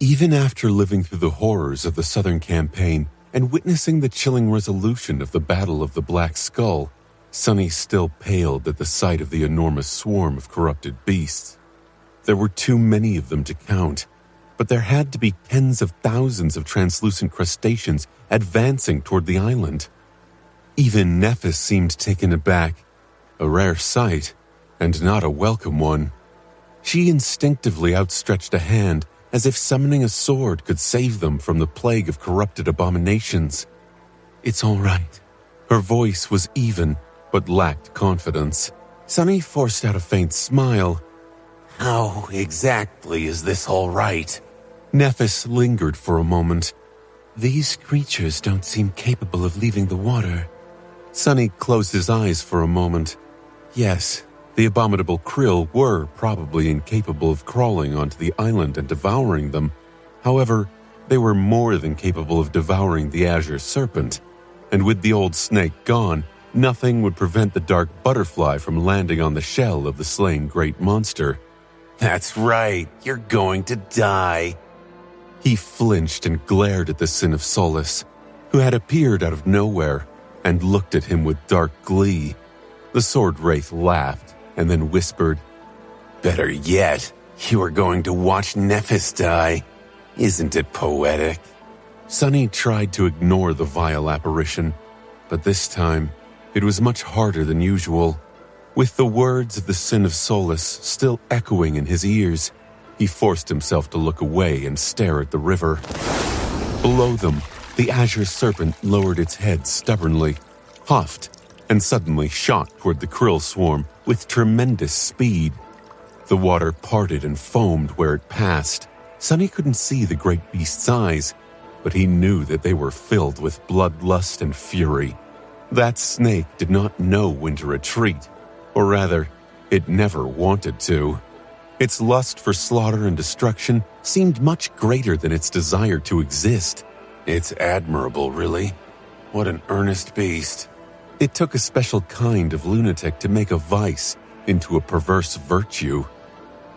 Even after living through the horrors of the Southern Campaign and witnessing the chilling resolution of the Battle of the Black Skull, Sonny still paled at the sight of the enormous swarm of corrupted beasts. There were too many of them to count, but there had to be tens of thousands of translucent crustaceans advancing toward the island. Even Nephis seemed taken aback, a rare sight, and not a welcome one. She instinctively outstretched a hand, as if summoning a sword could save them from the plague of corrupted abominations. "It's all right." Her voice was even, but lacked confidence. Sonny forced out a faint smile. "How exactly is this all right?" Nephis lingered for a moment. "These creatures don't seem capable of leaving the water." Sonny closed his eyes for a moment. Yes, the abominable krill were probably incapable of crawling onto the island and devouring them. However, they were more than capable of devouring the azure serpent. And with the old snake gone, nothing would prevent the dark butterfly from landing on the shell of the slain great monster. "That's right, you're going to die." He flinched and glared at the Sin of Solace, who had appeared out of nowhere, and looked at him with dark glee. The sword wraith laughed and then whispered, "Better yet, you are going to watch Nephis die. Isn't it poetic?" Sonny tried to ignore the vile apparition, but this time it was much harder than usual. With the words of the Sin of Solace still echoing in his ears, he forced himself to look away and stare at the river. Below them, the azure serpent lowered its head stubbornly, huffed, and suddenly shot toward the krill swarm with tremendous speed. The water parted and foamed where it passed. Sonny couldn't see the great beast's eyes, but he knew that they were filled with bloodlust and fury. That snake did not know when to retreat, or rather, it never wanted to. Its lust for slaughter and destruction seemed much greater than its desire to exist. "It's admirable, really. What an earnest beast." It took a special kind of lunatic to make a vice into a perverse virtue.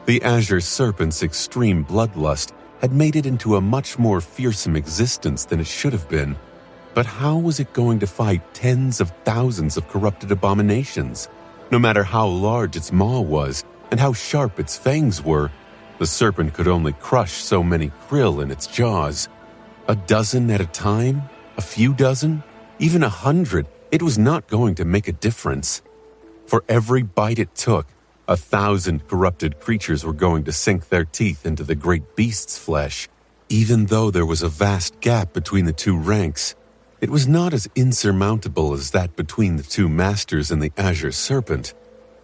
The azure serpent's extreme bloodlust had made it into a much more fearsome existence than it should have been. But how was it going to fight tens of thousands of corrupted abominations? No matter how large its maw was and how sharp its fangs were, the serpent could only crush so many krill in its jaws. A dozen at a time? A few dozen? Even 100? It was not going to make a difference. For every bite it took, 1,000 corrupted creatures were going to sink their teeth into the great beast's flesh. Even though there was a vast gap between the two ranks, it was not as insurmountable as that between the two masters and the azure serpent.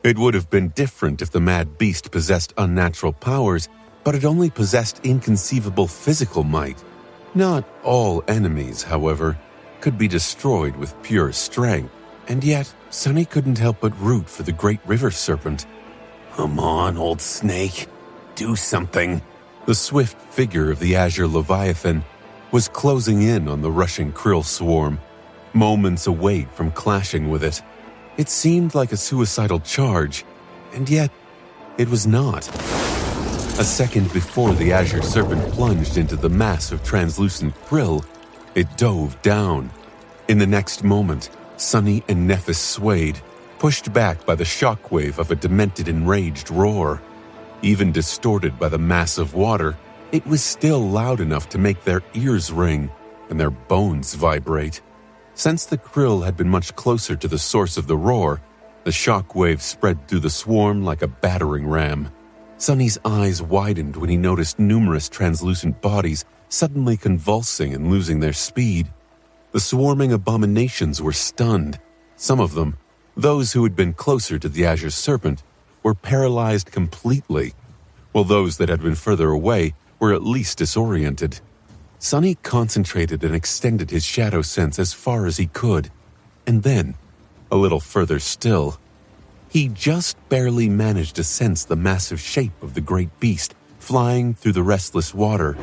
It would have been different if the mad beast possessed unnatural powers, but it only possessed inconceivable physical might. Not all enemies, however, could be destroyed with pure strength, and yet Sonny couldn't help but root for the great river serpent. "Come on, old snake. Do something." The swift figure of the azure leviathan was closing in on the rushing krill swarm, moments away from clashing with it. It seemed like a suicidal charge, and yet it was not. A second before the azure serpent plunged into the mass of translucent krill, it dove down. In the next moment, Sonny and Nephis swayed, pushed back by the shockwave of a demented, enraged roar. Even distorted by the mass of water, it was still loud enough to make their ears ring and their bones vibrate. Since the krill had been much closer to the source of the roar, the shockwave spread through the swarm like a battering ram. Sonny's eyes widened when he noticed numerous translucent bodies suddenly convulsing and losing their speed. The swarming abominations were stunned. Some of them, those who had been closer to the azure serpent, were paralyzed completely, while those that had been further away were at least disoriented. Sonny concentrated and extended his shadow sense as far as he could, and then, a little further still, he just barely managed to sense the massive shape of the great beast flying through the restless water.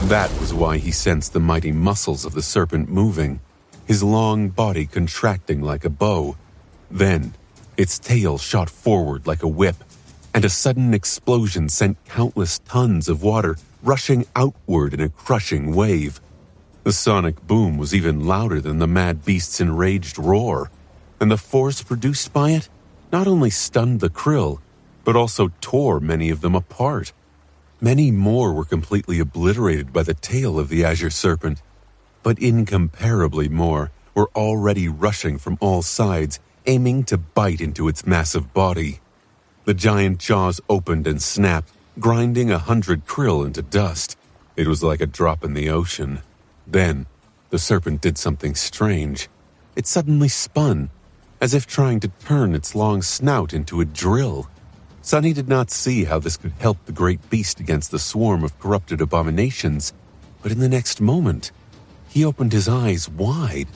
That was why he sensed the mighty muscles of the serpent moving, his long body contracting like a bow. Then, its tail shot forward like a whip, and a sudden explosion sent countless tons of water rushing outward in a crushing wave. The sonic boom was even louder than the mad beast's enraged roar, and the force produced by it not only stunned the krill, but also tore many of them apart. Many more were completely obliterated by the tail of the azure serpent, but incomparably more were already rushing from all sides, aiming to bite into its massive body. The giant jaws opened and snapped, grinding 100 krill into dust. It was like a drop in the ocean. Then, the serpent did something strange. It suddenly spun, as if trying to turn its long snout into a drill. Sunny did not see how this could help the great beast against the swarm of corrupted abominations, but in the next moment, he opened his eyes wide.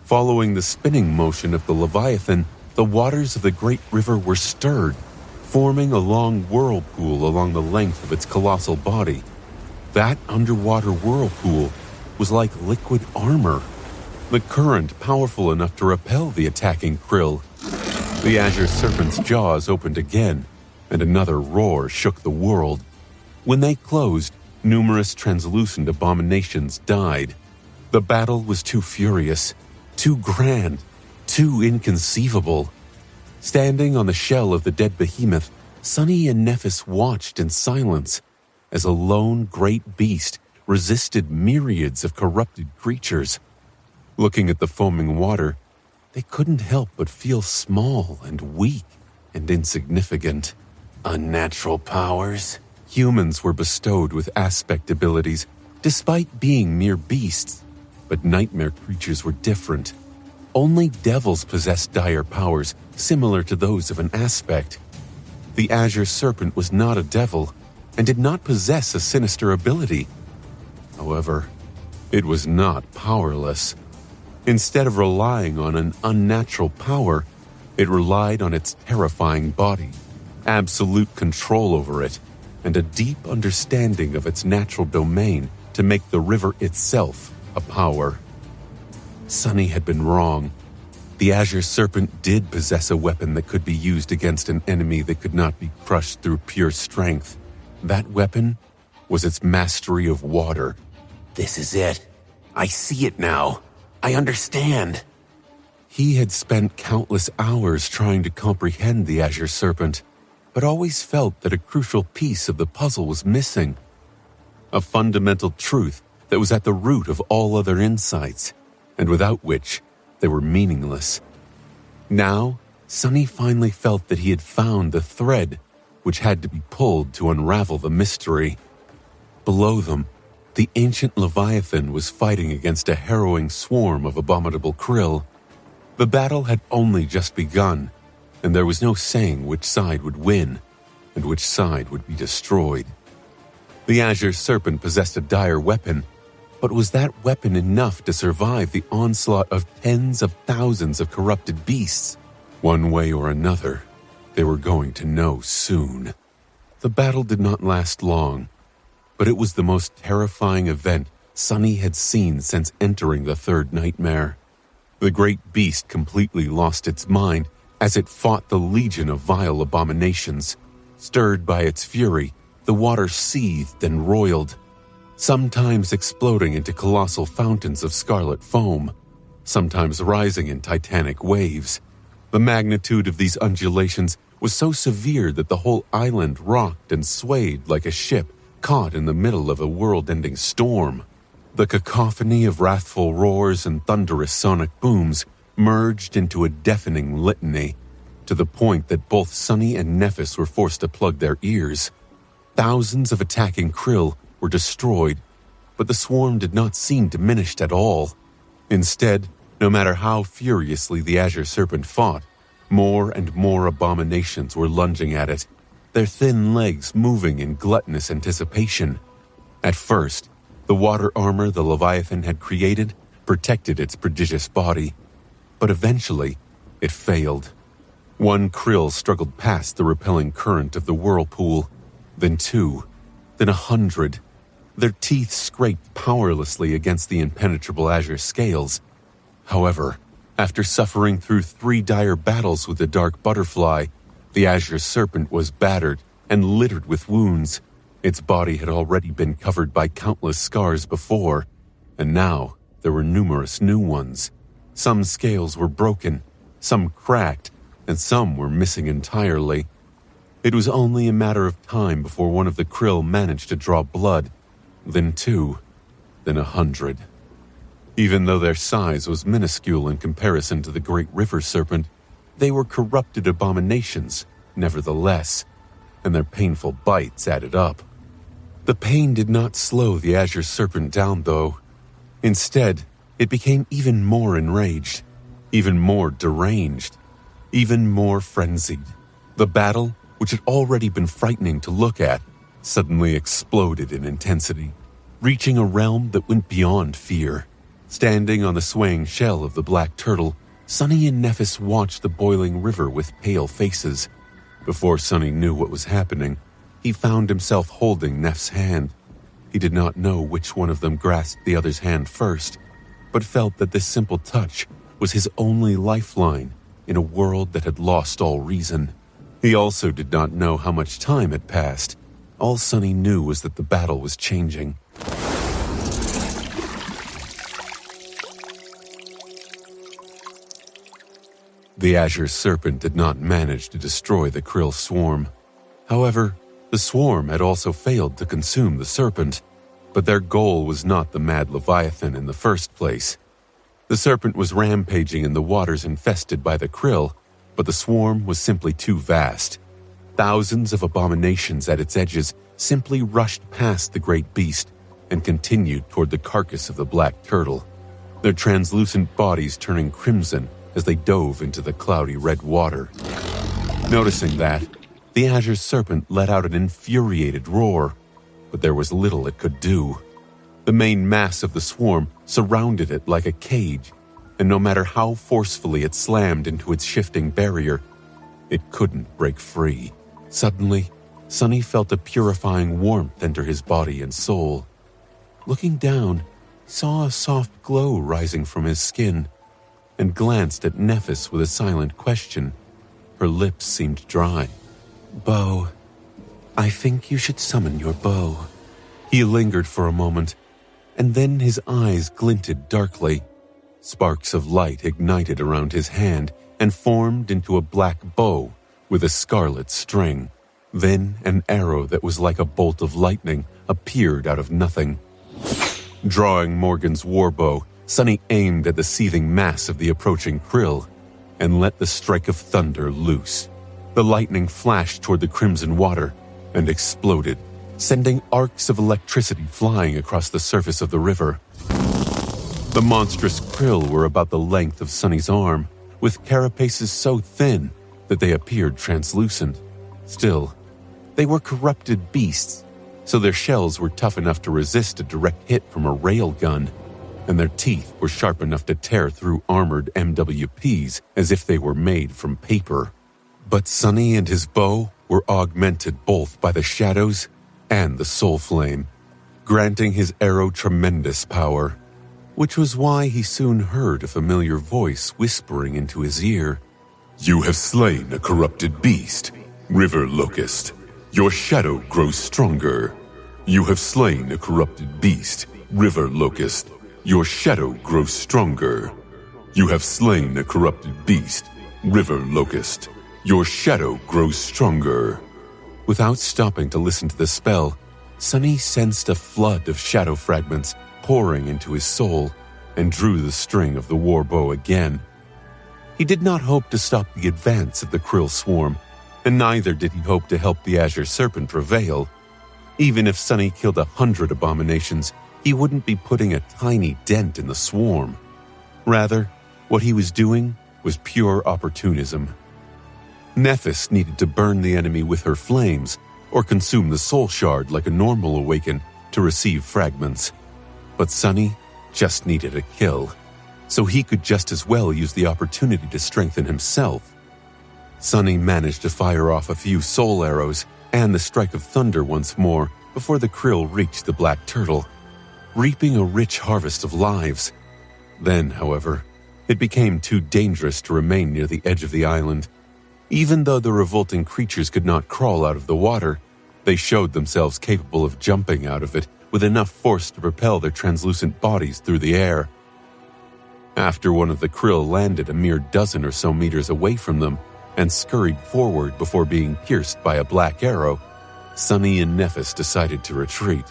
Following the spinning motion of the Leviathan, the waters of the great river were stirred, forming a long whirlpool along the length of its colossal body. That underwater whirlpool was like liquid armor, the current powerful enough to repel the attacking krill. The azure serpent's jaws opened again, and another roar shook the world. When they closed, numerous translucent abominations died. The battle was too furious, too grand, too inconceivable. Standing on the shell of the dead behemoth, Sunny and Nephis watched in silence as a lone great beast resisted myriads of corrupted creatures. Looking at the foaming water, they couldn't help but feel small and weak and insignificant. Unnatural powers. Humans were bestowed with aspect abilities, despite being mere beasts, but nightmare creatures were different. Only devils possessed dire powers similar to those of an aspect. The azure serpent was not a devil and did not possess a sinister ability. However, it was not powerless. Instead of relying on an unnatural power, it relied on its terrifying body, absolute control over it, and a deep understanding of its natural domain to make the river itself a power. Sunny had been wrong. The azure serpent did possess a weapon that could be used against an enemy that could not be crushed through pure strength. That weapon was its mastery of water. This is it. I see it now. I understand. He had spent countless hours trying to comprehend the azure serpent, but always felt that a crucial piece of the puzzle was missing. A fundamental truth that was at the root of all other insights, and without which they were meaningless. Now, Sunny finally felt that he had found the thread which had to be pulled to unravel the mystery. Below them, the ancient Leviathan was fighting against a harrowing swarm of abominable krill. The battle had only just begun, and there was no saying which side would win and which side would be destroyed. The azure serpent possessed a dire weapon, but was that weapon enough to survive the onslaught of tens of thousands of corrupted beasts? One way or another, they were going to know soon. The battle did not last long, but it was the most terrifying event Sunny had seen since entering the third nightmare. The great beast completely lost its mind as it fought the legion of vile abominations. Stirred by its fury, the water seethed and roiled, sometimes exploding into colossal fountains of scarlet foam, sometimes rising in titanic waves. The magnitude of these undulations was so severe that the whole island rocked and swayed like a ship caught in the middle of a world-ending storm. The cacophony of wrathful roars and thunderous sonic booms merged into a deafening litany, to the point that both Sunny and Nephis were forced to plug their ears. Thousands of attacking krill were destroyed, but the swarm did not seem diminished at all. Instead, no matter how furiously the azure serpent fought, more and more abominations were lunging at it, their thin legs moving in gluttonous anticipation. At first, the water armor the Leviathan had created protected its prodigious body, but eventually it failed. One krill struggled past the repelling current of the whirlpool, then two, then 100. Their teeth scraped powerlessly against the impenetrable azure scales. However, after suffering through 3 dire battles with the dark butterfly, The azure serpent was battered and littered with wounds. Its body had already been covered by countless scars before, and now there were numerous new ones. Some scales were broken, some cracked, and some were missing entirely. It was only a matter of time before one of the krill managed to draw blood, then 2, then 100. Even though their size was minuscule in comparison to the great river serpent, they were corrupted abominations, nevertheless, and their painful bites added up. The pain did not slow the azure serpent down, though. Instead, it became even more enraged, even more deranged, even more frenzied. The battle, which had already been frightening to look at, suddenly exploded in intensity, reaching a realm that went beyond fear. Standing on the swaying shell of the black turtle, Sunny and Nephis watched the boiling river with pale faces. Before Sunny knew what was happening, he found himself holding Neph's hand. He did not know which one of them grasped the other's hand first, but felt that this simple touch was his only lifeline in a world that had lost all reason. He also did not know how much time had passed. All Sunny knew was that the battle was changing. The azure serpent did not manage to destroy the krill swarm. However, the swarm had also failed to consume the serpent, but their goal was not the mad leviathan in the first place. The serpent was rampaging in the waters infested by the krill, but the swarm was simply too vast. Thousands of abominations at its edges simply rushed past the great beast and continued toward the carcass of the black turtle, their translucent bodies turning crimson as they dove into the cloudy red water. Noticing that, the azure serpent let out an infuriated roar, but there was little it could do. The main mass of the swarm surrounded it like a cage, and no matter how forcefully it slammed into its shifting barrier, it couldn't break free. Suddenly, Sunny felt a purifying warmth enter his body and soul. Looking down, he saw a soft glow rising from his skin, and glanced at Nephis with a silent question. Her lips seemed dry. "Bow. I think you should summon your bow." He lingered for a moment, and then his eyes glinted darkly. Sparks of light ignited around his hand and formed into a black bow with a scarlet string. Then an arrow that was like a bolt of lightning appeared out of nothing. Drawing Morgan's warbow, Sunny aimed at the seething mass of the approaching krill and let the strike of thunder loose. The lightning flashed toward the crimson water and exploded, sending arcs of electricity flying across the surface of the river. The monstrous krill were about the length of Sunny's arm, with carapaces so thin that they appeared translucent. Still, they were corrupted beasts, so their shells were tough enough to resist a direct hit from a railgun, and their teeth were sharp enough to tear through armored MWPs as if they were made from paper. But Sunny and his bow were augmented both by the shadows and the soul flame, granting his arrow tremendous power, which was why he soon heard a familiar voice whispering into his ear. "You have slain a corrupted beast, River Locust. Your shadow grows stronger. You have slain a corrupted beast, River Locust. Your shadow grows stronger. You have slain a corrupted beast, River Locust. Your shadow grows stronger." Without stopping to listen to the spell, Sunny sensed a flood of shadow fragments pouring into his soul and drew the string of the warbow again. He did not hope to stop the advance of the krill swarm, and neither did he hope to help the azure serpent prevail. Even if Sunny killed 100 abominations, he wouldn't be putting a tiny dent in the swarm. Rather, what he was doing was pure opportunism. Nephis needed to burn the enemy with her flames, or consume the soul shard like a normal awaken to receive fragments. But Sunny just needed a kill, so he could just as well use the opportunity to strengthen himself. Sunny managed to fire off a few soul arrows and the strike of thunder once more before the krill reached the black turtle, reaping a rich harvest of lives. Then, however, it became too dangerous to remain near the edge of the island. Even though the revolting creatures could not crawl out of the water, they showed themselves capable of jumping out of it with enough force to propel their translucent bodies through the air. After one of the krill landed a mere dozen or so meters away from them and scurried forward before being pierced by a black arrow, Sunny and Nephis decided to retreat.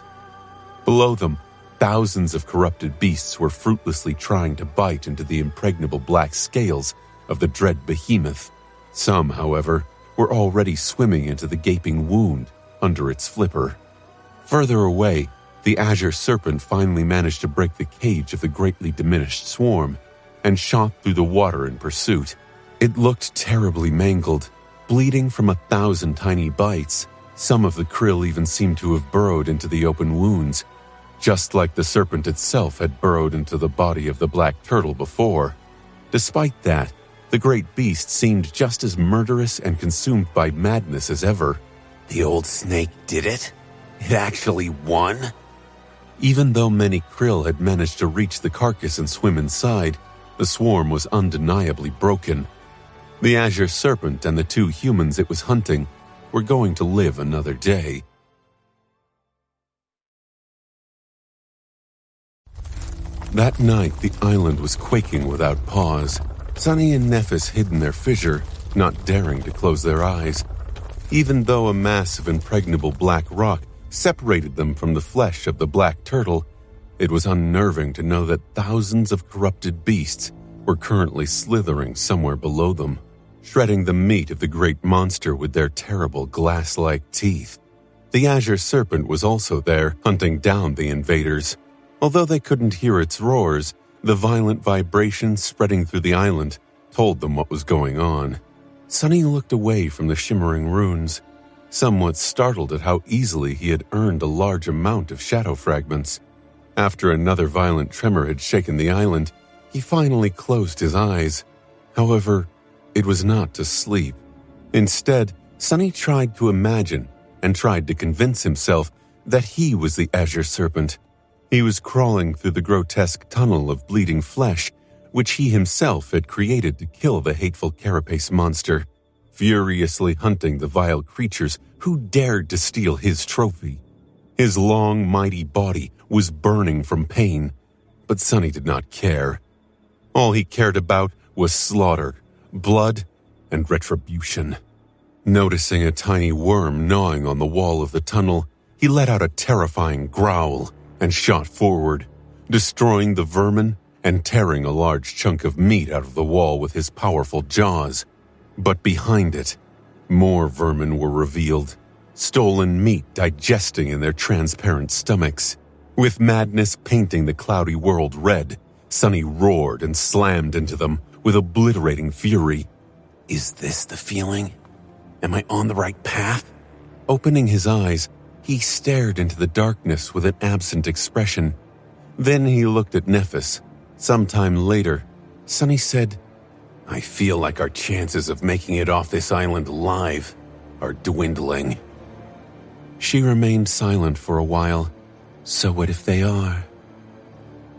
Below them, thousands of corrupted beasts were fruitlessly trying to bite into the impregnable black scales of the dread behemoth. Some, however, were already swimming into the gaping wound under its flipper. Further away, the azure serpent finally managed to break the cage of the greatly diminished swarm and shot through the water in pursuit. It looked terribly mangled, bleeding from 1,000 tiny bites. Some of the krill even seemed to have burrowed into the open wounds, just like the serpent itself had burrowed into the body of the black turtle before. Despite that, the great beast seemed just as murderous and consumed by madness as ever. The old snake did it? It actually won? Even though many krill had managed to reach the carcass and swim inside, the swarm was undeniably broken. The azure serpent and the 2 humans it was hunting were going to live another day. That night, the island was quaking without pause. Sunny and Nephis hid in their fissure, not daring to close their eyes. Even though a mass of impregnable black rock separated them from the flesh of the black turtle, it was unnerving to know that thousands of corrupted beasts were currently slithering somewhere below them, shredding the meat of the great monster with their terrible glass-like teeth. The azure serpent was also there, hunting down the invaders. Although they couldn't hear its roars, the violent vibrations spreading through the island told them what was going on. Sunny looked away from the shimmering runes, somewhat startled at how easily he had earned a large amount of shadow fragments. After another violent tremor had shaken the island, he finally closed his eyes. However, it was not to sleep. Instead, Sunny tried to imagine and tried to convince himself that he was the azure serpent. He was crawling through the grotesque tunnel of bleeding flesh, which he himself had created to kill the hateful carapace monster, furiously hunting the vile creatures who dared to steal his trophy. His long, mighty body was burning from pain, but Sunny did not care. All he cared about was slaughter, blood, and retribution. Noticing a tiny worm gnawing on the wall of the tunnel, he let out a terrifying growl and shot forward, destroying the vermin and tearing a large chunk of meat out of the wall with his powerful jaws. But behind it, more vermin were revealed, stolen meat digesting in their transparent stomachs. With madness painting the cloudy world red, Sunny roared and slammed into them with obliterating fury. Is this the feeling? Am I on the right path? Opening his eyes, he stared into the darkness with an absent expression. Then he looked at Nephis. Sometime later, Sunny said, I feel like our chances of making it off this island alive are dwindling. She remained silent for a while. So what if they are?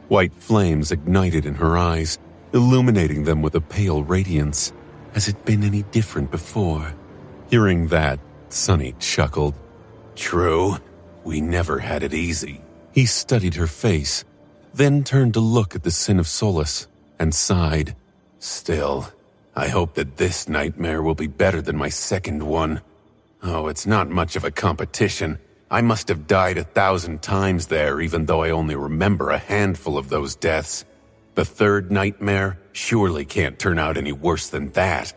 White flames ignited in her eyes, illuminating them with a pale radiance. Has it been any different before? Hearing that, Sunny chuckled. True, we never had it easy. He studied her face, then turned to look at the Sin of Solace and sighed. Still, I hope that this nightmare will be better than my second one. Oh, it's not much of a competition. I must have died 1,000 times there, even though I only remember a handful of those deaths. The third nightmare surely can't turn out any worse than that.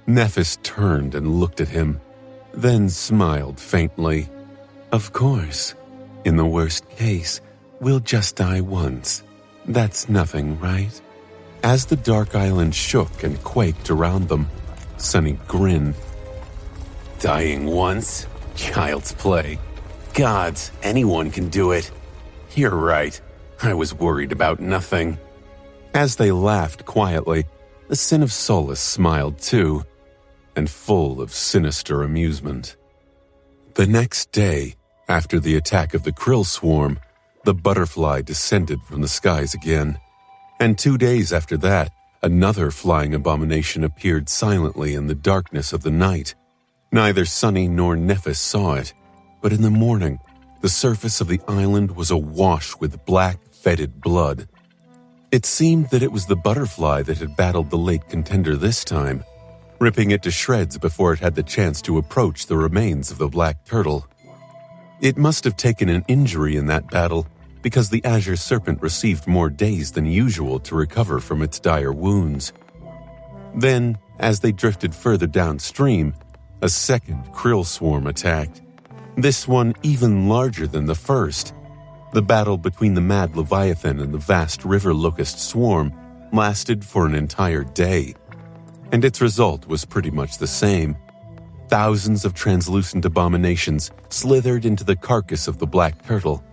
Nephis turned and looked at him, then smiled faintly. Of course. In the worst case, we'll just die once. That's nothing, right? As the dark island shook and quaked around them, Sunny grinned. Dying once? Child's play. Gods, anyone can do it. You're right. I was worried about nothing. As they laughed quietly, the Sin of Solace smiled too, and full of sinister amusement. The next day, after the attack of the krill swarm, the butterfly descended from the skies again. And 2 days after that, Another flying abomination appeared silently in the darkness of the night. Neither Sunny nor Nephis saw it, but in the morning, the surface of the island was awash with black, fetid blood. It seemed that it was the butterfly that had battled the late contender this time, ripping it to shreds before it had the chance to approach the remains of the black turtle. It must have taken an injury in that battle, because the azure serpent received more days than usual to recover from its dire wounds. Then, as they drifted further downstream, a second krill swarm attacked, this one even larger than the first. The battle between the mad leviathan and the vast river locust swarm lasted for an entire day, and its result was pretty much the same. Thousands of translucent abominations slithered into the carcass of the black turtle,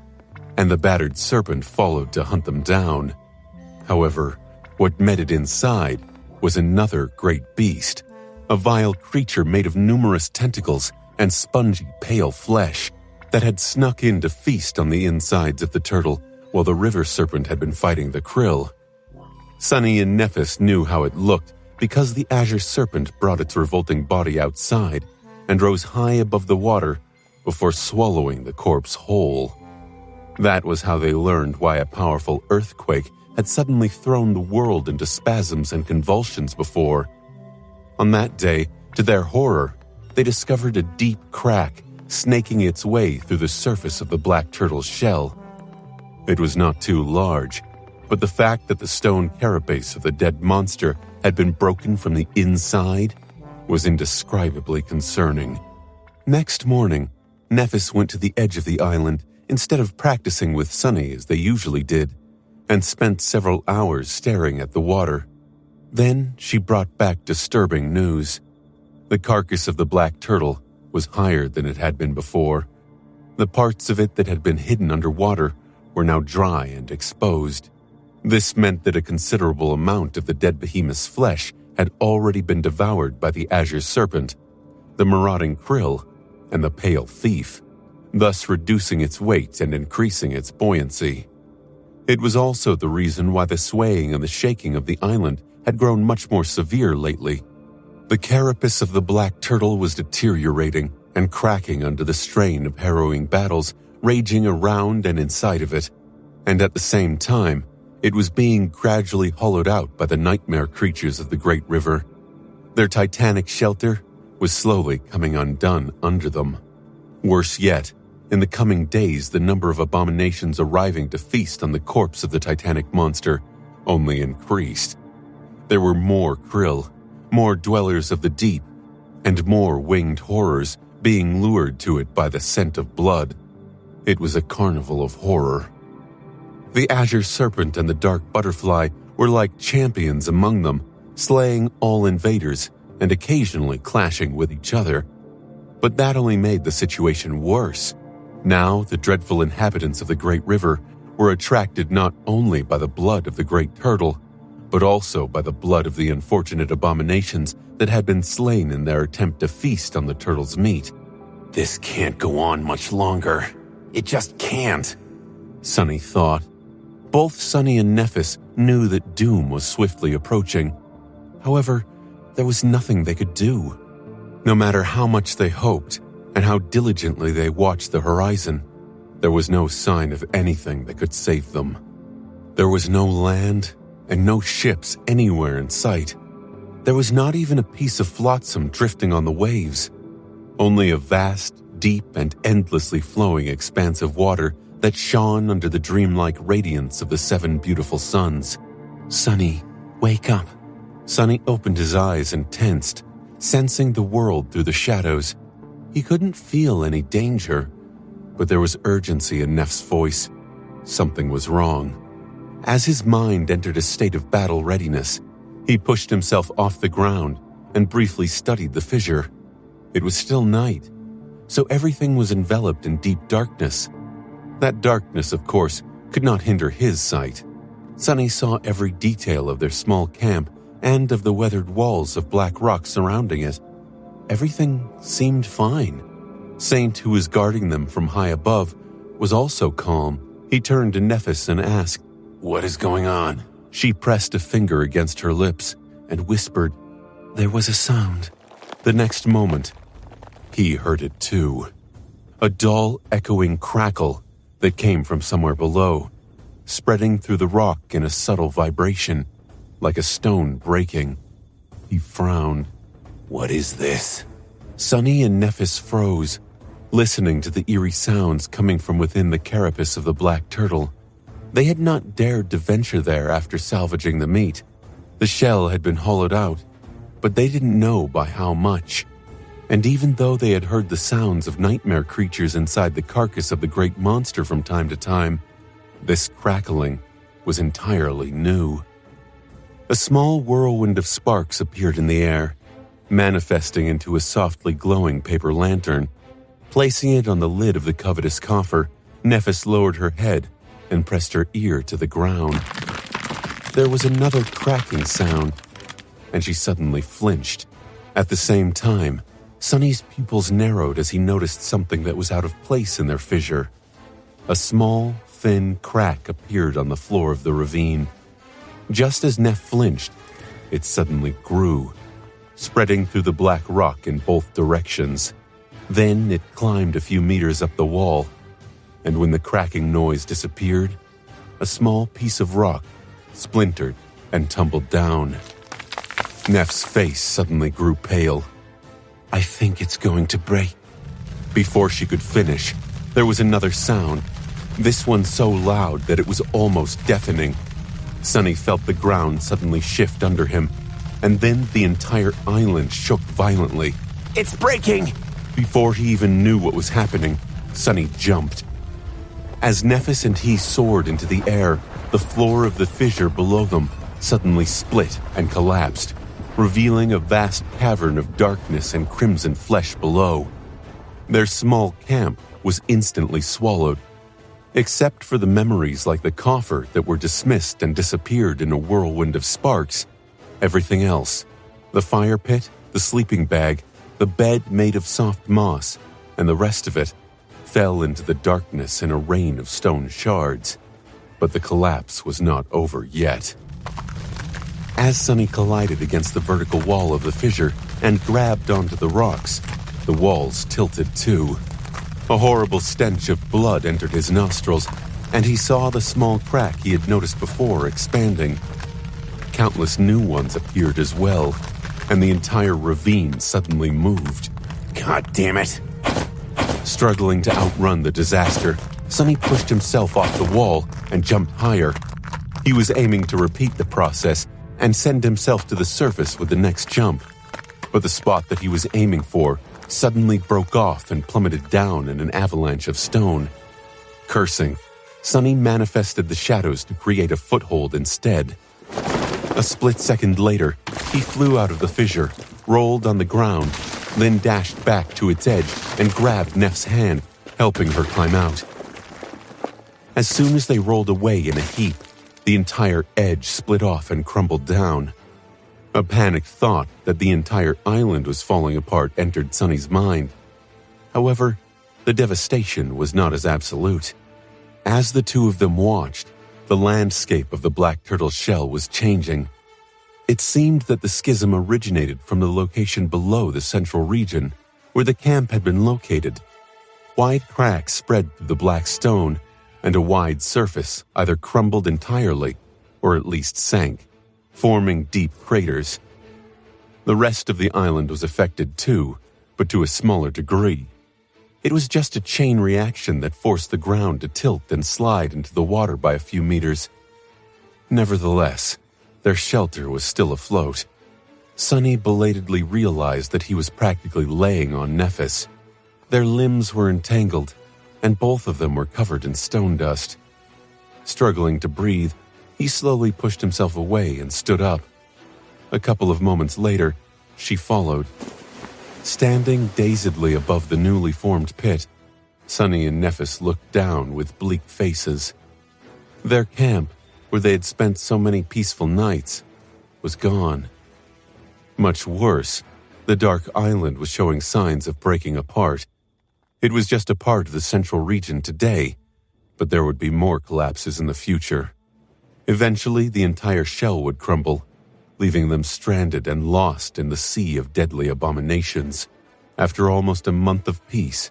and the battered serpent followed to hunt them down. However, what met it inside was another great beast, a vile creature made of numerous tentacles and spongy, pale flesh that had snuck in to feast on the insides of the turtle while the river serpent had been fighting the krill. Sunny and Nephis knew how it looked because the azure serpent brought its revolting body outside and rose high above the water before swallowing the corpse whole. That was how they learned why a powerful earthquake had suddenly thrown the world into spasms and convulsions before. On that day, to their horror, they discovered a deep crack snaking its way through the surface of the black turtle's shell. It was not too large, but the fact that the stone carapace of the dead monster had been broken from the inside was indescribably concerning. Next morning, Nephis went to the edge of the island instead of practicing with Sunny as they usually did, and spent several hours staring at the water. Then she brought back disturbing news. The carcass of the black turtle was higher than it had been before. The parts of it that had been hidden underwater were now dry and exposed. This meant that a considerable amount of the dead behemoth's flesh had already been devoured by the azure serpent, the marauding krill, and the pale thief, thus reducing its weight and increasing its buoyancy. It was also the reason why the swaying and the shaking of the island had grown much more severe lately. The carapace of the black turtle was deteriorating and cracking under the strain of harrowing battles raging around and inside of it, and at the same time, it was being gradually hollowed out by the nightmare creatures of the great river. Their titanic shelter was slowly coming undone under them. Worse yet, in the coming days, the number of abominations arriving to feast on the corpse of the titanic monster only increased. There were more krill, more dwellers of the deep, and more winged horrors being lured to it by the scent of blood. It was a carnival of horror. The azure serpent and the dark butterfly were like champions among them, slaying all invaders and occasionally clashing with each other. But that only made the situation worse. Now the dreadful inhabitants of the great river were attracted not only by the blood of the great turtle, but also by the blood of the unfortunate abominations that had been slain in their attempt to feast on the turtle's meat. This can't go on much longer. It just can't, Sunny thought. Both Sunny and Nephis knew that doom was swiftly approaching. However, there was nothing they could do. No matter how much they hoped and how diligently they watched the horizon, there was no sign of anything that could save them. There was no land and no ships anywhere in sight. There was not even a piece of flotsam drifting on the waves. Only a vast, deep, and endlessly flowing expanse of water that shone under the dreamlike radiance of the 7 beautiful suns. Sunny, wake up. Sunny opened his eyes and tensed, sensing the world through the shadows. He couldn't feel any danger, but there was urgency in Neff's voice. Something was wrong. As his mind entered a state of battle readiness, he pushed himself off the ground and briefly studied the fissure. It was still night, so everything was enveloped in deep darkness. That darkness, of course, could not hinder his sight. Sunny saw every detail of their small camp and of the weathered walls of black rock surrounding it. Everything seemed fine. Saint, who was guarding them from high above, was also calm. He turned to Nephis and asked, "What is going on?" She pressed a finger against her lips and whispered, "There was a sound." The next moment, he heard it too. A dull, echoing crackle that came from somewhere below, spreading through the rock in a subtle vibration, like a stone breaking. He frowned. What is this? Sunny and Nephis froze, listening to the eerie sounds coming from within the carapace of the black turtle. They had not dared to venture there after salvaging the meat. The shell had been hollowed out, but they didn't know by how much. And even though they had heard the sounds of nightmare creatures inside the carcass of the great monster from time to time, this crackling was entirely new. A small whirlwind of sparks appeared in the air, manifesting into a softly glowing paper lantern. Placing it on the lid of the covetous coffer, Nephis lowered her head and pressed her ear to the ground. There was another cracking sound, and she suddenly flinched. At the same time, Sunny's pupils narrowed as he noticed something that was out of place in their fissure. A small, thin crack appeared on the floor of the ravine. Just as Neph flinched, it suddenly grew, spreading through the black rock in both directions. Then it climbed a few meters up the wall, and when the cracking noise disappeared, a small piece of rock splintered and tumbled down. Neph's face suddenly grew pale. "I think it's going to break." Before she could finish, there was another sound, this one so loud that it was almost deafening. Sunny felt the ground suddenly shift under him, and then the entire island shook violently. It's breaking! Before he even knew what was happening, Sunny jumped. As Nephis and he soared into the air, the floor of the fissure below them suddenly split and collapsed, revealing a vast cavern of darkness and crimson flesh below. Their small camp was instantly swallowed, except for the memories like the coffer that were dismissed and disappeared in a whirlwind of sparks. Everything else, the fire pit, the sleeping bag, the bed made of soft moss, and the rest of it, fell into the darkness in a rain of stone shards. But the collapse was not over yet. As Sunny collided against the vertical wall of the fissure and grabbed onto the rocks, the walls tilted too. A horrible stench of blood entered his nostrils, and he saw the small crack he had noticed before expanding. Countless new ones appeared as well, and the entire ravine suddenly moved. God damn it! Struggling to outrun the disaster, Sunny pushed himself off the wall and jumped higher. He was aiming to repeat the process and send himself to the surface with the next jump. But the spot that he was aiming for suddenly broke off and plummeted down in an avalanche of stone. Cursing, Sunny manifested the shadows to create a foothold instead. A split second later, he flew out of the fissure, rolled on the ground, then dashed back to its edge and grabbed Neph's hand, helping her climb out. As soon as they rolled away in a heap, the entire edge split off and crumbled down. A panicked thought that the entire island was falling apart entered Sunny's mind. However, the devastation was not as absolute. As the two of them watched, the landscape of the black turtle shell was changing. It seemed that the schism originated from the location below the central region, where the camp had been located. Wide cracks spread through the black stone, and a wide surface either crumbled entirely or at least sank, forming deep craters. The rest of the island was affected too, but to a smaller degree. It was just a chain reaction that forced the ground to tilt and slide into the water by a few meters. Nevertheless, their shelter was still afloat. Sunny belatedly realized that he was practically laying on Nephis. Their limbs were entangled, and both of them were covered in stone dust. Struggling to breathe, he slowly pushed himself away and stood up. A couple of moments later, she followed. Standing dazedly above the newly formed pit, Sunny and Nephis looked down with bleak faces. Their camp, where they had spent so many peaceful nights, was gone. Much worse, the dark island was showing signs of breaking apart. It was just a part of the central region today, but there would be more collapses in the future. Eventually, the entire shell would crumble, leaving them stranded and lost in the sea of deadly abominations. After almost a month of peace,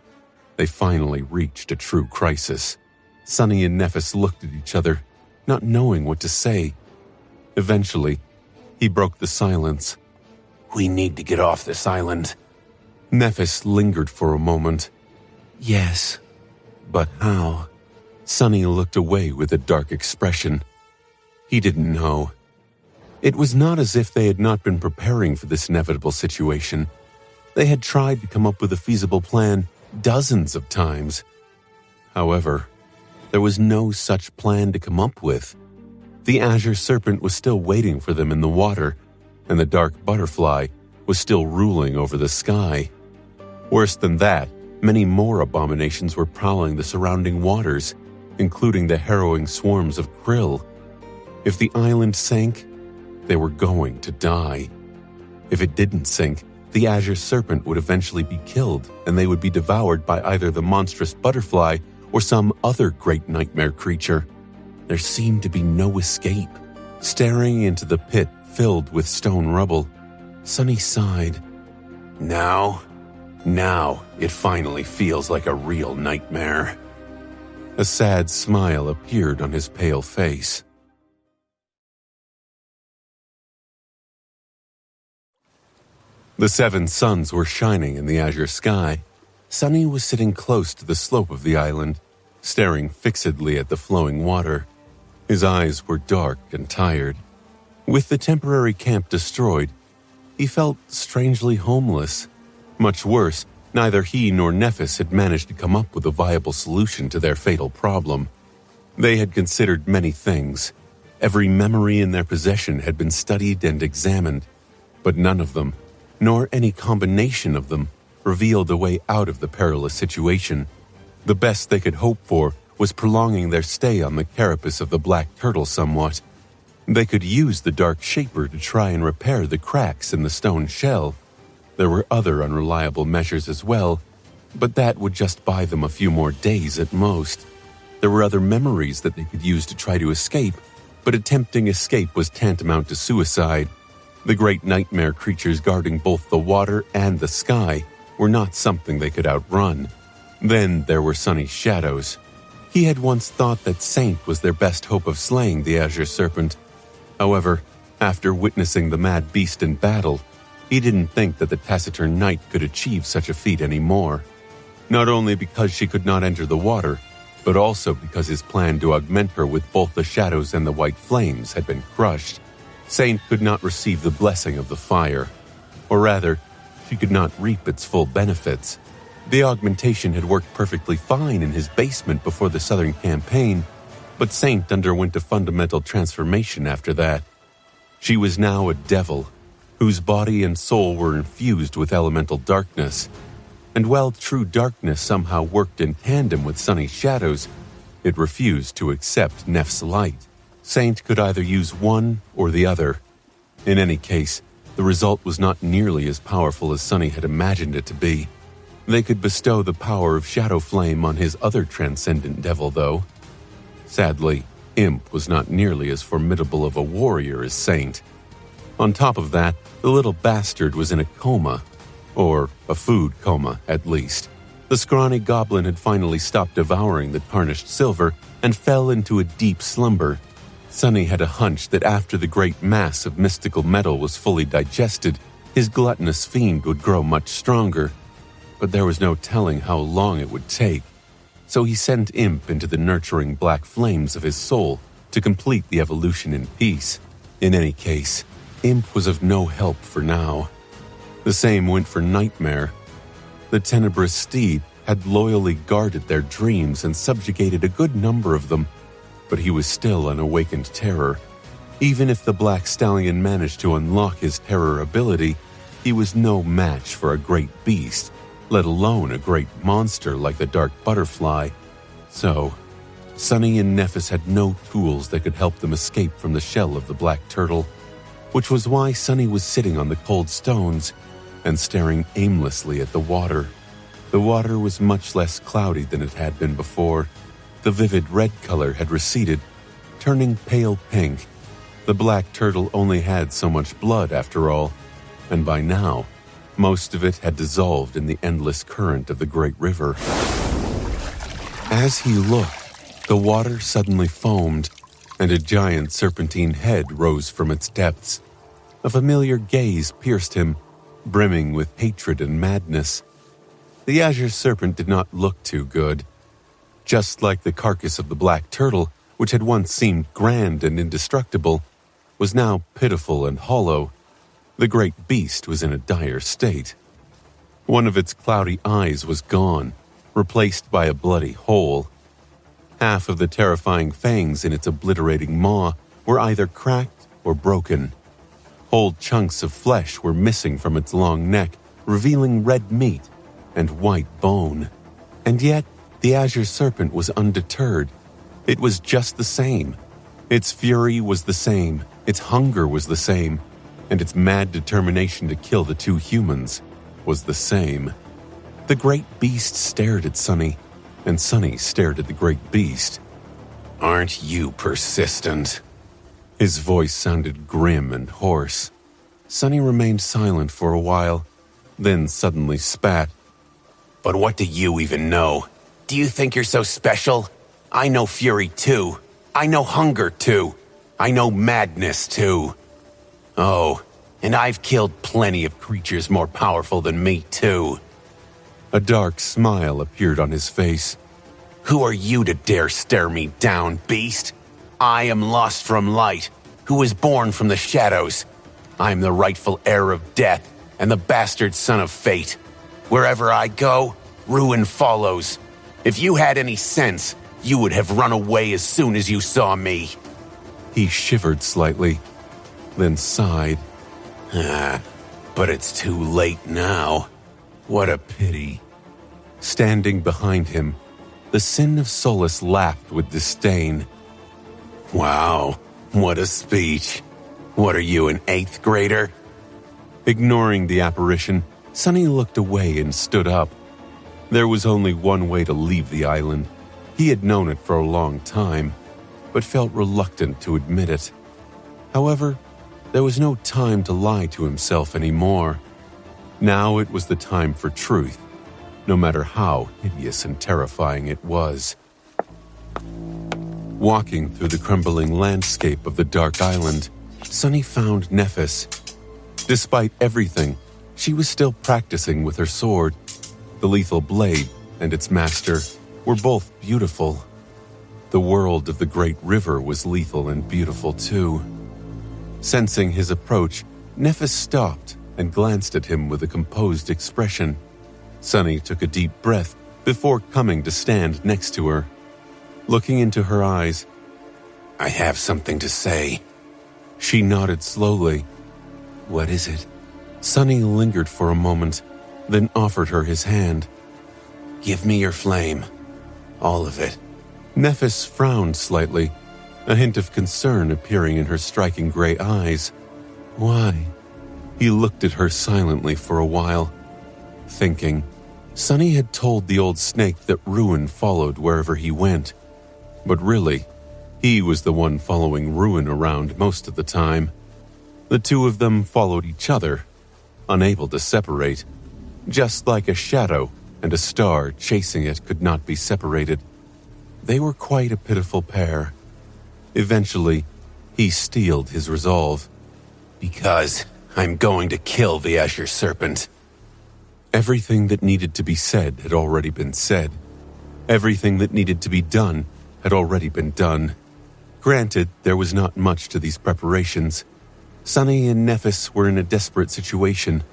they finally reached a true crisis. Sunny and Nephis looked at each other, not knowing what to say. Eventually, he broke the silence. We need to get off this island. Nephis lingered for a moment. Yes, but how? Sunny looked away with a dark expression. He didn't know. It was not as if they had not been preparing for this inevitable situation. They had tried to come up with a feasible plan dozens of times. However, there was no such plan to come up with. The azure serpent was still waiting for them in the water, and the dark butterfly was still ruling over the sky. Worse than that, many more abominations were prowling the surrounding waters, including the harrowing swarms of krill. If the island sank, they were going to die. If it didn't sink, the azure serpent would eventually be killed, and they would be devoured by either the monstrous butterfly or some other great nightmare creature. There seemed to be no escape. Staring into the pit filled with stone rubble, Sunny sighed. Now it finally feels like a real nightmare. A sad smile appeared on his pale face. The 7 suns were shining in the azure sky. Sunny was sitting close to the slope of the island, staring fixedly at the flowing water. His eyes were dark and tired. With the temporary camp destroyed, he felt strangely homeless. Much worse, neither he nor Nephis had managed to come up with a viable solution to their fatal problem. They had considered many things. Every memory in their possession had been studied and examined, but none of them, nor any combination of them, revealed a way out of the perilous situation. The best they could hope for was prolonging their stay on the carapace of the black turtle somewhat. They could use the dark shaper to try and repair the cracks in the stone shell. There were other unreliable measures as well, but that would just buy them a few more days at most. There were other memories that they could use to try to escape, but attempting escape was tantamount to suicide. The great nightmare creatures guarding both the water and the sky were not something they could outrun. Then there were Sunny's shadows. He had once thought that Saint was their best hope of slaying the azure serpent. However, after witnessing the mad beast in battle, he didn't think that the taciturn knight could achieve such a feat anymore. Not only because she could not enter the water, but also because his plan to augment her with both the shadows and the white flames had been crushed. Saint could not receive the blessing of the fire, or rather, she could not reap its full benefits. The augmentation had worked perfectly fine in his basement before the Southern Campaign, but Saint underwent a fundamental transformation after that. She was now a devil, whose body and soul were infused with elemental darkness. And while true darkness somehow worked in tandem with Sunny's shadows, it refused to accept Neph's light. Saint could either use one or the other. In any case, the result was not nearly as powerful as Sunny had imagined it to be. They could bestow the power of Shadow Flame on his other transcendent devil, though. Sadly, Imp was not nearly as formidable of a warrior as Saint. On top of that, the little bastard was in a coma. Or a food coma, at least. The scrawny goblin had finally stopped devouring the tarnished silver and fell into a deep slumber. Sunny had a hunch that after the great mass of mystical metal was fully digested, his gluttonous fiend would grow much stronger. But there was no telling how long it would take. So he sent Imp into the nurturing black flames of his soul to complete the evolution in peace. In any case, Imp was of no help for now. The same went for Nightmare. The tenebrous steed had loyally guarded their dreams and subjugated a good number of them, but he was still an awakened terror. Even if the Black Stallion managed to unlock his terror ability, he was no match for a great beast, let alone a great monster like the Dark Butterfly. So, Sunny and Nephis had no tools that could help them escape from the shell of the Black Turtle, which was why Sunny was sitting on the cold stones and staring aimlessly at the water. The water was much less cloudy than it had been before. The vivid red color had receded, turning pale pink. The black turtle only had so much blood after all, and by now, most of it had dissolved in the endless current of the great river. As he looked, the water suddenly foamed, and a giant serpentine head rose from its depths. A familiar gaze pierced him, brimming with hatred and madness. The azure serpent did not look too good. Just like the carcass of the black turtle, which had once seemed grand and indestructible, was now pitiful and hollow. The great beast was in a dire state. One of its cloudy eyes was gone, replaced by a bloody hole. Half of the terrifying fangs in its obliterating maw were either cracked or broken. Whole chunks of flesh were missing from its long neck, revealing red meat and white bone. And yet, the azure serpent was undeterred. It was just the same. Its fury was the same, its hunger was the same, and its mad determination to kill the two humans was the same. The great beast stared at Sonny, and Sonny stared at the great beast. Aren't you persistent? His voice sounded grim and hoarse. Sonny remained silent for a while, then suddenly spat. But what do you even know? Do you think you're so special? I know fury too. I know hunger too. I know madness too. Oh, and I've killed plenty of creatures more powerful than me too. A dark smile appeared on his face. Who are you to dare stare me down, beast? I am lost from light, who was born from the shadows. I am the rightful heir of death and the bastard son of fate. Wherever I go, ruin follows. If you had any sense, you would have run away as soon as you saw me. He shivered slightly, then sighed. But it's too late now. What a pity. Standing behind him, the Sin of Solace laughed with disdain. Wow, what a speech. What are you, an 8th grader? Ignoring the apparition, Sonny looked away and stood up. There was only one way to leave the island. He had known it for a long time, but felt reluctant to admit it. However, there was no time to lie to himself anymore. Now it was the time for truth, no matter how hideous and terrifying it was. Walking through the crumbling landscape of the dark island, Sonny found Nephis. Despite everything, she was still practicing with her sword. The lethal blade and its master were both beautiful. The world of the great river was lethal and beautiful too. Sensing his approach, Nephis stopped and glanced at him with a composed expression. Sonny took a deep breath before coming to stand next to her. Looking into her eyes, I have something to say. She nodded slowly. What is it? Sonny lingered for a moment, then offered her his hand. Give me your flame. All of it. Nephis frowned slightly, a hint of concern appearing in her striking gray eyes. Why? He looked at her silently for a while, thinking. Sonny had told the old snake that ruin followed wherever he went. But really, he was the one following ruin around most of the time. The two of them followed each other, unable to separate. Just like a shadow and a star chasing it could not be separated. They were quite a pitiful pair. Eventually, he steeled his resolve. Because I'm going to kill the Azure Serpent. Everything that needed to be said had already been said. Everything that needed to be done had already been done. Granted, there was not much to these preparations. Sonny and Nephis were in a desperate situation,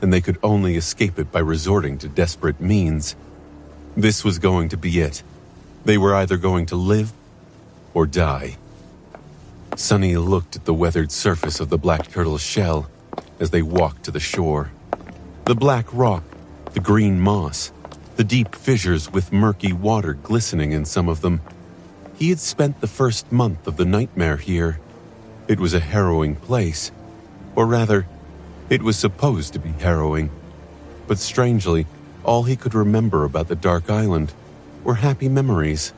and they could only escape it by resorting to desperate means. This was going to be it. They were either going to live or die. Sonny looked at the weathered surface of the black turtle's shell as they walked to the shore. The black rock, the green moss, the deep fissures with murky water glistening in some of them. He had spent the first month of the nightmare here. It was a harrowing place. Or rather, it was supposed to be harrowing. But strangely, all he could remember about the dark island were happy memories.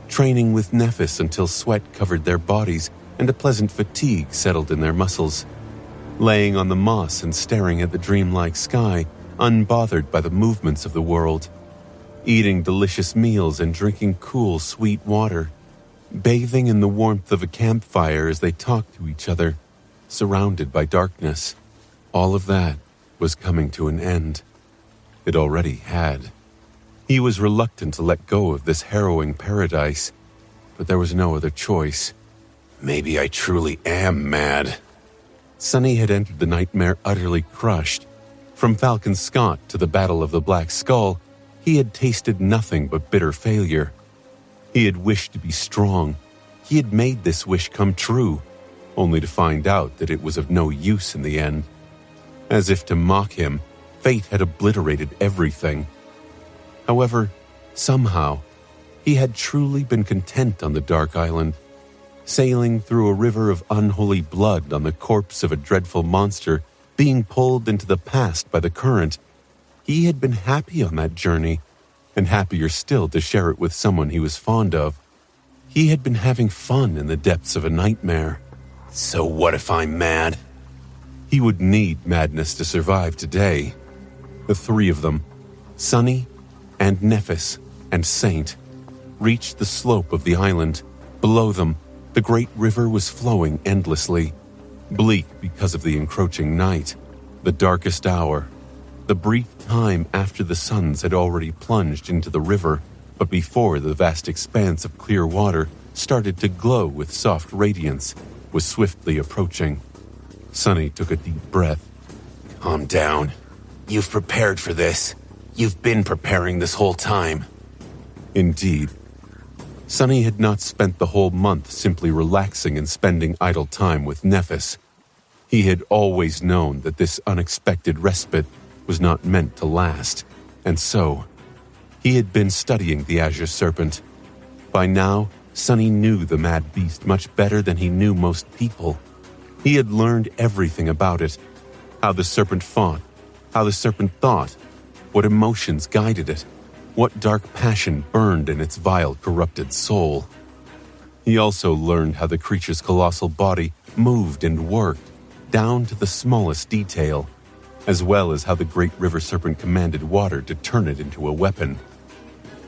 training with Nephis until sweat covered their bodies and a pleasant fatigue settled in their muscles, laying on the moss and staring at the dreamlike sky, unbothered by the movements of the world, eating delicious meals and drinking cool, sweet water, bathing in the warmth of a campfire as they talked to each other, surrounded by darkness. All of that was coming to an end. It already had. He was reluctant to let go of this harrowing paradise, but there was no other choice. Maybe I truly am mad. Sonny had entered the nightmare utterly crushed. From Falcon Scott to the Battle of the Black Skull, he had tasted nothing but bitter failure. He had wished to be strong. He had made this wish come true, only to find out that it was of no use in the end. As if to mock him, fate had obliterated everything. However, somehow, he had truly been content on the Dark Island, sailing through a river of unholy blood on the corpse of a dreadful monster being pulled into the past by the current. He had been happy on that journey, and happier still to share it with someone he was fond of. He had been having fun in the depths of a nightmare. So what if I'm mad? He would need madness to survive today. The three of them, Sonny and Nephis and Saint, reached the slope of the island. Below them, the great river was flowing endlessly, bleak because of the encroaching night, the darkest hour, the brief time after the suns had already plunged into the river, but before the vast expanse of clear water started to glow with soft radiance, was swiftly approaching. Sonny took a deep breath. Calm down. You've prepared for this. You've been preparing this whole time. Indeed. Sonny had not spent the whole month simply relaxing and spending idle time with Nephis. He had always known that this unexpected respite was not meant to last, and so he had been studying the Azure Serpent. By now, Sonny knew the mad beast much better than he knew most people. He had learned everything about it, how the serpent fought, how the serpent thought, what emotions guided it, what dark passion burned in its vile, corrupted soul. He also learned how the creature's colossal body moved and worked, down to the smallest detail, as well as how the great river serpent commanded water to turn it into a weapon.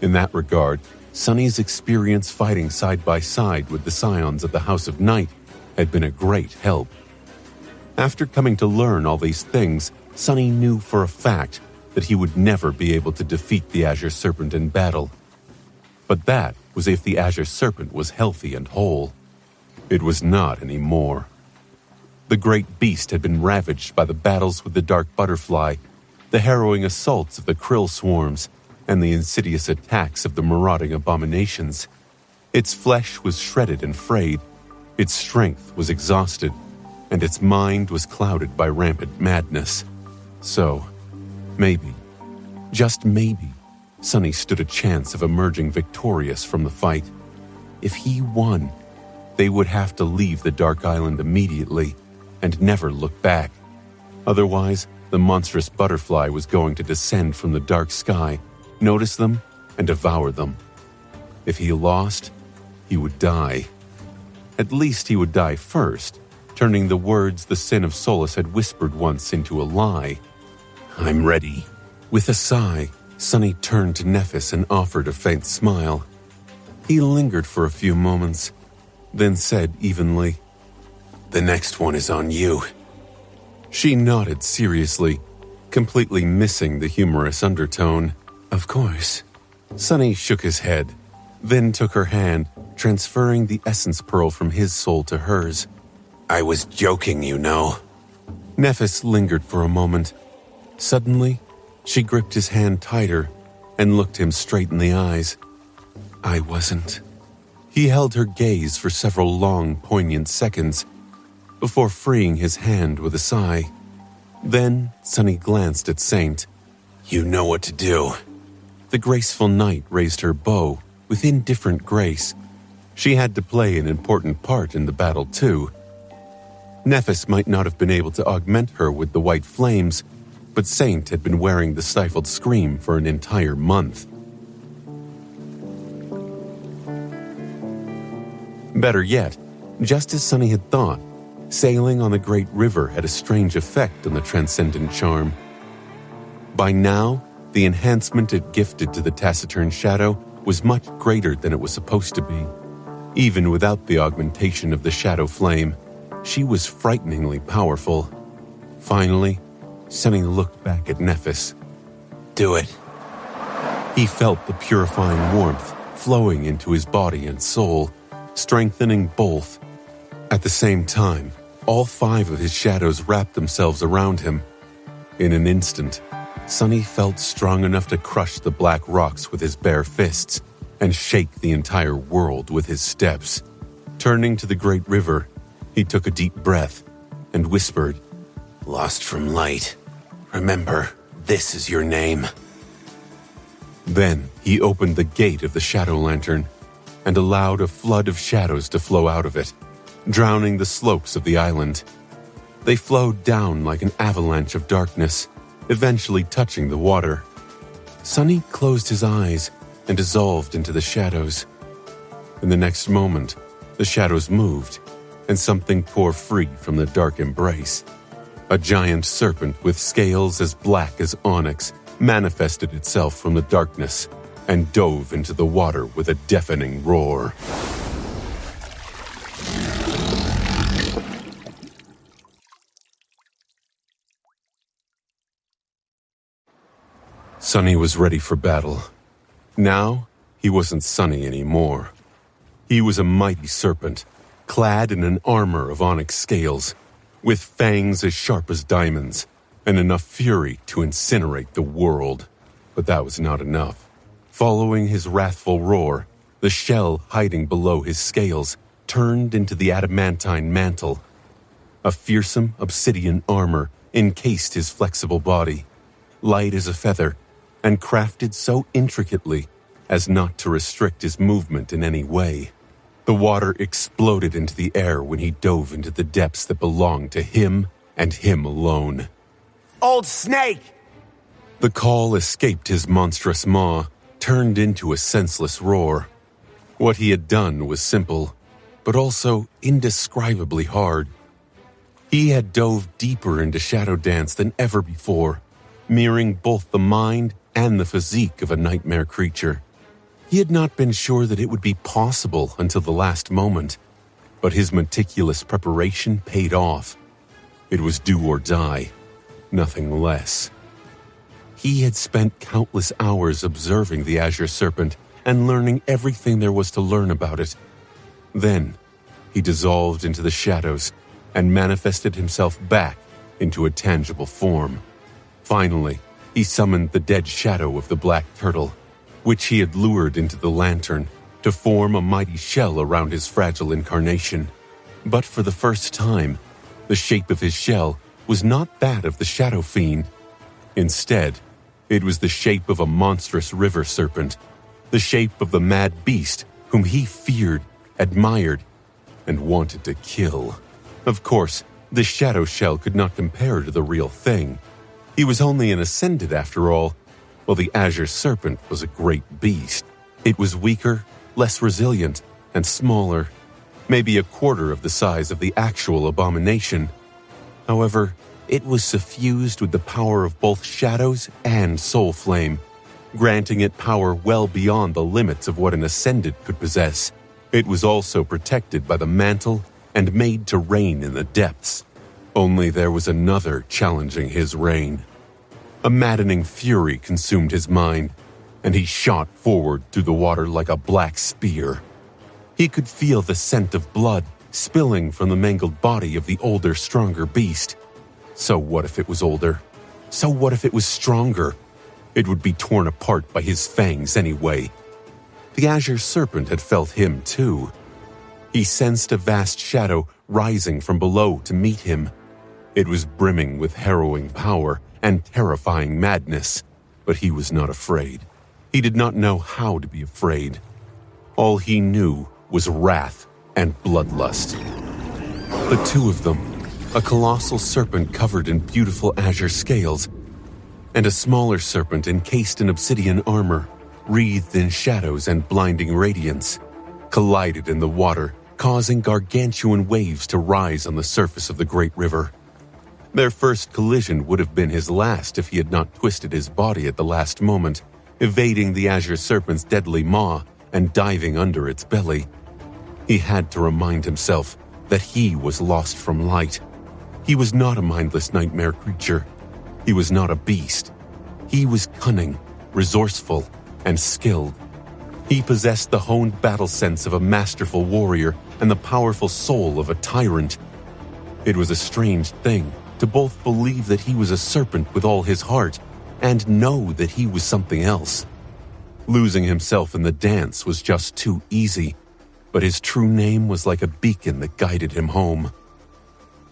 In that regard, Sonny's experience fighting side by side with the scions of the House of Night had been a great help. After coming to learn all these things, Sonny knew for a fact that he would never be able to defeat the Azure Serpent in battle. But that was if the Azure Serpent was healthy and whole. It was not anymore. The great beast had been ravaged by the battles with the Dark Butterfly, the harrowing assaults of the Krill swarms, and the insidious attacks of the marauding abominations. Its flesh was shredded and frayed, its strength was exhausted, and its mind was clouded by rampant madness. So, maybe, just maybe, Sonny stood a chance of emerging victorious from the fight. If he won, they would have to leave the Dark Island immediately and never look back. Otherwise, the monstrous butterfly was going to descend from the dark sky, notice them, and devour them. If he lost, he would die. At least he would die first, turning the words the Sin of Solus had whispered once into a lie. I'm ready. With a sigh, Sonny turned to Nephis and offered a faint smile. He lingered for a few moments, then said evenly, The next one is on you. She nodded seriously, completely missing the humorous undertone. Of course. Sonny shook his head, then took her hand, transferring the essence pearl from his soul to hers. I was joking, you know. Nephis lingered for a moment. Suddenly, she gripped his hand tighter and looked him straight in the eyes. I wasn't. He held her gaze for several long, poignant seconds before freeing his hand with a sigh. Then Sonny glanced at Saint. You know what to do. The graceful knight raised her bow with indifferent grace. She had to play an important part in the battle, too. Nephis might not have been able to augment her with the white flames, but Saint had been wearing the stifled scream for an entire month. Better yet, just as Sunny had thought, sailing on the great river had a strange effect on the transcendent charm. By now, the enhancement it gifted to the taciturn shadow was much greater than it was supposed to be. Even without the augmentation of the shadow flame, she was frighteningly powerful. Finally, Sunny looked back at Nephis. Do it. He felt the purifying warmth flowing into his body and soul, strengthening both. At the same time, all 5 of his shadows wrapped themselves around him. In an instant, Sunny felt strong enough to crush the black rocks with his bare fists and shake the entire world with his steps. Turning to the great river, he took a deep breath and whispered, Lost from light. Remember, this is your name. Then he opened the gate of the shadow lantern and allowed a flood of shadows to flow out of it, drowning the slopes of the island. They flowed down like an avalanche of darkness, eventually touching the water. Sunny closed his eyes and dissolved into the shadows. In the next moment, the shadows moved, and something tore free from the dark embrace. A giant serpent with scales as black as onyx manifested itself from the darkness and dove into the water with a deafening roar. Sunny was ready for battle. Now, he wasn't Sunny anymore. He was a mighty serpent, clad in an armor of onyx scales, with fangs as sharp as diamonds, and enough fury to incinerate the world. But that was not enough. Following his wrathful roar, the shell hiding below his scales turned into the adamantine mantle. A fearsome obsidian armor encased his flexible body, light as a feather, and crafted so intricately as not to restrict his movement in any way. The water exploded into the air when he dove into the depths that belonged to him and him alone. Old Snake! The call escaped his monstrous maw, turned into a senseless roar. What he had done was simple, but also indescribably hard. He had dove deeper into Shadow Dance than ever before, mirroring both the mind and the physique of a nightmare creature. He had not been sure that it would be possible until the last moment, but his meticulous preparation paid off. It was do or die, nothing less. He had spent countless hours observing the Azure Serpent and learning everything there was to learn about it. Then, he dissolved into the shadows and manifested himself back into a tangible form. Finally, he summoned the dead shadow of the black turtle, which he had lured into the lantern to form a mighty shell around his fragile incarnation. But for the first time, the shape of his shell was not that of the Shadow Fiend. Instead, it was the shape of a monstrous river serpent, the shape of the mad beast whom he feared, admired, and wanted to kill. Of course, this shadow shell could not compare to the real thing. He was only an ascended after all, while the Azure Serpent was a great beast. It was weaker, less resilient, and smaller, maybe a quarter of the size of the actual abomination. However, it was suffused with the power of both shadows and soul flame, granting it power well beyond the limits of what an ascended could possess. It was also protected by the mantle and made to reign in the depths. Only there was another challenging his reign. A maddening fury consumed his mind, and he shot forward through the water like a black spear. He could feel the scent of blood spilling from the mangled body of the older, stronger beast. So what if it was older? So what if it was stronger? It would be torn apart by his fangs anyway. The Azure Serpent had felt him too. He sensed a vast shadow rising from below to meet him. It was brimming with harrowing power and terrifying madness, but he was not afraid. He did not know how to be afraid. All he knew was wrath and bloodlust. The two of them, a colossal serpent covered in beautiful azure scales, and a smaller serpent encased in obsidian armor, wreathed in shadows and blinding radiance, collided in the water, causing gargantuan waves to rise on the surface of the great river. Their first collision would have been his last if he had not twisted his body at the last moment, evading the azure serpent's deadly maw and diving under its belly. He had to remind himself that he was lost from light. He was not a mindless nightmare creature. He was not a beast. He was cunning, resourceful, and skilled. He possessed the honed battle sense of a masterful warrior and the powerful soul of a tyrant. It was a strange thing to both believe that he was a serpent with all his heart and know that he was something else. Losing himself in the dance was just too easy, but his true name was like a beacon that guided him home.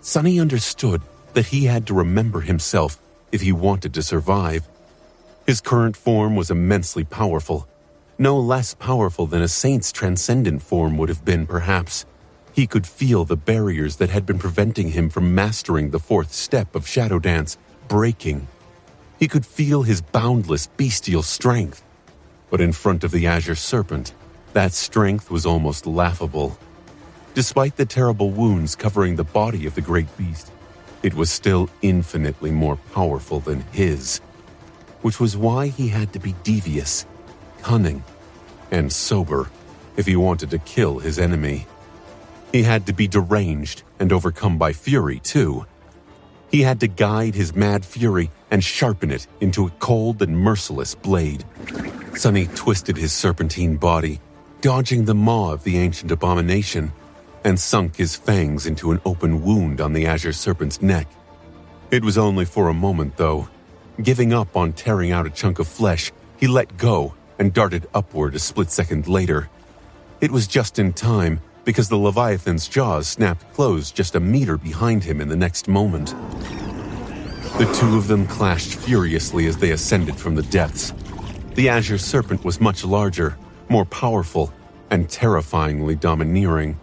Sunny understood that he had to remember himself if he wanted to survive. His current form was immensely powerful, no less powerful than a saint's transcendent form would have been, perhaps. He could feel the barriers that had been preventing him from mastering the fourth step of Shadow Dance breaking. He could feel his boundless bestial strength. But in front of the Azure Serpent, that strength was almost laughable. Despite the terrible wounds covering the body of the great beast, it was still infinitely more powerful than his, which was why he had to be devious, cunning, and sober if he wanted to kill his enemy. He had to be deranged and overcome by fury, too. He had to guide his mad fury and sharpen it into a cold and merciless blade. Sunny twisted his serpentine body, dodging the maw of the ancient abomination, and sunk his fangs into an open wound on the Azure Serpent's neck. It was only for a moment, though. Giving up on tearing out a chunk of flesh, he let go and darted upward a split second later. It was just in time, because the Leviathan's jaws snapped closed just a meter behind him in the next moment. The two of them clashed furiously as they ascended from the depths. The Azure Serpent was much larger, more powerful, and terrifyingly domineering.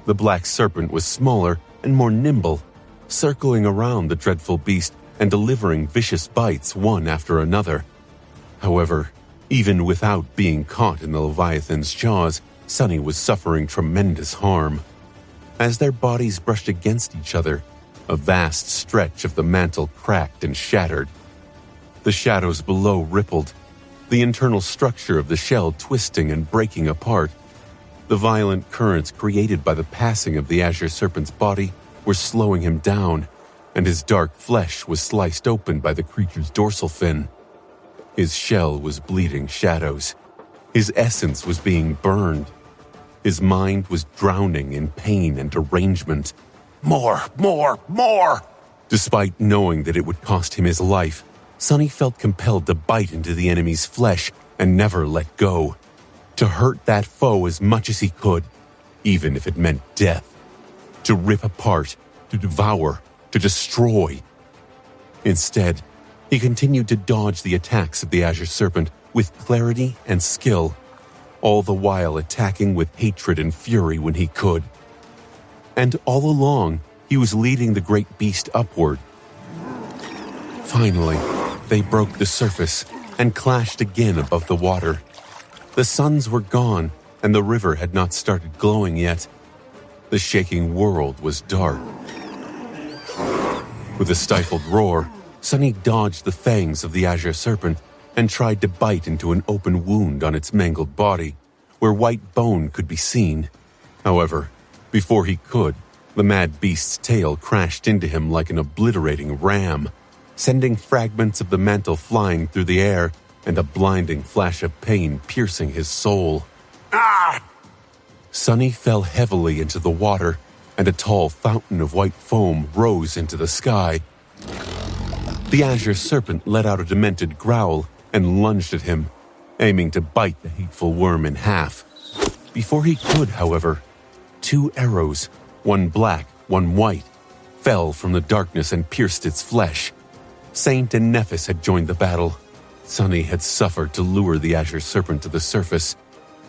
The Black Serpent was smaller and more nimble, circling around the dreadful beast and delivering vicious bites one after another. However, even without being caught in the Leviathan's jaws, Sunny was suffering tremendous harm. As their bodies brushed against each other, a vast stretch of the mantle cracked and shattered. The shadows below rippled, the internal structure of the shell twisting and breaking apart. The violent currents created by the passing of the Azure Serpent's body were slowing him down, and his dark flesh was sliced open by the creature's dorsal fin. His shell was bleeding shadows. His essence was being burned. His mind was drowning in pain and derangement. More! Despite knowing that it would cost him his life, Sunny felt compelled to bite into the enemy's flesh and never let go. To hurt that foe as much as he could, even if it meant death. To rip apart, to devour, to destroy. Instead, he continued to dodge the attacks of the Azure Serpent with clarity and skill, all the while attacking with hatred and fury when he could. And all along, he was leading the great beast upward. Finally, they broke the surface and clashed again above the water. The suns were gone, and the river had not started glowing yet. The shaking world was dark. With a stifled roar, Sunny dodged the fangs of the Azure Serpent and tried to bite into an open wound on its mangled body, where white bone could be seen. However, before he could, the mad beast's tail crashed into him like an obliterating ram, sending fragments of the mantle flying through the air and a blinding flash of pain piercing his soul. Ah! Sunny fell heavily into the water, and a tall fountain of white foam rose into the sky. The Azure Serpent let out a demented growl and lunged at him, aiming to bite the hateful worm in half. Before he could, however, 2 arrows, one black, one white, fell from the darkness and pierced its flesh. Saint and Nephis had joined the battle. Sunny had suffered to lure the Azure Serpent to the surface,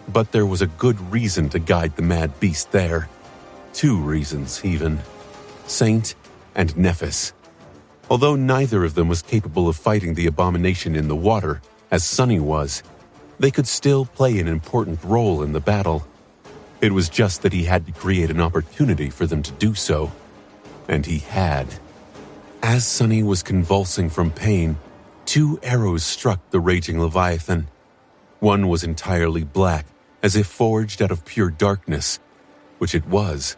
but there was a good reason to guide the mad beast there. 2 reasons, even. Saint and Nephis. Although neither of them was capable of fighting the abomination in the water, as Sunny was, they could still play an important role in the battle. It was just that he had to create an opportunity for them to do so. And he had. As Sunny was convulsing from pain, 2 arrows struck the raging Leviathan. One was entirely black, as if forged out of pure darkness, which it was.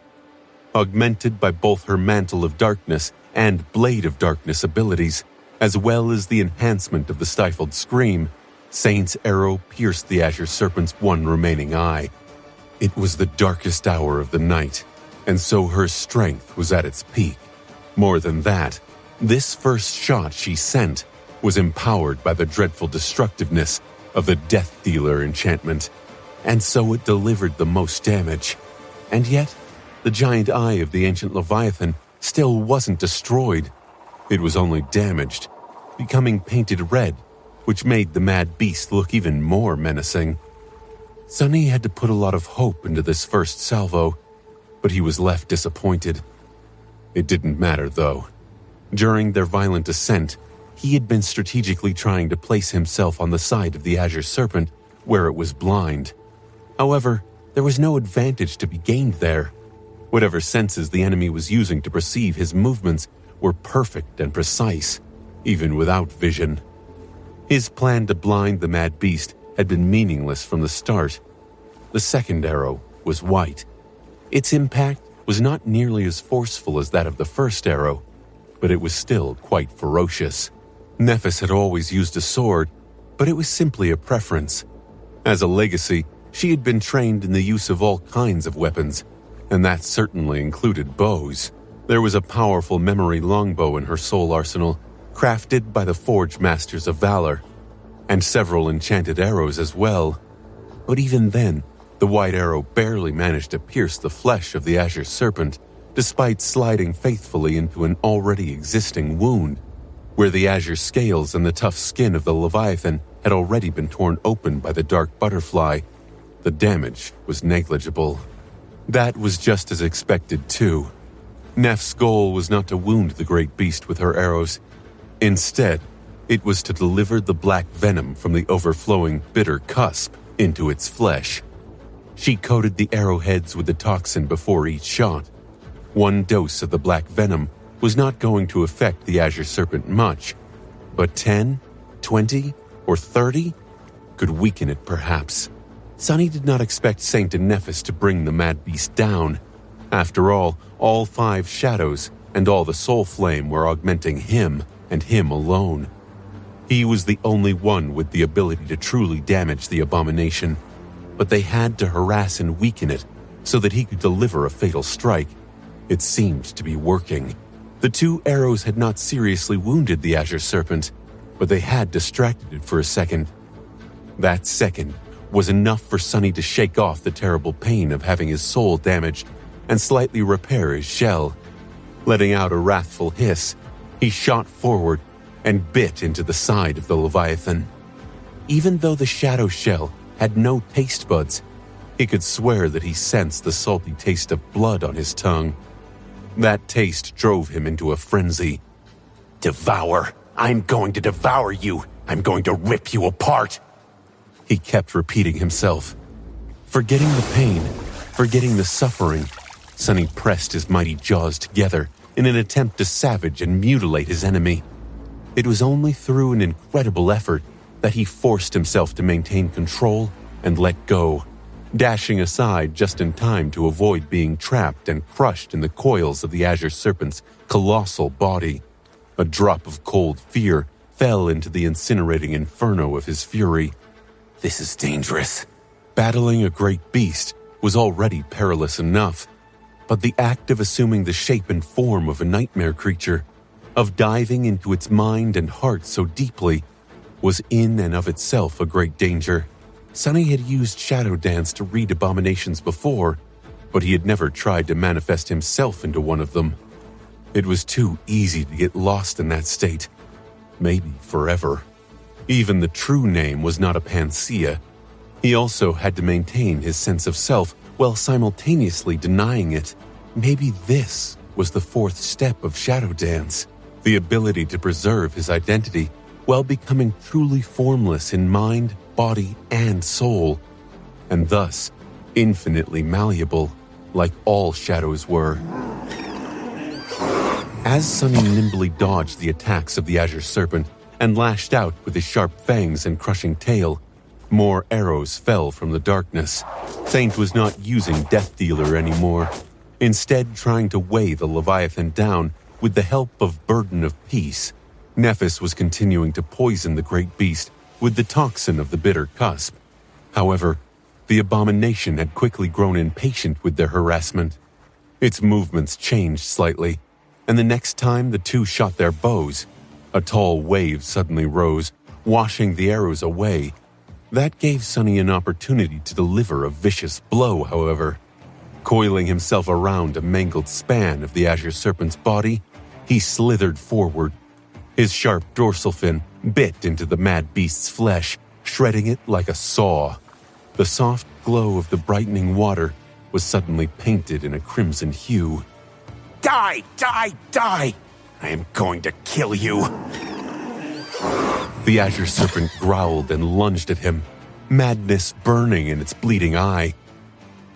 Augmented by both her Mantle of Darkness and Blade of Darkness abilities, as well as the enhancement of the stifled scream, Saint's arrow pierced the Azure Serpent's one remaining eye. It was the darkest hour of the night, and so her strength was at its peak. More than that, this first shot she sent was empowered by the dreadful destructiveness of the Death Dealer enchantment, and so it delivered the most damage. And yet, the giant eye of the ancient Leviathan still wasn't destroyed. It was only damaged, becoming painted red, which made the mad beast look even more menacing. Sunny had to put a lot of hope into this first salvo, but he was left disappointed. It didn't matter, though. During their violent ascent, he had been strategically trying to place himself on the side of the Azure Serpent, where it was blind. However, there was no advantage to be gained there. Whatever senses the enemy was using to perceive his movements were perfect and precise, even without vision. His plan to blind the mad beast had been meaningless from the start. The second arrow was white. Its impact was not nearly as forceful as that of the first arrow, but it was still quite ferocious. Nephis had always used a sword, but it was simply a preference. As a legacy, she had been trained in the use of all kinds of weapons, and that certainly included bows. There was a powerful memory longbow in her soul arsenal, crafted by the Forge Masters of Valor, and several enchanted arrows as well. But even then, the white arrow barely managed to pierce the flesh of the Azure Serpent, despite sliding faithfully into an already existing wound, where the azure scales and the tough skin of the Leviathan had already been torn open by the dark butterfly. The damage was negligible. That was just as expected, too. Neph's goal was not to wound the great beast with her arrows. Instead, it was to deliver the black venom from the overflowing bitter cusp into its flesh. She coated the arrowheads with the toxin before each shot. One dose of the black venom was not going to affect the Azure Serpent much, but 10, 20, or 30 could weaken it perhaps. Sunny did not expect Saint and Nephis to bring the mad beast down. After all 5 shadows and all the soul flame were augmenting him and him alone. He was the only one with the ability to truly damage the abomination, but they had to harass and weaken it so that he could deliver a fatal strike. It seemed to be working. The 2 arrows had not seriously wounded the Azure Serpent, but they had distracted it for a second. That second was enough for Sunny to shake off the terrible pain of having his soul damaged and slightly repair his shell. Letting out a wrathful hiss, he shot forward and bit into the side of the Leviathan. Even though the shadow shell had no taste buds, he could swear that he sensed the salty taste of blood on his tongue. That taste drove him into a frenzy. "Devour! I'm going to devour you! I'm going to rip you apart!" He kept repeating himself. Forgetting the pain, forgetting the suffering, Sunny pressed his mighty jaws together in an attempt to savage and mutilate his enemy. It was only through an incredible effort that he forced himself to maintain control and let go, dashing aside just in time to avoid being trapped and crushed in the coils of the Azure Serpent's colossal body. A drop of cold fear fell into the incinerating inferno of his fury. This is dangerous. Battling a great beast was already perilous enough, but the act of assuming the shape and form of a nightmare creature, of diving into its mind and heart so deeply, was in and of itself a great danger. Sunny had used Shadow Dance to read abominations before, but he had never tried to manifest himself into one of them. It was too easy to get lost in that state, maybe forever. Even the true name was not a panacea. He also had to maintain his sense of self while simultaneously denying it. Maybe this was the 4th step of Shadow Dance, the ability to preserve his identity while becoming truly formless in mind, body, and soul. And thus, infinitely malleable, like all shadows were. As Sunny nimbly dodged the attacks of the Azure Serpent and lashed out with his sharp fangs and crushing tail, more arrows fell from the darkness. Saint was not using Death Dealer anymore, instead trying to weigh the Leviathan down with the help of Burden of Peace. Nephis was continuing to poison the great beast with the toxin of the bitter cusp. However, the abomination had quickly grown impatient with their harassment. Its movements changed slightly, and the next time the two shot their bows, a tall wave suddenly rose, washing the arrows away. That gave Sunny an opportunity to deliver a vicious blow, however. Coiling himself around a mangled span of the Azure Serpent's body, he slithered forward. His sharp dorsal fin bit into the mad beast's flesh, shredding it like a saw. The soft glow of the brightening water was suddenly painted in a crimson hue. Die! Die! Die! I am going to kill you! The Azure Serpent growled and lunged at him, madness burning in its bleeding eye.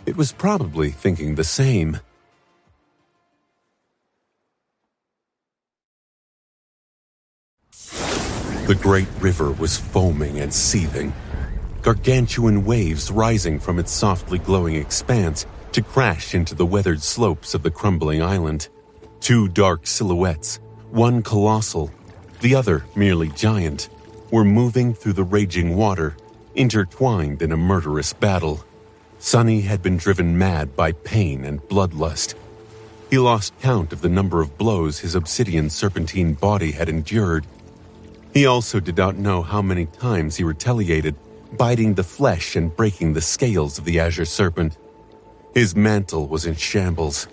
It was probably thinking the same. The great river was foaming and seething, gargantuan waves rising from its softly glowing expanse to crash into the weathered slopes of the crumbling island. Two dark silhouettes, one colossal, the other merely giant, were moving through the raging water, intertwined in a murderous battle. Sunny had been driven mad by pain and bloodlust. He lost count of the number of blows his obsidian serpentine body had endured. He also did not know how many times he retaliated, biting the flesh and breaking the scales of the Azure Serpent. His mantle was in shambles,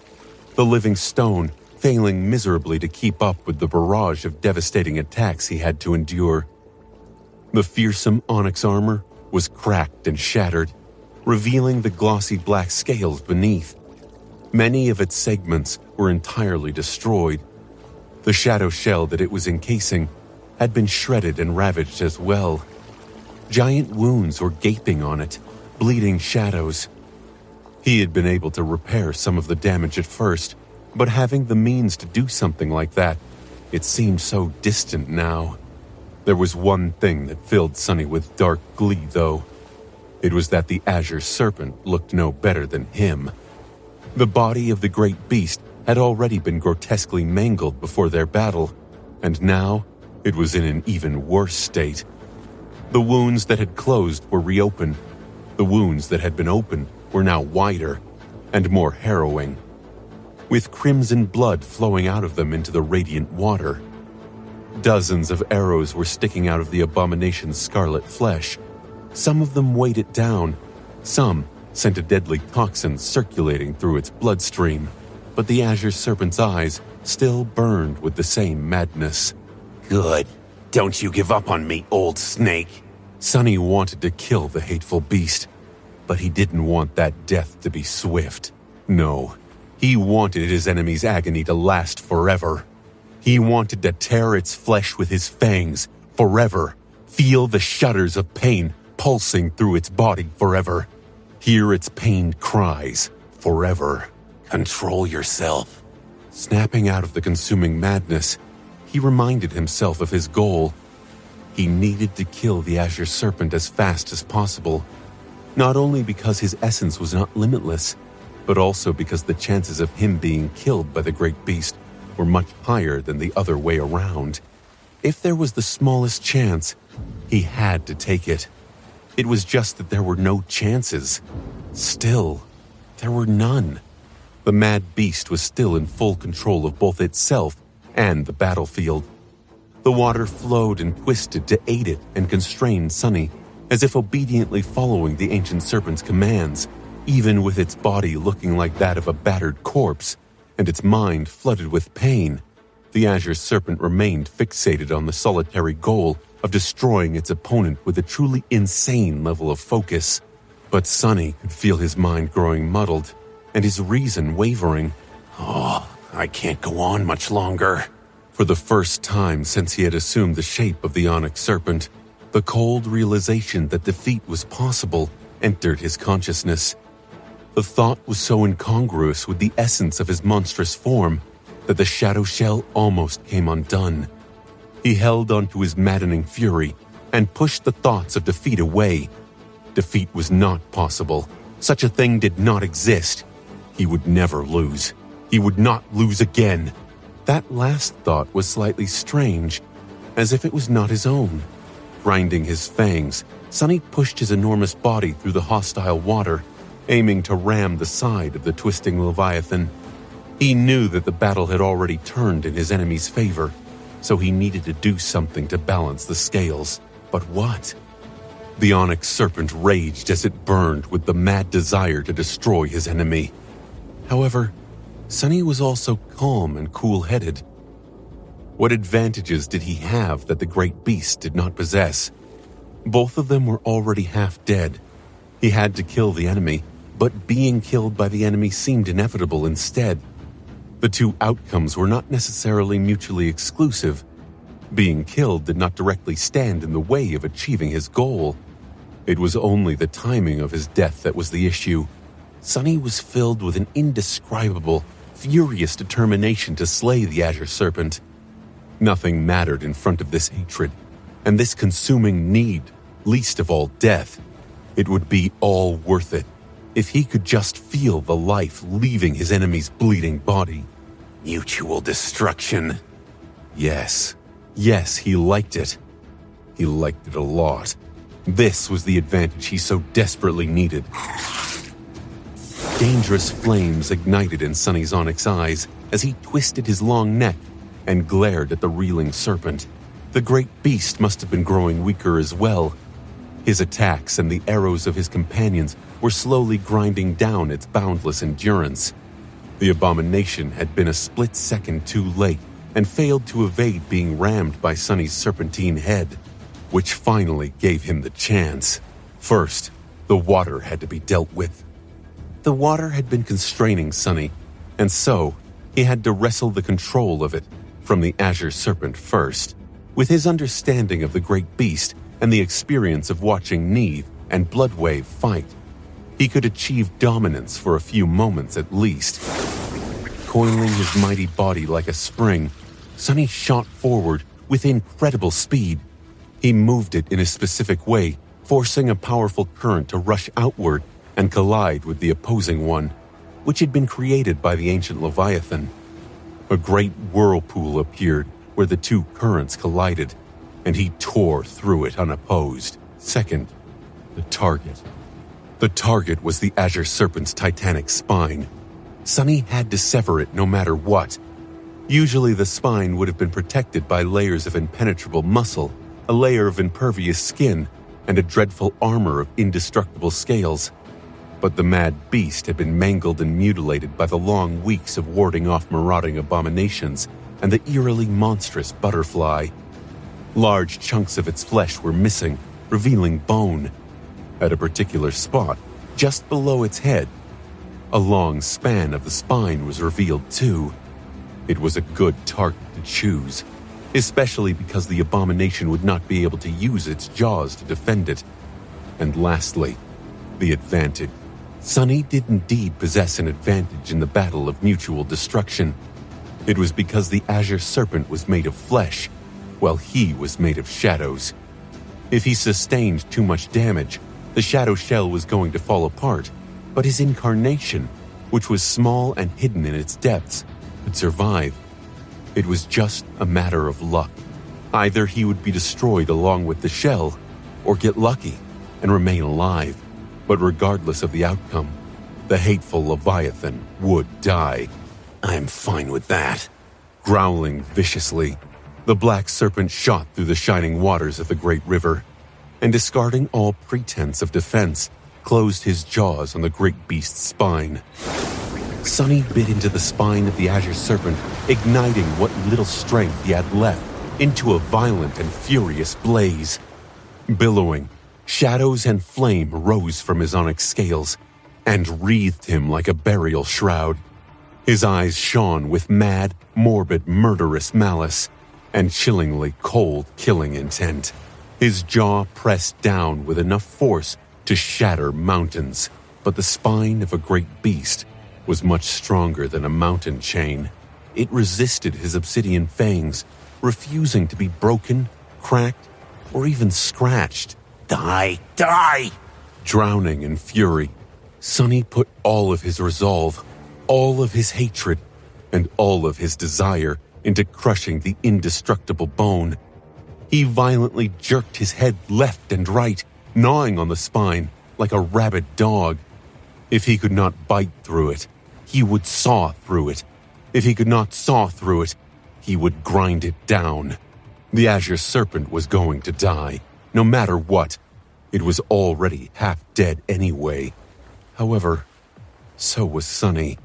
the living stone failing miserably to keep up with the barrage of devastating attacks he had to endure. The fearsome onyx armor was cracked and shattered, revealing the glossy black scales beneath. Many of its segments were entirely destroyed. The shadow shell that it was encasing had been shredded and ravaged as well. Giant wounds were gaping on it, bleeding shadows. He had been able to repair some of the damage at first, but having the means to do something like that, it seemed so distant now. There was one thing that filled Sunny with dark glee, though. It was that the Azure Serpent looked no better than him. The body of the great beast had already been grotesquely mangled before their battle, and now it was in an even worse state. The wounds that had closed were reopened. The wounds that had been opened were now wider and more harrowing, with crimson blood flowing out of them into the radiant water. Dozens of arrows were sticking out of the abomination's scarlet flesh. Some of them weighed it down. Some sent a deadly toxin circulating through its bloodstream, but the Azure Serpent's eyes still burned with the same madness. Good. Don't you give up on me, old snake. Sunny wanted to kill the hateful beast, but he didn't want that death to be swift. No, he wanted his enemy's agony to last forever. He wanted to tear its flesh with his fangs forever, feel the shudders of pain pulsing through its body forever, hear its pained cries forever. Control yourself. Snapping out of the consuming madness, he reminded himself of his goal. He needed to kill the Azure Serpent as fast as possible, not only because his essence was not limitless, but also because the chances of him being killed by the great beast were much higher than the other way around. If there was the smallest chance, he had to take it. It was just that there were no chances. Still, there were none. The mad beast was still in full control of both itself and the battlefield. The water flowed and twisted to aid it and constrain Sunny, as if obediently following the ancient serpent's commands, even with its body looking like that of a battered corpse, and its mind flooded with pain. The Azure Serpent remained fixated on the solitary goal of destroying its opponent with a truly insane level of focus. But Sunny could feel his mind growing muddled, and his reason wavering. I can't go on much longer. For the first time since he had assumed the shape of the Onyx Serpent, the cold realization that defeat was possible entered his consciousness. The thought was so incongruous with the essence of his monstrous form that the shadow shell almost came undone. He held onto his maddening fury and pushed the thoughts of defeat away. Defeat was not possible. Such a thing did not exist. He would never lose. He would not lose again. That last thought was slightly strange, as if it was not his own. Grinding his fangs, Sunny pushed his enormous body through the hostile water, aiming to ram the side of the twisting Leviathan. He knew that the battle had already turned in his enemy's favor, so he needed to do something to balance the scales. But what? The onyx serpent raged as it burned with the mad desire to destroy his enemy. However, Sunny was also calm and cool-headed. What advantages did he have that the great beast did not possess? Both of them were already half dead. He had to kill the enemy, but being killed by the enemy seemed inevitable instead. The two outcomes were not necessarily mutually exclusive. Being killed did not directly stand in the way of achieving his goal. It was only the timing of his death that was the issue. Sunny was filled with an indescribable, furious determination to slay the Azure Serpent. Nothing mattered in front of this hatred, and this consuming need, least of all death. It would be all worth it if he could just feel the life leaving his enemy's bleeding body. Mutual destruction. Yes, he liked it. He liked it a lot. This was the advantage he so desperately needed. Dangerous flames ignited in Sunny's onyx eyes as he twisted his long neck and glared at the reeling serpent. The great beast must have been growing weaker as well. His attacks and the arrows of his companions were slowly grinding down its boundless endurance. The abomination had been a split second too late and failed to evade being rammed by Sunny's serpentine head, which finally gave him the chance. First, the water had to be dealt with. The water had been constraining Sunny, and so he had to wrestle the control of it from the Azure Serpent first. With his understanding of the great beast and the experience of watching Neve and Bloodwave fight, he could achieve dominance for a few moments at least. Coiling his mighty body like a spring, Sunny shot forward with incredible speed. He moved it in a specific way, forcing a powerful current to rush outward and collide with the opposing one, which had been created by the ancient Leviathan. A great whirlpool appeared where the two currents collided, and he tore through it unopposed. Second, the target. The target was the Azure Serpent's titanic spine. Sunny had to sever it no matter what. Usually the spine would have been protected by layers of impenetrable muscle, a layer of impervious skin, and a dreadful armor of indestructible scales. But the mad beast had been mangled and mutilated by the long weeks of warding off marauding abominations and the eerily monstrous butterfly. Large chunks of its flesh were missing, revealing bone. At a particular spot, just below its head, a long span of the spine was revealed too. It was a good target to choose, especially because the abomination would not be able to use its jaws to defend it. And lastly, the advantage. Sunny did indeed possess an advantage in the battle of mutual destruction. It was because the Azure Serpent was made of flesh, while he was made of shadows. If he sustained too much damage, the shadow shell was going to fall apart, but his incarnation, which was small and hidden in its depths, could survive. It was just a matter of luck. Either he would be destroyed along with the shell, or get lucky and remain alive. But regardless of the outcome, the hateful Leviathan would die. I'm fine with that. Growling viciously, the black serpent shot through the shining waters of the great river, and discarding all pretense of defense, closed his jaws on the great beast's spine. Sunny bit into the spine of the Azure Serpent, igniting what little strength he had left into a violent and furious blaze. Billowing, shadows and flame rose from his onyx scales and wreathed him like a burial shroud. His eyes shone with mad, morbid, murderous malice and chillingly cold, killing intent. His jaw pressed down with enough force to shatter mountains. But the spine of a great beast was much stronger than a mountain chain. It resisted his obsidian fangs, refusing to be broken, cracked, or even scratched. Die! Die! Drowning in fury, Sonny put all of his resolve, all of his hatred, and all of his desire into crushing the indestructible bone. He violently jerked his head left and right, gnawing on the spine like a rabid dog. If he could not bite through it, he would saw through it. If he could not saw through it, he would grind it down. The Azure Serpent was going to die, no matter what. It was already half dead anyway. However, so was Sonny.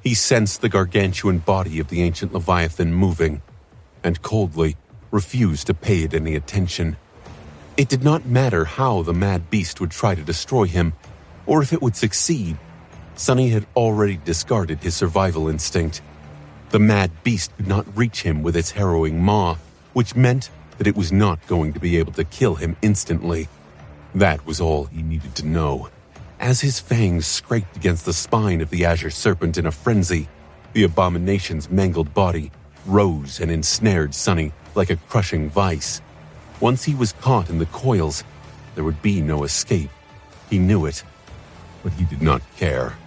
He sensed the gargantuan body of the ancient Leviathan moving, and coldly refused to pay it any attention. It did not matter how the mad beast would try to destroy him, or if it would succeed. Sonny had already discarded his survival instinct. The mad beast could not reach him with its harrowing maw, which meant that it was not going to be able to kill him instantly. That was all he needed to know. As his fangs scraped against the spine of the Azure Serpent in a frenzy, the abomination's mangled body rose and ensnared Sonny like a crushing vice. Once he was caught in the coils, there would be no escape. He knew it, but he did not care.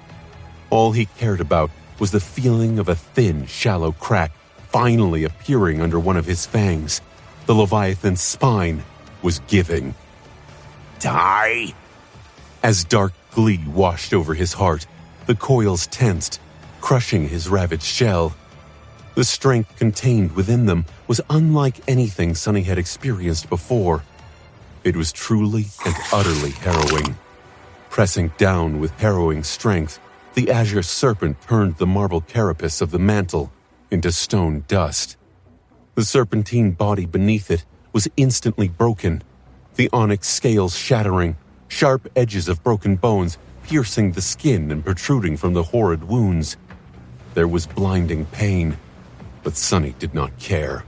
All he cared about was the feeling of a thin, shallow crack finally appearing under one of his fangs. The Leviathan's spine was giving. Die! As dark glee washed over his heart, the coils tensed, crushing his ravaged shell. The strength contained within them was unlike anything Sonny had experienced before. It was truly and utterly harrowing. Pressing down with harrowing strength, the Azure Serpent turned the marble carapace of the mantle into stone dust. The serpentine body beneath it was instantly broken, the onyx scales shattering, sharp edges of broken bones piercing the skin and protruding from the horrid wounds. There was blinding pain, but Sonny did not care.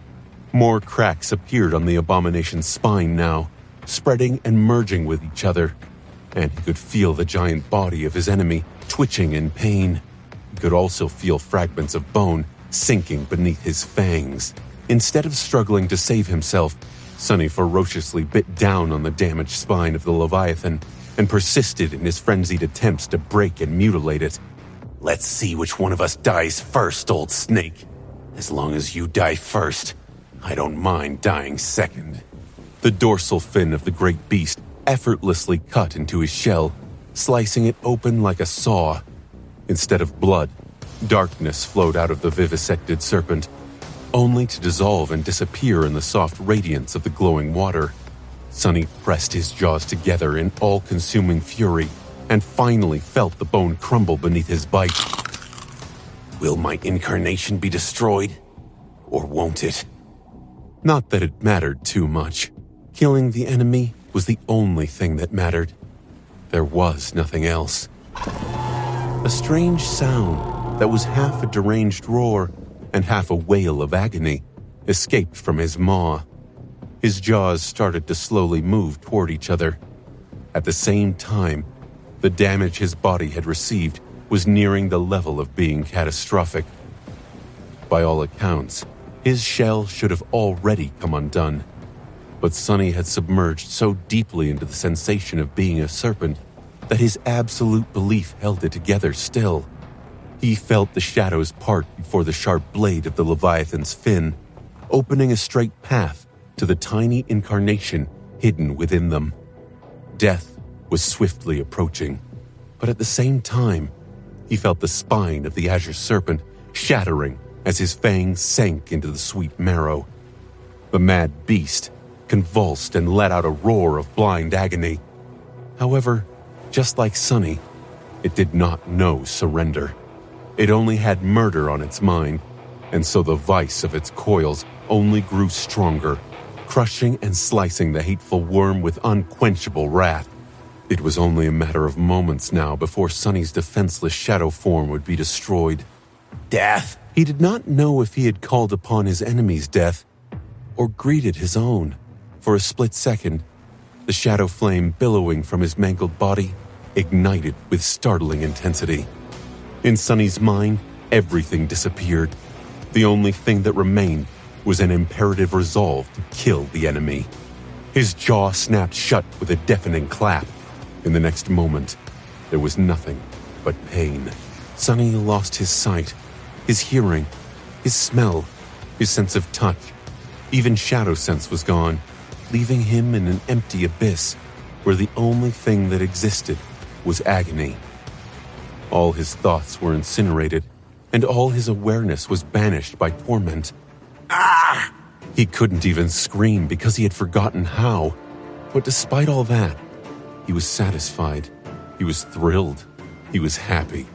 More cracks appeared on the abomination's spine now, spreading and merging with each other, and he could feel the giant body of his enemy twitching in pain. He could also feel fragments of bone sinking beneath his fangs. Instead of struggling to save himself, Sonny ferociously bit down on the damaged spine of the Leviathan and persisted in his frenzied attempts to break and mutilate it. Let's see which one of us dies first, old snake. As long as you die first, I don't mind dying second. The dorsal fin of the great beast effortlessly cut into his shell, slicing it open like a saw. Instead of blood, darkness flowed out of the vivisected serpent, only to dissolve and disappear in the soft radiance of the glowing water. Sonny pressed his jaws together in all-consuming fury and finally felt the bone crumble beneath his bite. Will my incarnation be destroyed, or won't it? Not that it mattered too much. Killing the enemy was the only thing that mattered. There was nothing else. A strange sound that was half a deranged roar and half a wail of agony escaped from his maw. His jaws started to slowly move toward each other. At the same time, the damage his body had received was nearing the level of being catastrophic. By all accounts, his shell should have already come undone. But Sonny had submerged so deeply into the sensation of being a serpent that his absolute belief held it together still. He felt the shadows part before the sharp blade of the Leviathan's fin, opening a straight path to the tiny incarnation hidden within them. Death was swiftly approaching, but at the same time, he felt the spine of the Azure Serpent shattering as his fangs sank into the sweet marrow. The mad beast convulsed and let out a roar of blind agony. However, just like Sonny, it did not know surrender. It only had murder on its mind, and so the vice of its coils only grew stronger, crushing and slicing the hateful worm with unquenchable wrath. It was only a matter of moments now before Sonny's defenseless shadow form would be destroyed. Death! He did not know if he had called upon his enemy's death or greeted his own. For a split second, the shadow flame billowing from his mangled body ignited with startling intensity. In Sonny's mind, everything disappeared. The only thing that remained was an imperative resolve to kill the enemy. His jaw snapped shut with a deafening clap. In the next moment, there was nothing but pain. Sonny lost his sight, his hearing, his smell, his sense of touch. Even shadow sense was gone, leaving him in an empty abyss where the only thing that existed was agony. All his thoughts were incinerated, and all his awareness was banished by torment. Ah! He couldn't even scream because he had forgotten how. But despite all that, he was satisfied. He was thrilled. He was happy.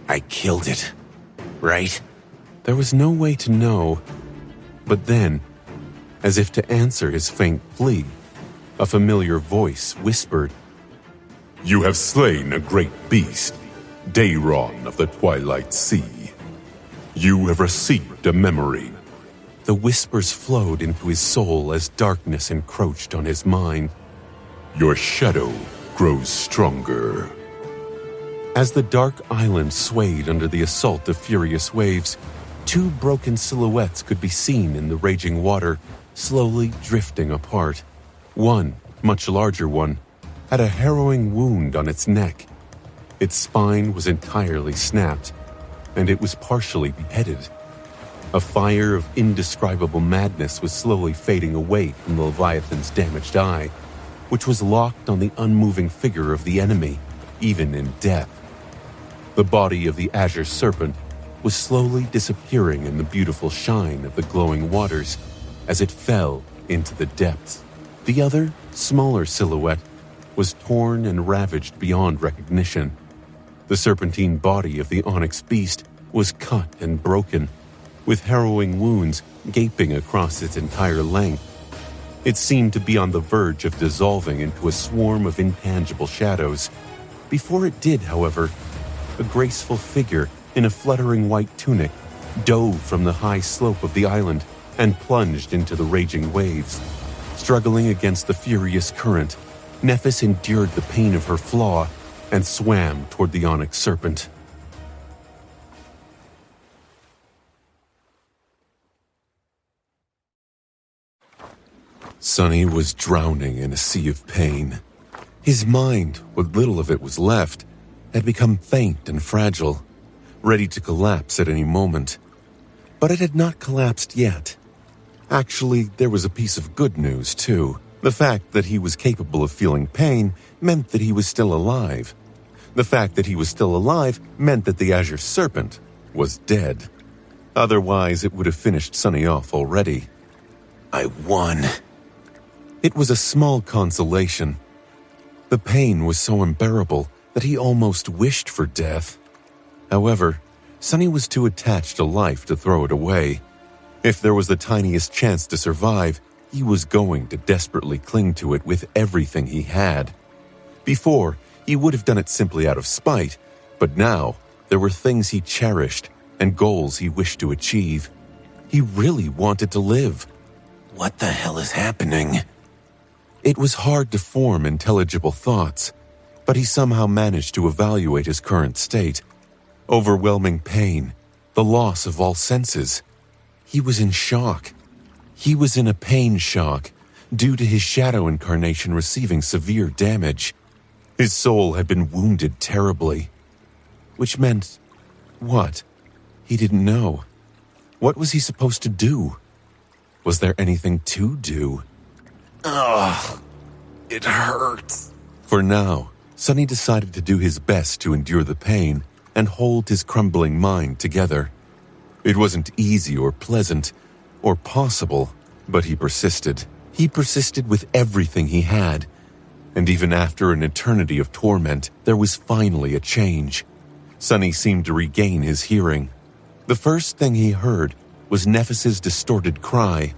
I killed it, right? There was no way to know. But then, as if to answer his faint plea, a familiar voice whispered, "You have slain a great beast, Daeron of the Twilight Sea. You have received a memory." The whispers flowed into his soul as darkness encroached on his mind. "Your shadow grows stronger." As the dark island swayed under the assault of furious waves, two broken silhouettes could be seen in the raging water, slowly drifting apart. One, much larger one, had a harrowing wound on its neck. Its spine was entirely snapped, and it was partially beheaded. A fire of indescribable madness was slowly fading away from the Leviathan's damaged eye, which was locked on the unmoving figure of the enemy, even in death. The body of the Azure Serpent was slowly disappearing in the beautiful shine of the glowing waters as it fell into the depths. The other, smaller silhouette was torn and ravaged beyond recognition. The serpentine body of the onyx beast was cut and broken, with harrowing wounds gaping across its entire length. It seemed to be on the verge of dissolving into a swarm of intangible shadows. Before it did, however, a graceful figure in a fluttering white tunic dove from the high slope of the island and plunged into the raging waves. Struggling against the furious current, Nephis endured the pain of her flaw and swam toward the onyx serpent. Sonny was drowning in a sea of pain. His mind, what little of it was left, had become faint and fragile, ready to collapse at any moment. But it had not collapsed yet. Actually, there was a piece of good news, too. The fact that he was capable of feeling pain meant that he was still alive. The fact that he was still alive meant that the Azure Serpent was dead. Otherwise, it would have finished Sonny off already. I won. It was a small consolation. The pain was so unbearable that he almost wished for death. However, Sonny was too attached to life to throw it away. If there was the tiniest chance to survive, he was going to desperately cling to it with everything he had. Before, he would have done it simply out of spite, but now there were things he cherished and goals he wished to achieve. He really wanted to live. What the hell is happening? It was hard to form intelligible thoughts, but he somehow managed to evaluate his current state. Overwhelming pain, the loss of all senses. He was in shock. He was in a pain shock, due to his shadow incarnation receiving severe damage. His soul had been wounded terribly. Which meant, what? He didn't know. What was he supposed to do? Was there anything to do? Ugh, it hurts. For now, Sonny decided to do his best to endure the pain and hold his crumbling mind together. It wasn't easy or pleasant or possible, but he persisted. He persisted with everything he had. And even after an eternity of torment, there was finally a change. Sonny seemed to regain his hearing. The first thing he heard was Nephis's distorted cry.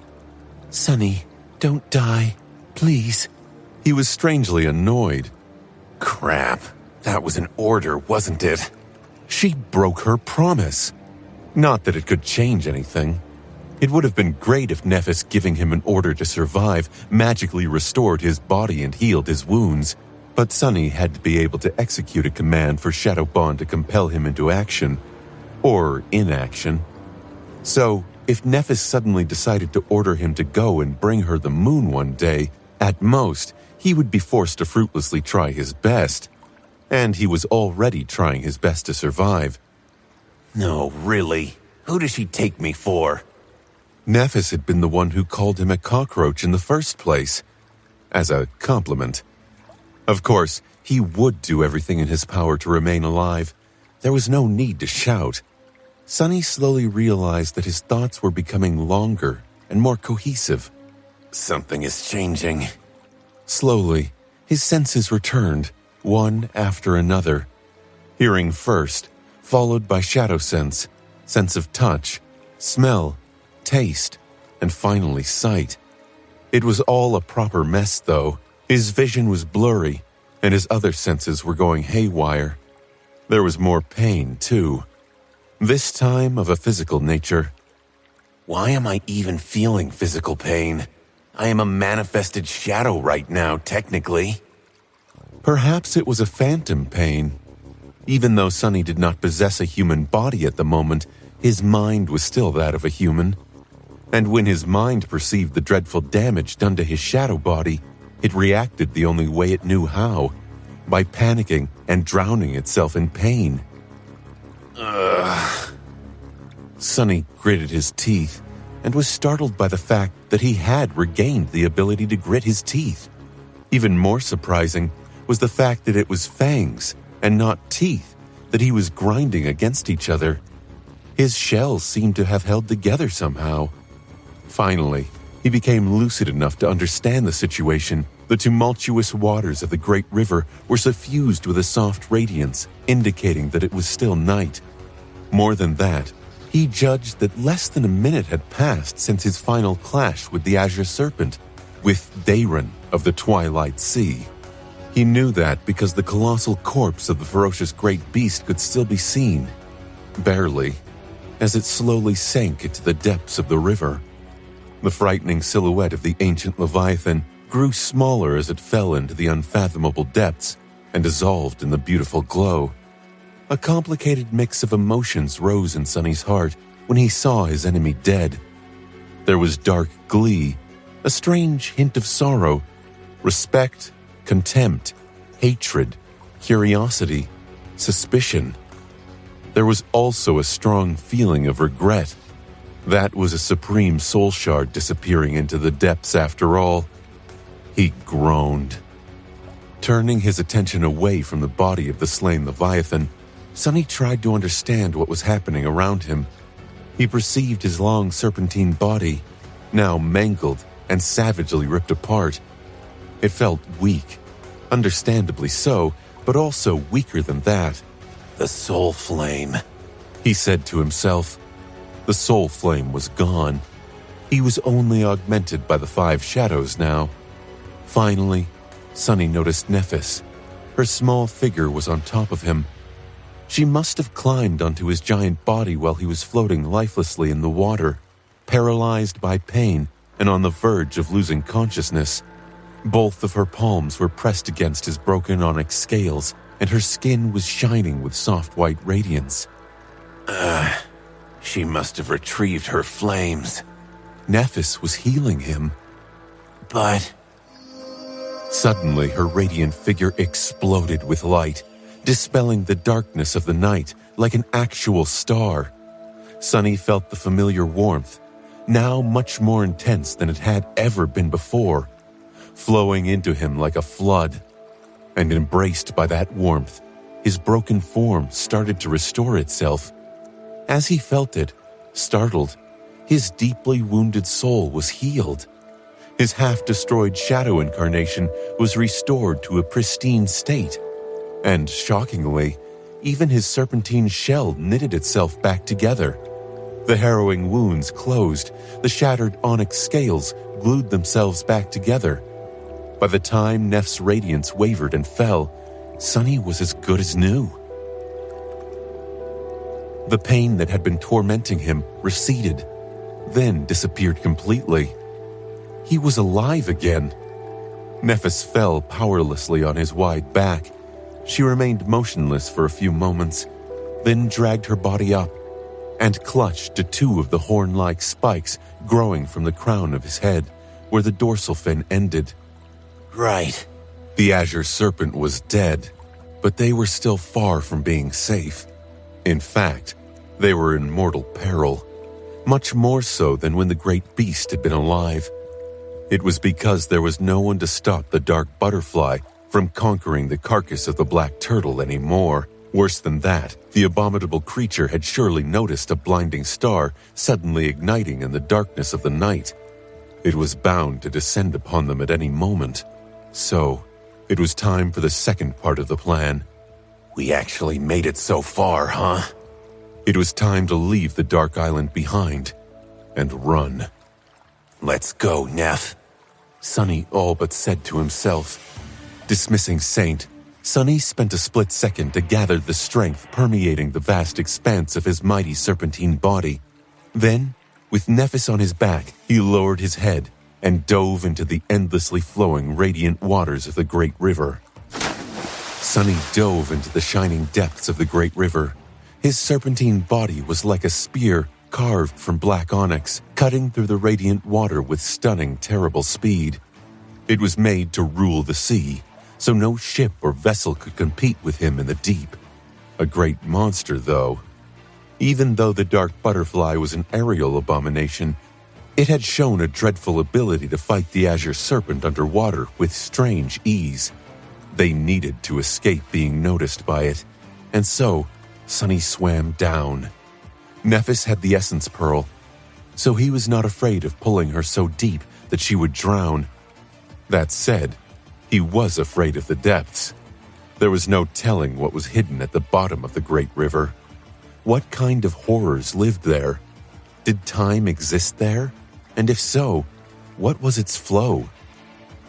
"Sonny, don't die, please." He was strangely annoyed. Crap, that was an order, wasn't it? She broke her promise. Not that it could change anything. It would have been great if Nephis giving him an order to survive magically restored his body and healed his wounds, But Sunny had to be able to execute a command for Shadow Bond to compel him into action, or inaction. So, if Nephis suddenly decided to order him to go and bring her the moon one day, at most, he would be forced to fruitlessly try his best. And he was already trying his best to survive. No, really? Who does she take me for? Nephis had been the one who called him a cockroach in the first place, as a compliment. Of course, he would do everything in his power to remain alive. There was no need to shout. Sunny slowly realized that his thoughts were becoming longer and more cohesive. Something is changing. Slowly, his senses returned, one after another. Hearing first, followed by shadow sense, sense of touch, smell, taste, and finally sight. It was all a proper mess, though. His vision was blurry, and his other senses were going haywire. There was more pain, too. This time of a physical nature. Why am I even feeling physical pain? I am a manifested shadow right now, technically. Perhaps it was a phantom pain. Even though Sunny did not possess a human body at the moment, his mind was still that of a human. And when his mind perceived the dreadful damage done to his shadow body, it reacted the only way it knew how, by panicking and drowning itself in pain. Sunny gritted his teeth and was startled by the fact that he had regained the ability to grit his teeth. Even more surprising was the fact that it was fangs and not teeth that he was grinding against each other. His shells seemed to have held together somehow. Finally, he became lucid enough to understand the situation. The tumultuous waters of the great river were suffused with a soft radiance, indicating that it was still night. More than that, he judged that less than a minute had passed since his final clash with the Azure Serpent, with Dayron of the Twilight Sea. He knew that because the colossal corpse of the ferocious great beast could still be seen, barely, as it slowly sank into the depths of the river. The frightening silhouette of the ancient Leviathan grew smaller as it fell into the unfathomable depths and dissolved in the beautiful glow. A complicated mix of emotions rose in Sunny's heart when he saw his enemy dead. There was dark glee, a strange hint of sorrow, respect, contempt, hatred, curiosity, suspicion. There was also a strong feeling of regret. That was a supreme soul shard disappearing into the depths after all. He groaned. Turning his attention away from the body of the slain Leviathan, Sunny tried to understand what was happening around him. He perceived his long serpentine body, now mangled and savagely ripped apart. It felt weak, understandably so, but also weaker than that. The soul flame, he said to himself. The soul flame was gone. He was only augmented by the 5 shadows now. Finally, Sunny noticed Nephis. Her small figure was on top of him. She must have climbed onto his giant body while he was floating lifelessly in the water, paralyzed by pain and on the verge of losing consciousness. Both of her palms were pressed against his broken onyx scales, and her skin was shining with soft white radiance. She must have retrieved her flames. Nephis was healing him. But... Suddenly, her radiant figure exploded with light, dispelling the darkness of the night like an actual star. Sunny felt the familiar warmth, now much more intense than it had ever been before, flowing into him like a flood. And embraced by that warmth, his broken form started to restore itself. As he felt it, startled, his deeply wounded soul was healed. His half-destroyed shadow incarnation was restored to a pristine state. And shockingly, even his serpentine shell knitted itself back together. The harrowing wounds closed, the shattered onyx scales glued themselves back together. By the time Neph's radiance wavered and fell, Sunny was as good as new. The pain that had been tormenting him receded, then disappeared completely. He was alive again. Nephis fell powerlessly on his wide back. She remained motionless for a few moments, then dragged her body up and clutched to two of the horn-like spikes growing from the crown of his head, where the dorsal fin ended. Right. The azure serpent was dead, but they were still far from being safe. In fact, they were in mortal peril, much more so than when the great beast had been alive. It was because there was no one to stop the dark butterfly from conquering the carcass of the black turtle anymore. Worse than that, the abominable creature had surely noticed a blinding star suddenly igniting in the darkness of the night. It was bound to descend upon them at any moment. So, it was time for the second part of the plan. We actually made it so far, huh? It was time to leave the Dark Island behind and run. Let's go, Neph. Sonny all but said to himself. Dismissing Saint, Sonny spent a split second to gather the strength permeating the vast expanse of his mighty serpentine body. Then, with Nephis on his back, he lowered his head and dove into the endlessly flowing radiant waters of the great river. Sonny dove into the shining depths of the great river. His serpentine body was like a spear carved from black onyx, cutting through the radiant water with stunning, terrible speed. It was made to rule the sea, so no ship or vessel could compete with him in the deep. A great monster, though. Even though the dark butterfly was an aerial abomination, it had shown a dreadful ability to fight the azure serpent underwater with strange ease. They needed to escape being noticed by it, and so Sonny swam down. Nephis had the essence pearl, so he was not afraid of pulling her so deep that she would drown. That said, he was afraid of the depths. There was no telling what was hidden at the bottom of the great river. What kind of horrors lived there? Did time exist there? And if so, what was its flow?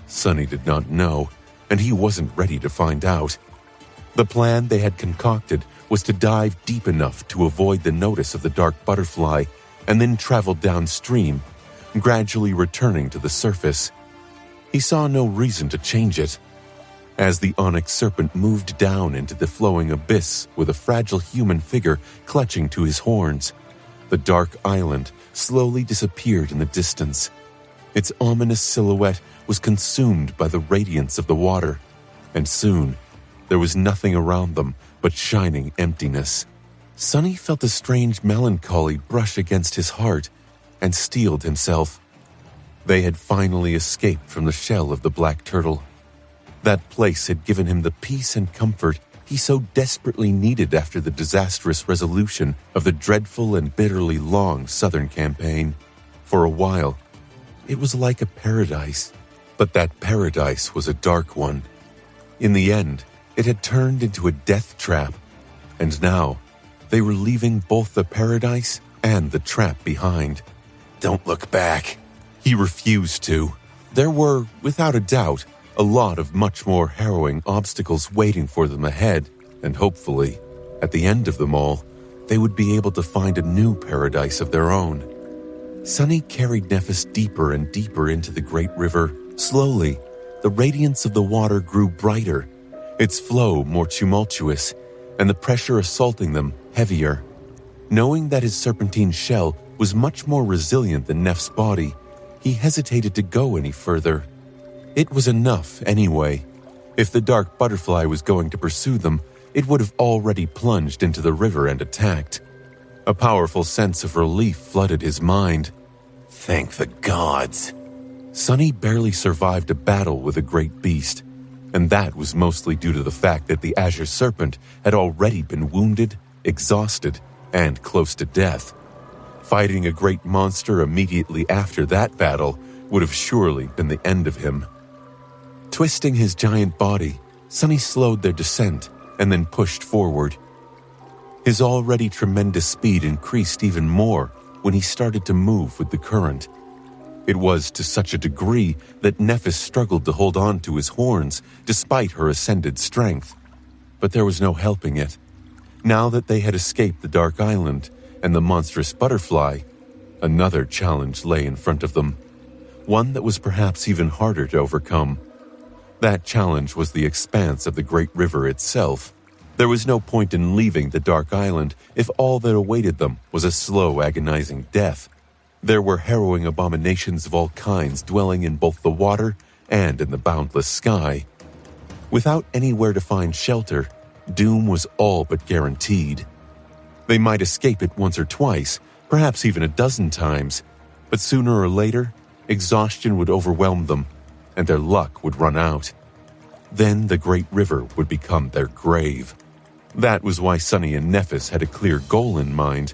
Sonny did not know, and he wasn't ready to find out. The plan they had concocted was to dive deep enough to avoid the notice of the dark butterfly and then travel downstream, gradually returning to the surface. He saw no reason to change it. As the onyx serpent moved down into the flowing abyss with a fragile human figure clutching to his horns, the dark island slowly disappeared in the distance. Its ominous silhouette was consumed by the radiance of the water, and soon there was nothing around them but shining emptiness. Sonny felt a strange melancholy brush against his heart and steeled himself. They had finally escaped from the shell of the black turtle. That place had given him the peace and comfort he so desperately needed after the disastrous resolution of the dreadful and bitterly long southern campaign. For a while, it was like a paradise, but that paradise was a dark one. In the end, it had turned into a death trap, and now they were leaving both the paradise and the trap behind. Don't look back. He refused to. There were, without a doubt, a lot of much more harrowing obstacles waiting for them ahead, and hopefully, at the end of them all, they would be able to find a new paradise of their own. Sonny carried Nephis deeper and deeper into the great river. Slowly, the radiance of the water grew brighter, its flow more tumultuous, and the pressure assaulting them heavier. Knowing that his serpentine shell was much more resilient than Neph's body, he hesitated to go any further. It was enough, anyway. If the dark butterfly was going to pursue them, it would have already plunged into the river and attacked. A powerful sense of relief flooded his mind. Thank the gods. Sonny barely survived a battle with a great beast, and that was mostly due to the fact that the azure serpent had already been wounded, exhausted, and close to death. Fighting a great monster immediately after that battle would have surely been the end of him. Twisting his giant body, Sonny slowed their descent and then pushed forward. His already tremendous speed increased even more when he started to move with the current. It was to such a degree that Nephis struggled to hold on to his horns despite her ascended strength. But there was no helping it. Now that they had escaped the Dark Island and the monstrous butterfly, another challenge lay in front of them, one that was perhaps even harder to overcome. That challenge was the expanse of the great river itself. There was no point in leaving the Dark Island if all that awaited them was a slow, agonizing death. There were harrowing abominations of all kinds dwelling in both the water and in the boundless sky. Without anywhere to find shelter, doom was all but guaranteed. They might escape it once or twice, perhaps even a dozen times, but sooner or later, exhaustion would overwhelm them, and their luck would run out. Then the great river would become their grave. That was why Sunny and Nephis had a clear goal in mind.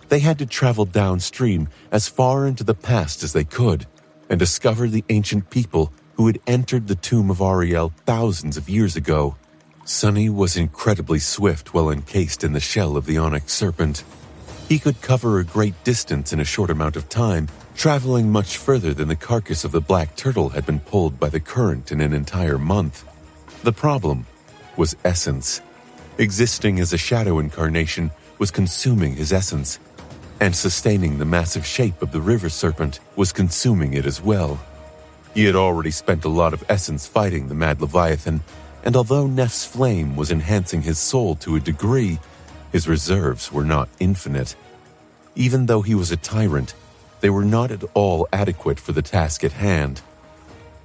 They had to travel downstream as far into the past as they could, and discover the ancient people who had entered the tomb of Ariel thousands of years ago. Sunny was incredibly swift while encased in the shell of the onyx serpent. He could cover a great distance in a short amount of time, traveling much further than the carcass of the black turtle had been pulled by the current in an entire month. The problem was essence. Existing as a shadow incarnation was consuming his essence, and sustaining the massive shape of the river serpent was consuming it as well. He had already spent a lot of essence fighting the mad Leviathan, and although Neph's flame was enhancing his soul to a degree, his reserves were not infinite. Even though he was a tyrant, they were not at all adequate for the task at hand.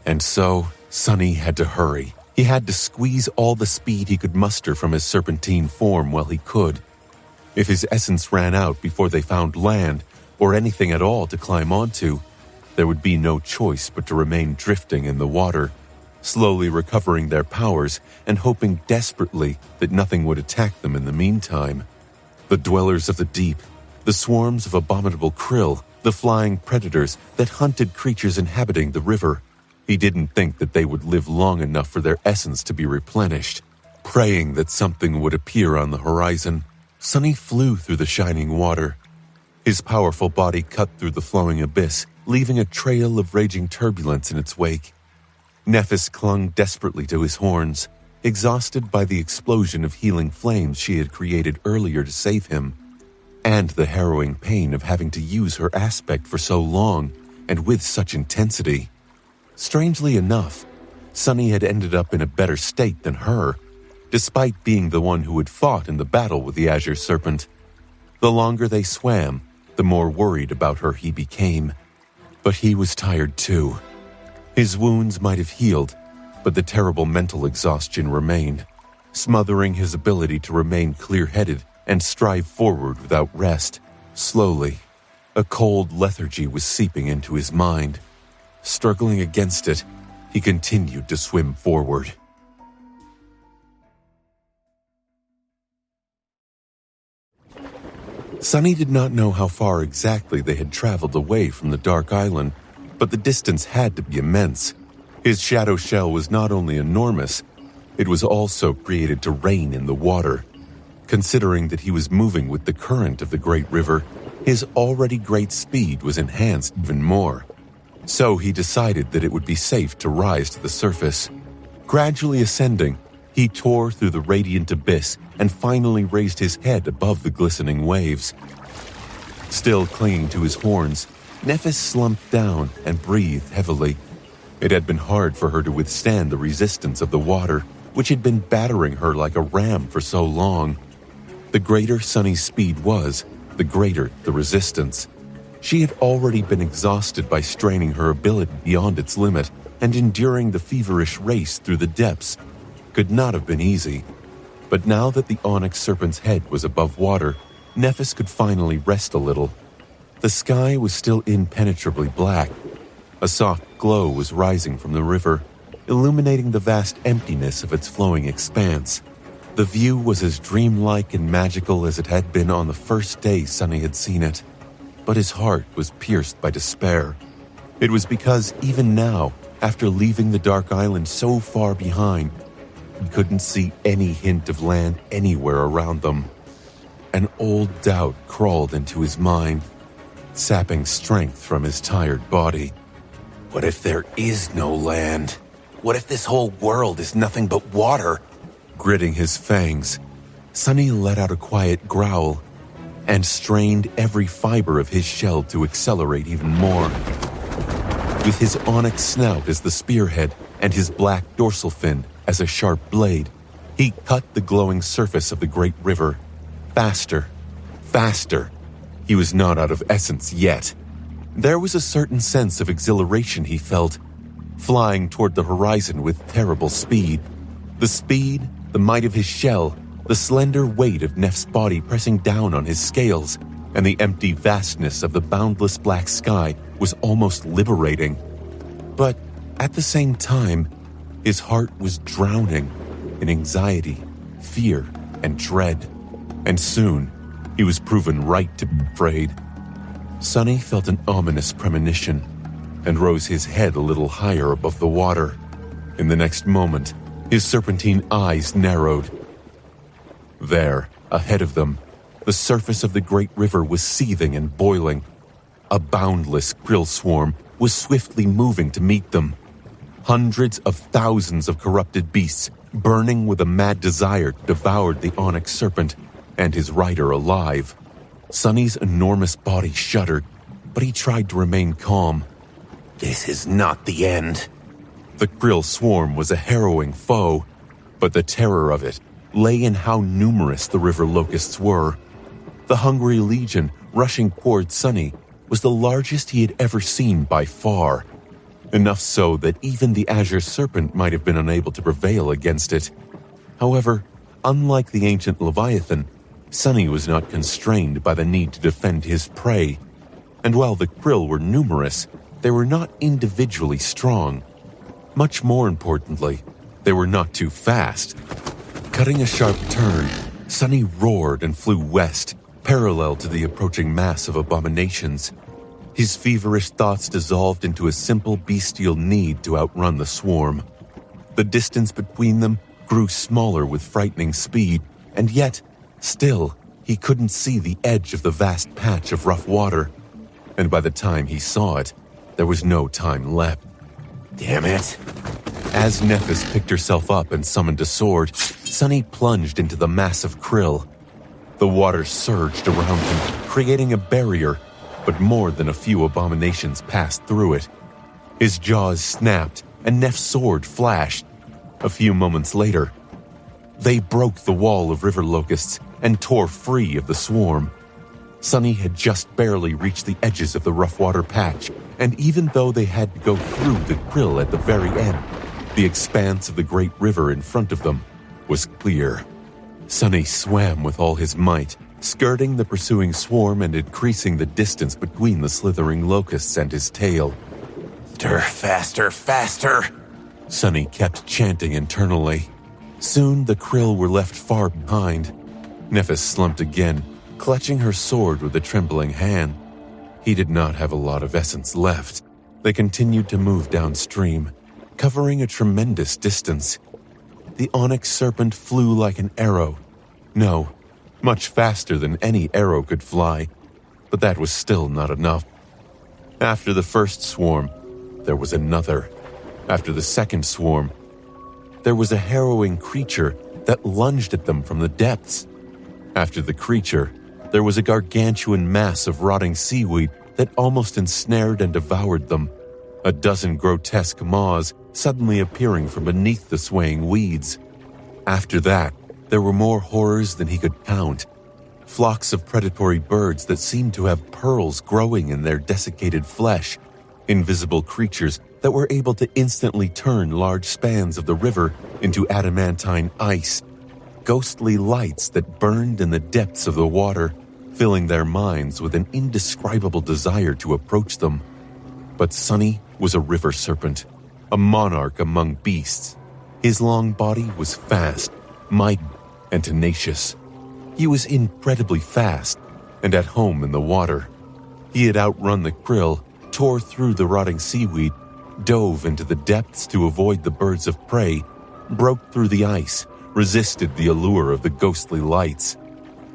And so, Sunny had to hurry. He had to squeeze all the speed he could muster from his serpentine form while he could. If his essence ran out before they found land, or anything at all to climb onto, there would be no choice but to remain drifting in the water, slowly recovering their powers and hoping desperately that nothing would attack them in the meantime. The dwellers of the deep, the swarms of abominable krill, the flying predators that hunted creatures inhabiting the river. He didn't think that they would live long enough for their essence to be replenished. Praying that something would appear on the horizon, Sunny flew through the shining water. His powerful body cut through the flowing abyss, leaving a trail of raging turbulence in its wake. Nephis clung desperately to his horns, exhausted by the explosion of healing flames she had created earlier to save him, and the harrowing pain of having to use her aspect for so long and with such intensity. Strangely enough, Sunny had ended up in a better state than her, despite being the one who had fought in the battle with the Azure Serpent. The longer they swam, the more worried about her he became. But he was tired too. His wounds might have healed, but the terrible mental exhaustion remained, smothering his ability to remain clear-headed and strive forward without rest. Slowly, a cold lethargy was seeping into his mind. Struggling against it, he continued to swim forward. Sunny did not know how far exactly they had traveled away from the Dark Island, but the distance had to be immense. His shadow shell was not only enormous, it was also created to reign in the water. Considering that he was moving with the current of the great river, his already great speed was enhanced even more. So he decided that it would be safe to rise to the surface. Gradually ascending, he tore through the radiant abyss and finally raised his head above the glistening waves. Still clinging to his horns, Nephis slumped down and breathed heavily. It had been hard for her to withstand the resistance of the water, which had been battering her like a ram for so long. The greater Sunny's speed was, the greater the resistance. She had already been exhausted by straining her ability beyond its limit, and enduring the feverish race through the depths could not have been easy. But now that the onyx serpent's head was above water, Nephis could finally rest a little. The sky was still impenetrably black. A soft glow was rising from the river, illuminating the vast emptiness of its flowing expanse. The view was as dreamlike and magical as it had been on the first day Sunny had seen it. But his heart was pierced by despair. It was because even now, after leaving the Dark Island so far behind, he couldn't see any hint of land anywhere around them. An old doubt crawled into his mind, sapping strength from his tired body. What if there is no land? What if this whole world is nothing but water? Gritting his fangs, Sunny let out a quiet growl and strained every fiber of his shell to accelerate even more. With his onyx snout as the spearhead and his black dorsal fin as a sharp blade, he cut the glowing surface of the great river. Faster, faster. He was not out of essence yet. There was a certain sense of exhilaration he felt, flying toward the horizon with terrible speed. The speed, the might of his shell, the slender weight of Neff's body pressing down on his scales, and the empty vastness of the boundless black sky was almost liberating. But at the same time, his heart was drowning in anxiety, fear, and dread. And soon, he was proven right to be afraid. Sonny felt an ominous premonition and rose his head a little higher above the water. In the next moment, his serpentine eyes narrowed. There, ahead of them, the surface of the great river was seething and boiling. A boundless krill swarm was swiftly moving to meet them. Hundreds of thousands of corrupted beasts, burning with a mad desire, devoured the onyx serpent and his rider alive. Sonny's enormous body shuddered, but he tried to remain calm. This is not the end. The krill swarm was a harrowing foe, but the terror of it lay in how numerous the river locusts were. The hungry legion rushing toward Sonny was the largest he had ever seen by far, enough so that even the azure serpent might have been unable to prevail against it. However, unlike the ancient Leviathan, Sonny was not constrained by the need to defend his prey, and while the krill were numerous, they were not individually strong. Much more importantly, they were not too fast. Cutting a sharp turn, Sonny roared and flew west, parallel to the approaching mass of abominations. His feverish thoughts dissolved into a simple bestial need to outrun the swarm. The distance between them grew smaller with frightening speed, and yet, still, he couldn't see the edge of the vast patch of rough water. And by the time he saw it, there was no time left. Damn it. As Nephis picked herself up and summoned a sword, Sonny plunged into the mass of krill. The water surged around him, creating a barrier, but more than a few abominations passed through it. His jaws snapped, and Neph's sword flashed. A few moments later, they broke the wall of river locusts and tore free of the swarm. Sonny had just barely reached the edges of the rough water patch, and even though they had to go through the krill at the very end, the expanse of the great river in front of them was clear. Sonny swam with all his might, skirting the pursuing swarm and increasing the distance between the slithering locusts and his tail. Faster, faster! Sonny kept chanting internally. Soon the krill were left far behind. Nephis slumped again, clutching her sword with a trembling hand. He did not have a lot of essence left. They continued to move downstream, covering a tremendous distance. The onyx serpent flew like an arrow. No, much faster than any arrow could fly, but that was still not enough. After the first swarm, there was another. After the second swarm, there was a harrowing creature that lunged at them from the depths. After the creature, there was a gargantuan mass of rotting seaweed that almost ensnared and devoured them. A dozen grotesque maws suddenly appearing from beneath the swaying weeds. After that, there were more horrors than he could count. Flocks of predatory birds that seemed to have pearls growing in their desiccated flesh. Invisible creatures that were able to instantly turn large spans of the river into adamantine ice. Ghostly lights that burned in the depths of the water, filling their minds with an indescribable desire to approach them. But Sonny was a river serpent, a monarch among beasts. His long body was fast, mighty, and tenacious. He was incredibly fast and at home in the water. He had outrun the krill, tore through the rotting seaweed, dove into the depths to avoid the birds of prey, broke through the ice, resisted the allure of the ghostly lights.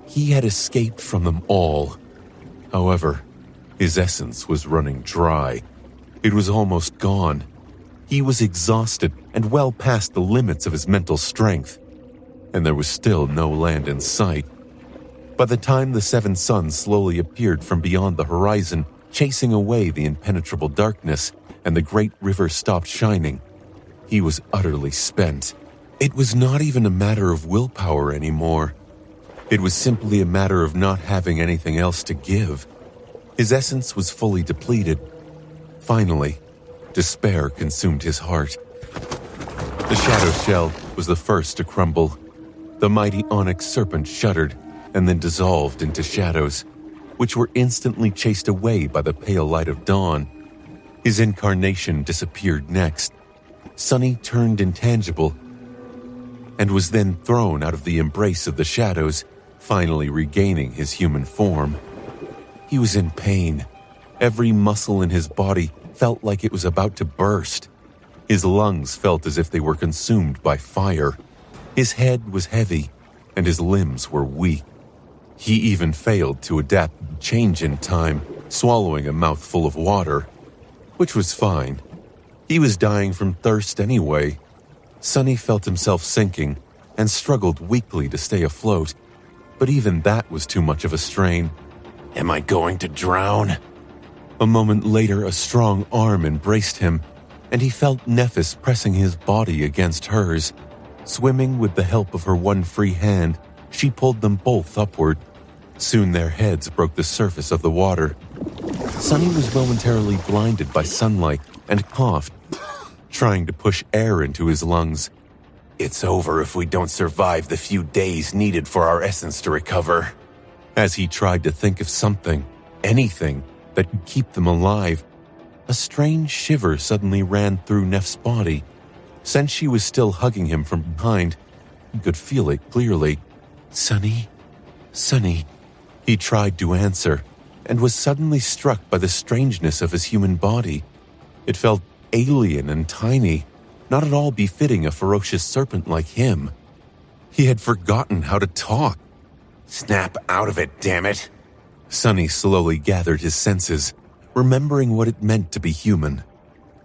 He had escaped from them all. However, his essence was running dry. It was almost gone. He was exhausted and well past the limits of his mental strength, and there was still no land in sight. By the time the seven suns slowly appeared from beyond the horizon, chasing away the impenetrable darkness, and the great river stopped shining, He was utterly spent. It was not even a matter of willpower anymore. It was simply a matter of not having anything else to give. His essence was fully depleted. Finally, despair consumed his heart. The shadow shell was the first to crumble. The mighty onyx serpent shuddered and then dissolved into shadows, which were instantly chased away by the pale light of dawn. His incarnation disappeared next. Sunny turned intangible and was then thrown out of the embrace of the shadows, finally regaining his human form. He was in pain. Every muscle in his body felt like it was about to burst. His lungs felt as if they were consumed by fire. His head was heavy, and his limbs were weak. He even failed to adapt to change in time, swallowing a mouthful of water, which was fine. He was dying from thirst anyway. Sunny felt himself sinking and struggled weakly to stay afloat, but even that was too much of a strain. Am I going to drown? A moment later, a strong arm embraced him, and he felt Nephis pressing his body against hers. Swimming with the help of her one free hand, she pulled them both upward. Soon their heads broke the surface of the water. Sunny was momentarily blinded by sunlight and coughed, trying to push air into his lungs. It's over if we don't survive the few days needed for our essence to recover. As he tried to think of something, anything, that could keep them alive, a strange shiver suddenly ran through Neff's body. Since she was still hugging him from behind, he could feel it clearly. "Sunny? Sunny?" He tried to answer, and was suddenly struck by the strangeness of his human body. It felt alien and tiny, not at all befitting a ferocious serpent like him. He had forgotten how to talk. Snap out of it, damn it! Sunny slowly gathered his senses, remembering what it meant to be human.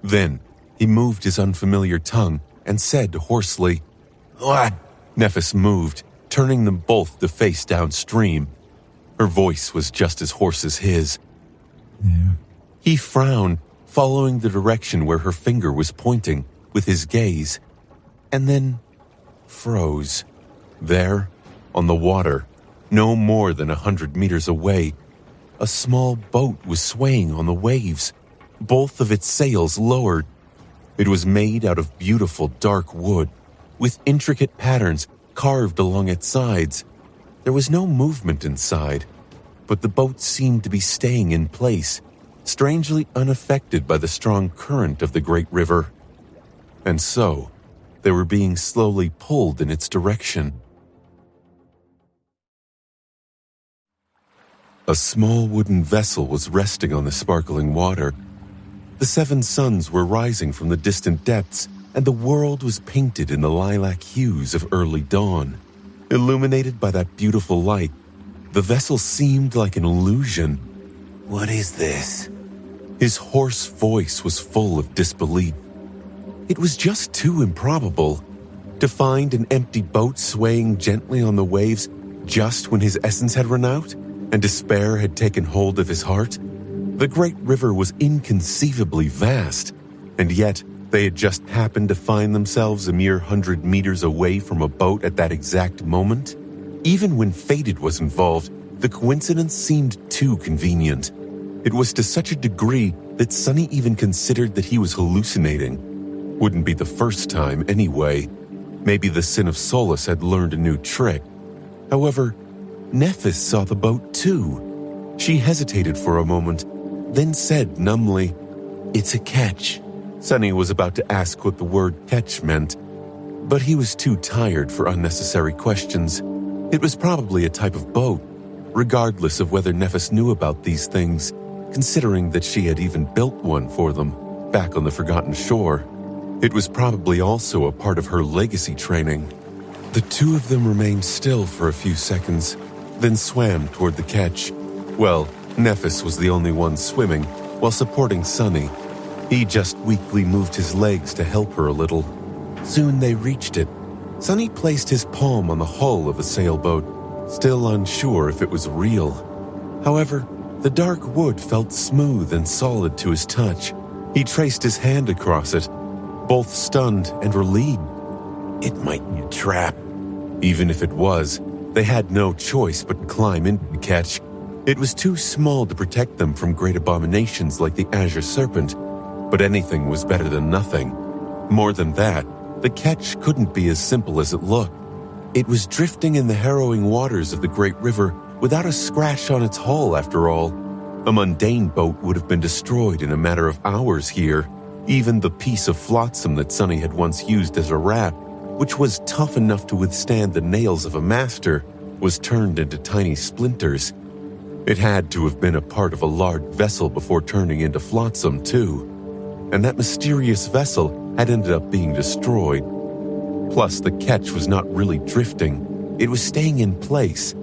Then, he moved his unfamiliar tongue and said hoarsely, "What?" Nephis moved, turning them both to face downstream. Her voice was just as hoarse as his. Yeah. He frowned, following the direction where her finger was pointing with his gaze, and then froze. There, on the water, no more than 100 meters away, a small boat was swaying on the waves, both of its sails lowered. It was made out of beautiful dark wood, with intricate patterns carved along its sides. There was no movement inside, but the boat seemed to be staying in place, strangely unaffected by the strong current of the great river. And so, they were being slowly pulled in its direction. A small wooden vessel was resting on the sparkling water. The 7 suns were rising from the distant depths, and the world was painted in the lilac hues of early dawn. Illuminated by that beautiful light, the vessel seemed like an illusion. What is this? His hoarse voice was full of disbelief. It was just too improbable. To find an empty boat swaying gently on the waves just when his essence had run out and despair had taken hold of his heart. The great river was inconceivably vast, and yet they had just happened to find themselves a mere 100 meters away from a boat at that exact moment. Even when fated was involved, the coincidence seemed too convenient. It was to such a degree that Sunny even considered that he was hallucinating. Wouldn't be the first time anyway. Maybe the Sin of Solace had learned a new trick. However, Nephis saw the boat too. She hesitated for a moment, then said numbly, "It's a ketch." Sunny was about to ask what the word ketch meant, but he was too tired for unnecessary questions. It was probably a type of boat, regardless of whether Nephis knew about these things, considering that she had even built one for them back on the Forgotten Shore. It was probably also a part of her legacy training. The two of them remained still for a few seconds, then swam toward the ketch. Well, Nephis was the only one swimming, while supporting Sunny. He just weakly moved his legs to help her a little. Soon they reached it. Sunny placed his palm on the hull of the sailboat, still unsure if it was real. However, the dark wood felt smooth and solid to his touch. He traced his hand across it. both stunned and relieved. It might be a trap. Even if it was, they had no choice but climb into the ketch. It was too small to protect them from great abominations like the Azure Serpent, but anything was better than nothing. More than that, the ketch couldn't be as simple as it looked. It was drifting in the harrowing waters of the great river without a scratch on its hull, after all. A mundane boat would have been destroyed in a matter of hours here. Even the piece of flotsam that Sunny had once used as a raft, which was tough enough to withstand the nails of a master, was turned into tiny splinters. It had to have been a part of a large vessel before turning into flotsam, too. And that mysterious vessel had ended up being destroyed. Plus, the ketch was not really drifting. It was staying in place,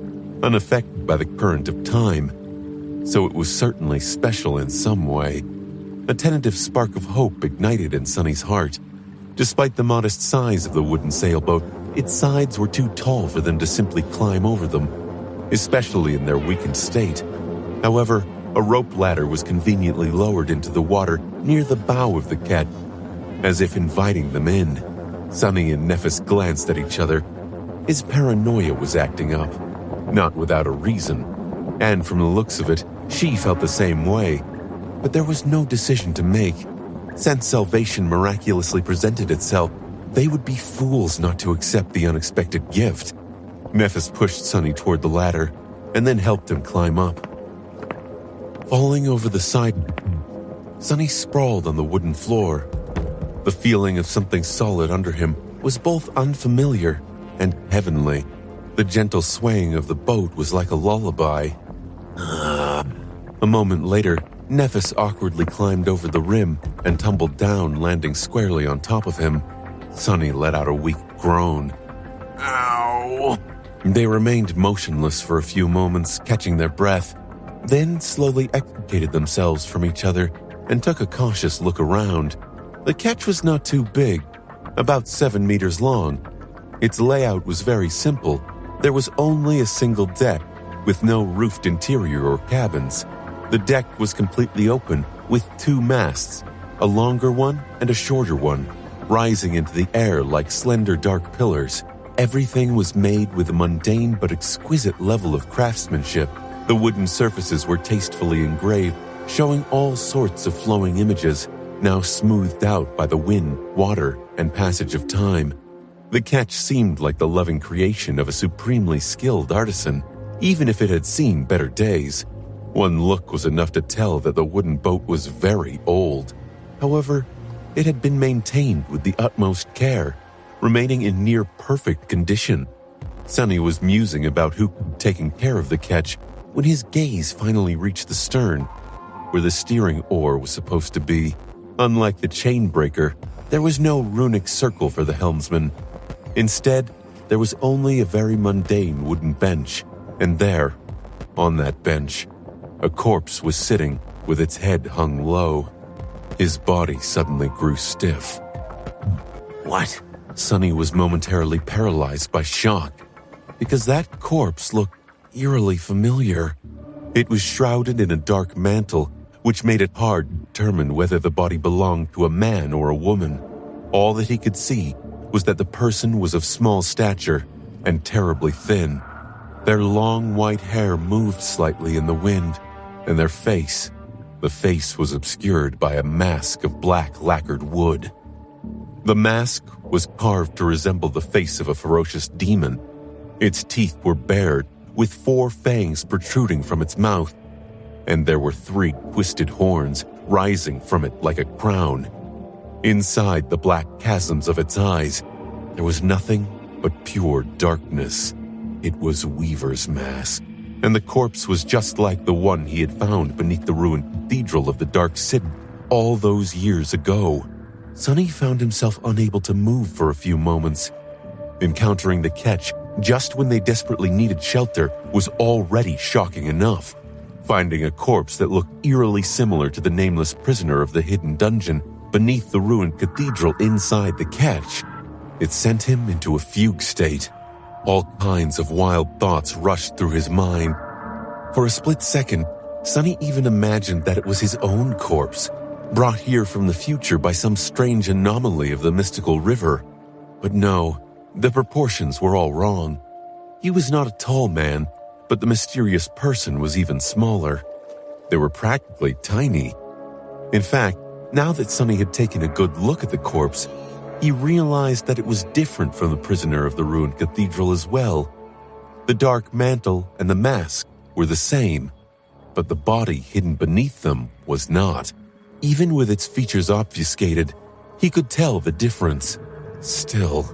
unaffected by the current of time. So it was certainly special in some way. A tentative spark of hope ignited in Sunny's heart. Despite the modest size of the wooden sailboat, its sides were too tall for them to simply climb over them, especially in their weakened state. However, a rope ladder was conveniently lowered into the water near the bow of the ketch, as if inviting them in. Sunny and Nephis glanced at each other. His paranoia was acting up, not without a reason, and from the looks of it, she felt the same way. But there was no decision to make. Since salvation miraculously presented itself, they would be fools not to accept the unexpected gift. Nephis pushed Sunny toward the ladder, and then helped him climb up. Falling over the side, Sunny sprawled on the wooden floor. The feeling of something solid under him was both unfamiliar and heavenly. The gentle swaying of the boat was like a lullaby. A moment later, Nephis awkwardly climbed over the rim and tumbled down, landing squarely on top of him. Sunny let out a weak groan. Ow! They remained motionless for a few moments, catching their breath, then slowly extricated themselves from each other and took a cautious look around. The ketch was not too big, about 7 meters long. Its layout was very simple. There was only a single deck, with no roofed interior or cabins. The deck was completely open, with 2 masts, a longer one and a shorter one, rising into the air like slender dark pillars. Everything was made with a mundane but exquisite level of craftsmanship. The wooden surfaces were tastefully engraved, showing all sorts of flowing images, now smoothed out by the wind, water, and passage of time. The ketch seemed like the loving creation of a supremely skilled artisan, even if it had seen better days. One look was enough to tell that the wooden boat was very old. However, it had been maintained with the utmost care, remaining in near perfect condition. Sunny was musing about who could be taking care of the ketch when his gaze finally reached the stern, where the steering oar was supposed to be. Unlike the chainbreaker, there was no runic circle for the helmsman. Instead, there was only a very mundane wooden bench, and there, on that bench, a corpse was sitting with its head hung low. His body suddenly grew stiff. What? Sunny was momentarily paralyzed by shock, because that corpse looked eerily familiar. It was shrouded in a dark mantle, which made it hard to determine whether the body belonged to a man or a woman. All that he could see was that the person was of small stature and terribly thin. Their long white hair moved slightly in the wind, and the face was obscured by a mask of black lacquered wood. The mask was carved to resemble the face of a ferocious demon. Its teeth were bared, with 4 fangs protruding from its mouth, and there were 3 twisted horns rising from it like a crown. Inside the black chasms of its eyes, there was nothing but pure darkness. It was Weaver's mask, and the corpse was just like the one he had found beneath the ruined cathedral of the Dark City all those years ago. Sunny found himself unable to move for a few moments. Encountering the ketch just when they desperately needed shelter was already shocking enough. Finding a corpse that looked eerily similar to the nameless prisoner of the hidden dungeon beneath the ruined cathedral inside the ketch, it sent him into a fugue state. All kinds of wild thoughts rushed through his mind. For a split second, Sunny even imagined that it was his own corpse, brought here from the future by some strange anomaly of the mystical river. But no, the proportions were all wrong. He was not a tall man, but the mysterious person was even smaller. They were practically tiny. In fact, now that Sonny had taken a good look at the corpse, he realized that it was different from the prisoner of the ruined cathedral as well. The dark mantle and the mask were the same, but the body hidden beneath them was not. Even with its features obfuscated, he could tell the difference. Still,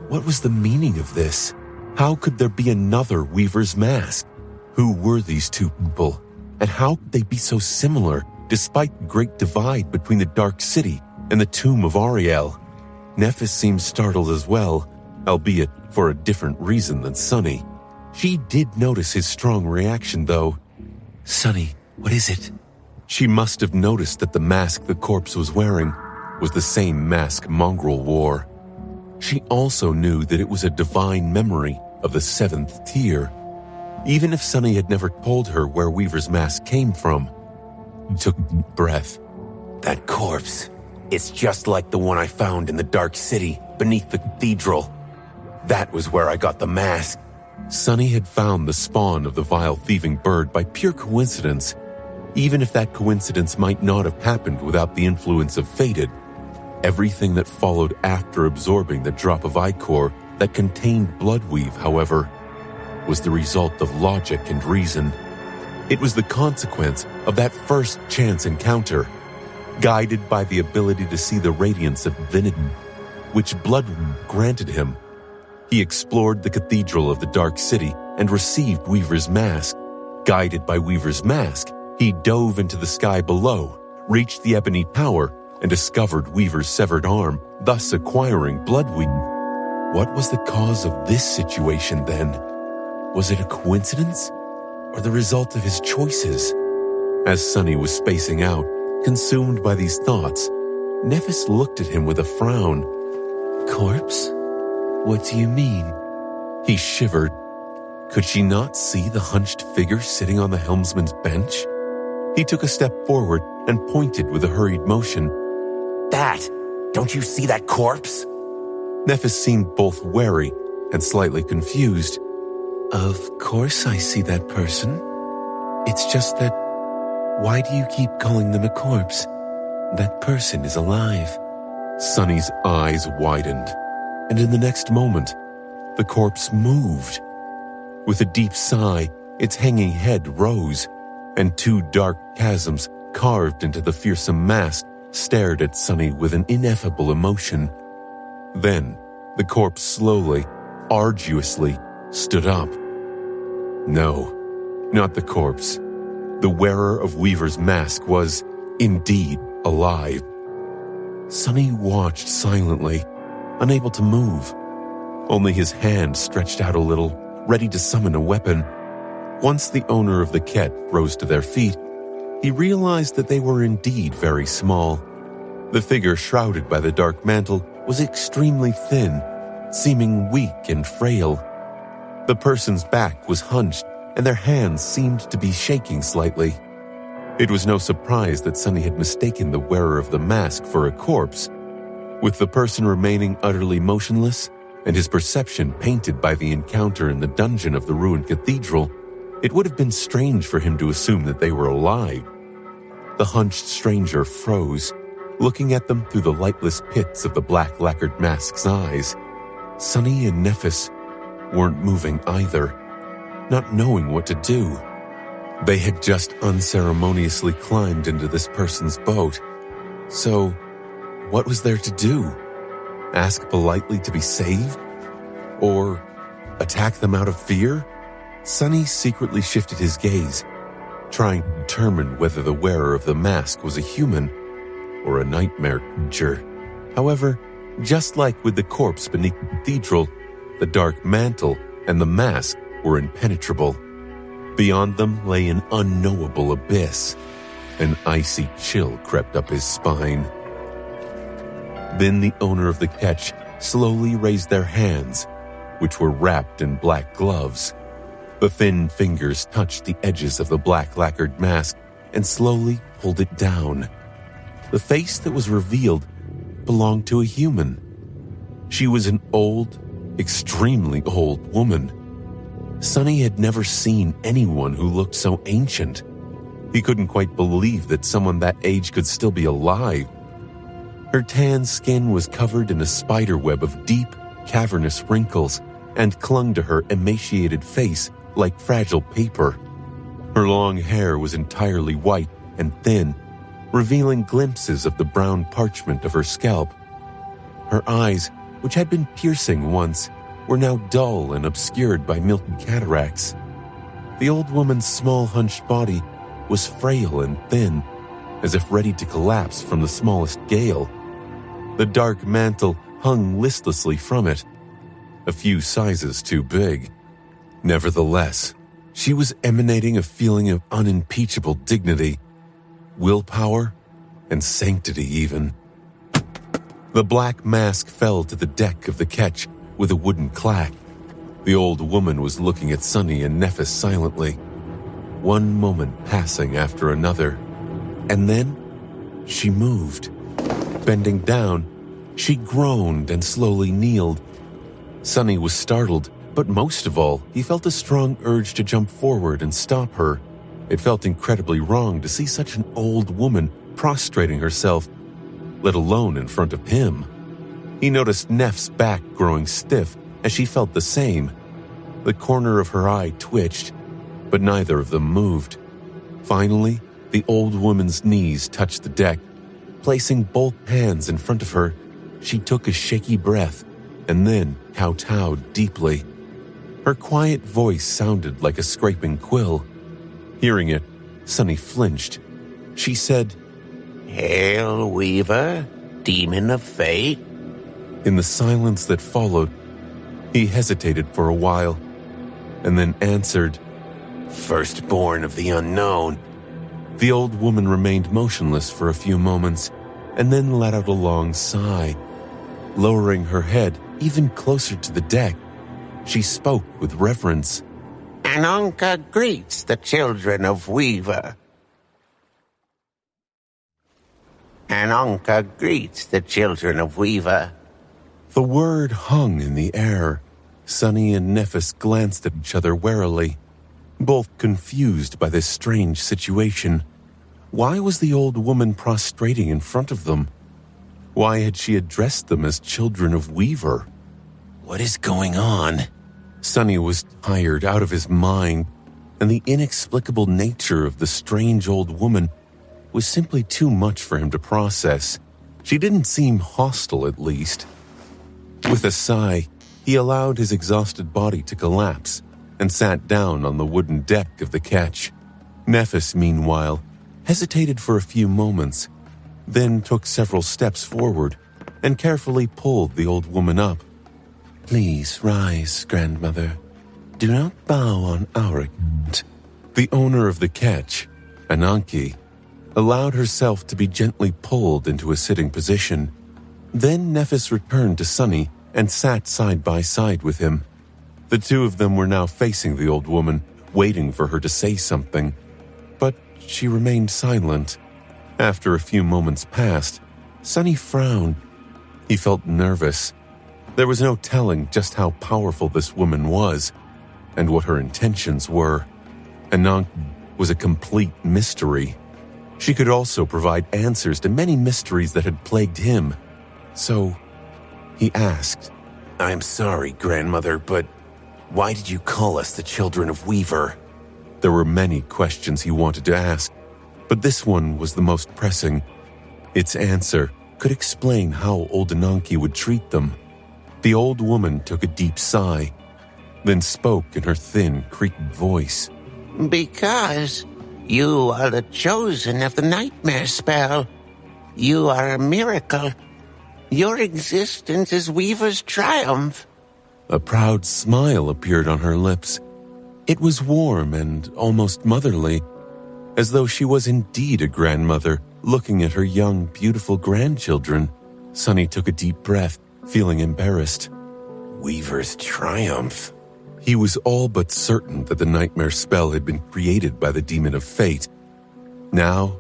what was the meaning of this? How could there be another Weaver's mask? Who were these two people, and how could they be so similar despite the great divide between the Dark City and the tomb of Ariel? Nephis seemed startled as well, albeit for a different reason than Sonny. She did notice his strong reaction, though. "Sonny, what is it?" She must have noticed that the mask the corpse was wearing was the same mask Mongrel wore. She also knew that it was a divine memory of the seventh tier. Even if Sonny had never told her where Weaver's mask came from, he took a deep breath. "That corpse, it's just like the one I found in the Dark City beneath the cathedral. That was where I got the mask." Sonny had found the spawn of the vile thieving bird by pure coincidence, even if that coincidence might not have happened without the influence of Fated. Everything that followed after absorbing the drop of ichor that contained Bloodweave, however, was the result of logic and reason. It was the consequence of that first chance encounter, guided by the ability to see the radiance of divinity, which Bloodweave granted him. He explored the cathedral of the Dark City and received Weaver's mask. Guided by Weaver's mask, he dove into the sky below, reached the Ebony Tower, and discovered Weaver's severed arm, thus acquiring Bloodweave. What was the cause of this situation then? Was it a coincidence, or the result of his choices? As Sonny was spacing out, consumed by these thoughts, Nephis looked at him with a frown. "Corpse? What do you mean?" He shivered. Could she not see the hunched figure sitting on the helmsman's bench? He took a step forward and pointed with a hurried motion. "That! Don't you see that corpse?" Nephis seemed both wary and slightly confused. "Of course I see that person. It's just that, why do you keep calling them a corpse? That person is alive." Sonny's eyes widened, and in the next moment, the corpse moved. With a deep sigh, its hanging head rose, and two dark chasms carved into the fearsome mask stared at Sonny with an ineffable emotion. Then, the corpse slowly, arduously, stood up. No, not the corpse. The wearer of Weaver's mask was, indeed, alive. Sonny watched silently, unable to move. Only his hand stretched out a little, ready to summon a weapon. Once the owner of the Ket rose to their feet, he realized that they were indeed very small. The figure shrouded by the dark mantle was extremely thin, seeming weak and frail. The person's back was hunched, and their hands seemed to be shaking slightly. It was no surprise that Sonny had mistaken the wearer of the mask for a corpse. With the person remaining utterly motionless, and his perception painted by the encounter in the dungeon of the ruined cathedral, it would have been strange for him to assume that they were alive. The hunched stranger froze, looking at them through the lightless pits of the black lacquered mask's eyes. Sonny and Nephis weren't moving either, not knowing what to do. They had just unceremoniously climbed into this person's boat. So, what was there to do? Ask politely to be saved? Or attack them out of fear? Sonny secretly shifted his gaze, trying to determine whether the wearer of the mask was a human or a nightmare creature. However, just like with the corpse beneath the cathedral, the dark mantle and the mask were impenetrable. Beyond them lay an unknowable abyss. An icy chill crept up his spine. Then the owner of the Ketch slowly raised their hands, which were wrapped in black gloves. The thin fingers touched the edges of the black lacquered mask and slowly pulled it down. the face that was revealed belonged to a human. She was an old, extremely old woman. Sonny had never seen anyone who looked so ancient. He couldn't quite believe that someone that age could still be alive. Her tan skin was covered in a spiderweb of deep, cavernous wrinkles and clung to her emaciated face like fragile paper. Her long hair was entirely white and thin, revealing glimpses of the brown parchment of her scalp. Her eyes, which had been piercing once, were now dull and obscured by milky cataracts. The old woman's small hunched body was frail and thin, as if ready to collapse from the smallest gale. The dark mantle hung listlessly from it, a few sizes too big. Nevertheless, she was emanating a feeling of unimpeachable dignity, willpower, and sanctity even. The black mask fell to the deck of the ketch with a wooden clack. The old woman was looking at Sonny and Nephis silently, one moment passing after another, and then she moved. Bending down, she groaned and slowly kneeled. Sonny was startled, but most of all, he felt a strong urge to jump forward and stop her. It felt incredibly wrong to see such an old woman prostrating herself, let alone in front of him. He noticed Neff's back growing stiff as she felt the same. The corner of her eye twitched, but neither of them moved. Finally, the old woman's knees touched the deck. Placing both hands in front of her, she took a shaky breath and then kowtowed deeply. Her quiet voice sounded like a scraping quill. Hearing it, Sonny flinched. She said, "Hail, Weaver, demon of fate." In the silence that followed, he hesitated for a while, and then answered, "Firstborn of the unknown." The old woman remained motionless for a few moments, and then let out a long sigh. Lowering her head even closer to the deck, she spoke with reverence. "Ananka greets the children of Weaver." "Ananka greets the children of Weaver." The word hung in the air. Sonny and Nephis glanced at each other warily, both confused by this strange situation. Why was the old woman prostrating in front of them? Why had she addressed them as children of Weaver? What is going on? Sonny was tired out of his mind, and the inexplicable nature of the strange old woman was simply too much for him to process. She didn't seem hostile, at least. With a sigh, he allowed his exhausted body to collapse and sat down on the wooden deck of the ketch. Nephis, meanwhile, hesitated for a few moments, then took several steps forward and carefully pulled the old woman up. "Please rise, grandmother. Do not bow on our account." The owner of the ketch, Ananki, allowed herself to be gently pulled into a sitting position. Then Nephis returned to Sonny and sat side by side with him. The two of them were now facing the old woman, waiting for her to say something. But she remained silent. After a few moments passed, Sonny frowned. He felt nervous. There was no telling just how powerful this woman was, and what her intentions were. Ananki was a complete mystery. She could also provide answers to many mysteries that had plagued him. So, he asked, "I'm sorry, grandmother, but why did you call us the children of Weaver?" There were many questions he wanted to ask, but this one was the most pressing. Its answer could explain how old Ananki would treat them. The old woman took a deep sigh, then spoke in her thin, creaky voice. "Because you are the chosen of the nightmare spell. You are a miracle. Your existence is Weaver's triumph." A proud smile appeared on her lips. It was warm and almost motherly, as though she was indeed a grandmother looking at her young, beautiful grandchildren. Sonny took a deep breath, feeling embarrassed. Weaver's triumph. He was all but certain that the nightmare spell had been created by the demon of fate. Now,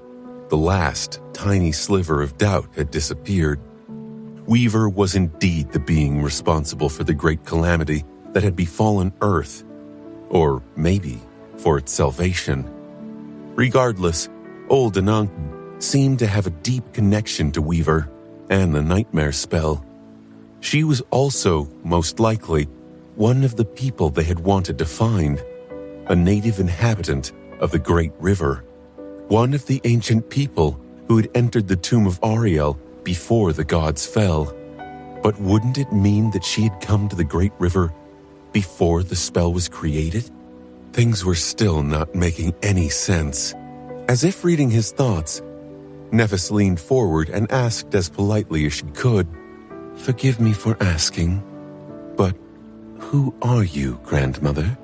The last tiny sliver of doubt had disappeared. Weaver was indeed the being responsible for the great calamity that had befallen Earth, or maybe for its salvation. Regardless, old Ananke seemed to have a deep connection to Weaver and the nightmare spell. She was also, most likely, one of the people they had wanted to find, a native inhabitant of the Great River, one of the ancient people who had entered the tomb of Ariel before the gods fell. But wouldn't it mean that she had come to the Great River before the spell was created? Things were still not making any sense. As if reading his thoughts, Nefis leaned forward and asked as politely as she could, "Forgive me for asking, but who are you, grandmother?"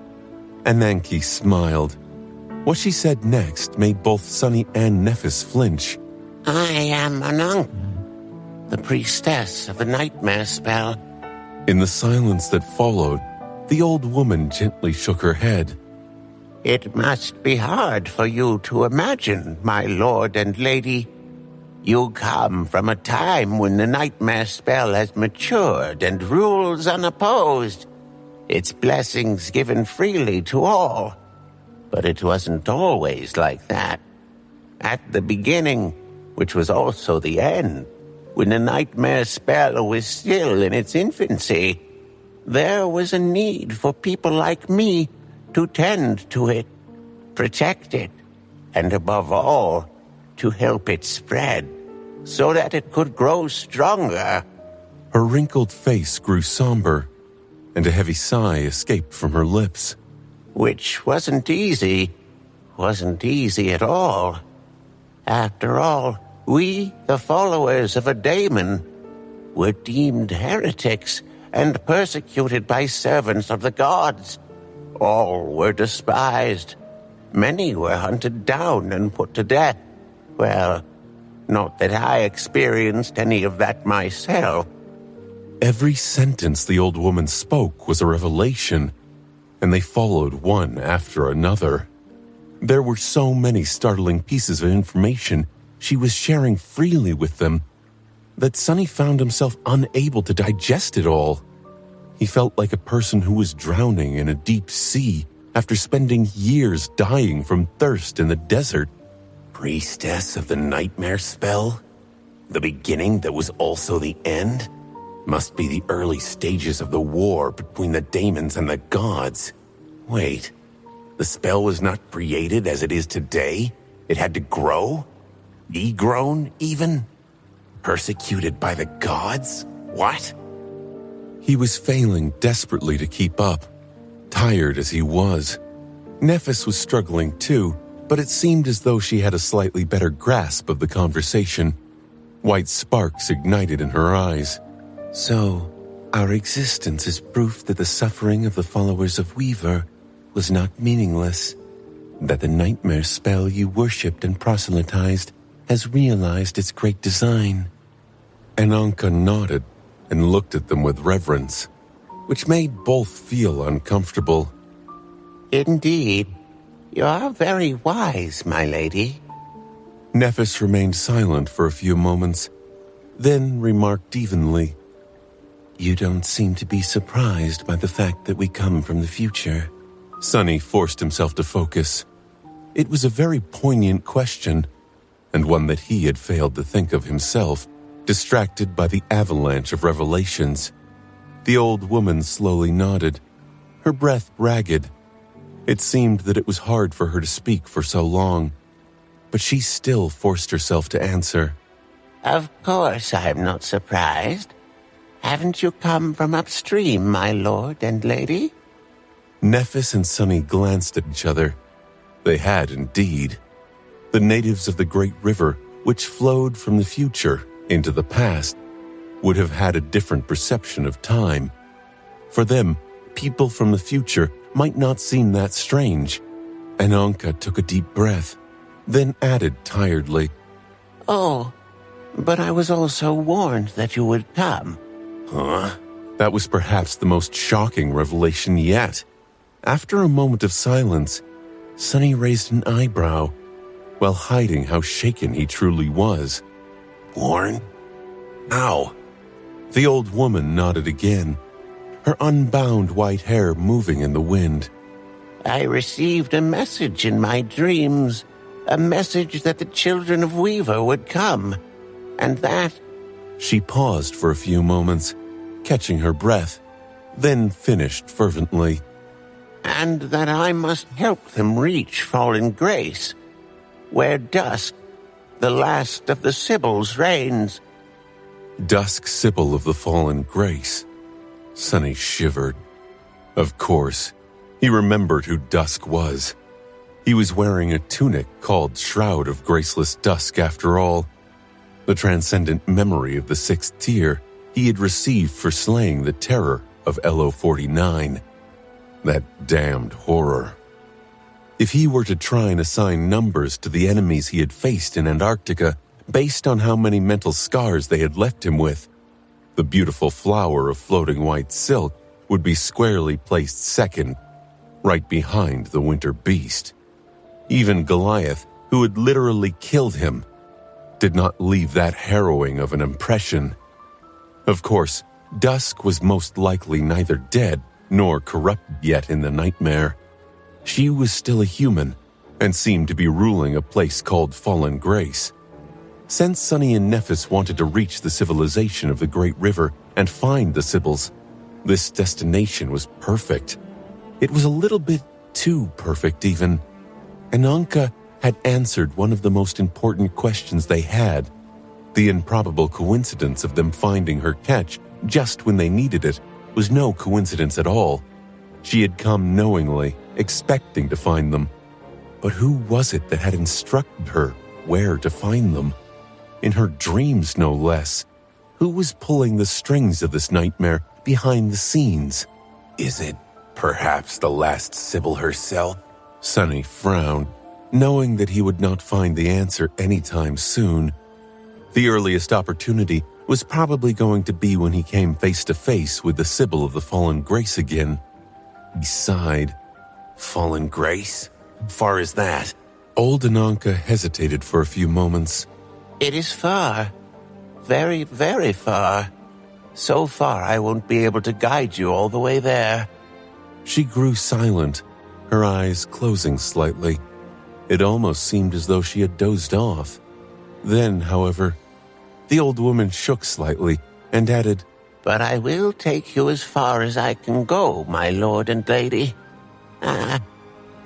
Ananke smiled. What she said next made both Sunny and Nefis flinch. I am Ananke, the priestess of the nightmare spell. In the silence that followed, the old woman gently shook her head. It must be hard for you to imagine, my lord and lady. You come from a time when the nightmare spell has matured and rules unopposed, its blessings given freely to all. But it wasn't always like that. At the beginning, which was also the end, when the nightmare spell was still in its infancy, there was a need for people like me to tend to it, protect it, and above all, to help it spread, so that it could grow stronger. Her wrinkled face grew somber, and a heavy sigh escaped from her lips. Which wasn't easy at all. After all, we, the followers of a daemon, were deemed heretics and persecuted by servants of the gods. All were despised. Many were hunted down and put to death. Well, not that I experienced any of that myself. Every sentence the old woman spoke was a revelation, and they followed one after another. There were so many startling pieces of information she was sharing freely with them that Sunny found himself unable to digest it all. He felt like a person who was drowning in a deep sea after spending years dying from thirst in the desert. Priestess of the nightmare spell? The beginning that was also the end? Must be the early stages of the war between the daemons and the gods. Wait, the spell was not created as it is today? It had to grow? Be grown, even? Persecuted by the gods? What? He was failing desperately to keep up, tired as he was. Nefis was struggling too, but it seemed as though she had a slightly better grasp of the conversation. White sparks ignited in her eyes. "So, our existence is proof that the suffering of the followers of Weaver was not meaningless, that the nightmare spell you worshipped and proselytized has realized its great design." Ananke nodded and looked at them with reverence, which made both feel uncomfortable. Indeed, you are very wise, my lady. Nefis remained silent for a few moments, then remarked evenly, "You don't seem to be surprised by the fact that we come from the future." Sunny forced himself to focus. It was a very poignant question, and one that he had failed to think of himself, distracted by the avalanche of revelations. The old woman slowly nodded, her breath ragged. It seemed that it was hard for her to speak for so long, but she still forced herself to answer. Of course I'm not surprised. Haven't you come from upstream, my lord and lady? Nefis and Sunny glanced at each other. They had indeed. The natives of the Great River, which flowed from the future into the past, would have had a different perception of time. For them, people from the future might not seem that strange. Ananke took a deep breath, then added tiredly, "Oh, but I was also warned that you would come." Huh? That was perhaps the most shocking revelation yet. After a moment of silence, Sunny raised an eyebrow. while hiding how shaken he truly was. Warren? How? The old woman nodded again, her unbound white hair moving in the wind. I received a message in my dreams, a message that the children of Weaver would come, and that... She paused for a few moments, catching her breath, then finished fervently. And that I must help them reach Fallen Grace, where Dusk, the last of the Sibyls, reigns. Dusk Sibyl of the Fallen Grace. Sonny shivered. Of course, he remembered who Dusk was. He was wearing a tunic called Shroud of Graceless Dusk after all. The transcendent memory of the sixth tier he had received for slaying the terror of LO-49. That damned horror. If he were to try and assign numbers to the enemies he had faced in Antarctica based on how many mental scars they had left him with, the beautiful flower of floating white silk would be squarely placed second, right behind the winter beast. Even Goliath, who had literally killed him, did not leave that harrowing of an impression. Of course, Dusk was most likely neither dead nor corrupted yet in the nightmare. She was still a human and seemed to be ruling a place called Fallen Grace. Since Sonny and Nephis wanted to reach the civilization of the Great River and find the Sibyls, this destination was perfect. It was a little bit too perfect even. Ananka had answered one of the most important questions they had. The improbable coincidence of them finding her catch just when they needed it was no coincidence at all. She had come knowingly, expecting to find them. But who was it that had instructed her where to find them? In her dreams, no less. Who was pulling the strings of this nightmare behind the scenes? Is it perhaps the last Sibyl herself? Sonny frowned, knowing that he would not find the answer anytime soon. The earliest opportunity was probably going to be when he came face to face with the Sibyl of the Fallen Grace again. He sighed. Fallen Grace? How far is that? Old Ananka hesitated for a few moments. It is far. Very, very far. So far I won't be able to guide you all the way there. She grew silent, her eyes closing slightly. It almost seemed as though she had dozed off. Then, however, the old woman shook slightly and added, But I will take you as far as I can go, my lord and lady.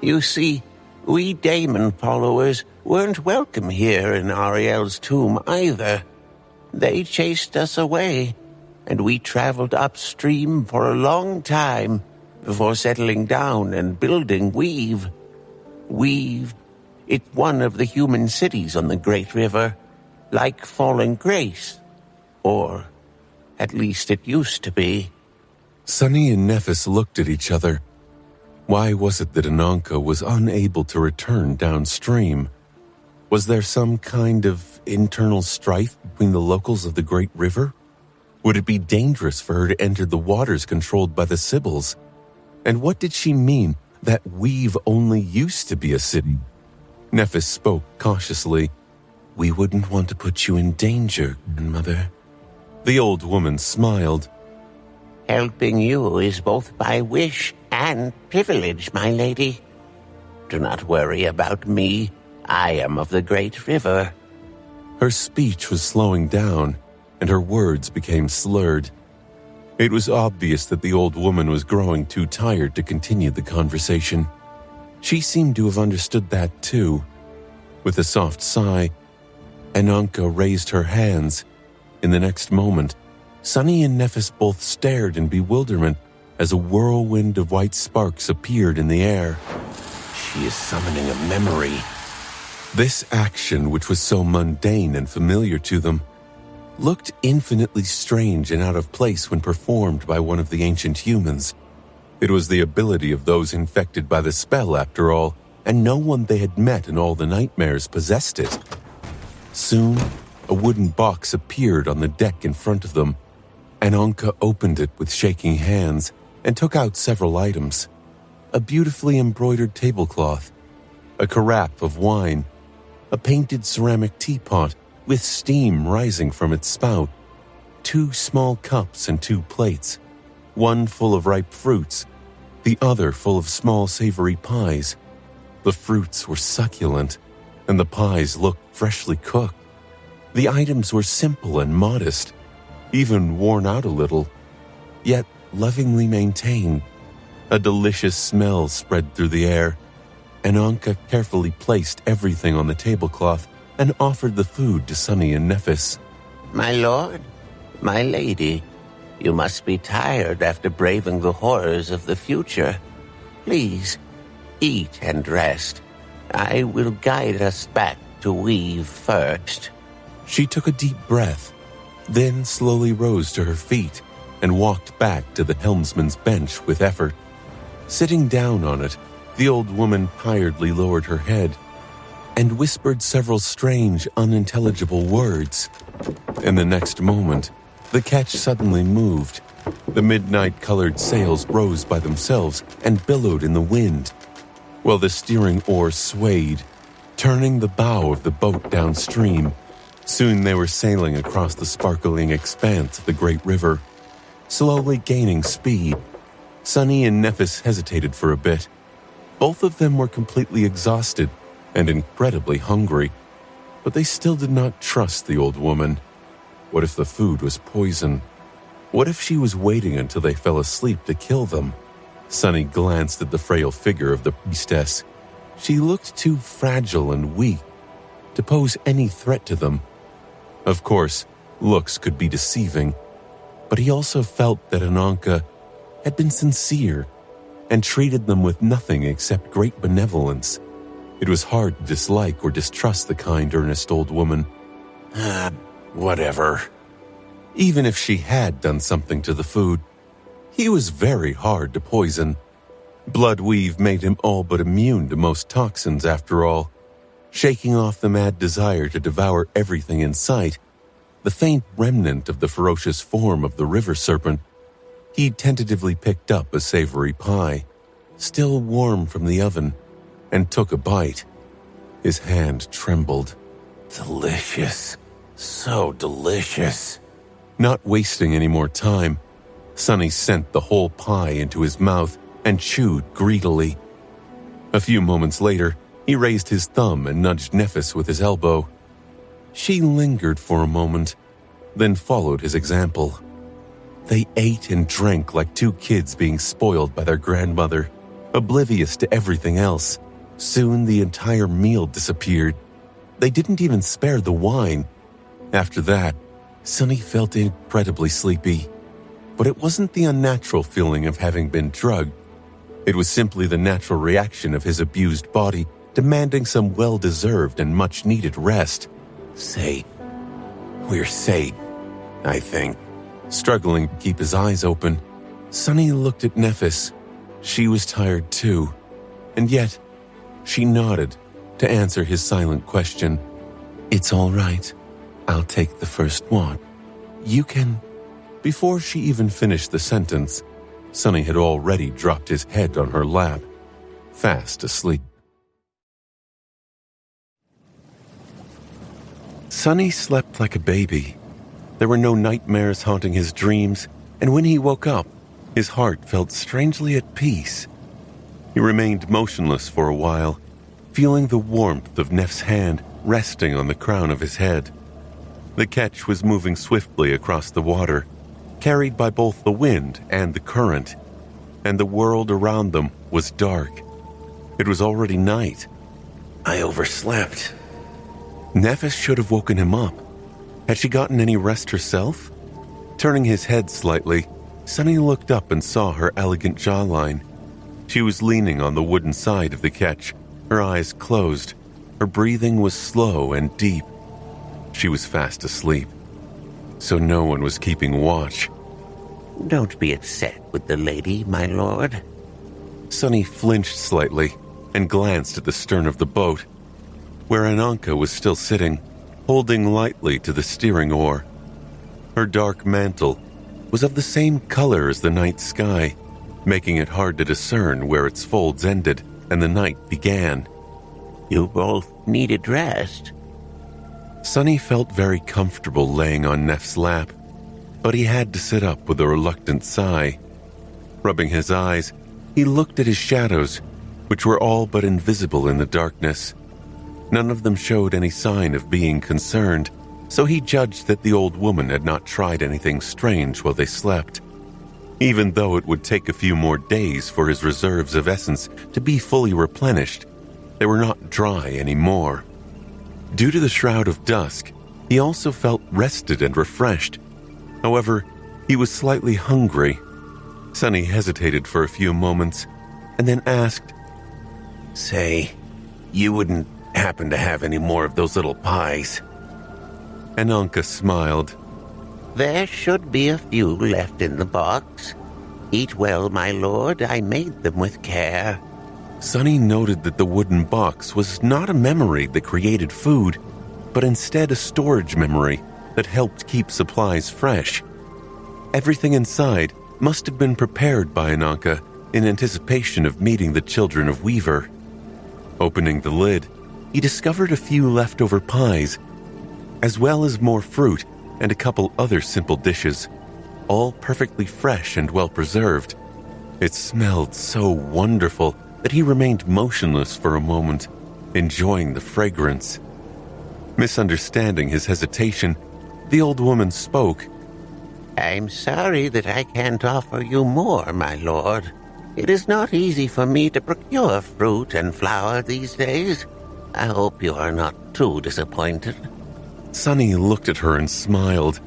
You see, we Daemon followers weren't welcome here in Ariel's tomb either. They chased us away, and we traveled upstream for a long time before settling down and building Weave. Weave, it's one of the human cities on the Great River, like Fallen Grace. Or, at least it used to be. Sonny and Nephis looked at each other. Why was it that Ananka was unable to return downstream? Was there some kind of internal strife between the locals of the Great River? Would it be dangerous for her to enter the waters controlled by the Sibyls? And what did she mean that Weave only used to be a city? Nephis spoke cautiously. We wouldn't want to put you in danger, grandmother. The old woman smiled. Helping you is both by wish and privilege, my lady. Do not worry about me. I am of the Great River. Her speech was slowing down, and her words became slurred. It was obvious that the old woman was growing too tired to continue the conversation. She seemed to have understood that too. With a soft sigh, Ananka raised her hands. In the next moment, Sonny and Nephis both stared in bewilderment as a whirlwind of white sparks appeared in the air. She is summoning a memory. This action, which was so mundane and familiar to them, looked infinitely strange and out of place when performed by one of the ancient humans. It was the ability of those infected by the spell, after all, and no one they had met in all the nightmares possessed it. Soon, a wooden box appeared on the deck in front of them. Ananka opened it with shaking hands and took out several items. A beautifully embroidered tablecloth, a carafe of wine, a painted ceramic teapot with steam rising from its spout, 2 small cups and 2 plates, one full of ripe fruits, the other full of small savory pies. The fruits were succulent, and the pies looked freshly cooked. The items were simple and modest, even worn out a little, yet lovingly maintained. A delicious smell spread through the air. Ananka carefully placed everything on the tablecloth and offered the food to Sunny and Nephis. My lord, my lady, you must be tired after braving the horrors of the future. Please, eat and rest. I will guide us back to Weave first. She took a deep breath, then slowly rose to her feet and walked back to the helmsman's bench with effort. Sitting down on it, the old woman tiredly lowered her head and whispered several strange, unintelligible words. In the next moment, the ketch suddenly moved. The midnight-colored sails rose by themselves and billowed in the wind, while the steering oar swayed, turning the bow of the boat downstream. Soon they were sailing across the sparkling expanse of the great river, slowly gaining speed. Sunny and Nephis hesitated for a bit. Both of them were completely exhausted and incredibly hungry, but they still did not trust the old woman. What if the food was poison? What if she was waiting until they fell asleep to kill them? Sunny glanced at the frail figure of the priestess. She looked too fragile and weak to pose any threat to them. Of course, looks could be deceiving, but he also felt that Ananka had been sincere and treated them with nothing except great benevolence. It was hard to dislike or distrust the kind, earnest old woman. Whatever. Even if she had done something to the food, he was very hard to poison. Bloodweave made him all but immune to most toxins after all. Shaking off the mad desire to devour everything in sight, the faint remnant of the ferocious form of the river serpent, he tentatively picked up a savory pie, still warm from the oven, and took a bite. His hand trembled. Delicious. So delicious. Not wasting any more time, Sunny sent the whole pie into his mouth and chewed greedily. A few moments later, he raised his thumb and nudged Nephis with his elbow. She lingered for a moment, then followed his example. They ate and drank like 2 kids being spoiled by their grandmother, oblivious to everything else. Soon the entire meal disappeared. They didn't even spare the wine. After that, Sunny felt incredibly sleepy. But it wasn't the unnatural feeling of having been drugged. It was simply the natural reaction of his abused body demanding some well-deserved and much-needed rest. We're safe, I think. Struggling to keep his eyes open, Sunny looked at Nephis. She was tired too, and yet she nodded to answer his silent question. It's all right. I'll take the first one. You can... Before she even finished the sentence, Sunny had already dropped his head on her lap, fast asleep. Sunny slept like a baby. There were no nightmares haunting his dreams, and when he woke up, his heart felt strangely at peace. He remained motionless for a while, feeling the warmth of Neff's hand resting on the crown of his head. The ketch was moving swiftly across the water, carried by both the wind and the current, and the world around them was dark. It was already night. I overslept. Nephis should have woken him up. Had she gotten any rest herself? Turning his head slightly, Sunny looked up and saw her elegant jawline. She was leaning on the wooden side of the ketch, her eyes closed. Her breathing was slow and deep. She was fast asleep, so no one was keeping watch. Don't be upset with the lady, my lord. Sunny flinched slightly and glanced at the stern of the boat, where Ananka was still sitting, holding lightly to the steering oar. Her dark mantle was of the same color as the night sky, making it hard to discern where its folds ended and the night began. You both needed rest. Sonny felt very comfortable laying on Neff's lap, but he had to sit up with a reluctant sigh. Rubbing his eyes, he looked at his shadows, which were all but invisible in the darkness. None of them showed any sign of being concerned, so he judged that the old woman had not tried anything strange while they slept. Even though it would take a few more days for his reserves of essence to be fully replenished, they were not dry anymore. Due to the shroud of dusk, he also felt rested and refreshed. However, he was slightly hungry. Sonny hesitated for a few moments and then asked, "Say, you wouldn't happen to have any more of those little pies?" Ananka smiled. There should be a few left in the box. Eat well, my lord. I made them with care. Sonny noted that the wooden box was not a memory that created food, but instead a storage memory that helped keep supplies fresh. Everything inside must have been prepared by Ananka in anticipation of meeting the children of Weaver. Opening the lid, he discovered a few leftover pies, as well as more fruit and a couple other simple dishes, all perfectly fresh and well preserved. It smelled so wonderful that he remained motionless for a moment, enjoying the fragrance. Misunderstanding his hesitation, the old woman spoke. I'm sorry that I can't offer you more, my lord. It is not easy for me to procure fruit and flour these days. I hope you are not too disappointed. Sonny looked at her and smiled.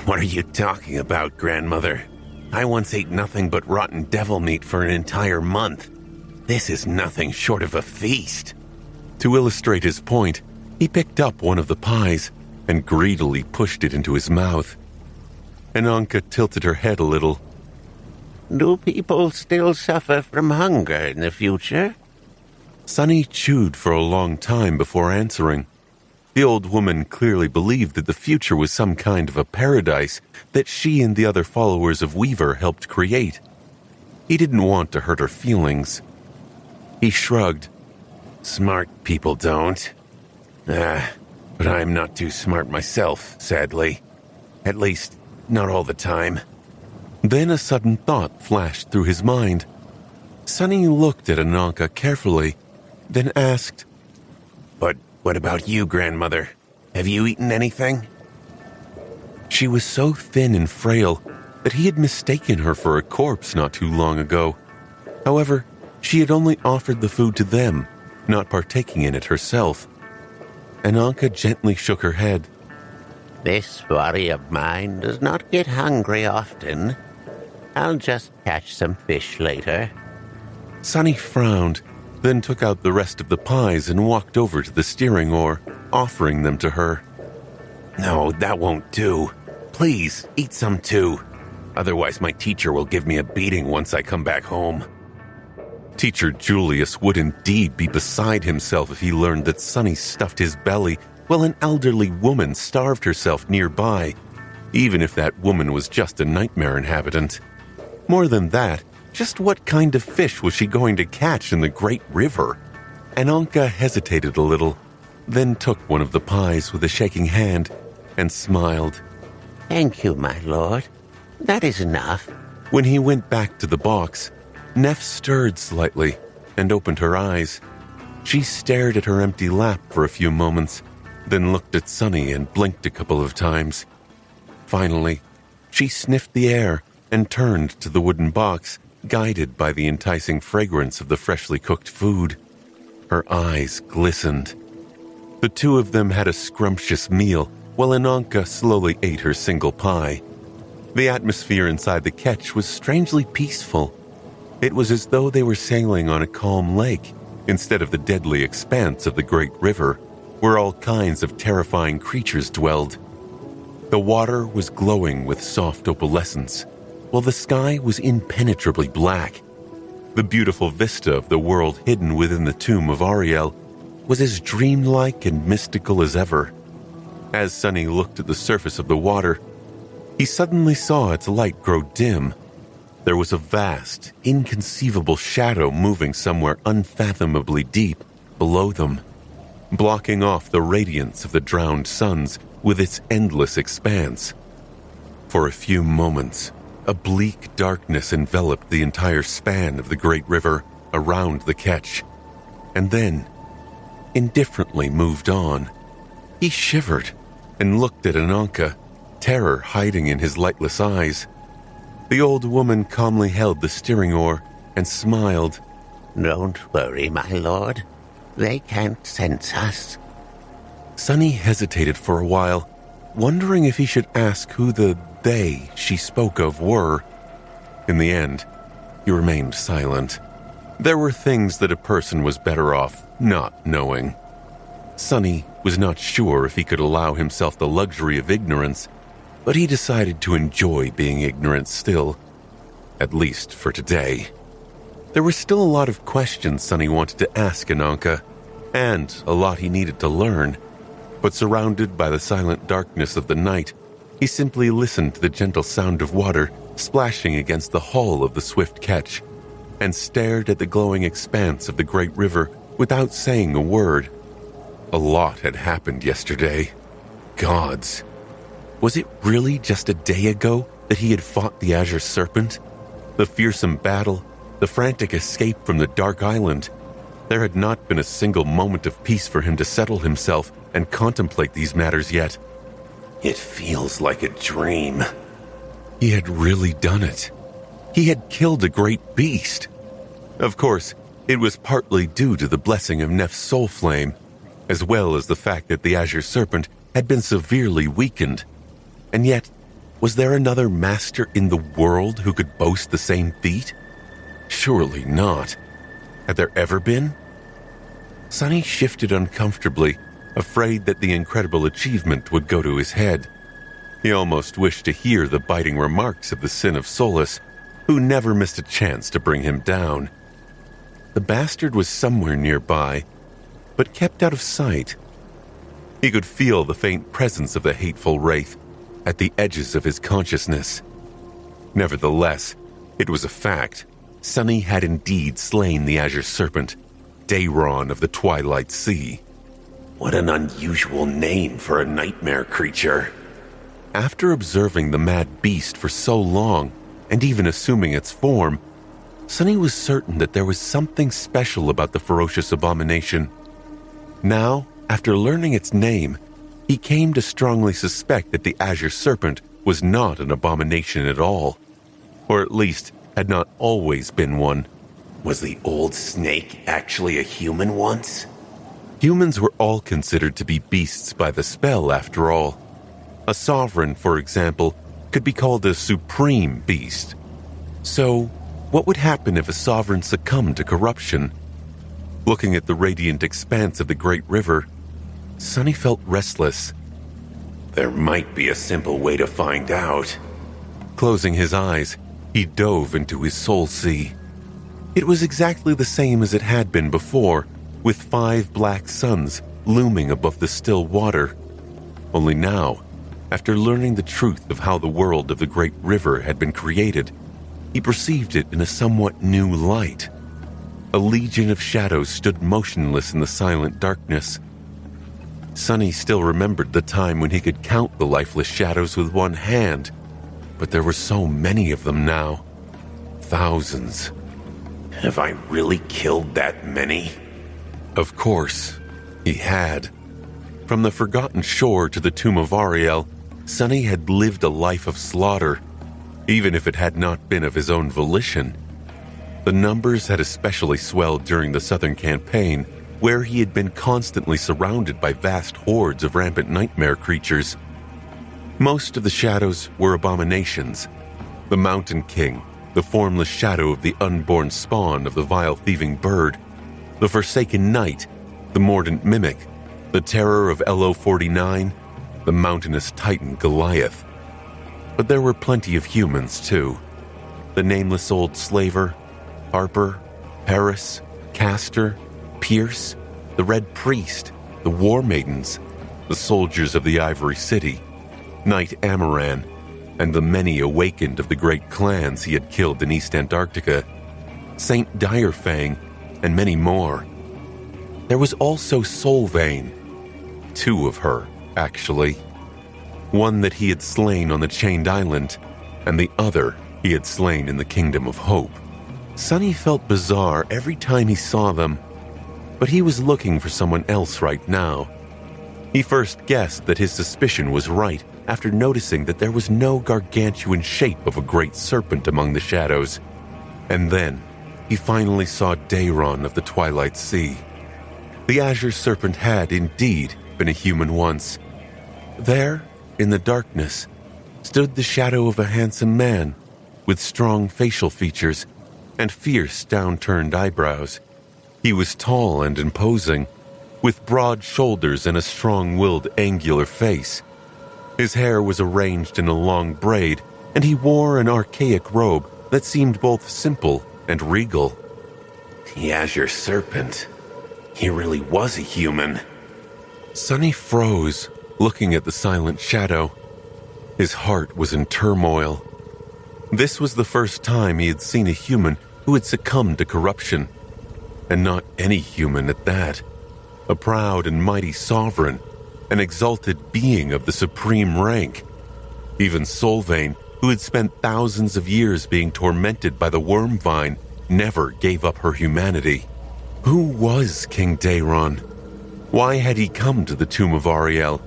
"What are you talking about, grandmother? I once ate nothing but rotten devil meat for an entire month. This is nothing short of a feast." To illustrate his point, he picked up one of the pies and greedily pushed it into his mouth. Ananka tilted her head a little. Do people still suffer from hunger in the future? Sonny chewed for a long time before answering. The old woman clearly believed that the future was some kind of a paradise that she and the other followers of Weaver helped create. He didn't want to hurt her feelings. He shrugged. "Smart people don't. But I'm not too smart myself, sadly. At least, not all the time." Then a sudden thought flashed through his mind. Sonny looked at Ananka carefully, then asked, "But what about you, grandmother? Have you eaten anything?" She was so thin and frail that he had mistaken her for a corpse not too long ago. However, she had only offered the food to them, not partaking in it herself. Ananka gently shook her head. This body of mine does not get hungry often. I'll just catch some fish later. Sonny frowned, then took out the rest of the pies and walked over to the steering oar, offering them to her. "No, that won't do. Please, eat some too. Otherwise my teacher will give me a beating once I come back home." Teacher Julius would indeed be beside himself if he learned that Sonny stuffed his belly while an elderly woman starved herself nearby, even if that woman was just a nightmare inhabitant. More than that, just what kind of fish was she going to catch in the Great River? Ananka hesitated a little, then took one of the pies with a shaking hand and smiled. Thank you, my lord. That is enough. When he went back to the box, Neff stirred slightly and opened her eyes. She stared at her empty lap for a few moments, then looked at Sonny and blinked a couple of times. Finally, she sniffed the air and turned to the wooden box, guided by the enticing fragrance of the freshly cooked food. Her eyes glistened. The two of them had a scrumptious meal while Ananka slowly ate her single pie. The atmosphere inside the ketch was strangely peaceful. It was as though they were sailing on a calm lake instead of the deadly expanse of the Great River, where all kinds of terrifying creatures dwelled. The water was glowing with soft opalescence, while the sky was impenetrably black. The beautiful vista of the world hidden within the tomb of Ariel was as dreamlike and mystical as ever. As Sonny looked at the surface of the water, he suddenly saw its light grow dim. There was a vast, inconceivable shadow moving somewhere unfathomably deep, below them, blocking off the radiance of the drowned suns with its endless expanse. For a few moments, a bleak darkness enveloped the entire span of the great river around the ketch, and then, indifferently moved on. He shivered and looked at Ananka, terror hiding in his lightless eyes. The old woman calmly held the steering oar and smiled. "Don't worry, my lord. They can't sense us." Sonny hesitated for a while, wondering if he should ask who the they she spoke of were. In the end, he remained silent. There were things that a person was better off not knowing. Sonny was not sure if he could allow himself the luxury of ignorance, but he decided to enjoy being ignorant still, at least for today. There were still a lot of questions Sonny wanted to ask Ananka, and a lot he needed to learn, but surrounded by the silent darkness of the night, he simply listened to the gentle sound of water splashing against the hull of the swift ketch, and stared at the glowing expanse of the great river without saying a word. A lot had happened yesterday. Gods. Was it really just a day ago that he had fought the Azure Serpent? The fearsome battle, the frantic escape from the Dark Island. There had not been a single moment of peace for him to settle himself and contemplate these matters yet. It feels like a dream. He had really done it. He had killed a great beast. Of course, it was partly due to the blessing of Nef's soul flame, as well as the fact that the Azure Serpent had been severely weakened. And yet, was there another master in the world who could boast the same feat? Surely not. Had there ever been? Sonny shifted uncomfortably, afraid that the incredible achievement would go to his head. He almost wished to hear the biting remarks of the Sin of Solus, who never missed a chance to bring him down. The bastard was somewhere nearby, but kept out of sight. He could feel the faint presence of the hateful wraith at the edges of his consciousness. Nevertheless, it was a fact. Sonny had indeed slain the Azure Serpent, Dayron of the Twilight Sea. What an unusual name for a nightmare creature. After observing the mad beast for so long, and even assuming its form, Sonny was certain that there was something special about the ferocious abomination. Now, after learning its name, he came to strongly suspect that the Azure Serpent was not an abomination at all, or at least had not always been one. Was the old snake actually a human once? Humans were all considered to be beasts by the spell, after all. A sovereign, for example, could be called a supreme beast. So, what would happen if a sovereign succumbed to corruption? Looking at the radiant expanse of the great river, Sonny felt restless. There might be a simple way to find out. Closing his eyes, he dove into his soul sea. It was exactly the same as it had been before, with 5 black suns looming above the still water. Only now, after learning the truth of how the world of the great river had been created, he perceived it in a somewhat new light. A legion of shadows stood motionless in the silent darkness. Sonny still remembered the time when he could count the lifeless shadows with one hand, but there were so many of them now. Thousands. Have I really killed that many? Of course, he had. From the Forgotten Shore to the Tomb of Ariel, Sonny had lived a life of slaughter, even if it had not been of his own volition. The numbers had especially swelled during the Southern Campaign, where he had been constantly surrounded by vast hordes of rampant nightmare creatures. Most of the shadows were abominations. The Mountain King, the formless shadow of the unborn spawn of the vile thieving bird, the Forsaken Knight, the Mordant Mimic, the terror of LO-49, the mountainous titan Goliath. But there were plenty of humans, too. The nameless old slaver, Harper, Paris, Castor, Pierce, the Red Priest, the War Maidens, the soldiers of the Ivory City, Knight Amaran, and the many awakened of the great clans he had killed in East Antarctica, Saint Direfang, and many more. there was also Solvayne. 2 of her, actually. One that he had slain on the Chained Island, and the other he had slain in the Kingdom of Hope. Sonny felt bizarre every time he saw them, but he was looking for someone else right now. He first guessed that his suspicion was right after noticing that there was no gargantuan shape of a great serpent among the shadows. And then he finally saw Daeron of the Twilight Sea. The Azure Serpent had indeed been a human once. There, in the darkness, stood the shadow of a handsome man with strong facial features and fierce downturned eyebrows. He was tall and imposing, with broad shoulders and a strong-willed angular face. His hair was arranged in a long braid, and he wore an archaic robe that seemed both simple and regal. The Azure Serpent. He really was a human. Sonny froze, looking at the silent shadow. His heart was in turmoil. This was the first time he had seen a human who had succumbed to corruption. And not any human at that. A proud and mighty sovereign, an exalted being of the supreme rank. Even Solvayne, who had spent thousands of years being tormented by the Wormvine, never gave up her humanity. Who was King Daeron? Why had he come to the tomb of Auriel?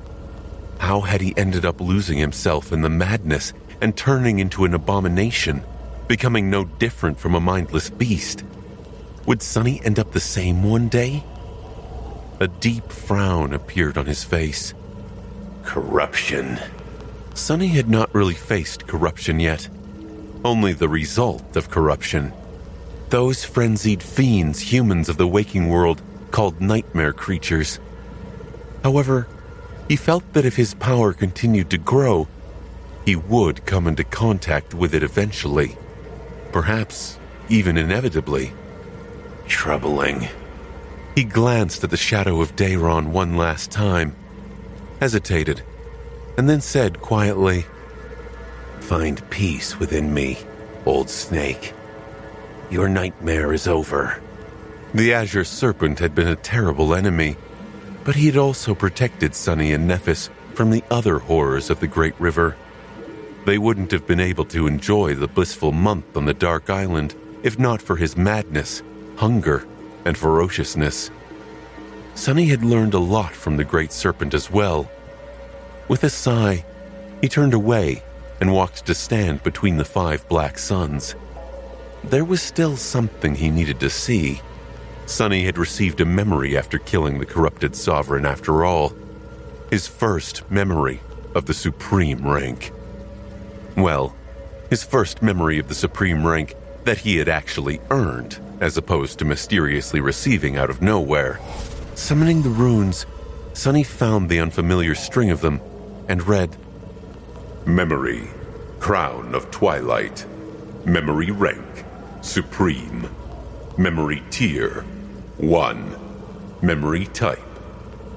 How had he ended up losing himself in the madness and turning into an abomination, becoming no different from a mindless beast? Would Sonny end up the same one day? A deep frown appeared on his face. Corruption. Sonny had not really faced corruption yet. Only the result of corruption. Those frenzied fiends humans of the waking world called nightmare creatures. However, he felt that if his power continued to grow, he would come into contact with it eventually. Perhaps even inevitably. Troubling. He glanced at the shadow of Daeron one last time, hesitated, and then said quietly, "Find peace within me, old snake. Your nightmare is over." The Azure Serpent had been a terrible enemy, but he had also protected Sonny and Nephis from the other horrors of the Great River. They wouldn't have been able to enjoy the blissful month on the Dark Island if not for his madness, hunger, and ferociousness. Sonny had learned a lot from the Great Serpent as well. With a sigh, he turned away and walked to stand between the 5 black suns. There was still something he needed to see. Sonny had received a memory after killing the corrupted sovereign after all. His first memory of the supreme rank. Well, his first memory of the supreme rank that he had actually earned, as opposed to mysteriously receiving out of nowhere. Summoning the runes, Sonny found the unfamiliar string of them and read, Memory, Crown of Twilight. Memory rank, Supreme. Memory tier, 1. Memory type,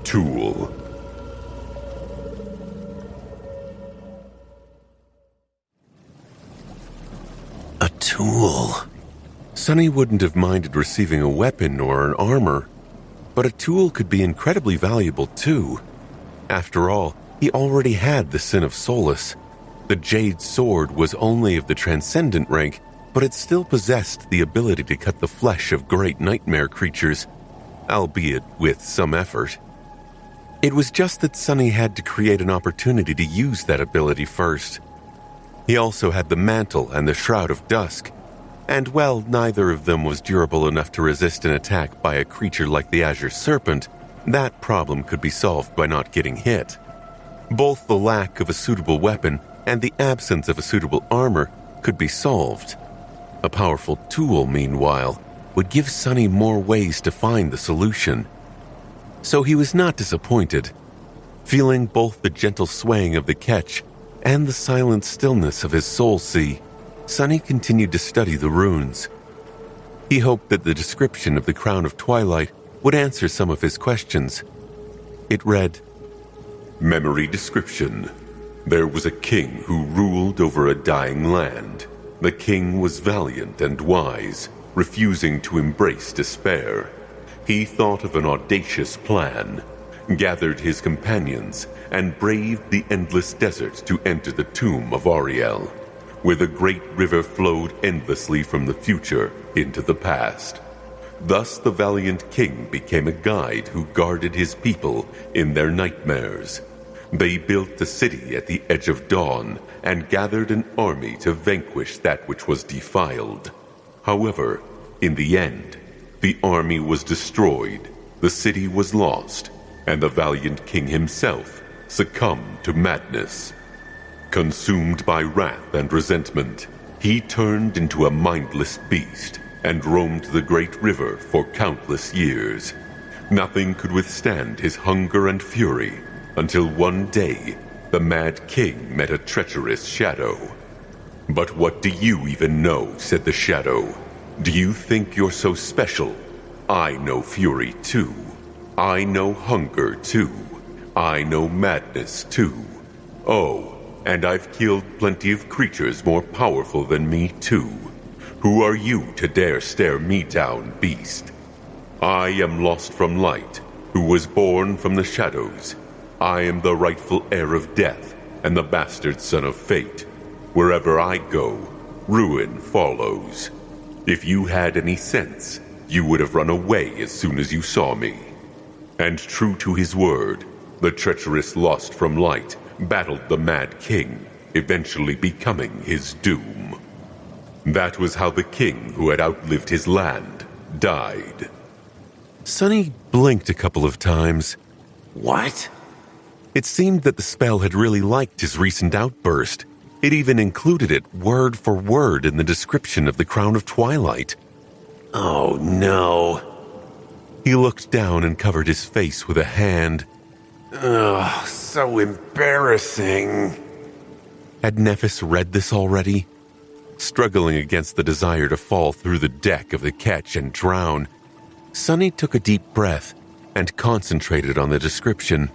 Tool. A tool. Sonny wouldn't have minded receiving a weapon or an armor, but a tool could be incredibly valuable too. After all, he already had the Sin of Solace. The Jade Sword was only of the Transcendent rank, but it still possessed the ability to cut the flesh of great nightmare creatures, albeit with some effort. It was just that Sonny had to create an opportunity to use that ability first. He also had the Mantle and the Shroud of Dusk, and while neither of them was durable enough to resist an attack by a creature like the Azure Serpent, that problem could be solved by not getting hit. Both the lack of a suitable weapon and the absence of a suitable armor could be solved. A powerful tool, meanwhile, would give Sonny more ways to find the solution. So he was not disappointed. Feeling both the gentle swaying of the ketch and the silent stillness of his soul sea, Sonny continued to study the runes. He hoped that the description of the Crown of Twilight would answer some of his questions. It read, Memory description. There was a king who ruled over a dying land. The king was valiant and wise, refusing to embrace despair. He thought of an audacious plan, gathered his companions, and braved the endless desert to enter the tomb of Ariel, where the great river flowed endlessly from the future into the past. Thus the valiant king became a guide who guarded his people in their nightmares. They built the city at the edge of dawn and gathered an army to vanquish that which was defiled. However, in the end, the army was destroyed, the city was lost, and the valiant king himself succumbed to madness. Consumed by wrath and resentment, he turned into a mindless beast and roamed the great river for countless years. Nothing could withstand his hunger and fury until one day the Mad King met a treacherous shadow. "But what do you even know?" said the shadow. "Do you think you're so special? I know fury too. I know hunger too. I know madness too. Oh, and I've killed plenty of creatures more powerful than me too. Who are you to dare stare me down, beast? I am Lost from Light, who was born from the shadows. I am the rightful heir of death and the bastard son of fate. Wherever I go, ruin follows. If you had any sense, you would have run away as soon as you saw me." And true to his word, the treacherous Lost from Light battled the Mad King, eventually becoming his doom. That was how the king who had outlived his land died. Sonny blinked a couple of times. What? It seemed that the spell had really liked his recent outburst. It even included it word for word in the description of the Crown of Twilight. Oh no. He looked down and covered his face with a hand. Ugh, so embarrassing. Had Nephis read this already? Struggling against the desire to fall through the deck of the ketch and drown, Sonny took a deep breath and concentrated on the description.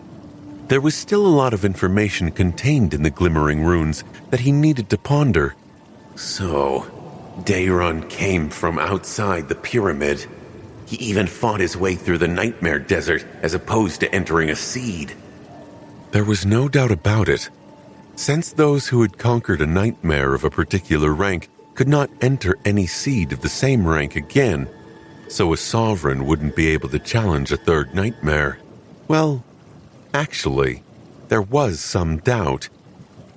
There was still a lot of information contained in the glimmering runes that he needed to ponder. So, Dayron came from outside the pyramid. He even fought his way through the Nightmare Desert as opposed to entering a seed. There was no doubt about it. Since those who had conquered a nightmare of a particular rank could not enter any seed of the same rank again, so a sovereign wouldn't be able to challenge a third nightmare. Well, actually, there was some doubt.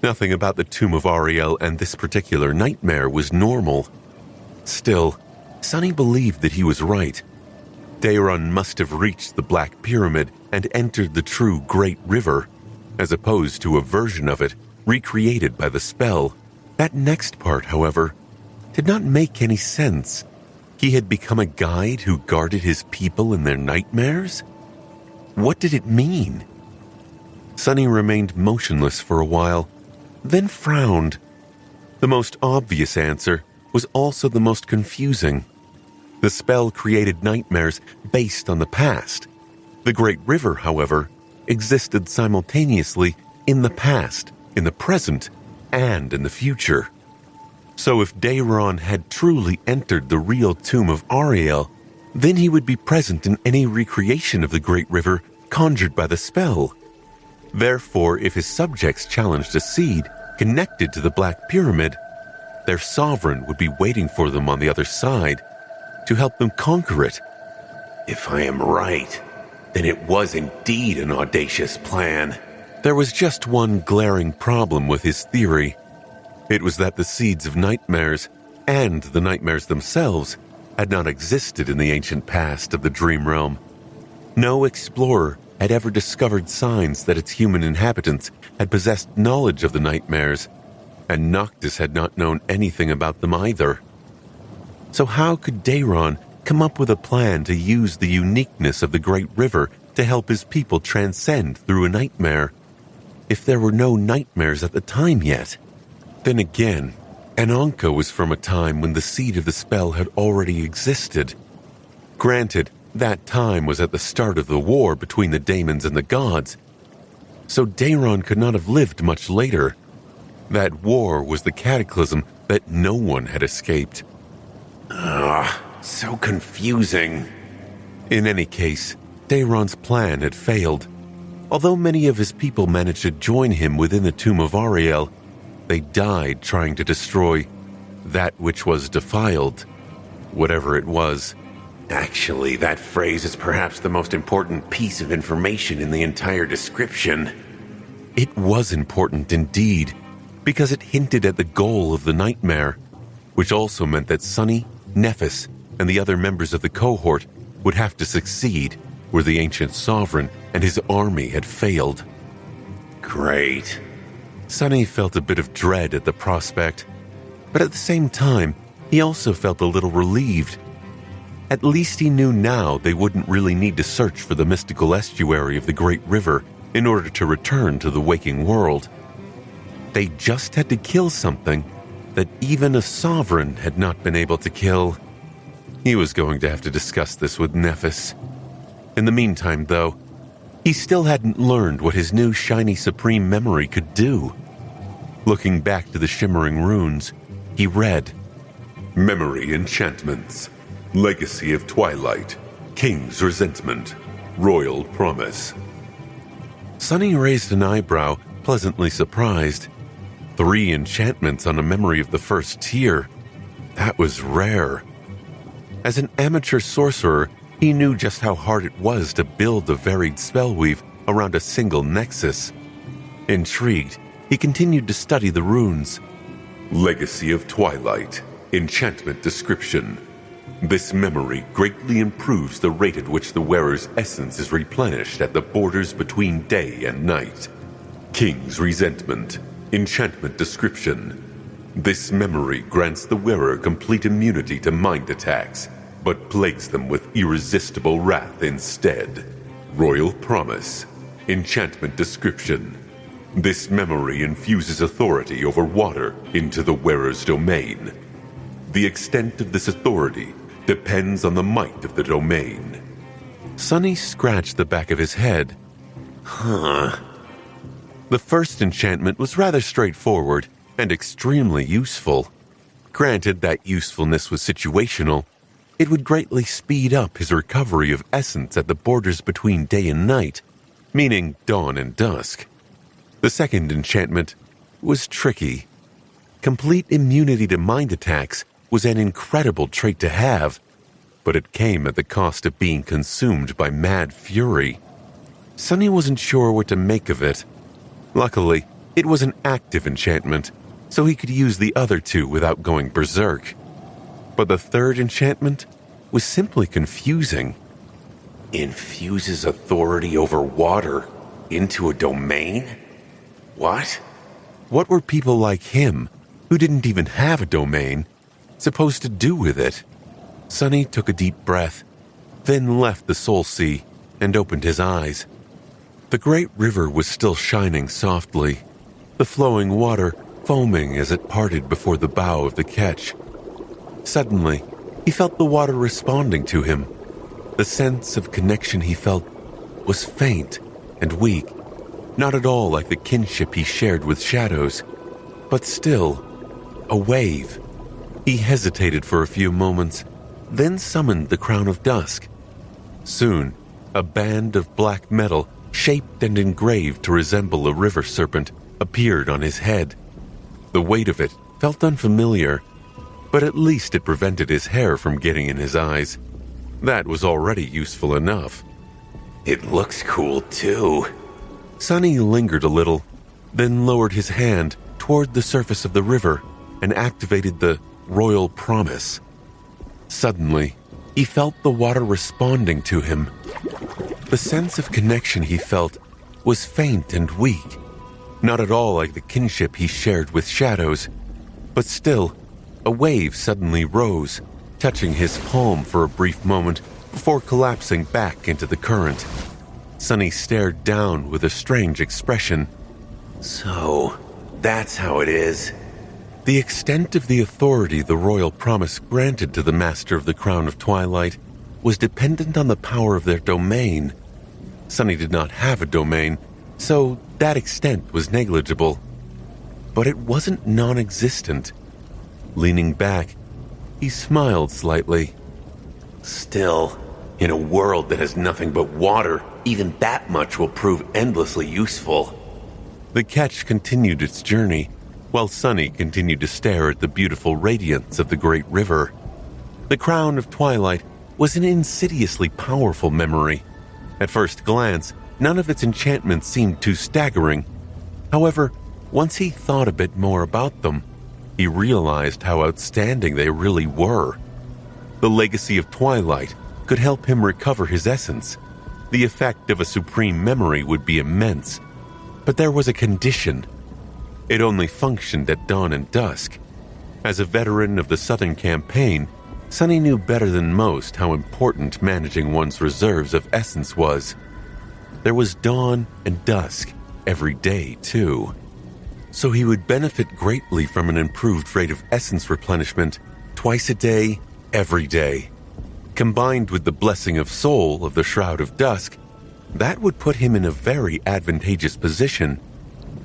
Nothing about the Tomb of Ariel and this particular nightmare was normal. Still, Sonny believed that he was right. Dayron must have reached the Black Pyramid and entered the true Great River, as opposed to a version of it recreated by the spell. That next part, however, did not make any sense. He had become a guide who guarded his people in their nightmares? What did it mean? Sonny remained motionless for a while, then frowned. The most obvious answer was also the most confusing. The spell created nightmares based on the past. The Great River, however, existed simultaneously in the past, in the present, and in the future. So if Dayron had truly entered the real Tomb of Ariel, then he would be present in any recreation of the Great River conjured by the spell. Therefore, if his subjects challenged a seed connected to the Black Pyramid, their sovereign would be waiting for them on the other side to help them conquer it. If I am right, then it was indeed an audacious plan. There was just one glaring problem with his theory. It was that the seeds of nightmares, and the nightmares themselves, had not existed in the ancient past of the Dream Realm. No explorer had ever discovered signs that its human inhabitants had possessed knowledge of the nightmares, and Noctis had not known anything about them either. So how could Dayron come up with a plan to use the uniqueness of the Great River to help his people transcend through a nightmare, if there were no nightmares at the time yet? Then again, Ananka was from a time when the seed of the spell had already existed. Granted, that time was at the start of the war between the daemons and the gods, so Dayron could not have lived much later. That war was the cataclysm that no one had escaped. So confusing. In any case, Daeron's plan had failed. Although many of his people managed to join him within the tomb of Ariel, they died trying to destroy that which was defiled, whatever it was. Actually, that phrase is perhaps the most important piece of information in the entire description. It was important indeed, because it hinted at the goal of the nightmare, which also meant that Sunny, Nephis, and the other members of the cohort would have to succeed where the ancient sovereign and his army had failed. Great. Sunny felt a bit of dread at the prospect, but at the same time, he also felt a little relieved. At least he knew now they wouldn't really need to search for the mystical estuary of the Great River in order to return to the waking world. They just had to kill something that even a sovereign had not been able to kill. He was going to have to discuss this with Nephis. In the meantime, though, he still hadn't learned what his new shiny supreme memory could do. Looking back to the shimmering runes, he read, Memory enchantments. Legacy of Twilight. King's Resentment. Royal Promise. Sunny raised an eyebrow, pleasantly surprised. 3 enchantments on a memory of the first tier. That was rare. As an amateur sorcerer, he knew just how hard it was to build a varied spellweave around a single nexus. Intrigued, he continued to study the runes. Legacy of Twilight. Enchantment description. This memory greatly improves the rate at which the wearer's essence is replenished at the borders between day and night. King's Resentment. Enchantment description. This memory grants the wearer complete immunity to mind attacks, but plagues them with irresistible wrath instead. Royal Promise. Enchantment description. This memory infuses authority over water into the wearer's domain. The extent of this authority depends on the might of the domain. Sunny scratched the back of his head. The first enchantment was rather straightforward and extremely useful. Granted that usefulness was situational, it would greatly speed up his recovery of essence at the borders between day and night, meaning dawn and dusk. The second enchantment was tricky. Complete immunity to mind attacks was an incredible trait to have, but it came at the cost of being consumed by mad fury. Sunny wasn't sure what to make of it. Luckily, it was an active enchantment, so he could use the other 2 without going berserk. But the third enchantment was simply confusing. Infuses authority over water into a domain? What? What were people like him, who didn't even have a domain, supposed to do with it? Sunny took a deep breath, then left the Soul Sea and opened his eyes. The great river was still shining softly, the flowing water foaming as it parted before the bow of the ketch. Suddenly, he felt the water responding to him. The sense of connection he felt was faint and weak, not at all like the kinship he shared with shadows, but still, a wave. He hesitated for a few moments, then summoned the Crown of Dusk. Soon, a band of black metal, shaped and engraved to resemble a river serpent, appeared on his head. The weight of it felt unfamiliar, but at least it prevented his hair from getting in his eyes. That was already useful enough. It looks cool, too. Sunny lingered a little, then lowered his hand toward the surface of the river and activated the Royal Promise. Suddenly, he felt the water responding to him. The sense of connection he felt was faint and weak, not at all like the kinship he shared with shadows, but still, a wave suddenly rose, touching his palm for a brief moment before collapsing back into the current. Sunny stared down with a strange expression. So, that's how it is. The extent of the authority the Royal Promise granted to the Master of the Crown of Twilight was dependent on the power of their domain. Sunny did not have a domain, so that extent was negligible. But it wasn't non-existent. Leaning back, he smiled slightly. Still, In a world that has nothing but water, even that much will prove endlessly useful. The ketch continued its journey, while Sunny continued to stare at the beautiful radiance of the great river. The Crown of Twilight was an insidiously powerful memory. At first glance, none of its enchantments seemed too staggering. However, once he thought a bit more about them, he realized how outstanding they really were. The legacy of Twilight could help him recover his essence. The effect of a supreme memory would be immense. But there was a condition. It only functioned at dawn and dusk. As a veteran of the Southern Campaign, Sunny knew better than most how important managing one's reserves of essence was. There was dawn and dusk every day, too. So he would benefit greatly from an improved rate of essence replenishment twice a day, every day. Combined with the blessing of soul of the Shroud of Dusk, that would put him in a very advantageous position.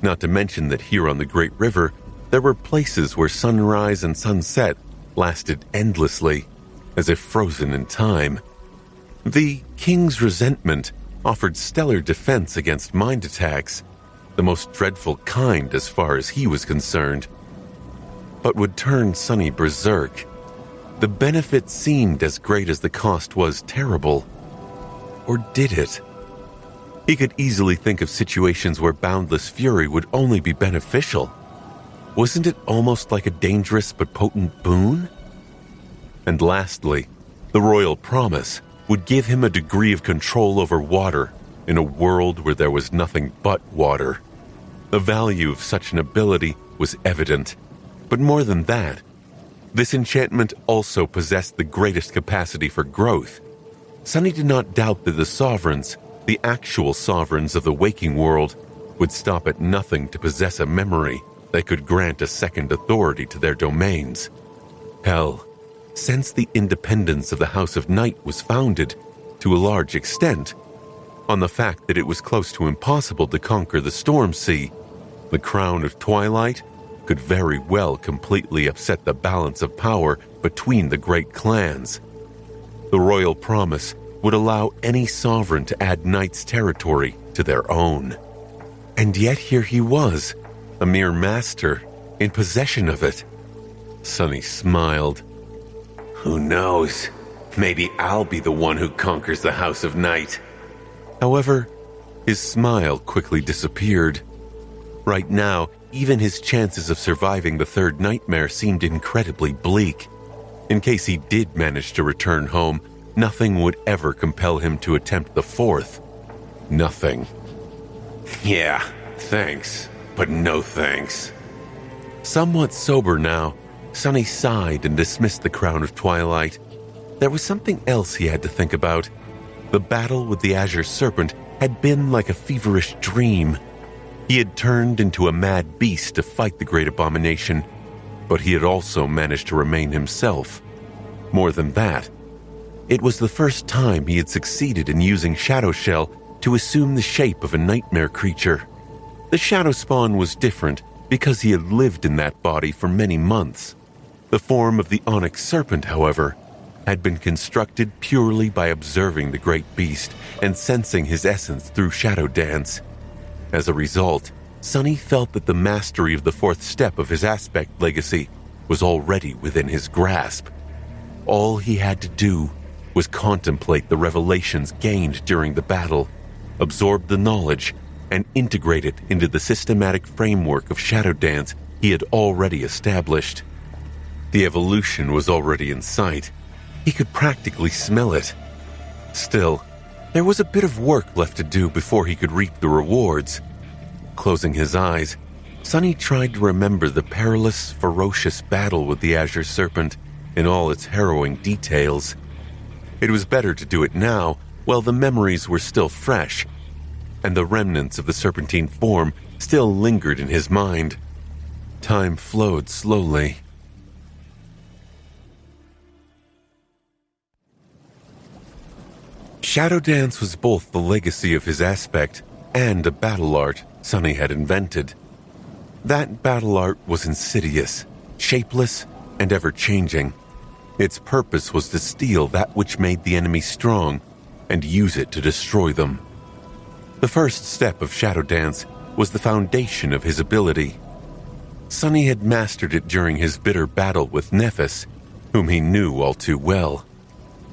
Not to mention that here on the Great River, there were places where sunrise and sunset lasted endlessly, as if frozen in time. The King's Resentment offered stellar defense against mind attacks, the most dreadful kind as far as he was concerned, but would turn Sunny berserk. The benefit seemed as great as the cost was terrible. Or did it? He could easily think of situations where boundless fury would only be beneficial. Wasn't it almost like a dangerous but potent boon? And lastly, the Royal Promise would give him a degree of control over water in a world where there was nothing but water. The value of such an ability was evident, but more than that, this enchantment also possessed the greatest capacity for growth. Sunny did not doubt that the sovereigns, the actual sovereigns of the waking world, would stop at nothing to possess a memory that could grant a second authority to their domains. Hell, since the independence of the House of Night was founded, to a large extent, on the fact that it was close to impossible to conquer the Storm Sea, the Crown of Twilight could very well completely upset the balance of power between the great clans. The Royal Promise would allow any sovereign to add Night's territory to their own. And yet here he was, a mere master, in possession of it. Sunny smiled. Who knows? Maybe I'll be the one who conquers the House of Night. However, his smile quickly disappeared. Right now, even his chances of surviving the third nightmare seemed incredibly bleak. In case he did manage to return home, nothing would ever compel him to attempt the fourth. Nothing. Yeah, thanks, but no thanks. Somewhat sober now, Sunny sighed and dismissed the Crown of Twilight. There was something else he had to think about. The battle with the Azure Serpent had been like a feverish dream. He had turned into a mad beast to fight the great abomination, but he had also managed to remain himself. More than that, it was the first time he had succeeded in using Shadow Shell to assume the shape of a nightmare creature. The Shadow Spawn was different because he had lived in that body for many months. The form of the Onyx Serpent, however, had been constructed purely by observing the great beast and sensing his essence through Shadow Dance. As a result, Sunny felt that the mastery of the fourth step of his aspect legacy was already within his grasp. All he had to do was contemplate the revelations gained during the battle, absorb the knowledge, and integrate it into the systematic framework of Shadow Dance he had already established. The evolution was already in sight. He could practically smell it. Still, there was a bit of work left to do before he could reap the rewards. Closing his eyes, Sunny tried to remember the perilous, ferocious battle with the Azure Serpent in all its harrowing details. It was better to do it now, while the memories were still fresh, and the remnants of the serpentine form still lingered in his mind. Time flowed slowly. Shadow Dance was both the legacy of his aspect and a battle art Sunny had invented. That battle art was insidious, shapeless, and ever-changing. Its purpose was to steal that which made the enemy strong and use it to destroy them. The first step of Shadow Dance was the foundation of his ability. Sunny had mastered it during his bitter battle with Nephis, whom he knew all too well.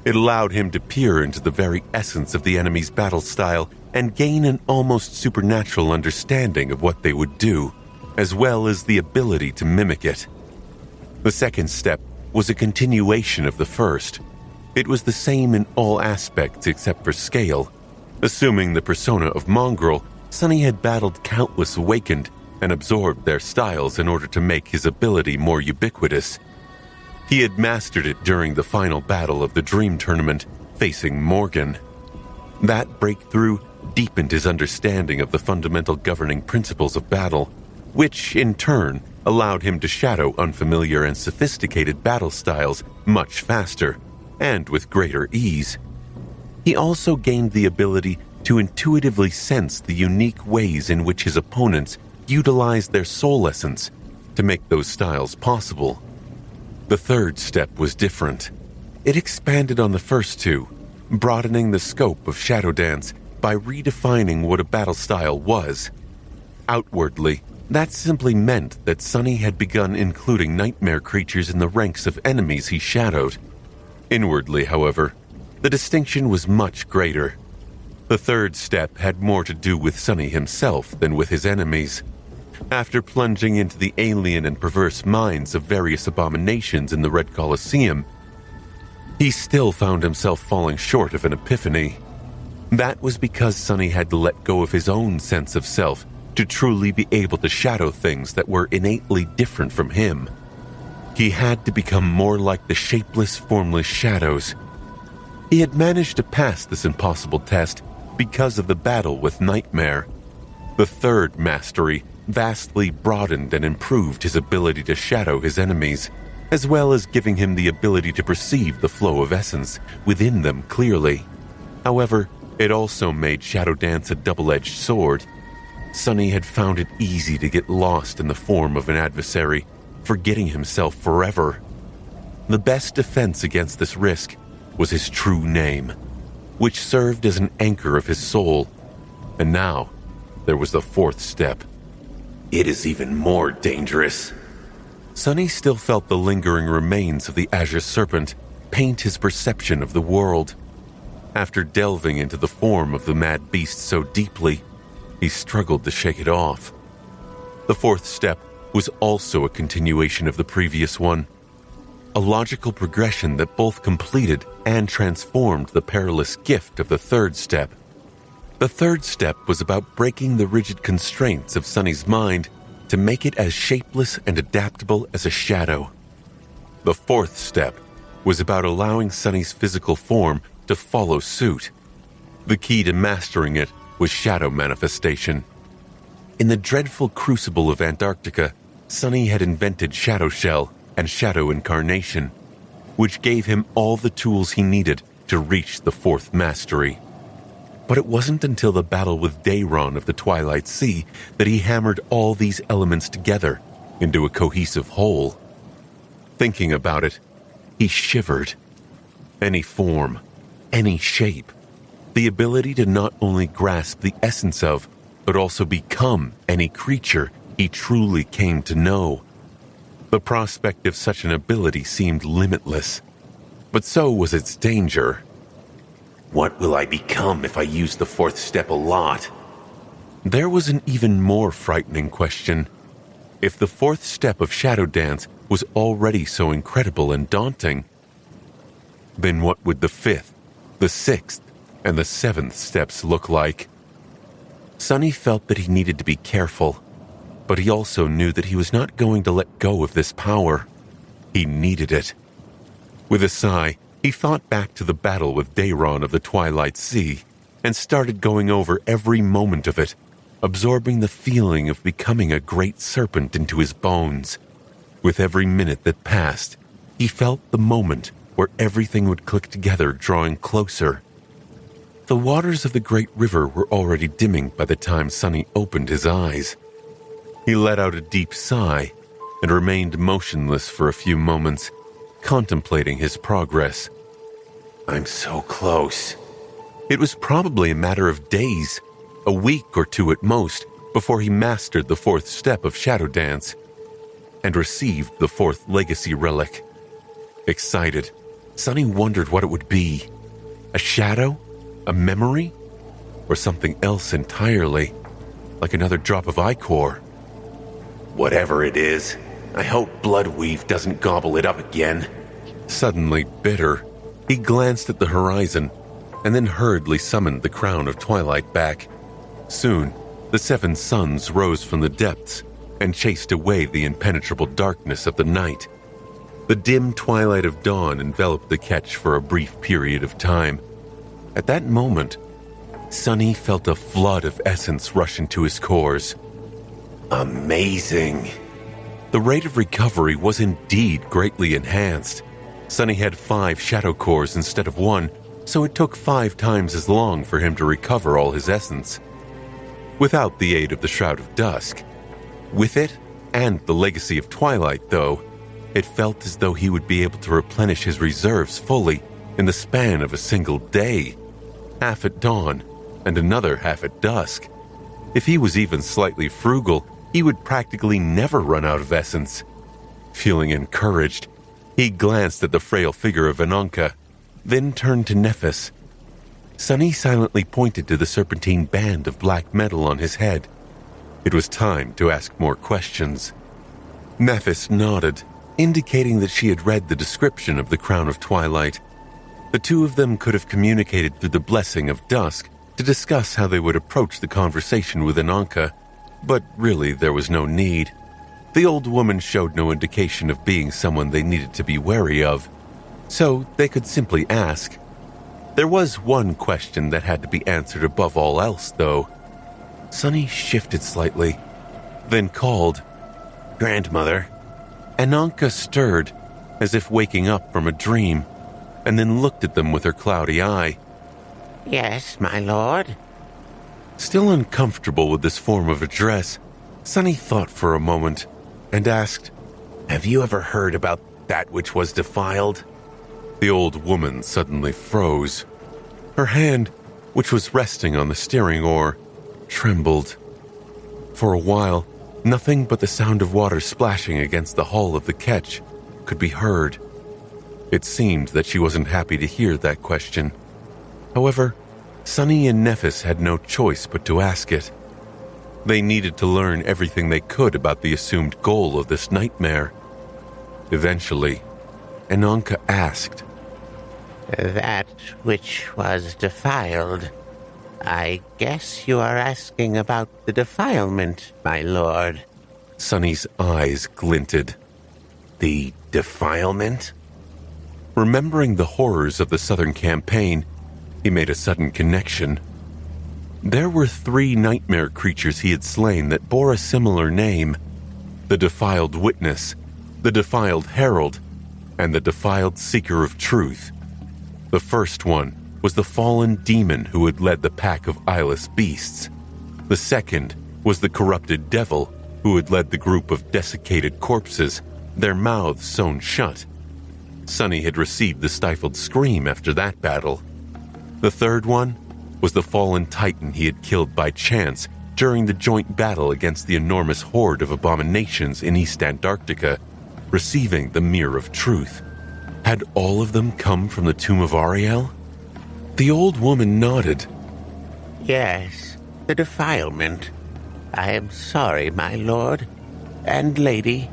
It allowed him to peer into the very essence of the enemy's battle style and gain an almost supernatural understanding of what they would do, as well as the ability to mimic it. The second step was a continuation of the first. It was the same in all aspects except for scale. Assuming the persona of Mongrel, Sunny had battled countless Awakened and absorbed their styles in order to make his ability more ubiquitous. He had mastered it during the final battle of the Dream Tournament, facing Morgan. That breakthrough deepened his understanding of the fundamental governing principles of battle, which, in turn, allowed him to shadow unfamiliar and sophisticated battle styles much faster and with greater ease. He also gained the ability to intuitively sense the unique ways in which his opponents utilized their soul essence to make those styles possible. The third step was different. It expanded on the first two, broadening the scope of Shadow Dance by redefining what a battle style was. Outwardly, that simply meant that Sunny had begun including nightmare creatures in the ranks of enemies he shadowed. Inwardly, however, the distinction was much greater. The third step had more to do with Sunny himself than with his enemies. After plunging into the alien and perverse minds of various abominations in the Red Colosseum, he still found himself falling short of an epiphany. That was because Sunny had to let go of his own sense of self to truly be able to shadow things that were innately different from him. He had to become more like the shapeless, formless shadows. He had managed to pass this impossible test because of the battle with Nightmare. The third mastery vastly broadened and improved his ability to shadow his enemies, as well as giving him the ability to perceive the flow of essence within them clearly. However, it also made Shadow Dance a double-edged sword. Sunny had found it easy to get lost in the form of an adversary, forgetting himself forever. The best defense against this risk was his true name, which served as an anchor of his soul. And now, there was the fourth step. It is even more dangerous. Sunny still felt the lingering remains of the Azure Serpent paint his perception of the world. After delving into the form of the mad beast so deeply, he struggled to shake it off. The fourth step was also a continuation of the previous one, a logical progression that both completed and transformed the perilous gift of the third step. The third step was about breaking the rigid constraints of Sunny's mind to make it as shapeless and adaptable as a shadow. The fourth step was about allowing Sunny's physical form to follow suit. The key to mastering it was shadow manifestation. In the dreadful crucible of Antarctica, Sunny had invented Shadow Shell and Shadow Incarnation, which gave him all the tools he needed to reach the fourth mastery. But it wasn't until the battle with Dayron of the Twilight Sea that he hammered all these elements together into a cohesive whole. Thinking about it, he shivered. Any form, any shape, the ability to not only grasp the essence of, but also become any creature he truly came to know. The prospect of such an ability seemed limitless, but so was its danger. What will I become if I use the fourth step a lot? There was an even more frightening question. If the fourth step of Shadow Dance was already so incredible and daunting, then what would the fifth, the sixth, and the seventh steps look like? Sunny felt that he needed to be careful, but he also knew that he was not going to let go of this power. He needed it. With a sigh, he thought back to the battle with Dayron of the Twilight Sea and started going over every moment of it, absorbing the feeling of becoming a great serpent into his bones. With every minute that passed, he felt the moment where everything would click together, drawing closer. The waters of the great river were already dimming by the time Sunny opened his eyes. He let out a deep sigh and remained motionless for a few moments, contemplating his progress. I'm so close. It was probably a matter of days, a week or two at most, before he mastered the fourth step of Shadow Dance and received the fourth legacy relic. Excited, Sunny wondered what it would be. A shadow? A memory? Or something else entirely, like another drop of ichor? Whatever it is, I hope Bloodweave doesn't gobble it up again. Suddenly bitter, he glanced at the horizon and then hurriedly summoned the Crown of Twilight back. Soon, the 7 suns rose from the depths and chased away the impenetrable darkness of the night. The dim twilight of dawn enveloped the Ketch for a brief period of time. At that moment, Sunny felt a flood of essence rush into his cores. Amazing. The rate of recovery was indeed greatly enhanced. Sunny had 5 shadow cores instead of 1, so it took 5 times as long for him to recover all his essence. Without the aid of the Shroud of Dusk. With it, and the Legacy of Twilight, though, it felt as though he would be able to replenish his reserves fully in the span of a single day. Half at dawn, and another half at dusk. If he was even slightly frugal, he would practically never run out of essence. Feeling encouraged, he glanced at the frail figure of Ananka, then turned to Nephis. Sunny silently pointed to the serpentine band of black metal on his head. It was time to ask more questions. Nephis nodded, indicating that she had read the description of the Crown of Twilight. The two of them could have communicated through the Blessing of Dusk to discuss how they would approach the conversation with Ananka, but really there was no need. The old woman showed no indication of being someone they needed to be wary of, so they could simply ask. There was one question that had to be answered above all else, though. Sunny shifted slightly, then called, "Grandmother." Ananka stirred, as if waking up from a dream, and then looked at them with her cloudy eye. Yes, my lord. Still uncomfortable with this form of address, Sunny thought for a moment and asked, "Have you ever heard about that which was defiled?" The old woman suddenly froze. Her hand, which was resting on the steering oar, trembled. For a while, nothing but the sound of water splashing against the hull of the Ketch could be heard. It seemed that she wasn't happy to hear that question. However, Sunny and Nephis had no choice but to ask it. They needed to learn everything they could about the assumed goal of this nightmare. Eventually, Ananka asked, That which was defiled. I guess you are asking about the defilement, my lord. Sunny's eyes glinted. The defilement? Remembering the horrors of the Southern Campaign, he made a sudden connection. There were 3 nightmare creatures he had slain that bore a similar name: the Defiled Witness, the Defiled Herald, and the Defiled Seeker of Truth. The first one was the fallen demon who had led the pack of eyeless beasts. The second was the corrupted devil who had led the group of desiccated corpses, their mouths sewn shut. Sunny had received the stifled scream after that battle. The third one was the fallen titan he had killed by chance during the joint battle against the enormous horde of abominations in East Antarctica, receiving the Mirror of Truth. Had all of them come from the tomb of Ariel? The old woman nodded. Yes, the defilement. I am sorry, my lord and lady.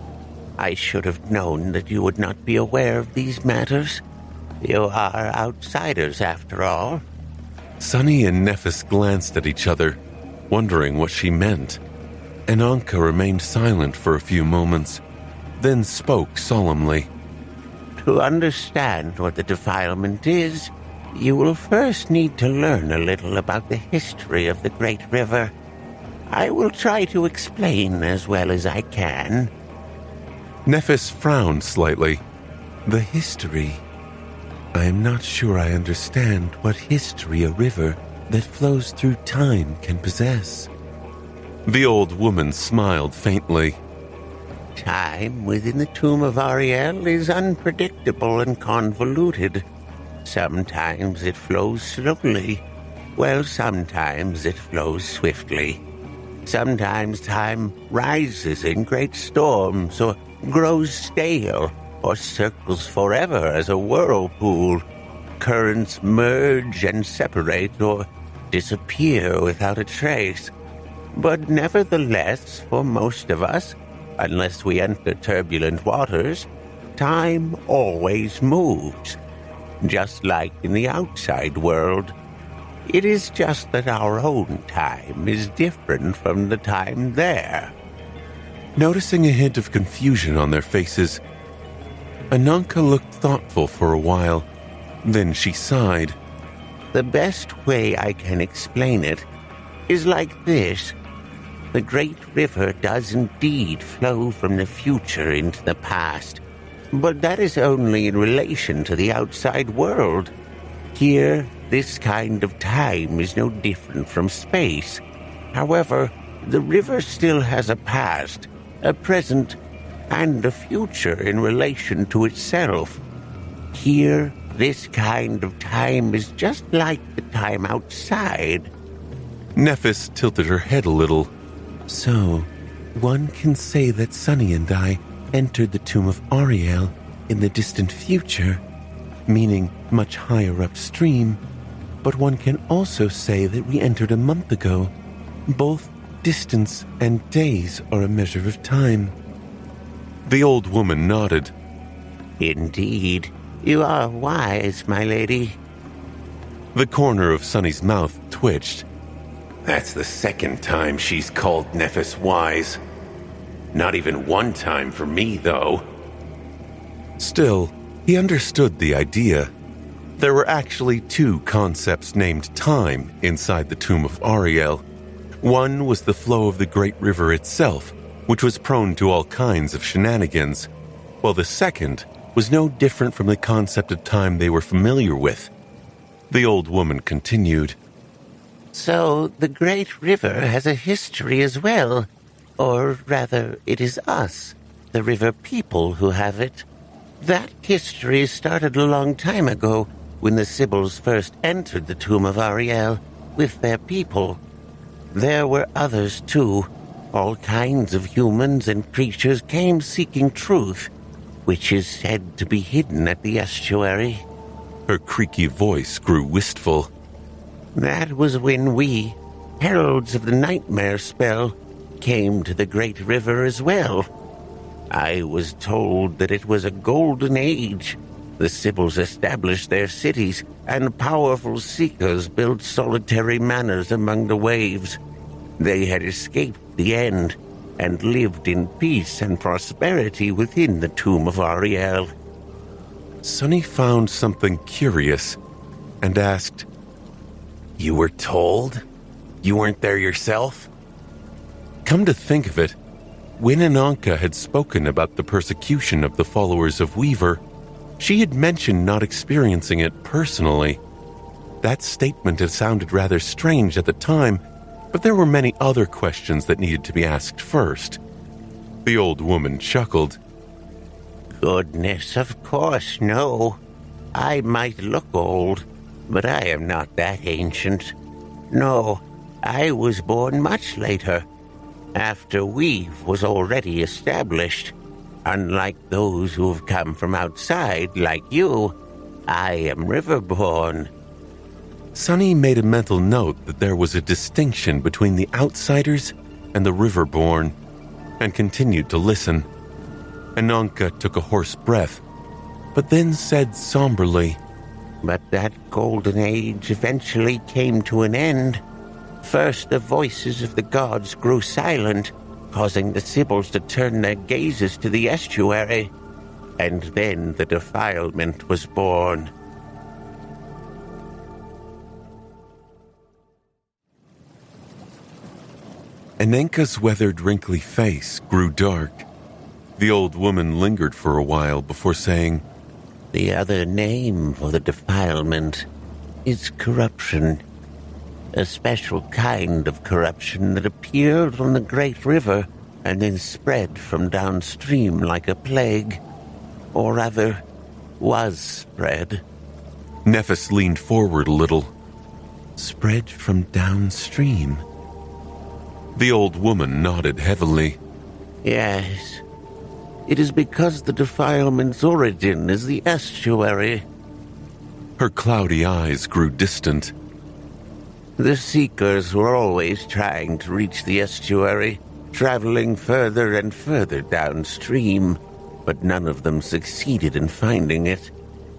I should have known that you would not be aware of these matters. You are outsiders, after all. Sunny and Nephis glanced at each other, wondering what she meant. Ananka remained silent for a few moments, then spoke solemnly. To understand what the defilement is, you will first need to learn a little about the history of the Great River. I will try to explain as well as I can. Nephis frowned slightly. The history? I am not sure I understand what history a river that flows through time can possess. The old woman smiled faintly. Time within the tomb of Ariel is unpredictable and convoluted. Sometimes it flows slowly, while sometimes it flows swiftly. Sometimes time rises in great storms, or grows stale, or circles forever as a whirlpool. Currents merge and separate, or disappear without a trace. But nevertheless, for most of us, unless we enter turbulent waters, time always moves. Just like in the outside world. It is just that our own time is different from the time there. Noticing a hint of confusion on their faces, Ananka looked thoughtful for a while. Then she sighed. The best way I can explain it is like this. The great river does indeed flow from the future into the past, but that is only in relation to the outside world. Here, this kind of time is no different from space. However, the river still has a past, a present, and a future in relation to itself. Here, this kind of time is just like the time outside. Nephis tilted her head a little. So, one can say that Sunny and I entered the tomb of Ariel in the distant future, meaning much higher upstream, but one can also say that we entered a month ago. Both distance and days are a measure of time. The old woman nodded. Indeed, you are wise, my lady. The corner of Sunny's mouth twitched. That's the second time she's called Nephis wise. Not even one time for me, though. Still, he understood the idea. There were actually two concepts named time inside the tomb of Ariel. One was the flow of the great river itself, which was prone to all kinds of shenanigans, while the second was no different from the concept of time they were familiar with. The old woman continued. So the great river has a history as well. Or rather, it is us, the river people, who have it. That history started a long time ago, when the Sibyls first entered the tomb of Ariel with their people. There were others too. All kinds of humans and creatures came seeking truth, which is said to be hidden at the estuary. Her creaky voice grew wistful. That was when we, heralds of the nightmare spell, came to the great river as well. I was told that it was a golden age. The Sibyls established their cities, and powerful seekers built solitary manors among the waves. They had escaped the end, and lived in peace and prosperity within the tomb of Ariel. Sunny found something curious, and asked, You were told? You weren't there yourself? Come to think of it, when Ananka had spoken about the persecution of the followers of Weaver, she had mentioned not experiencing it personally. That statement had sounded rather strange at the time, but there were many other questions that needed to be asked first. The old woman chuckled. Goodness, of course, no. I might look old, but I am not that ancient. No, I was born much later, after Weave was already established. Unlike those who have come from outside, like you, I am riverborn. Sunny made a mental note that there was a distinction between the outsiders and the riverborn, and continued to listen. Ananka took a hoarse breath, but then said somberly, But that golden age eventually came to an end. First, the voices of the gods grew silent, causing the Sibyls to turn their gazes to the estuary. And then the defilement was born. Ananka's weathered, wrinkly face grew dark. The old woman lingered for a while before saying, The other name for the defilement is corruption. A special kind of corruption that appeared on the great river and then spread from downstream like a plague. Or rather, was spread. Nephis leaned forward a little. Spread from downstream. The old woman nodded heavily. Yes. It is because the defilement's origin is the estuary. Her cloudy eyes grew distant. The Seekers were always trying to reach the estuary, traveling further and further downstream, but none of them succeeded in finding it.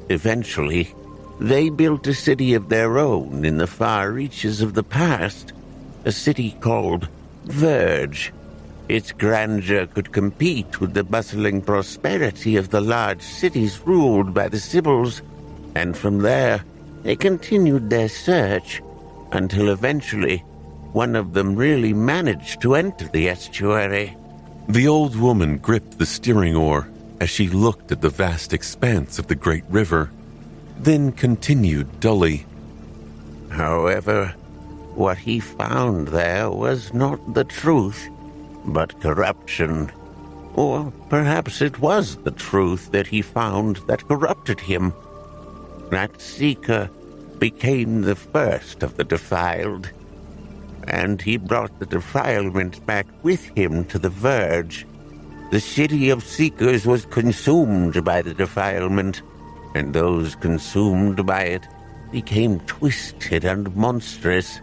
Eventually, they built a city of their own in the far reaches of the past, a city called Verge. Its grandeur could compete with the bustling prosperity of the large cities ruled by the Sibyls, and from there they continued their search until eventually one of them really managed to enter the estuary. The old woman gripped the steering oar as she looked at the vast expanse of the great river, then continued dully. However, what he found there was not the truth, but corruption. Or perhaps it was the truth that he found that corrupted him. That Seeker became the first of the defiled, and he brought the defilement back with him to the Verge. The city of Seekers was consumed by the defilement, and those consumed by it became twisted and monstrous.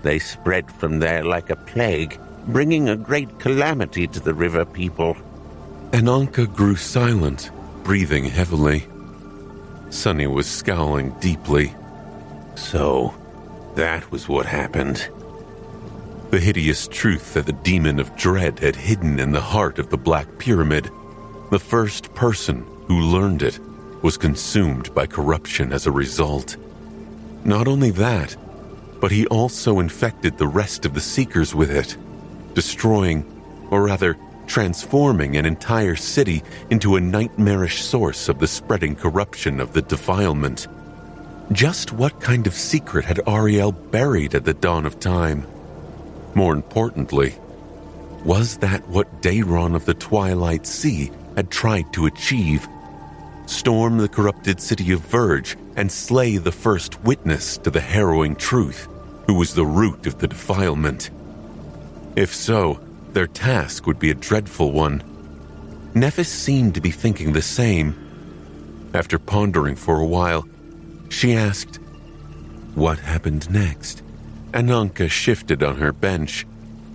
They spread from there like a plague, bringing a great calamity to the river people. Ananka grew silent, breathing heavily. Sunny was scowling deeply. So, that was what happened. The hideous truth that the demon of dread had hidden in the heart of the Black Pyramid. The first person who learned it was consumed by corruption as a result. Not only that, but he also infected the rest of the Seekers with it, destroying, or rather transforming an entire city into a nightmarish source of the spreading corruption of the defilement. Just what kind of secret had Ariel buried at the dawn of time? More importantly, was that what Daeron of the Twilight Sea had tried to achieve? Storm the corrupted city of Verge and slay the first witness to the harrowing truth, who was the root of the defilement. If so, their task would be a dreadful one. Nephis seemed to be thinking the same. After pondering for a while, she asked, "What happened next?" Ananka shifted on her bench,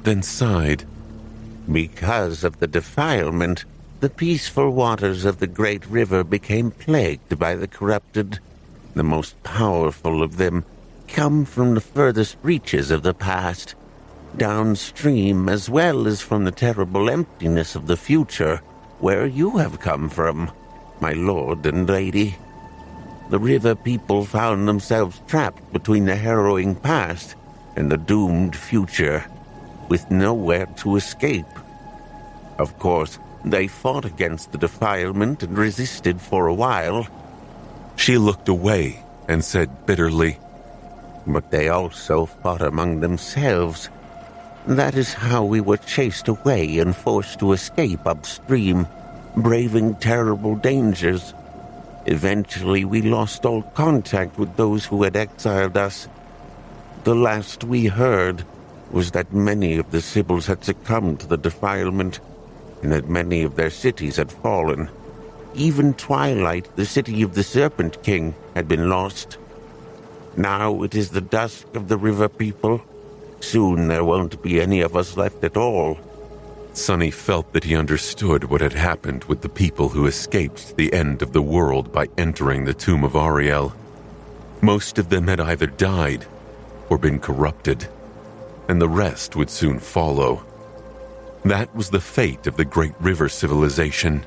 then sighed. Because of the defilement, the peaceful waters of the great river became plagued by the corrupted. The most powerful of them come from the furthest reaches of the past, downstream as well as from the terrible emptiness of the future, where you have come from, my lord and lady. The river people found themselves trapped between the harrowing past and the doomed future, with nowhere to escape. Of course, they fought against the defilement and resisted for a while. She looked away and said bitterly, But they also fought among themselves. That is how we were chased away and forced to escape upstream, braving terrible dangers. Eventually, we lost all contact with those who had exiled us. The last we heard was that many of the Sibyls had succumbed to the defilement, and that many of their cities had fallen. Even Twilight, the city of the Serpent King, had been lost. Now it is the dusk of the river people. Soon there won't be any of us left at all. Sunny felt that he understood what had happened with the people who escaped the end of the world by entering the tomb of Ariel. Most of them had either died or been corrupted, and the rest would soon follow. That was the fate of the Great River civilization.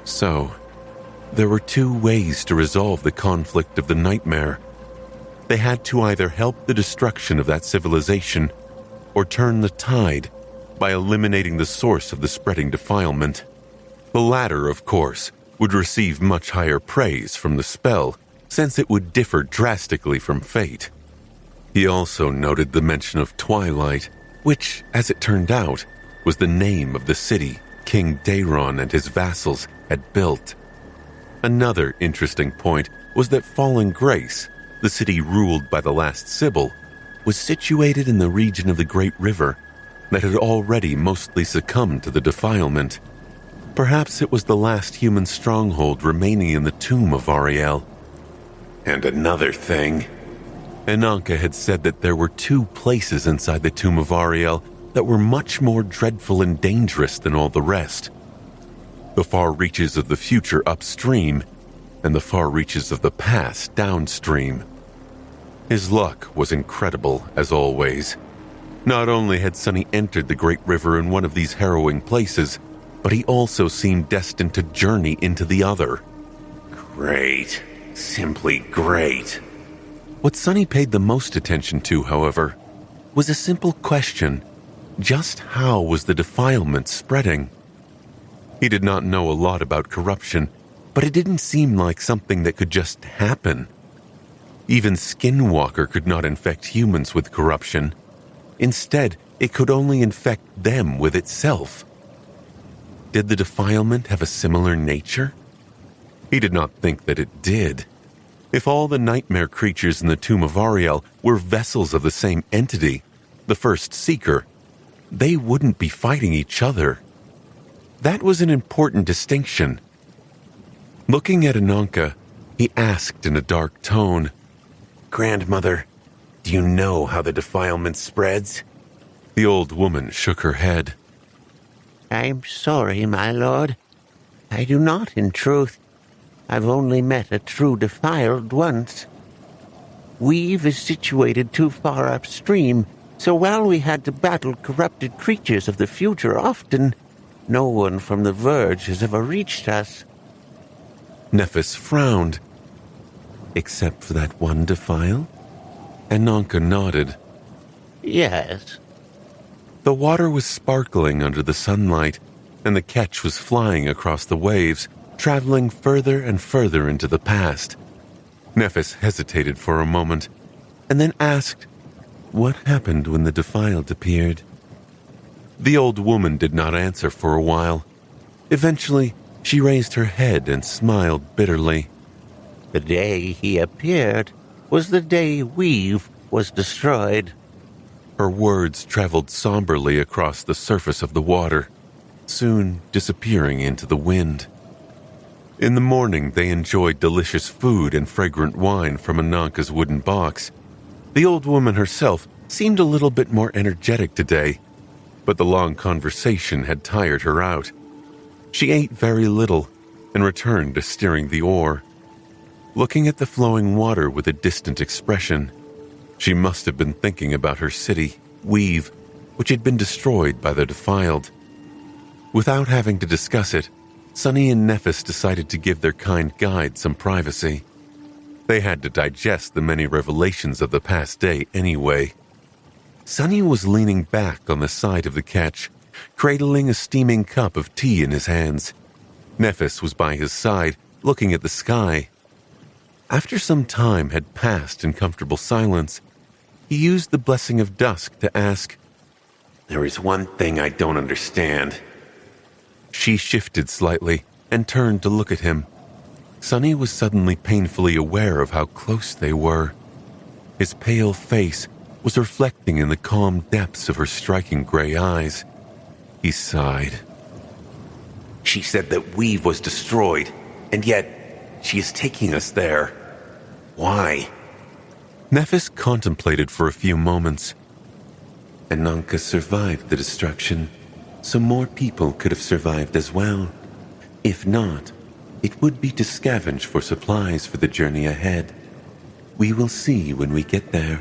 So, there were two ways to resolve the conflict of the nightmare. They had to either help the destruction of that civilization or turn the tide by eliminating the source of the spreading defilement. The latter, of course, would receive much higher praise from the spell, since it would differ drastically from fate. He also noted the mention of Twilight, which, as it turned out, was the name of the city King Daeron and his vassals had built. Another interesting point was that Fallen Grace, the city ruled by the last Sibyl, was situated in the region of the Great River that had already mostly succumbed to the defilement. Perhaps it was the last human stronghold remaining in the tomb of Ariel. And another thing, Ananka had said that there were 2 places inside the tomb of Ariel that were much more dreadful and dangerous than all the rest. The far reaches of the future upstream, and the far reaches of the past downstream. His luck was incredible, as always. Not only had Sonny entered the Great River in one of these harrowing places, but he also seemed destined to journey into the other. Great. Simply great. What Sonny paid the most attention to, however, was a simple question. Just how was the defilement spreading? He did not know a lot about corruption, but it didn't seem like something that could just happen. Even Skinwalker could not infect humans with corruption. Instead, it could only infect them with itself. Did the defilement have a similar nature? He did not think that it did. If all the nightmare creatures in the Tomb of Ariel were vessels of the same entity, the First Seeker, they wouldn't be fighting each other. That was an important distinction. Looking at Ananka, he asked in a dark tone, Grandmother, do you know how the defilement spreads? The old woman shook her head. I'm sorry, my lord. I do not, in truth. I've only met a true defiled once. Weave is situated too far upstream, so while we had to battle corrupted creatures of the future often, no one from the Verge has ever reached us. Nephis frowned. Except for that one defile? Ananka nodded. Yes. The water was sparkling under the sunlight, and the ketch was flying across the waves, traveling further and further into the past. Nephis hesitated for a moment, and then asked, what happened when the defiled appeared? The old woman did not answer for a while. Eventually, she raised her head and smiled bitterly. The day he appeared was the day Weave was destroyed. Her words traveled somberly across the surface of the water, soon disappearing into the wind. In the morning, they enjoyed delicious food and fragrant wine from Ananka's wooden box. The old woman herself seemed a little bit more energetic today, but the long conversation had tired her out. She ate very little and returned to steering the oar. Looking at the flowing water with a distant expression, she must have been thinking about her city, Weave, which had been destroyed by the defiled. Without having to discuss it, Sonny and Nephis decided to give their kind guide some privacy. They had to digest the many revelations of the past day anyway. Sonny was leaning back on the side of the ketch, cradling a steaming cup of tea in his hands. Nephis was by his side, looking at the sky. After some time had passed in comfortable silence, he used the blessing of dusk to ask, There is one thing I don't understand. She shifted slightly and turned to look at him. Sonny was suddenly painfully aware of how close they were. His pale face was reflecting in the calm depths of her striking gray eyes. He sighed. She said that Weave was destroyed, and yet she is taking us there. Why? Nephis contemplated for a few moments. Ananka survived the destruction, so more people could have survived as well. If not, it would be to scavenge for supplies for the journey ahead. We will see when we get there.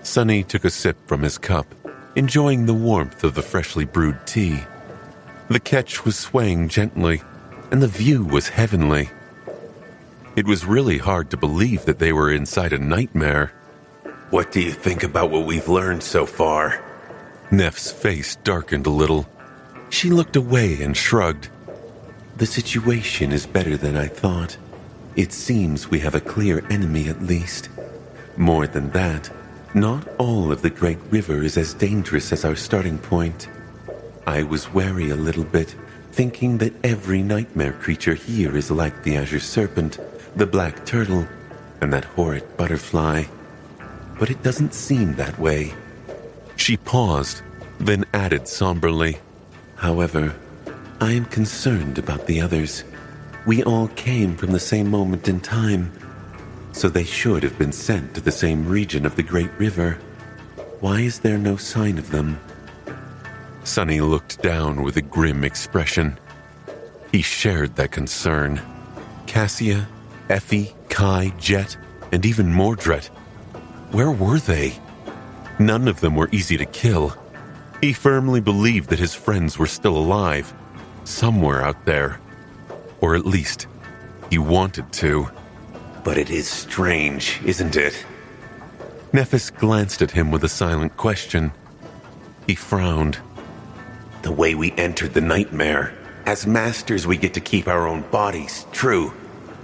Sonny took a sip from his cup, enjoying the warmth of the freshly brewed tea. The ketch was swaying gently, and the view was heavenly. It was really hard to believe that they were inside a nightmare. What do you think about what we've learned so far? Neff's face darkened a little. She looked away and shrugged. The situation is better than I thought. It seems we have a clear enemy at least. More than that, not all of the Great River is as dangerous as our starting point. I was wary a little bit, thinking that every nightmare creature here is like the azure serpent, the black turtle, and that horrid butterfly. But it doesn't seem that way. She paused, then added somberly, However, I am concerned about the others. We all came from the same moment in time, so they should have been sent to the same region of the Great River. Why is there no sign of them? Sunny looked down with a grim expression. He shared that concern. Cassia, Effie, Kai, Jet, and even Mordred. Where were they? None of them were easy to kill. He firmly believed that his friends were still alive, somewhere out there. Or at least, he wanted to. But it is strange, isn't it? Nephis glanced at him with a silent question. He frowned. The way we entered the nightmare. As masters, we get to keep our own bodies, true.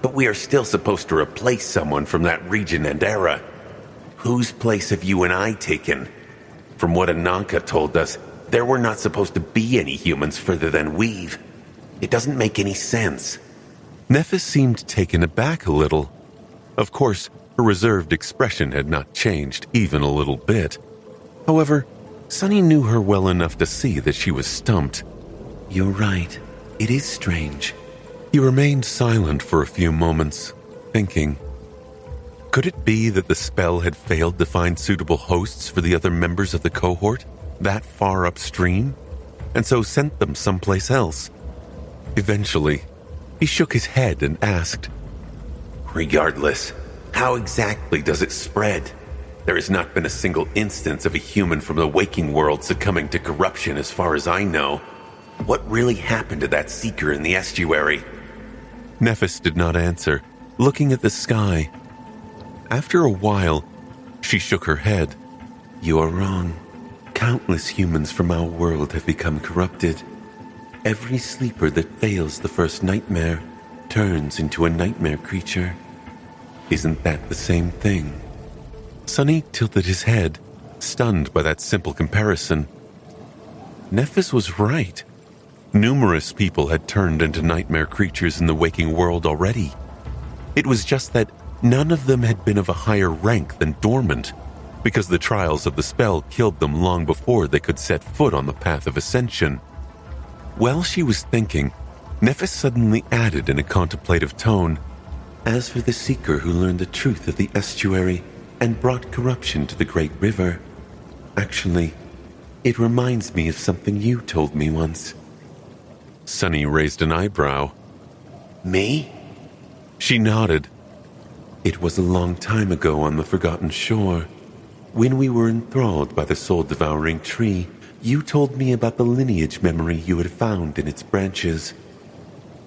But we are still supposed to replace someone from that region and era. Whose place have you and I taken? From what Ananka told us, there were not supposed to be any humans further than Weave. It doesn't make any sense. Nephis seemed taken aback a little. Of course, her reserved expression had not changed even a little bit. However, Sunny knew her well enough to see that she was stumped. You're right. It is strange. He remained silent for a few moments, thinking. Could it be that the spell had failed to find suitable hosts for the other members of the cohort that far upstream, and so sent them someplace else? Eventually, he shook his head and asked, Regardless, how exactly does it spread? There has not been a single instance of a human from the waking world succumbing to corruption as far as I know. What really happened to that seeker in the estuary? Nephis did not answer, looking at the sky. After a while, she shook her head. You are wrong. Countless humans from our world have become corrupted. Every sleeper that fails the first nightmare turns into a nightmare creature. Isn't that the same thing? Sunny tilted his head, stunned by that simple comparison. Nephis was right. Numerous people had turned into nightmare creatures in the waking world already. It was just that none of them had been of a higher rank than dormant, because the trials of the spell killed them long before they could set foot on the path of ascension. While she was thinking, Nephis suddenly added in a contemplative tone, As for the seeker who learned the truth of the estuary and brought corruption to the Great River, actually, it reminds me of something you told me once. Sunny raised an eyebrow. Me? She nodded. It was a long time ago on the Forgotten Shore. When we were enthralled by the soul-devouring tree, you told me about the lineage memory you had found in its branches.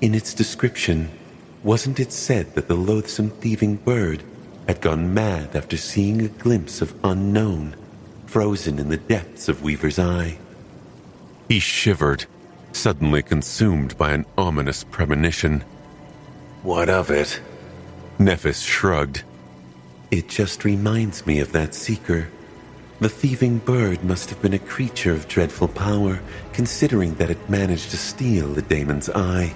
In its description, wasn't it said that the loathsome thieving bird had gone mad after seeing a glimpse of unknown, frozen in the depths of Weaver's Eye? He shivered, suddenly consumed by an ominous premonition. What of it? Nephis shrugged. It just reminds me of that seeker. The thieving bird must have been a creature of dreadful power, considering that it managed to steal the daemon's eye.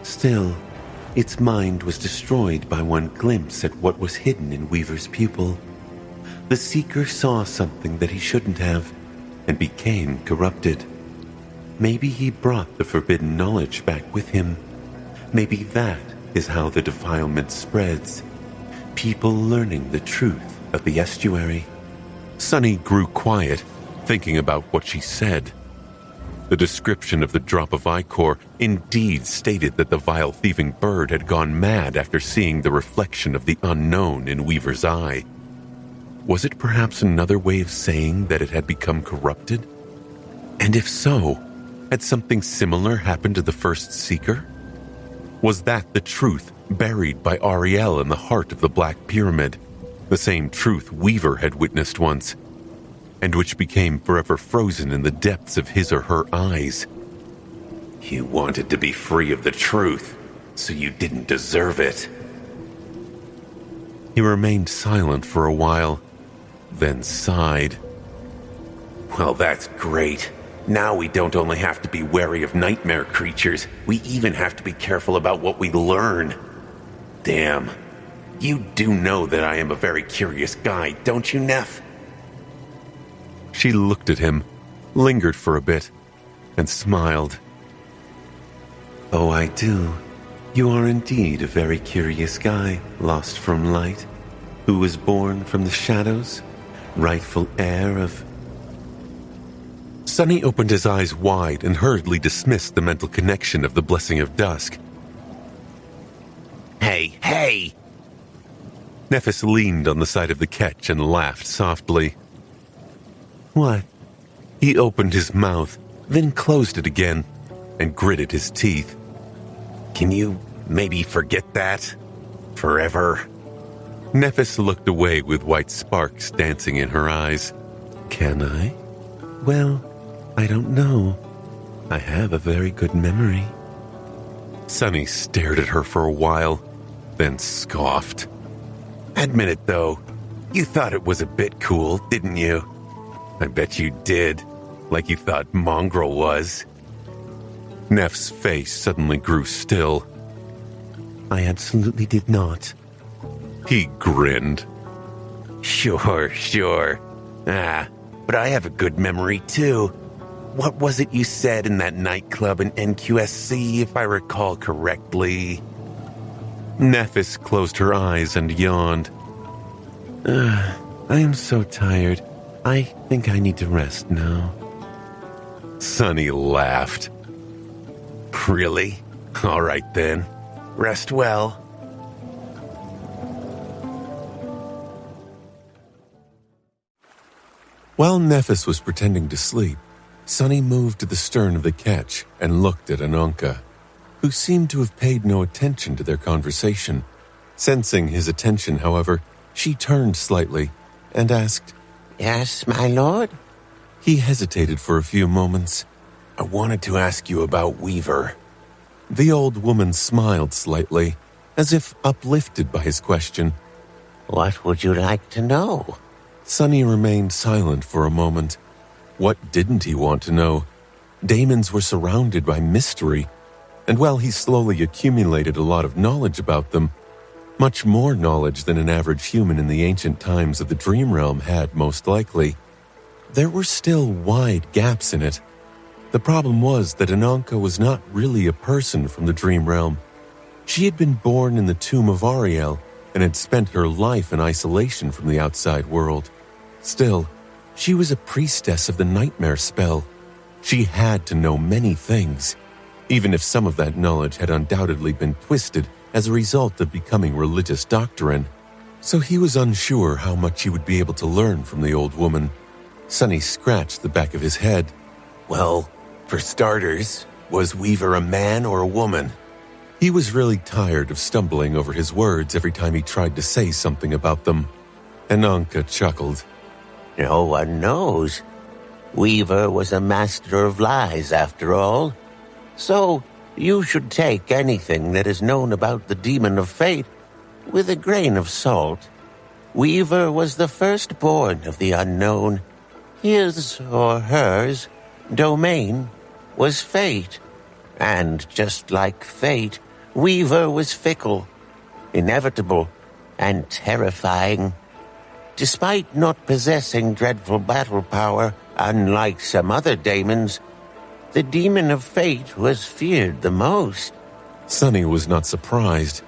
Still, its mind was destroyed by one glimpse at what was hidden in Weaver's pupil. The seeker saw something that he shouldn't have, and became corrupted. Maybe he brought the forbidden knowledge back with him. Maybe that is how the defilement spreads. People learning the truth of the estuary. Sunny grew quiet, thinking about what she said. The description of the drop of ichor indeed stated that the vile thieving bird had gone mad after seeing the reflection of the unknown in Weaver's Eye. Was it perhaps another way of saying that it had become corrupted? And if so, had something similar happened to the first seeker? Was that the truth buried by Ariel in the heart of the Black Pyramid, the same truth Weaver had witnessed once, and which became forever frozen in the depths of his or her eyes? You wanted to be free of the truth, so you didn't deserve it. He remained silent for a while, then sighed. Well, that's great. Now we don't only have to be wary of nightmare creatures, we even have to be careful about what we learn. Damn. You do know that I am a very curious guy, don't you, Neff? She looked at him, lingered for a bit, and smiled. Oh, I do. You are indeed a very curious guy, lost from light, who was born from the shadows, rightful heir of... Sonny opened his eyes wide and hurriedly dismissed the mental connection of the Blessing of Dusk. Hey! Nephis leaned on the side of the ketch and laughed softly. What? He opened his mouth, then closed it again, and gritted his teeth. Can you maybe forget that? Forever? Nephis looked away with white sparks dancing in her eyes. Can I? Well, I don't know. I have a very good memory. Sonny stared at her for a while, then scoffed. Admit it, though. You thought it was a bit cool, didn't you? I bet you did. Like you thought Mongrel was. Neff's face suddenly grew still. I absolutely did not. He grinned. Sure. But I have a good memory, too. What was it you said in that nightclub in NQSC, if I recall correctly? Nephis closed her eyes and yawned. I am so tired. I think I need to rest now. Sonny laughed. Really? All right then. Rest well. While Nephis was pretending to sleep, Sonny moved to the stern of the ketch and looked at Ananka, who seemed to have paid no attention to their conversation. Sensing his attention, however, she turned slightly and asked, Yes, my lord? He hesitated for a few moments. I wanted to ask you about Weaver. The old woman smiled slightly, as if uplifted by his question. What would you like to know? Sonny remained silent for a moment. What didn't he want to know? Daemons were surrounded by mystery, and while he slowly accumulated a lot of knowledge about them, much more knowledge than an average human in the ancient times of the Dream Realm had most likely, there were still wide gaps in it. The problem was that Ananka was not really a person from the Dream Realm. She had been born in the tomb of Ariel and had spent her life in isolation from the outside world. Still, she was a priestess of the nightmare spell. She had to know many things, even if some of that knowledge had undoubtedly been twisted as a result of becoming religious doctrine. So he was unsure how much he would be able to learn from the old woman. Sonny scratched the back of his head. Well, for starters, was Weaver a man or a woman? He was really tired of stumbling over his words every time he tried to say something about them. Ananka chuckled. No one knows. Weaver was a master of lies, after all. So, you should take anything that is known about the Demon of Fate with a grain of salt. Weaver was the firstborn of the unknown. His, or hers, domain was fate. And just like fate, Weaver was fickle, inevitable, and terrifying. Despite not possessing dreadful battle power, unlike some other daemons, the Demon of Fate was feared the most. Sonny was not surprised.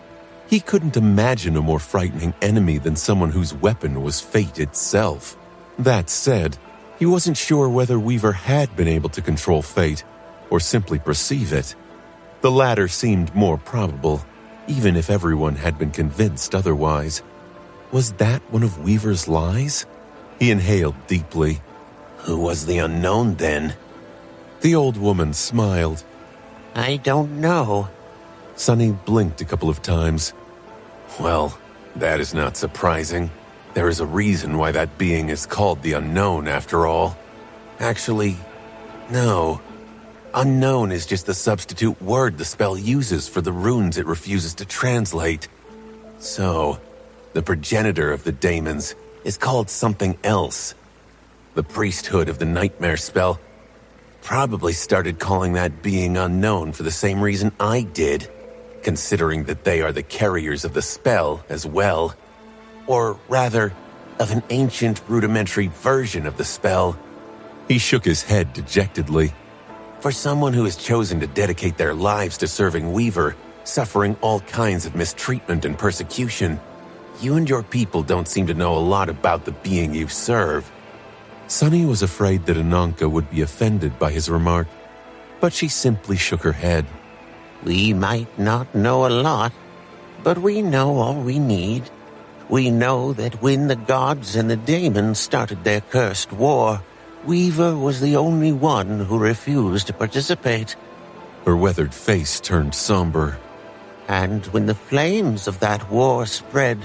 He couldn't imagine a more frightening enemy than someone whose weapon was fate itself. That said, he wasn't sure whether Weaver had been able to control fate, or simply perceive it. The latter seemed more probable, even if everyone had been convinced otherwise. Was that one of Weaver's lies? He inhaled deeply. Who was the unknown, then? The old woman smiled. I don't know. Sonny blinked a couple of times. Well, that is not surprising. There is a reason why that being is called the Unknown, after all. Actually, no. Unknown is just the substitute word the spell uses for the runes it refuses to translate. So, the progenitor of the daemons is called something else. The priesthood of the nightmare spell probably started calling that being unknown for the same reason I did, considering that they are the carriers of the spell as well. Or rather, of an ancient rudimentary version of the spell. He shook his head dejectedly. For someone who has chosen to dedicate their lives to serving Weaver, suffering all kinds of mistreatment and persecution, you and your people don't seem to know a lot about the being you serve. Sunny was afraid that Ananka would be offended by his remark, but she simply shook her head. We might not know a lot, but we know all we need. We know that when the gods and the daemons started their cursed war, Weaver was the only one who refused to participate. Her weathered face turned somber. And when the flames of that war spread,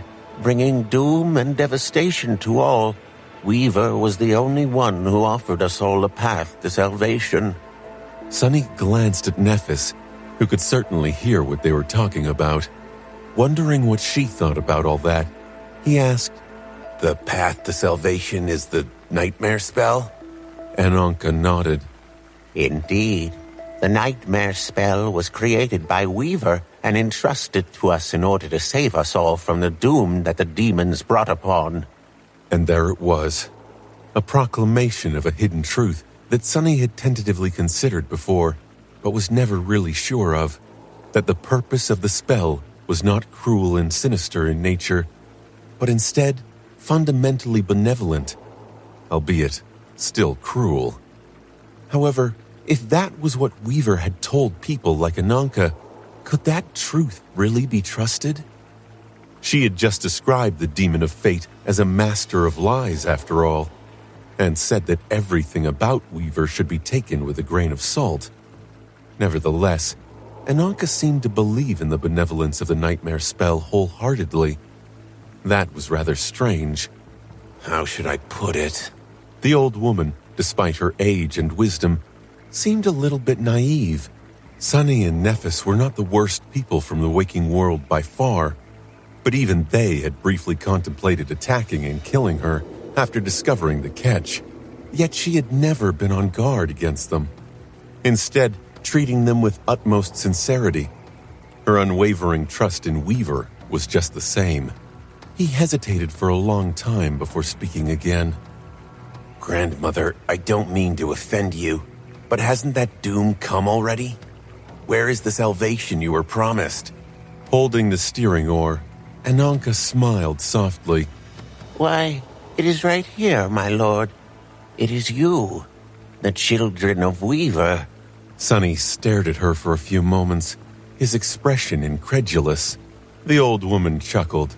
bringing doom and devastation to all, Weaver was the only one who offered us all a path to salvation. Sunny glanced at Nephis, who could certainly hear what they were talking about. Wondering what she thought about all that, he asked, "The path to salvation is the nightmare spell?" Ananka nodded. Indeed. The nightmare spell was created by Weaver and entrusted to us in order to save us all from the doom that the demons brought upon. And there it was, a proclamation of a hidden truth that Sunny had tentatively considered before, but was never really sure of, that the purpose of the spell was not cruel and sinister in nature, but instead fundamentally benevolent, albeit still cruel. However, if that was what Weaver had told people like Ananka, could that truth really be trusted? She had just described the Demon of Fate as a master of lies, after all, and said that everything about Weaver should be taken with a grain of salt. Nevertheless, Ananka seemed to believe in the benevolence of the nightmare spell wholeheartedly. That was rather strange. How should I put it? The old woman, despite her age and wisdom, seemed a little bit naive. Sunny and Nephis were not the worst people from the waking world by far, but even they had briefly contemplated attacking and killing her after discovering the catch, yet she had never been on guard against them, instead treating them with utmost sincerity. Her unwavering trust in Weaver was just the same. He hesitated for a long time before speaking again. "Grandmother, I don't mean to offend you, but hasn't that doom come already? Where is the salvation you were promised?" Holding the steering oar, Ananka smiled softly. Why, it is right here, my lord. It is you, the children of Weaver. Sunny stared at her for a few moments, his expression incredulous. The old woman chuckled.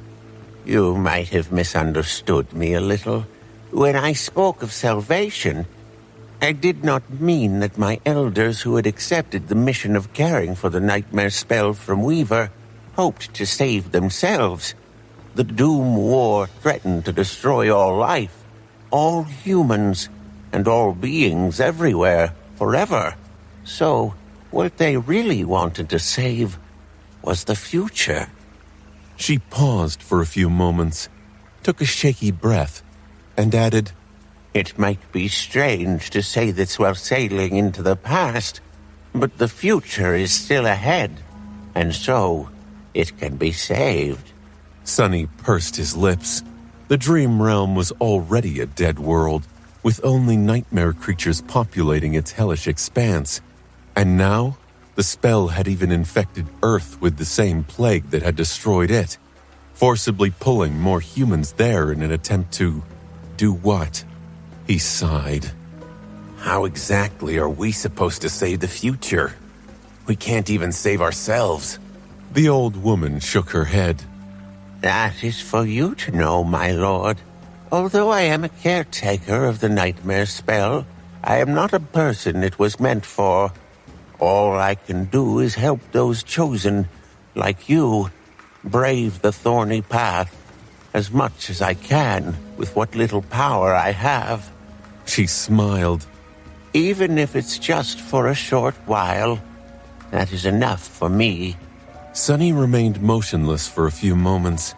You might have misunderstood me a little. When I spoke of salvation, I did not mean that my elders who had accepted the mission of caring for the nightmare spell from Weaver hoped to save themselves. The Doom War threatened to destroy all life, all humans, and all beings everywhere, forever. So, what they really wanted to save was the future. She paused for a few moments, took a shaky breath, and added, It might be strange to say this while sailing into the past, but the future is still ahead, and so it can be saved. Sunny pursed his lips. The dream realm was already a dead world, with only nightmare creatures populating its hellish expanse. And now, the spell had even infected Earth with the same plague that had destroyed it, forcibly pulling more humans there in an attempt to do what? He sighed. How exactly are we supposed to save the future? We can't even save ourselves. The old woman shook her head. That is for you to know, my lord. Although I am a caretaker of the nightmare spell, I am not a person it was meant for. All I can do is help those chosen, like you, brave the thorny path as much as I can with what little power I have. She smiled. Even if it's just for a short while, that is enough for me. Sunny remained motionless for a few moments,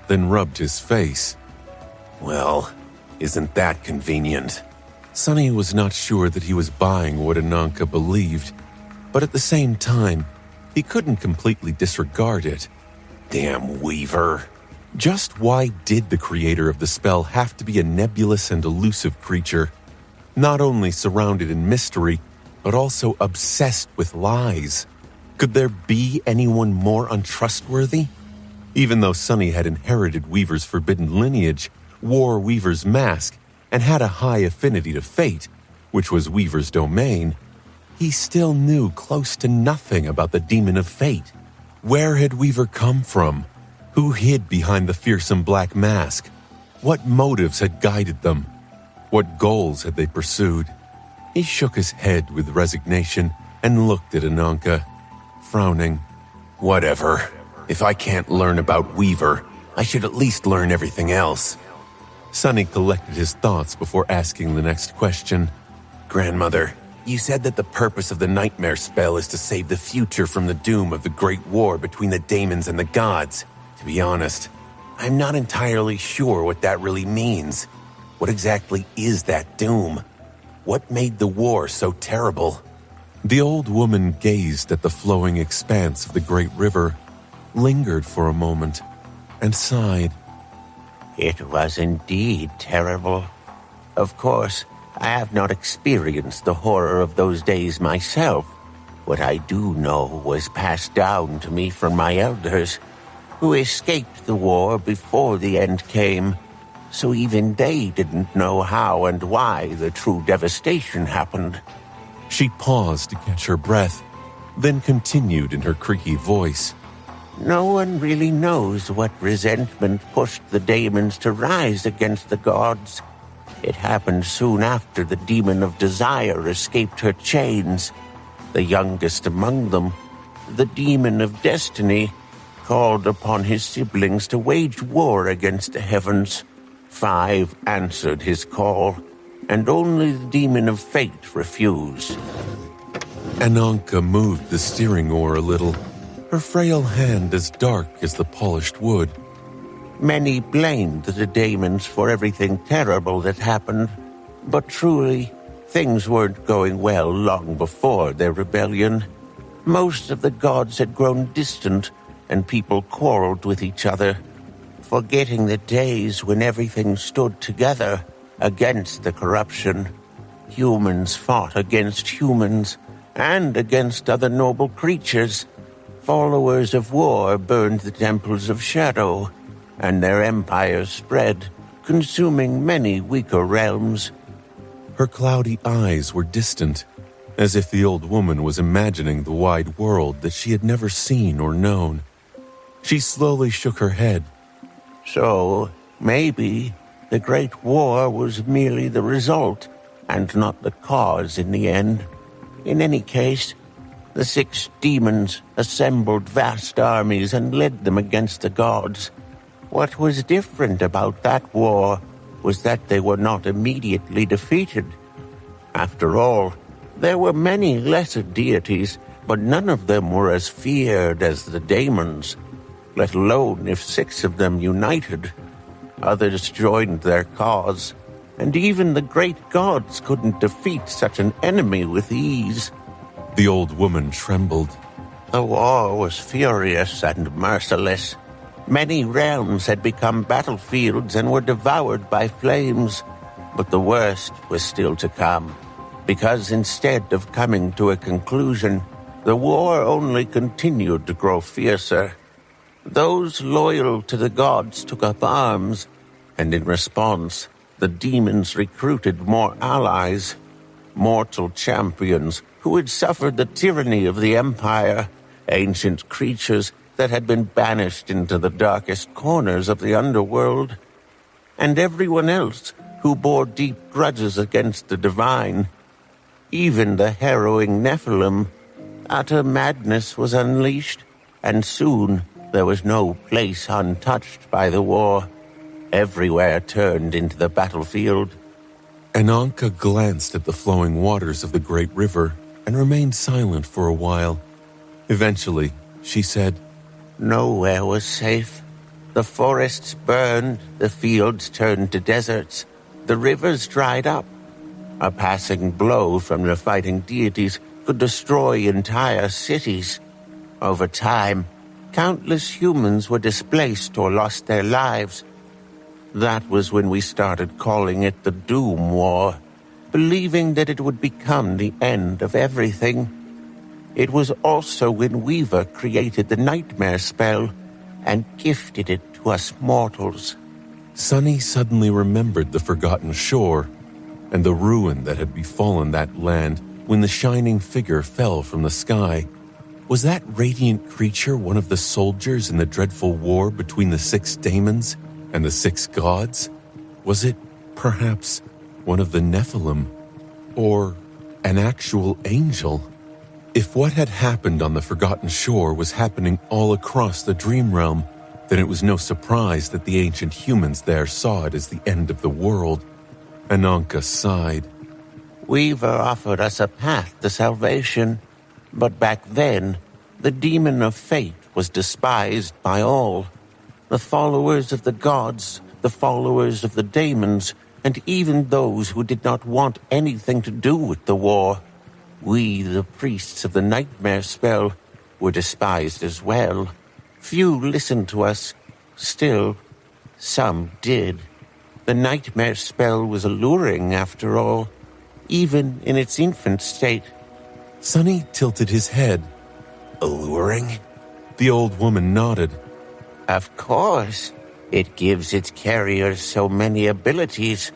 then rubbed his face. Well, isn't that convenient? Sonny was not sure that he was buying what Ananka believed, but at the same time, he couldn't completely disregard it. Damn Weaver. Just why did the creator of the spell have to be a nebulous and elusive creature, not only surrounded in mystery, but also obsessed with lies? Could there be anyone more untrustworthy? Even though Sonny had inherited Weaver's forbidden lineage, wore Weaver's mask, and had a high affinity to fate, which was Weaver's domain, he still knew close to nothing about the demon of fate. Where had Weaver come from? Who hid behind the fearsome black mask? What motives had guided them? What goals had they pursued? He shook his head with resignation and looked at Ananka, frowning. Whatever. If I can't learn about Weaver, I should at least learn everything else. Sonny collected his thoughts before asking the next question. Grandmother, you said that the purpose of the nightmare spell is to save the future from the doom of the great war between the daemons and the gods. To be honest, I'm not entirely sure what that really means. What exactly is that doom? What made the war so terrible? The old woman gazed at the flowing expanse of the great river, lingered for a moment, and sighed. It was indeed terrible. Of course, I have not experienced the horror of those days myself. What I do know was passed down to me from my elders, who escaped the war before the end came, so even they didn't know how and why the true devastation happened. She paused to catch her breath, then continued in her creaky voice. No one really knows what resentment pushed the daemons to rise against the gods. It happened soon after the demon of desire escaped her chains. The youngest among them, the demon of destiny, called upon his siblings to wage war against the heavens. 5 answered his call, and only the demon of fate refused. Ananka moved the steering oar a little, her frail hand as dark as the polished wood. Many blamed the daemons for everything terrible that happened, but truly, things weren't going well long before their rebellion. Most of the gods had grown distant, and people quarreled with each other, forgetting the days when everything stood together against the corruption. Humans fought against humans, and against other noble creatures. Followers of war burned the temples of shadow, and their empires spread, consuming many weaker realms. Her cloudy eyes were distant, as if the old woman was imagining the wide world that she had never seen or known. She slowly shook her head. So, maybe the Great War was merely the result, and not the cause in the end. In any case, the 6 demons assembled vast armies and led them against the gods. What was different about that war was that they were not immediately defeated. After all, there were many lesser deities, but none of them were as feared as the daemons, let alone if 6 of them united. Others joined their cause, and even the great gods couldn't defeat such an enemy with ease. The old woman trembled. The war was furious and merciless. Many realms had become battlefields and were devoured by flames. But the worst was still to come, because instead of coming to a conclusion, the war only continued to grow fiercer. Those loyal to the gods took up arms, and in response, the demons recruited more allies, mortal champions who had suffered the tyranny of the Empire, ancient creatures that had been banished into the darkest corners of the underworld, and everyone else who bore deep grudges against the divine. Even the harrowing Nephilim. Utter madness was unleashed, and soon there was no place untouched by the war. Everywhere turned into the battlefield. Ananka glanced at the flowing waters of the great river and remained silent for a while. Eventually, she said, Nowhere was safe. The forests burned, the fields turned to deserts, the rivers dried up. A passing blow from the fighting deities could destroy entire cities. Over time, countless humans were displaced or lost their lives. That was when we started calling it the Doom War, believing that it would become the end of everything. It was also when Weaver created the nightmare spell and gifted it to us mortals. Sunny suddenly remembered the Forgotten Shore and the ruin that had befallen that land when the shining figure fell from the sky. Was that radiant creature one of the soldiers in the dreadful war between the 6 daemons and the 6 gods? Was it, perhaps, one of the Nephilim? Or an actual angel? If what had happened on the Forgotten Shore was happening all across the Dream Realm, then it was no surprise that the ancient humans there saw it as the end of the world. Ananka sighed. Weaver offered us a path to salvation, but back then, the demon of fate was despised by all. The followers of the gods, the followers of the daemons, and even those who did not want anything to do with the war. We, the priests of the nightmare spell, were despised as well. Few listened to us. Still, some did. The nightmare spell was alluring, after all, even in its infant state. Sunny tilted his head. Alluring? The old woman nodded. Of course. It gives its carriers so many abilities.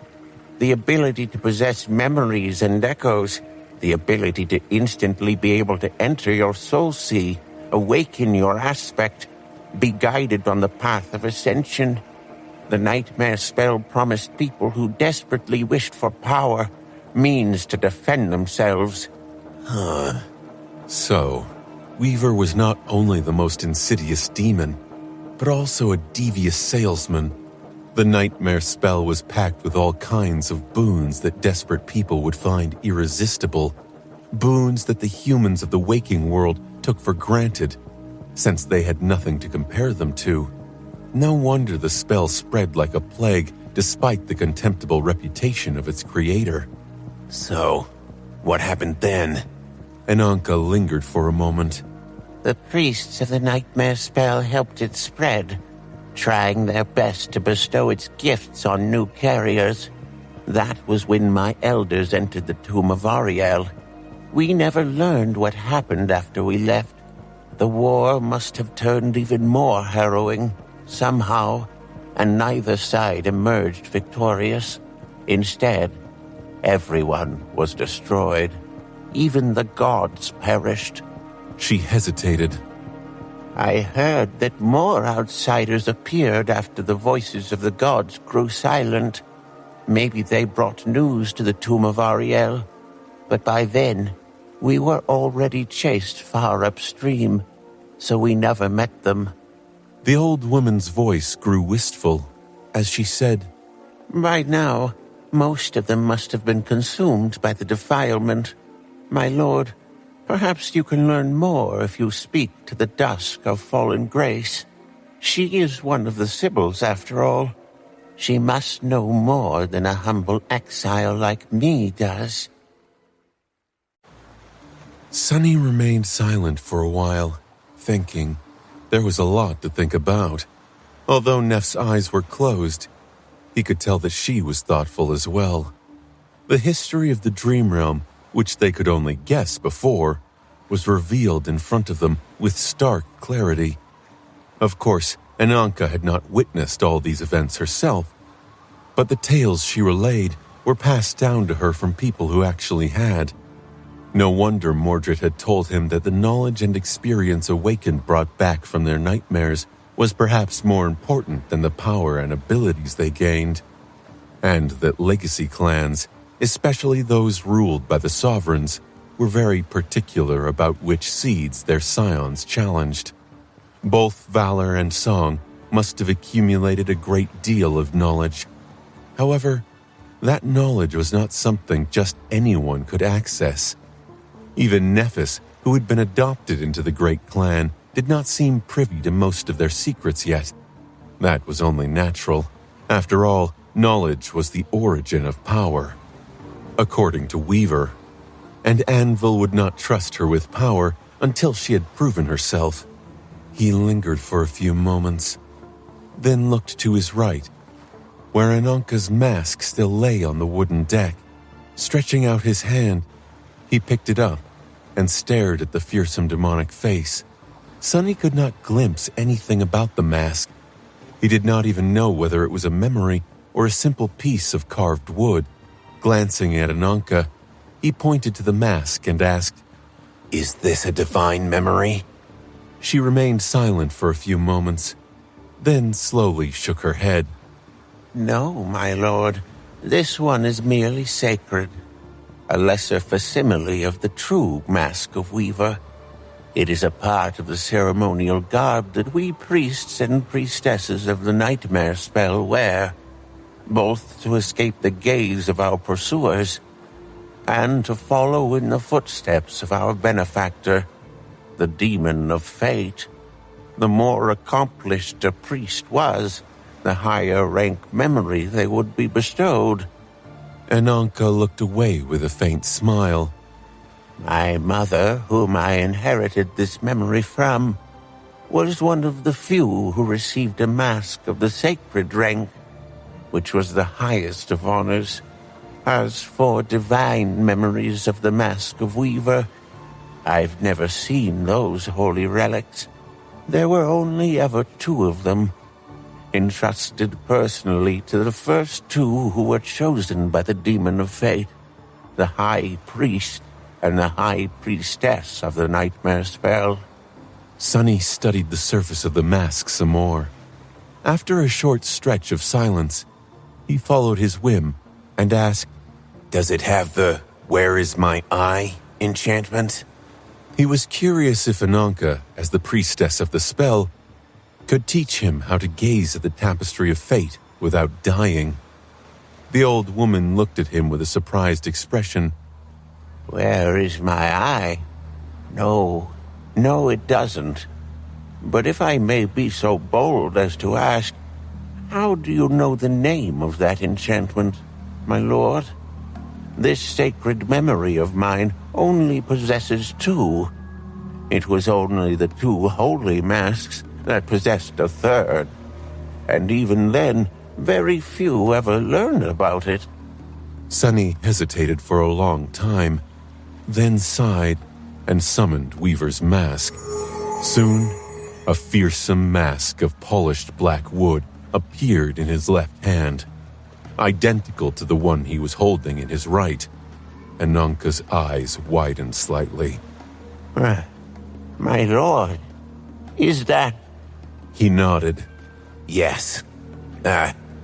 The ability to possess memories and echoes. The ability to instantly be able to enter your soul sea, awaken your aspect, be guided on the path of ascension. The nightmare spell promised people who desperately wished for power means to defend themselves. So, Weaver was not only the most insidious demon, but also a devious salesman. The nightmare spell was packed with all kinds of boons that desperate people would find irresistible. Boons that the humans of the waking world took for granted, since they had nothing to compare them to. No wonder the spell spread like a plague, despite the contemptible reputation of its creator. So, what happened then? Ananka lingered for a moment. The priests of the nightmare spell helped it spread, trying their best to bestow its gifts on new carriers. That was when my elders entered the tomb of Ariel. We never learned what happened after we left. The war must have turned even more harrowing, somehow, and neither side emerged victorious. Instead, everyone was destroyed. Even the gods perished. She hesitated. I heard that more outsiders appeared after the voices of the gods grew silent. Maybe they brought news to the tomb of Ariel. But by then, we were already chased far upstream, so we never met them. The old woman's voice grew wistful as she said, By now, most of them must have been consumed by the defilement. My lord, perhaps you can learn more if you speak to the Dusk of Fallen Grace. She is one of the Sibyls, after all. She must know more than a humble exile like me does. Sunny remained silent for a while, thinking. There was a lot to think about. Although Neff's eyes were closed, he could tell that she was thoughtful as well. The history of the Dream Realm, which they could only guess before, was revealed in front of them with stark clarity. Of course, Ananka had not witnessed all these events herself, but the tales she relayed were passed down to her from people who actually had. No wonder Mordred had told him that the knowledge and experience Awakened brought back from their nightmares was perhaps more important than the power and abilities they gained, and that legacy clans, especially those ruled by the sovereigns, were very particular about which seeds their scions challenged. Both valor and song must have accumulated a great deal of knowledge. However, that knowledge was not something just anyone could access. Even Nephis, who had been adopted into the great clan, did not seem privy to most of their secrets yet. That was only natural. After all, knowledge was the origin of power. according to Weaver, and Anvil would not trust her with power until she had proven herself. He lingered for a few moments, then looked to his right, where Ananka's mask still lay on the wooden deck. Stretching out his hand, he picked it up and stared at the fearsome demonic face. Sonny could not glimpse anything about the mask. He did not even know whether it was a memory or a simple piece of carved wood. Glancing at Ananka, he pointed to the mask and asked, "Is this a divine memory?" She remained silent for a few moments, then slowly shook her head. No, my lord. This one is merely sacred. A lesser facsimile of the true Mask of Weaver. It is a part of the ceremonial garb that we priests and priestesses of the nightmare spell wear, both to escape the gaze of our pursuers and to follow in the footsteps of our benefactor, the Demon of Fate. The more accomplished a priest was, the higher rank memory they would be bestowed. Ananka looked away with a faint smile. My mother, whom I inherited this memory from, was one of the few who received a mask of the sacred rank, which was the highest of honors. As for divine memories of the Mask of Weaver, I've never seen those holy relics. There were only ever 2 of them, entrusted personally to the first 2 who were chosen by the Demon of Fate, the High Priest and the High Priestess of the nightmare spell. Sonny studied the surface of the mask some more. After a short stretch of silence, he followed his whim and asked, "Does it have the 'Where is my eye' enchantment?" He was curious if Ananka, as the priestess of the spell, could teach him how to gaze at the tapestry of fate without dying. The old woman looked at him with a surprised expression. Where is my eye? No, it doesn't. But if I may be so bold as to ask, how do you know the name of that enchantment, my lord? This sacred memory of mine only possesses 2. It was only the 2 holy masks that possessed a third, and even then, very few ever learned about it. Sonny hesitated for a long time, then sighed and summoned Weaver's mask. Soon, a fearsome mask of polished black wood appeared in his left hand, identical to the one he was holding in his right. Ananka's eyes widened slightly. My lord, is that... He nodded. "Yes.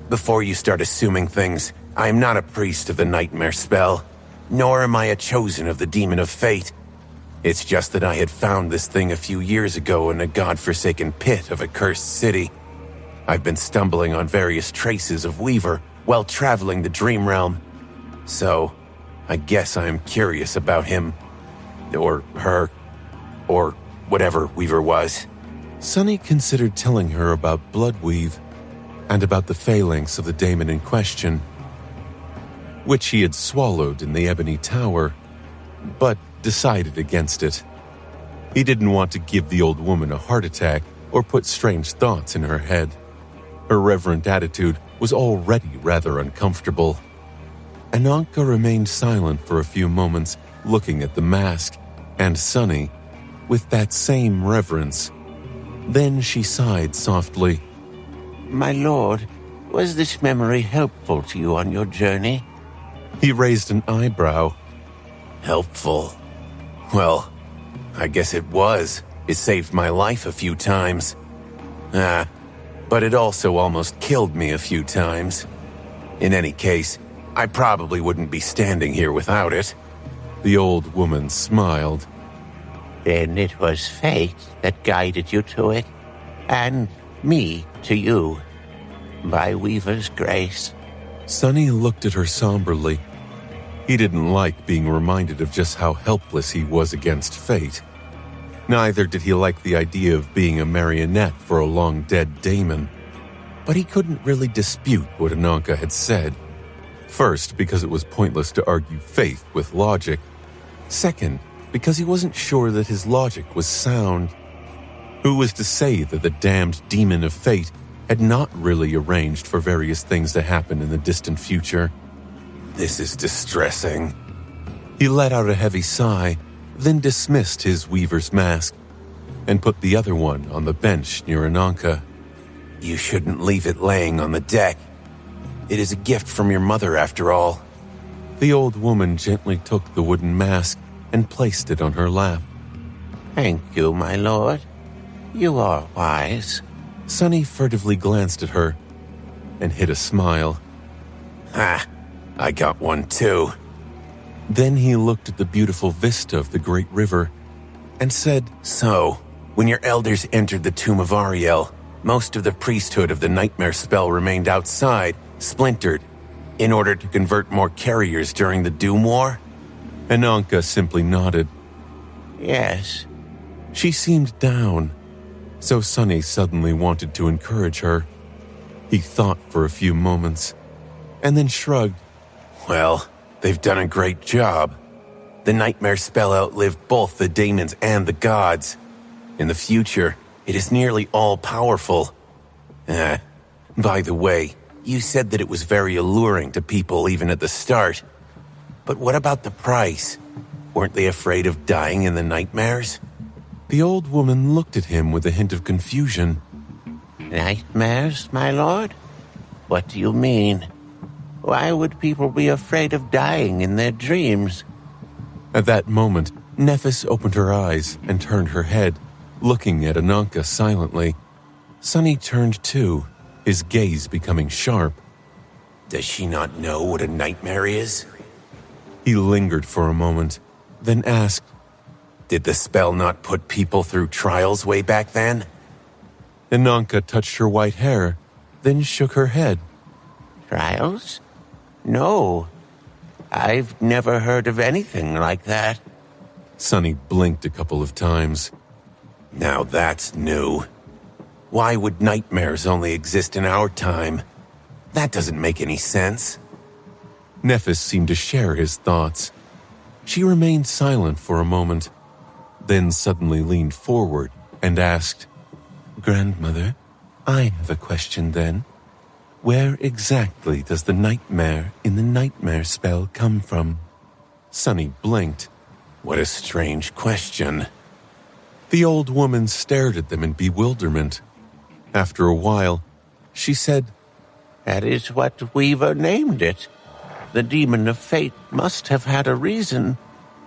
Before you start assuming things, I am not a priest of the nightmare spell, nor am I a chosen of the Demon of Fate. It's just that I had found this thing a few years ago in a godforsaken pit of a cursed city. I've been stumbling on various traces of Weaver while traveling the Dream Realm. So, I guess I am curious about him, or her, or whatever Weaver was." Sonny considered telling her about Bloodweave and about the phalanx of the daemon in question, which he had swallowed in the Ebony Tower, but decided against it. He didn't want to give the old woman a heart attack or put strange thoughts in her head. Her reverent attitude was already rather uncomfortable. Ananka remained silent for a few moments, looking at the mask, and Sonny, with that same reverence. Then she sighed softly. My lord, was this memory helpful to you on your journey? He raised an eyebrow. "Helpful? Well, I guess it was. It saved my life a few times. But it also almost killed me a few times. In any case, I probably wouldn't be standing here without it." The old woman smiled. Then it was fate that guided you to it, and me to you, by Weaver's grace. Sonny looked at her somberly. He didn't like being reminded of just how helpless he was against fate. Neither did he like the idea of being a marionette for a long-dead daemon. But he couldn't really dispute what Ananka had said. First, because it was pointless to argue faith with logic. Second, because he wasn't sure that his logic was sound. Who was to say that the damned demon of fate had not really arranged for various things to happen in the distant future? This is distressing. He let out a heavy sigh, then dismissed his weaver's mask and put the other one on the bench near Ananka. You shouldn't leave it laying on the deck. It is a gift from your mother, after all. The old woman gently took the wooden mask and placed it on her lap. Thank you, my lord. You are wise. Sonny furtively glanced at her and hid a smile. Ha! I got one too. Then he looked at the beautiful vista of the great river and said, So, when your elders entered the tomb of Ariel, most of the priesthood of the nightmare spell remained outside, splintered, in order to convert more carriers during the Doom War? Ananka simply nodded. Yes. She seemed down, so Sonny suddenly wanted to encourage her. He thought for a few moments, and then shrugged. Well, they've done a great job. The nightmare spell outlived both the demons and the gods. In the future, it is nearly all-powerful. By the way, you said that it was very alluring to people even at the start. But what about the price? Weren't they afraid of dying in the nightmares? The old woman looked at him with a hint of confusion. Nightmares, my lord? What do you mean? Why would people be afraid of dying in their dreams? At that moment, Nephis opened her eyes and turned her head, looking at Ananka silently. Sonny turned too, his gaze becoming sharp. Does she not know what a nightmare is? He lingered for a moment, then asked, Did the spell not put people through trials way back then? Ananka touched her white hair, then shook her head. Trials? No. I've never heard of anything like that. Sonny blinked a couple of times. Now that's new. Why would nightmares only exist in our time? That doesn't make any sense. Nephis seemed to share his thoughts. She remained silent for a moment, then suddenly leaned forward and asked, Grandmother, I have a question then. Where exactly does the nightmare in the nightmare spell come from? Sonny blinked. What a strange question. The old woman stared at them in bewilderment. After a while, she said, That is what Weaver named it. The demon of fate must have had a reason,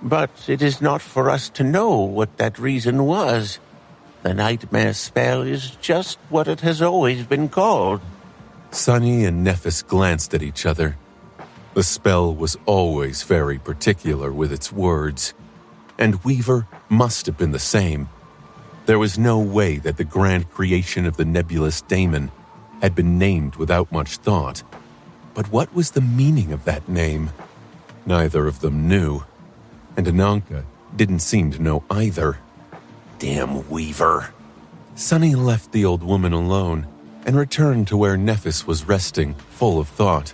but it is not for us to know what that reason was. The nightmare spell is just what it has always been called. Sonny and Nephis glanced at each other. The spell was always very particular with its words, and Weaver must have been the same. There was no way that the grand creation of the nebulous daemon had been named without much thought. But what was the meaning of that name? Neither of them knew, and Ananka didn't seem to know either. Damn Weaver. Sonny left the old woman alone and returned to where Nephis was resting, full of thought.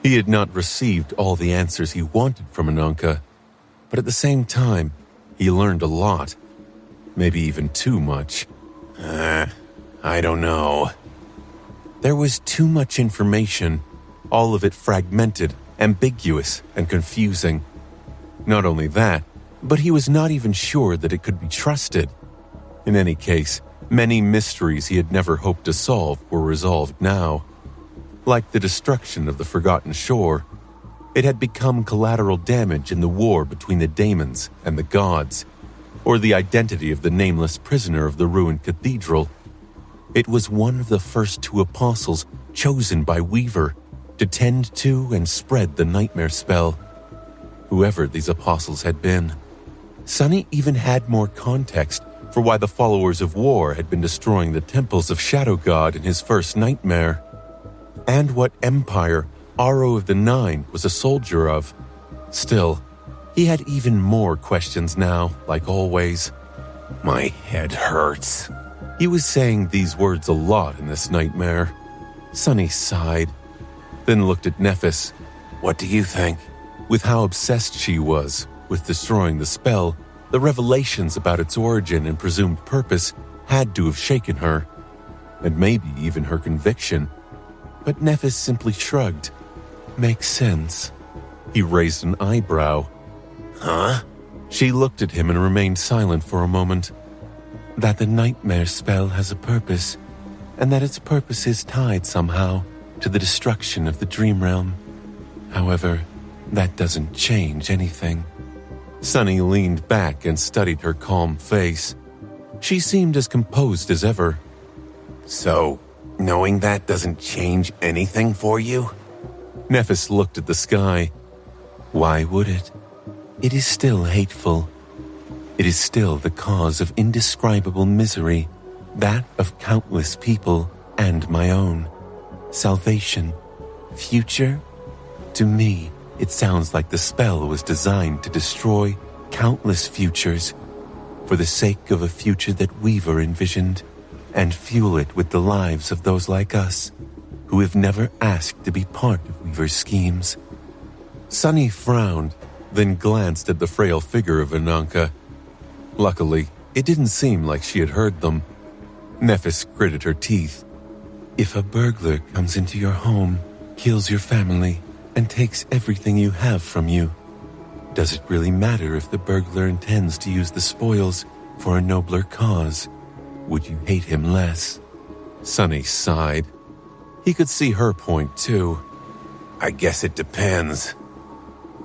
He had not received all the answers he wanted from Ananka, but at the same time, he learned a lot. Maybe even too much. I don't know. There was too much information, all of it fragmented, ambiguous, and confusing. Not only that, but he was not even sure that it could be trusted. In any case, many mysteries he had never hoped to solve were resolved now. Like the destruction of the Forgotten Shore, it had become collateral damage in the war between the daemons and the gods, or the identity of the nameless prisoner of the ruined cathedral. It was one of the first two apostles chosen by Weaver to tend to and spread the nightmare spell. Whoever these apostles had been. Sonny even had more context for why the followers of war had been destroying the temples of Shadow God in his first nightmare, and what empire Aro of the Nine was a soldier of. Still, he had even more questions now, like always. My head hurts. He was saying these words a lot in this nightmare. Sonny sighed, then looked at Nephis. What do you think? With how obsessed she was with destroying the spell, the revelations about its origin and presumed purpose had to have shaken her, and maybe even her conviction. But Nephis simply shrugged. Makes sense. He raised an eyebrow. Huh? She looked at him and remained silent for a moment. That the nightmare spell has a purpose, and that its purpose is tied somehow to the destruction of the dream realm. However, that doesn't change anything. Sunny leaned back and studied her calm face. She seemed as composed as ever. So, knowing that doesn't change anything for you? Nephis looked at the sky. Why would it? It is still hateful. It is still the cause of indescribable misery, that of countless people and my own. Salvation. Future? To me, it sounds like the spell was designed to destroy countless futures for the sake of a future that Weaver envisioned, and fuel it with the lives of those like us who have never asked to be part of Weaver's schemes. Sunny frowned, then glanced at the frail figure of Ananka. Luckily, it didn't seem like she had heard them. Nephis gritted her teeth. If a burglar comes into your home, kills your family, and takes everything you have from you, does it really matter if the burglar intends to use the spoils for a nobler cause? Would you hate him less? Sunny sighed. He could see her point too. I guess it depends.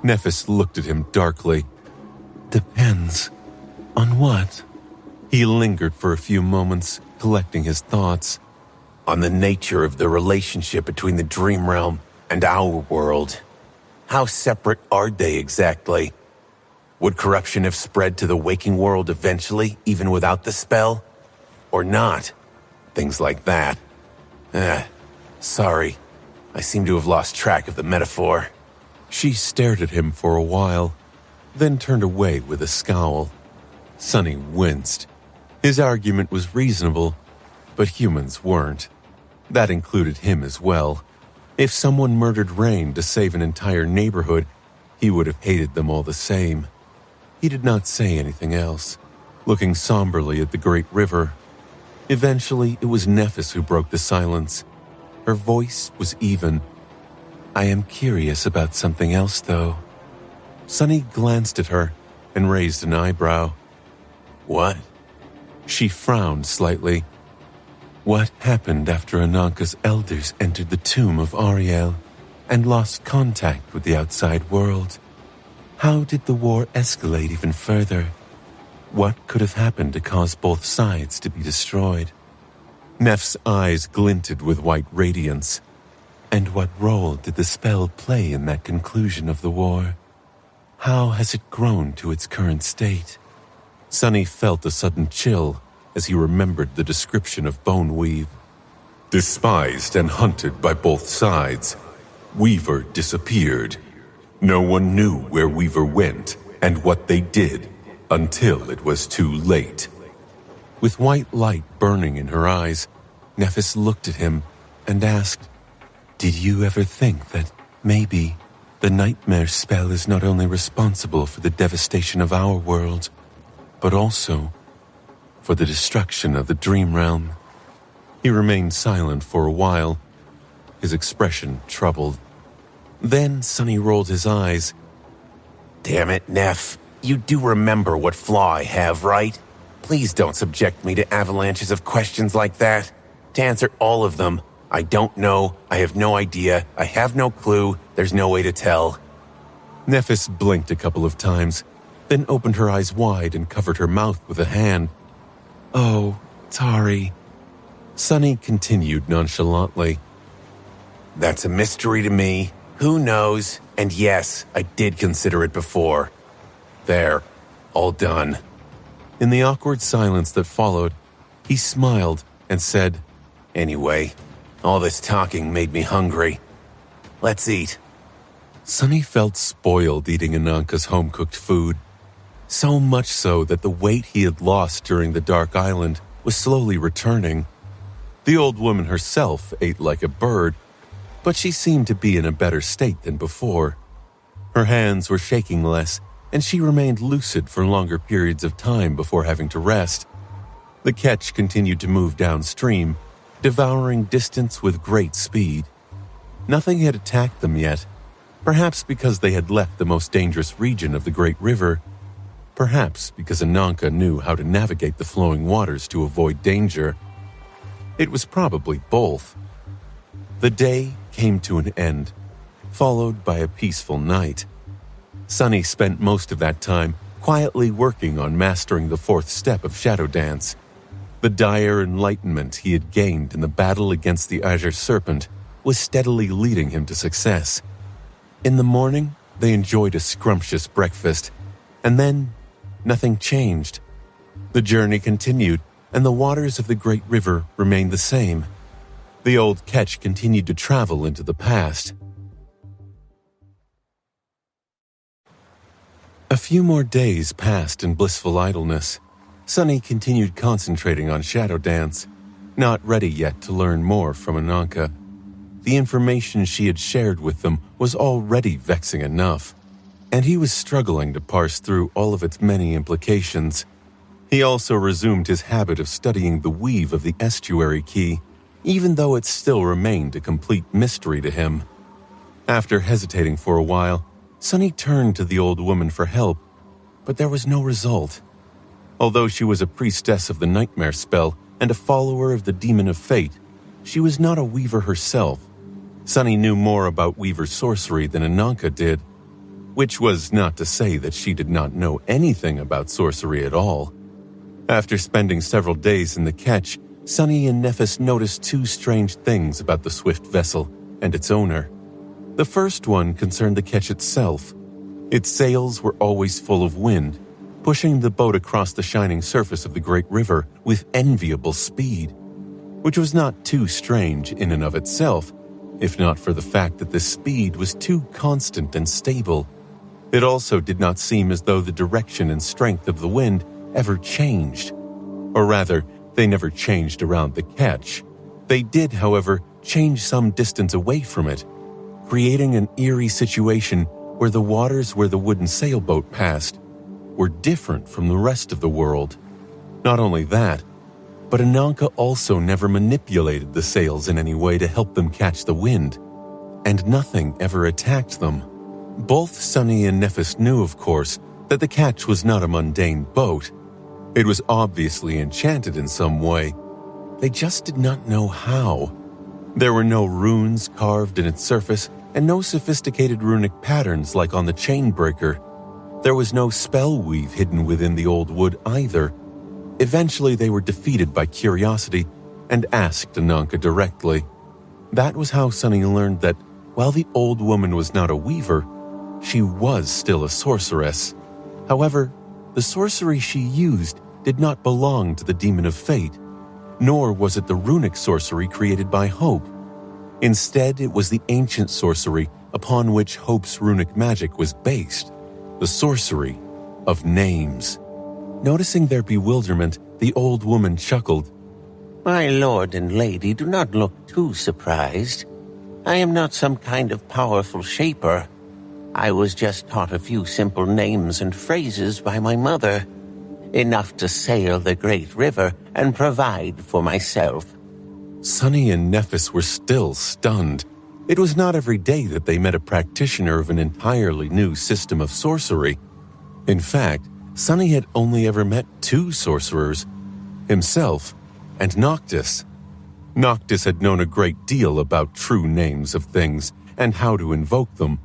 Nephis looked at him darkly. Depends. On what? He lingered for a few moments, collecting his thoughts. On the nature of the relationship between the dream realm and our world. How separate are they exactly? Would corruption have spread to the waking world eventually, even without the spell? Or not? Things like that. Sorry. I seem to have lost track of the metaphor. She stared at him for a while, then turned away with a scowl. Sunny winced. His argument was reasonable, but humans weren't. That included him as well. If someone murdered Rain to save an entire neighborhood, he would have hated them all the same. He did not say anything else, looking somberly at the great river. Eventually, it was Nephis who broke the silence. Her voice was even. I am curious about something else, though. Sunny glanced at her and raised an eyebrow. What? She frowned slightly. What happened after Ananka's elders entered the tomb of Ariel and lost contact with the outside world? How did the war escalate even further? What could have happened to cause both sides to be destroyed? Neff's eyes glinted with white radiance. And what role did the spell play in that conclusion of the war? How has it grown to its current state? Sunny felt a sudden chill as he remembered the description of Boneweave. Despised and hunted by both sides, Weaver disappeared. No one knew where Weaver went and what they did until it was too late. With white light burning in her eyes, Nephis looked at him and asked, Did you ever think that maybe the nightmare spell is not only responsible for the devastation of our world, but also for the destruction of the dream realm? He remained silent for a while, his expression troubled. Then Sunny rolled his eyes. Damn it, Neff. You do remember what flaw I have, right? Please don't subject me to avalanches of questions like that. To answer all of them, I don't know, I have no idea, I have no clue, there's no way to tell. Nephis blinked a couple of times, then opened her eyes wide and covered her mouth with a hand. Oh, Tari. Sunny continued nonchalantly. That's a mystery to me. Who knows? And yes, I did consider it before. There, all done. In the awkward silence that followed, he smiled and said, Anyway, all this talking made me hungry. Let's eat. Sunny felt spoiled eating Ananka's home-cooked food. So much so that the weight he had lost during the Dark Island was slowly returning. The old woman herself ate like a bird, but she seemed to be in a better state than before. Her hands were shaking less, and she remained lucid for longer periods of time before having to rest. The ketch continued to move downstream, devouring distance with great speed. Nothing had attacked them yet, perhaps because they had left the most dangerous region of the great river, perhaps because Ananka knew how to navigate the flowing waters to avoid danger. It was probably both. The day came to an end, followed by a peaceful night. Sunny spent most of that time quietly working on mastering the fourth step of Shadow Dance. The dire enlightenment he had gained in the battle against the Azure Serpent was steadily leading him to success. In the morning, they enjoyed a scrumptious breakfast, and then nothing changed. The journey continued, and the waters of the great river remained the same. The old ketch continued to travel into the past. A few more days passed in blissful idleness. Sunny continued concentrating on Shadow Dance, not ready yet to learn more from Ananka. The information she had shared with them was already vexing enough, and he was struggling to parse through all of its many implications. He also resumed his habit of studying the weave of the estuary key, even though it still remained a complete mystery to him. After hesitating for a while, Sunny turned to the old woman for help, but there was no result. Although she was a priestess of the nightmare spell and a follower of the demon of fate, she was not a weaver herself. Sunny knew more about weaver sorcery than Ananka did, which was not to say that she did not know anything about sorcery at all. After spending several days in the ketch, Sunny and Nephis noticed two strange things about the swift vessel and its owner. The first one concerned the ketch itself. Its sails were always full of wind, pushing the boat across the shining surface of the great river with enviable speed, which was not too strange in and of itself, if not for the fact that this speed was too constant and stable. It also did not seem as though the direction and strength of the wind ever changed. Or rather, they never changed around the ketch. They did, however, change some distance away from it, creating an eerie situation where the waters where the wooden sailboat passed were different from the rest of the world. Not only that, but Ananka also never manipulated the sails in any way to help them catch the wind, and nothing ever attacked them. Both Sunny and Nephis knew, of course, that the ketch was not a mundane boat. It was obviously enchanted in some way. They just did not know how. There were no runes carved in its surface, and no sophisticated runic patterns like on the Chainbreaker. There was no spell weave hidden within the old wood either. Eventually they were defeated by curiosity and asked Ananka directly. That was how Sunny learned that while the old woman was not a weaver, she was still a sorceress. However, the sorcery she used did not belong to the demon of fate, nor was it the runic sorcery created by Hope. Instead, it was the ancient sorcery upon which Hope's runic magic was based, the sorcery of names. Noticing their bewilderment, the old woman chuckled. My lord and lady, do not look too surprised. I am not some kind of powerful shaper. I was just taught a few simple names and phrases by my mother, enough to sail the great river and provide for myself. Sunny and Nephis were still stunned. It was not every day that they met a practitioner of an entirely new system of sorcery. In fact, Sunny had only ever met two sorcerers, himself and Noctis. Noctis had known a great deal about true names of things and how to invoke them,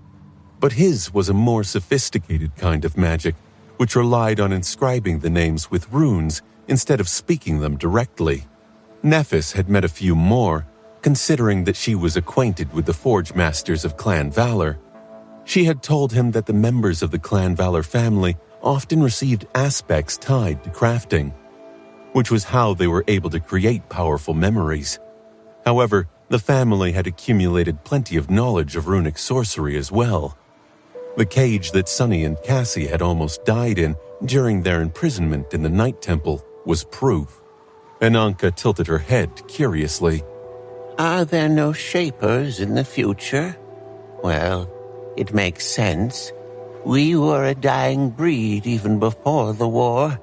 but his was a more sophisticated kind of magic, which relied on inscribing the names with runes instead of speaking them directly. Nephis had met a few more, considering that she was acquainted with the Forge Masters of Clan Valor. She had told him that the members of the Clan Valor family often received aspects tied to crafting, which was how they were able to create powerful memories. However, the family had accumulated plenty of knowledge of runic sorcery as well. The cage that Sunny and Cassie had almost died in during their imprisonment in the Night Temple was proof. Ananka tilted her head curiously. Are there no Shapers in the future? Well, it makes sense. We were a dying breed even before the war,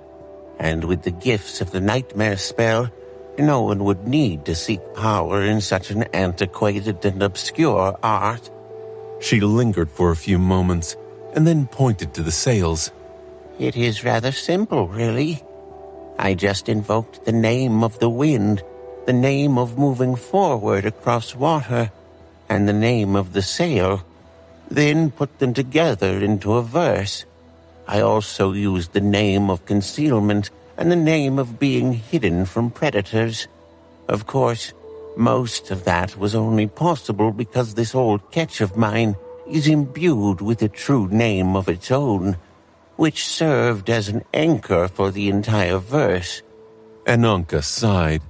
and with the gifts of the nightmare spell, no one would need to seek power in such an antiquated and obscure art. She lingered for a few moments and then pointed to the sails. It is rather simple, really. I just invoked the name of the wind, the name of moving forward across water, and the name of the sail, then put them together into a verse. I also used the name of concealment and the name of being hidden from predators. Of course, most of that was only possible because this old ketch of mine is imbued with a true name of its own, which served as an anchor for the entire verse. Ananka sighed.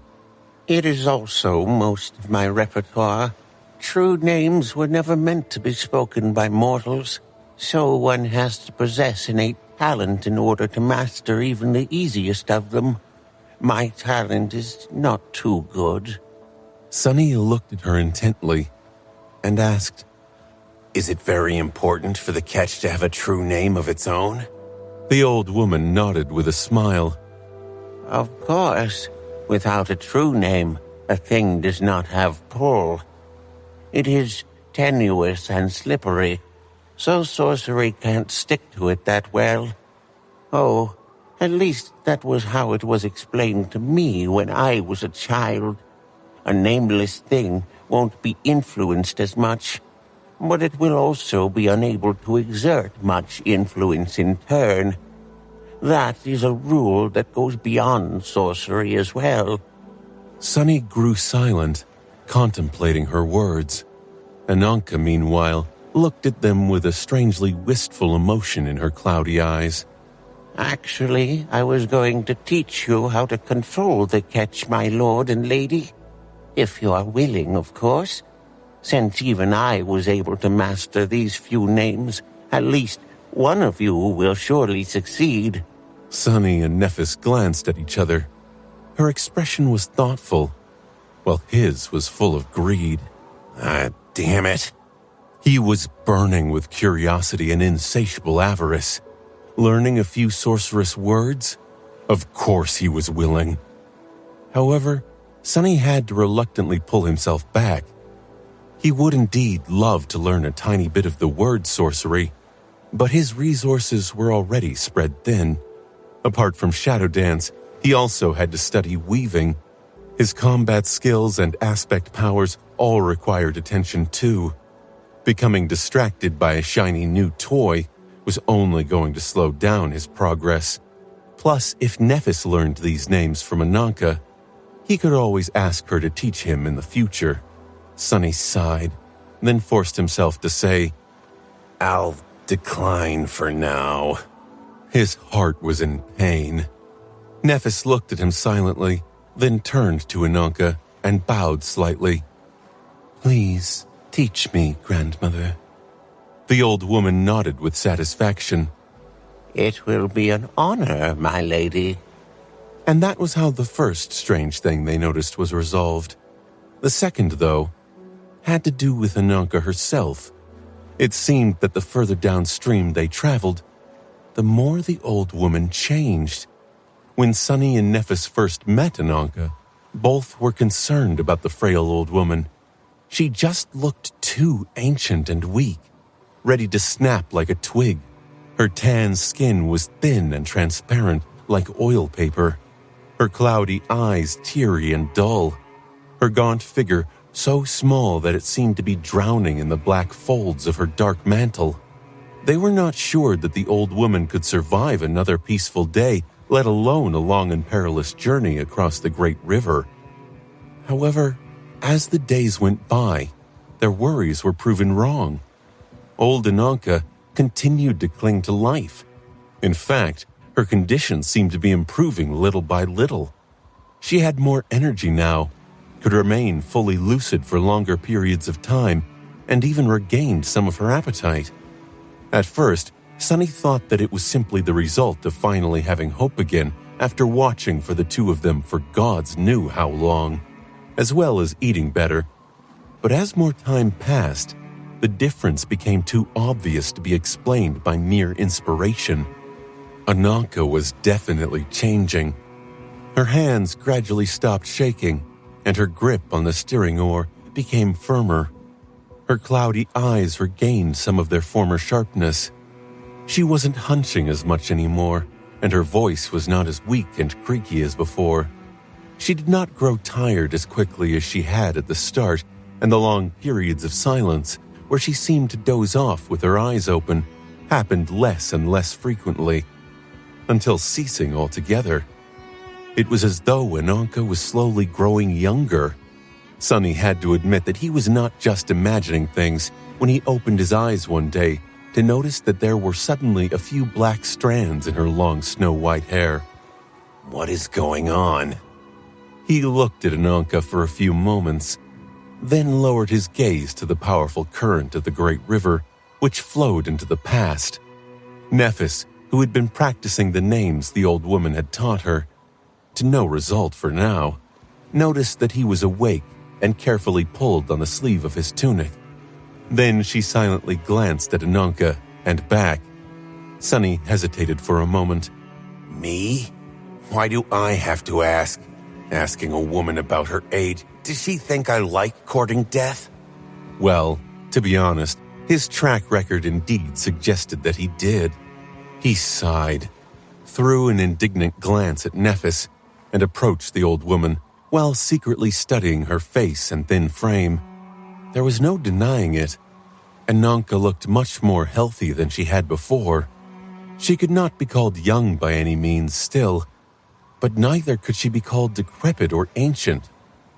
It is also most of my repertoire. True names were never meant to be spoken by mortals, so one has to possess innate talent in order to master even the easiest of them. My talent is not too good. Sunny looked at her intently and asked, Is it very important for the ketch to have a true name of its own? The old woman nodded with a smile. Of course. Without a true name, a thing does not have pull. It is tenuous and slippery, so sorcery can't stick to it that well. Oh, at least that was how it was explained to me when I was a child. A nameless thing won't be influenced as much, but it will also be unable to exert much influence in turn. That is a rule that goes beyond sorcery as well. Sunny grew silent, contemplating her words. Ananka, meanwhile, looked at them with a strangely wistful emotion in her cloudy eyes. Actually, I was going to teach you how to control the ketch, my lord and lady. If you are willing, of course. Since even I was able to master these few names, at least one of you will surely succeed. Sunny and Nephis glanced at each other. Her expression was thoughtful, while his was full of greed. Damn it. He was burning with curiosity and insatiable avarice. Learning a few sorceress words? Of course he was willing. However, Sunny had to reluctantly pull himself back. He would indeed love to learn a tiny bit of the word sorcery, but his resources were already spread thin. Apart from shadow dance, he also had to study weaving. His combat skills and aspect powers all required attention too. Becoming distracted by a shiny new toy was only going to slow down his progress. Plus, if Nephis learned these names from Ananka, he could always ask her to teach him in the future. Sunny sighed, then forced himself to say, I'll decline for now. His heart was in pain. Nephis looked at him silently, then turned to Ananka and bowed slightly. Please, teach me, grandmother. The old woman nodded with satisfaction. It will be an honor, my lady. And that was how the first strange thing they noticed was resolved. The second, though, had to do with Ananka herself. It seemed that the further downstream they traveled, the more the old woman changed. When Sunny and Nephis first met Ananka, both were concerned about the frail old woman. She just looked too ancient and weak, ready to snap like a twig. Her tan skin was thin and transparent like oil paper. Her cloudy eyes teary and dull. Her gaunt figure so small that it seemed to be drowning in the black folds of her dark mantle. They were not sure that the old woman could survive another peaceful day, let alone a long and perilous journey across the great river. However, as the days went by, their worries were proven wrong. Old Ananka continued to cling to life. In fact, her condition seemed to be improving little by little. She had more energy now, could remain fully lucid for longer periods of time, and even regained some of her appetite. At first, Sunny thought that it was simply the result of finally having hope again after watching for the two of them for gods knew how long. as well as eating better. But as more time passed, the difference became too obvious to be explained by mere inspiration. Ananka was definitely changing. Her hands gradually stopped shaking, and her grip on the steering oar became firmer. Her cloudy eyes regained some of their former sharpness. She wasn't hunching as much anymore, and her voice was not as weak and creaky as before. She did not grow tired as quickly as she had at the start, and the long periods of silence, where she seemed to doze off with her eyes open, happened less and less frequently, until ceasing altogether. It was as though Ananka was slowly growing younger. Sunny had to admit that he was not just imagining things when he opened his eyes one day to notice that there were suddenly a few black strands in her long snow-white hair. What is going on? He looked at Ananka for a few moments, then lowered his gaze to the powerful current of the great river, which flowed into the past. Nephis, who had been practicing the names the old woman had taught her, to no result for now, noticed that he was awake and carefully pulled on the sleeve of his tunic. Then she silently glanced at Ananka and back. Sunny hesitated for a moment. Me? Why do I have to ask? Asking a woman about her age, does she think I like courting death? Well, to be honest, his track record indeed suggested that he did. He sighed, threw an indignant glance at Nephis, and approached the old woman while secretly studying her face and thin frame. There was no denying it. Ananka looked much more healthy than she had before. She could not be called young by any means still, but neither could she be called decrepit or ancient.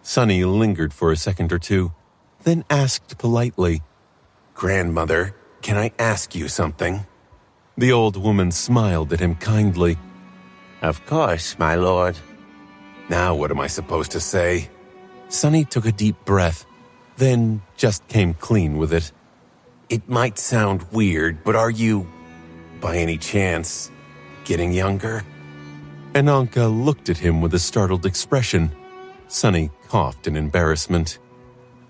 Sunny lingered for a second or two, then asked politely, "Grandmother, can I ask you something?" The old woman smiled at him kindly. Of course, my lord. Now what am I supposed to say? Sunny took a deep breath, then just came clean with it. It might sound weird, but are you, by any chance, getting younger? Ananka looked at him with a startled expression. Sunny coughed in embarrassment.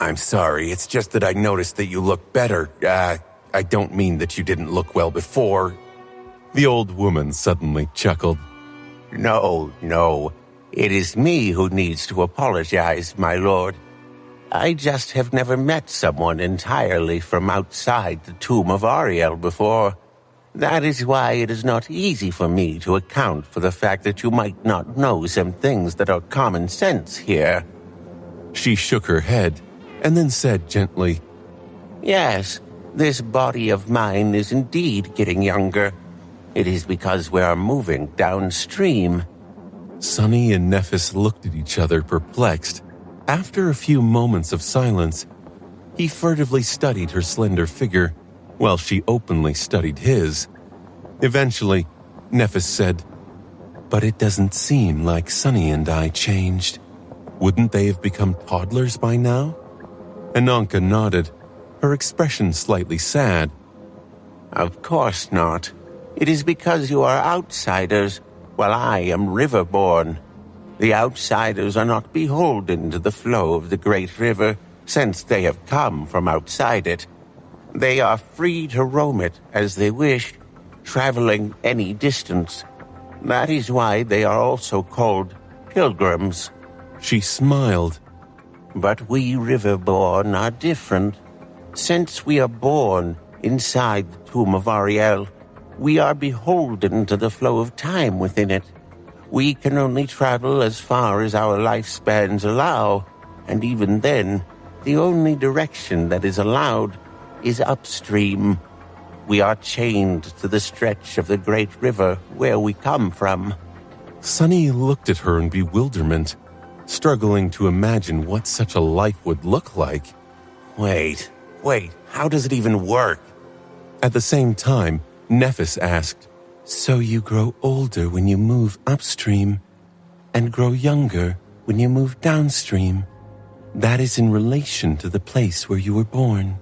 I'm sorry, it's just that I noticed that you look better. I don't mean that you didn't look well before. The old woman suddenly chuckled. No. It is me who needs to apologize, my lord. I just have never met someone entirely from outside the tomb of Ariel before. That is why it is not easy for me to account for the fact that you might not know some things that are common sense here. She shook her head and then said gently, Yes, this body of mine is indeed getting younger. It is because we are moving downstream. Sunny and Nephis looked at each other perplexed. After a few moments of silence, he furtively studied her slender figure, while she openly studied his. Eventually, Nephis said, But it doesn't seem like Sunny and I changed. Wouldn't they have become toddlers by now? Ananka nodded, her expression slightly sad. Of course not. It is because you are outsiders, while I am river-born. The outsiders are not beholden to the flow of the great river, since they have come from outside it. They are free to roam it as they wish, traveling any distance. That is why they are also called pilgrims. She smiled. But we river-born are different. Since we are born inside the tomb of Ariel, we are beholden to the flow of time within it. We can only travel as far as our lifespans allow, and even then, the only direction that is allowed is upstream. We are chained to the stretch of the great river where we come from. Sunny looked at her in bewilderment, struggling to imagine what such a life would look like. Wait, how does it even work? At the same time, Nephis asked, So you grow older when you move upstream, and grow younger when you move downstream. That is in relation to the place where you were born.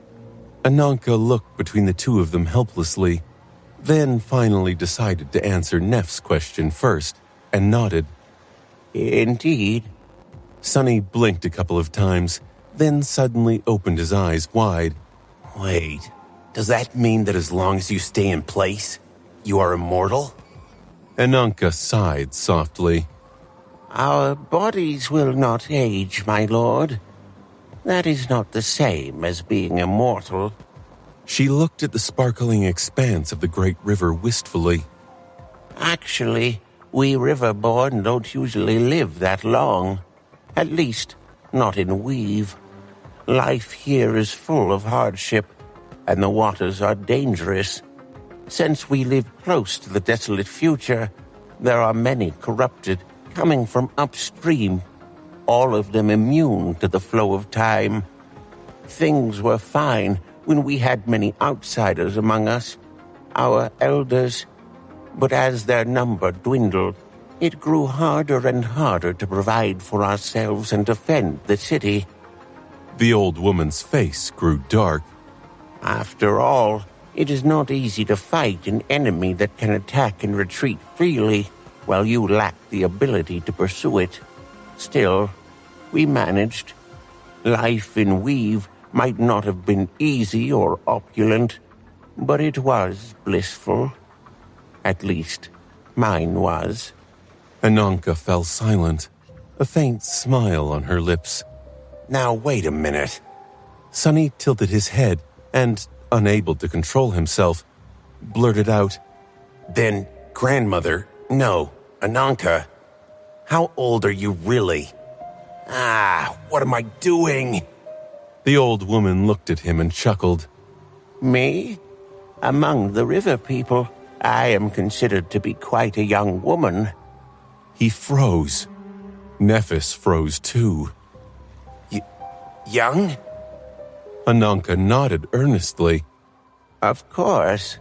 Ananka looked between the two of them helplessly, then finally decided to answer Neff's question first, and nodded. Indeed. Sonny blinked a couple of times, then suddenly opened his eyes wide. Wait, does that mean that as long as you stay in place, you are immortal? Ananka sighed softly. Our bodies will not age, my lord. That is not the same as being immortal. She looked at the sparkling expanse of the great river wistfully. Actually, we Riverborn don't usually live that long. At least, not in Weave. Life here is full of hardship, and the waters are dangerous. Since we live close to the desolate future, there are many corrupted coming from upstream, all of them immune to the flow of time. Things were fine when we had many outsiders among us, our elders, but as their number dwindled, it grew harder and harder to provide for ourselves and defend the city. The old woman's face grew dark. After all, it is not easy to fight an enemy that can attack and retreat freely, while you lack the ability to pursue it. Still, we managed. Life in Weave might not have been easy or opulent, but it was blissful. At least, mine was. Ananka fell silent, a faint smile on her lips. Now wait a minute. Sonny tilted his head and, unable to control himself, blurted out, Then, grandmother, no, Ananka, how old are you really? What am I doing? The old woman looked at him and chuckled. Me? Among the river people, I am considered to be quite a young woman. He froze. Nephis froze too. Young? Ananka nodded earnestly. Of course.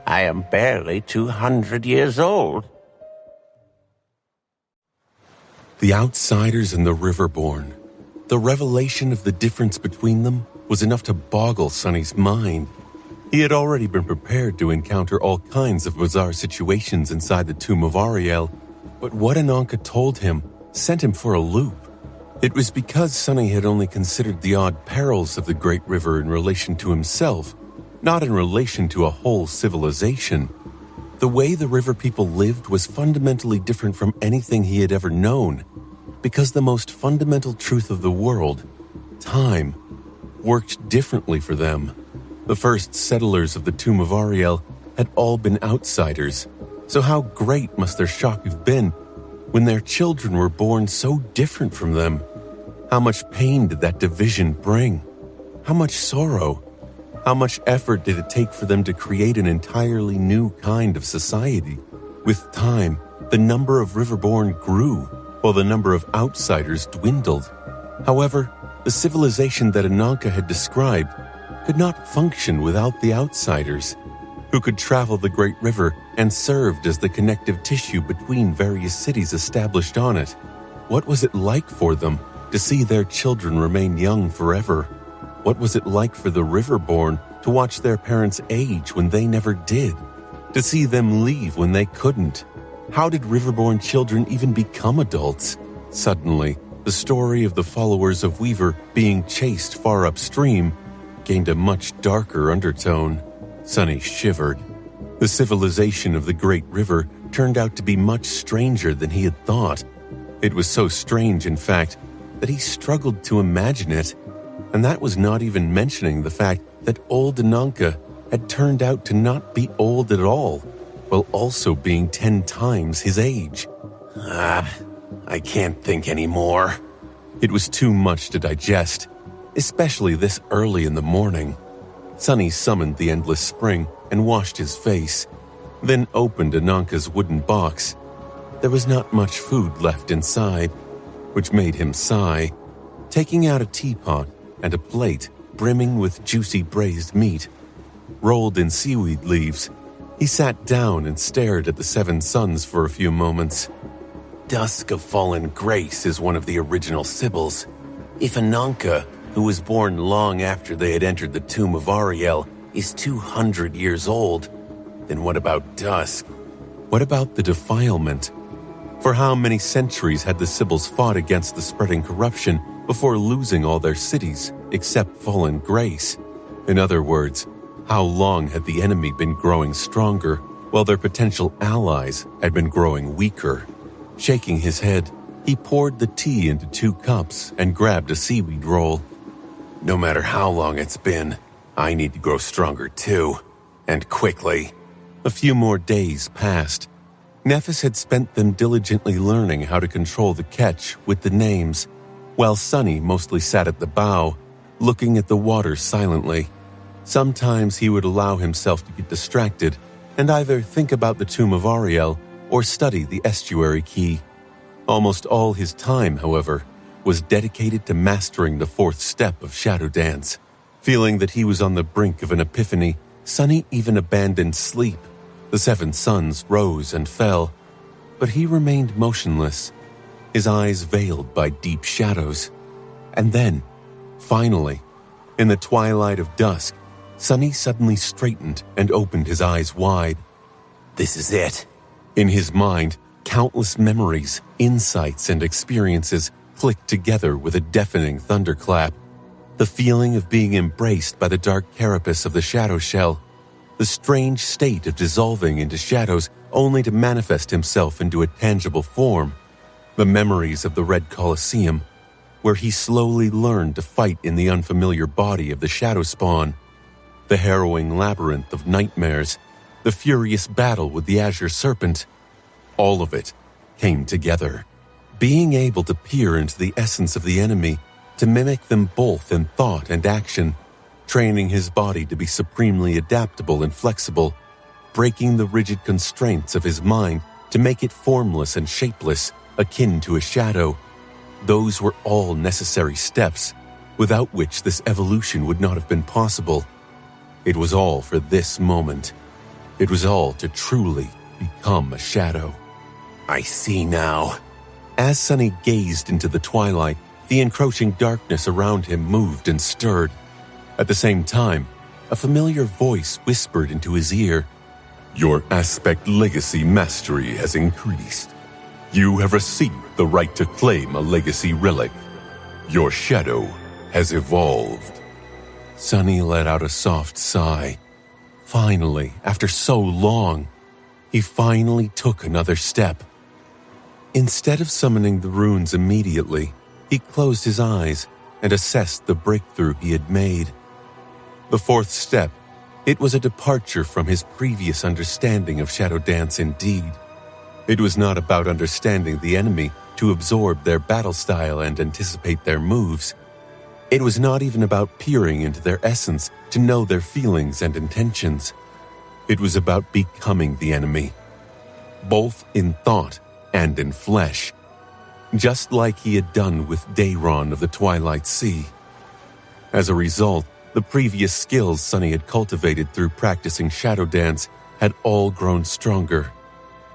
I am barely 200 years old. The outsiders and the Riverborn. The revelation of the difference between them was enough to boggle Sonny's mind. He had already been prepared to encounter all kinds of bizarre situations inside the tomb of Ariel, but what Ananka told him sent him for a loop. It was because Sonny had only considered the odd perils of the great river in relation to himself, not in relation to a whole civilization. The way the river people lived was fundamentally different from anything he had ever known, because the most fundamental truth of the world, time, worked differently for them. The first settlers of the tomb of Ariel had all been outsiders, so how great must their shock have been when their children were born so different from them? How much pain did that division bring? How much sorrow? How much effort did it take for them to create an entirely new kind of society? With time, the number of Riverborn grew, while the number of outsiders dwindled. However, the civilization that Ananka had described could not function without the outsiders, who could travel the Great River and served as the connective tissue between various cities established on it. What was it like for them to see their children remain young forever? What was it like for the Riverborn to watch their parents age when they never did? To see them leave when they couldn't? How did Riverborn children even become adults? Suddenly, the story of the followers of Weaver being chased far upstream gained a much darker undertone. Sonny shivered. The civilization of the Great River turned out to be much stranger than he had thought. It was so strange, in fact, that he struggled to imagine it. And that was not even mentioning the fact that old Ananka had turned out to not be old at all, while also being 10 times his age. I can't think anymore. It was too much to digest, especially this early in the morning. Sonny summoned the endless spring and washed his face, then opened Ananka's wooden box. There was not much food left inside, which made him sigh. Taking out a teapot and a plate brimming with juicy braised meat, rolled in seaweed leaves, he sat down and stared at the 7 suns for a few moments. Dusk of Fallen Grace is one of the original Sibyls. If Ananka, who was born long after they had entered the tomb of Ariel, is 200 years old, then what about Dusk? What about the defilement? For how many centuries had the Sibyls fought against the spreading corruption before losing all their cities except Fallen Grace? In other words, how long had the enemy been growing stronger while their potential allies had been growing weaker? Shaking his head, he poured the tea into 2 cups and grabbed a seaweed roll. No matter how long it's been, I need to grow stronger too, and quickly. A few more days passed. Nephis had spent them diligently learning how to control the ketch with the names, while Sunny mostly sat at the bow, looking at the water silently. Sometimes he would allow himself to get distracted and either think about the tomb of Ariel or study the estuary key. Almost all his time, however, was dedicated to mastering the 4th step of Shadow Dance. Feeling that he was on the brink of an epiphany, Sunny even abandoned sleep. The 7 suns rose and fell, but he remained motionless, his eyes veiled by deep shadows. And then, finally, in the twilight of dusk, Sunny suddenly straightened and opened his eyes wide. This is it. In his mind, countless memories, insights, and experiences clicked together with a deafening thunderclap. The feeling of being embraced by the dark carapace of the shadow shell, the strange state of dissolving into shadows only to manifest himself into a tangible form, the memories of the Red Colosseum, where he slowly learned to fight in the unfamiliar body of the Shadow Spawn, the harrowing labyrinth of nightmares, the furious battle with the Azure Serpent. All of it came together. Being able to peer into the essence of the enemy, to mimic them both in thought and action, training his body to be supremely adaptable and flexible, breaking the rigid constraints of his mind to make it formless and shapeless, akin to a shadow. Those were all necessary steps, without which this evolution would not have been possible. It was all for this moment. It was all to truly become a shadow. I see now. As Sunny gazed into the twilight, the encroaching darkness around him moved and stirred. At the same time, a familiar voice whispered into his ear. Your aspect legacy mastery has increased. You have received the right to claim a legacy relic. Your shadow has evolved. Sunny let out a soft sigh. Finally, after so long, he finally took another step. Instead of summoning the runes immediately, he closed his eyes and assessed the breakthrough he had made. The 4th step, it was a departure from his previous understanding of Shadow Dance indeed. It was not about understanding the enemy to absorb their battle style and anticipate their moves. It was not even about peering into their essence to know their feelings and intentions. It was about becoming the enemy, both in thought and in flesh, just like he had done with Dayron of the Twilight Sea. As a result, the previous skills Sunny had cultivated through practicing Shadow Dance had all grown stronger.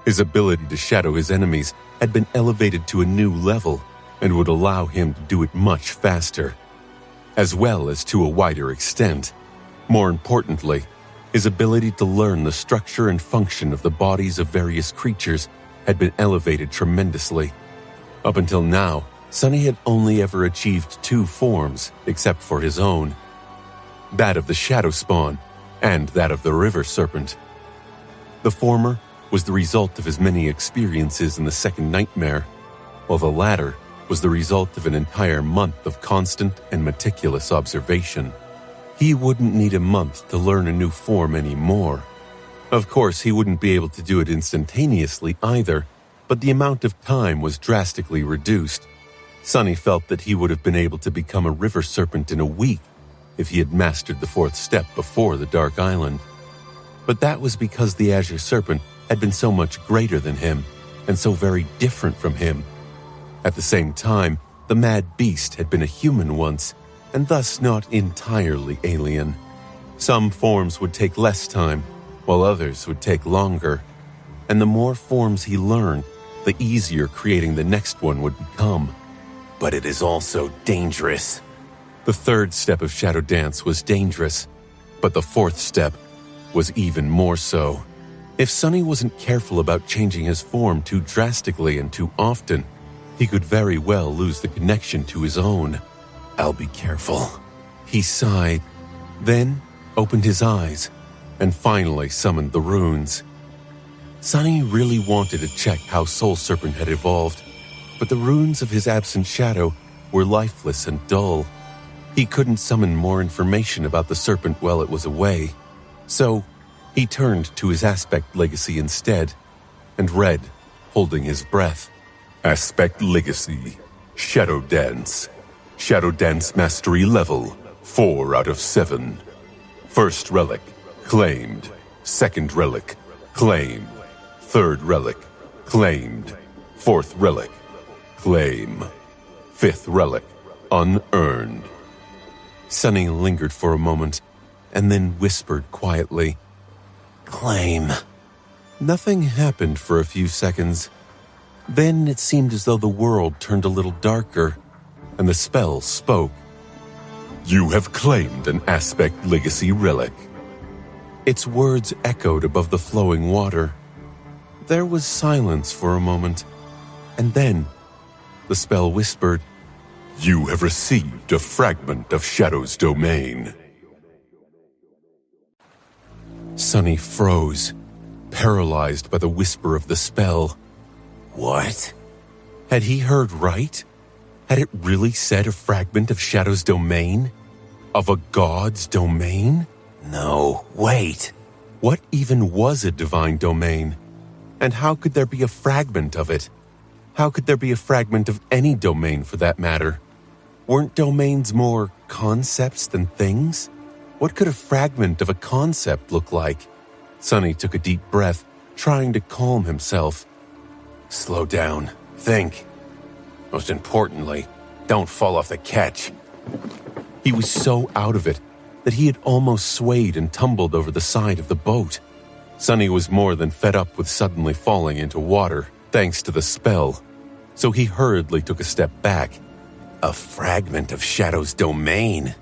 His ability to shadow his enemies had been elevated to a new level and would allow him to do it much faster, as well as to a wider extent. More importantly, his ability to learn the structure and function of the bodies of various creatures had been elevated tremendously. Up until now, Sunny had only ever achieved 2 forms, except for his own. That of the Shadow Spawn, and that of the River Serpent. The former was the result of his many experiences in the Second Nightmare, while the latter was the result of an entire month of constant and meticulous observation. He wouldn't need a month to learn a new form anymore. Of course, he wouldn't be able to do it instantaneously either, but the amount of time was drastically reduced. Sunny felt that he would have been able to become a River Serpent in a week if he had mastered the 4th step before the Dark Island. But that was because the Azure Serpent had been so much greater than him, and so very different from him. At the same time, the Mad Beast had been a human once, and thus not entirely alien. Some forms would take less time, while others would take longer. And the more forms he learned, the easier creating the next one would become. But it is also dangerous. The 3rd step of Shadow Dance was dangerous, but the 4th step was even more so. If Sunny wasn't careful about changing his form too drastically and too often, he could very well lose the connection to his own. "I'll be careful," he sighed, then opened his eyes and finally summoned the runes. Sunny really wanted to check how Soul Serpent had evolved, but the runes of his absent shadow were lifeless and dull. He couldn't summon more information about the serpent while it was away, so he turned to his Aspect Legacy instead and read, holding his breath. Aspect Legacy, Shadow Dance. Shadow Dance Mastery Level, 4 out of 7. First Relic, claimed. Second Relic, claimed. Third Relic, claimed. Fourth Relic, claim. Fifth Relic, unearned. Sunny lingered for a moment and then whispered quietly, "Claim." Nothing happened for a few seconds. Then it seemed as though the world turned a little darker, and the spell spoke. You have claimed an Aspect Legacy relic. Its words echoed above the flowing water. There was silence for a moment, and then the spell whispered, You have received a fragment of Shadow's domain. Sunny froze, paralyzed by the whisper of the spell. What? Had he heard right? Had it really said a fragment of Shadow's domain? Of a god's domain? No, wait. What even was a divine domain? And how could there be a fragment of it? How could there be a fragment of any domain for that matter? Weren't domains more concepts than things? What could a fragment of a concept look like? Sunny took a deep breath, trying to calm himself. Slow down. Think. Most importantly, don't fall off the catch. He was so out of it that he had almost swayed and tumbled over the side of the boat. Sunny was more than fed up with suddenly falling into water, thanks to the spell, so he hurriedly took a step back. A fragment of Shadow's domain.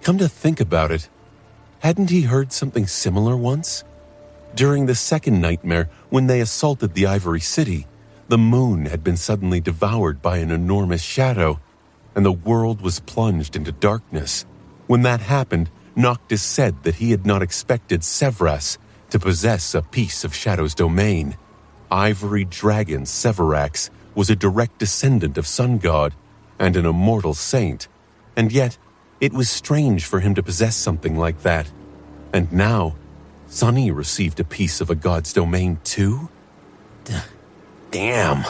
Come to think about it, hadn't he heard something similar once? During the second nightmare, when they assaulted the Ivory City, the moon had been suddenly devoured by an enormous shadow, and the world was plunged into darkness. When that happened, Noctis said that he had not expected Sevras to possess a piece of Shadow's domain. Ivory Dragon Severax was a direct descendant of Sun God and an immortal saint, and yet it was strange for him to possess something like that. And now, Sunny received a piece of a god's domain too? Damn.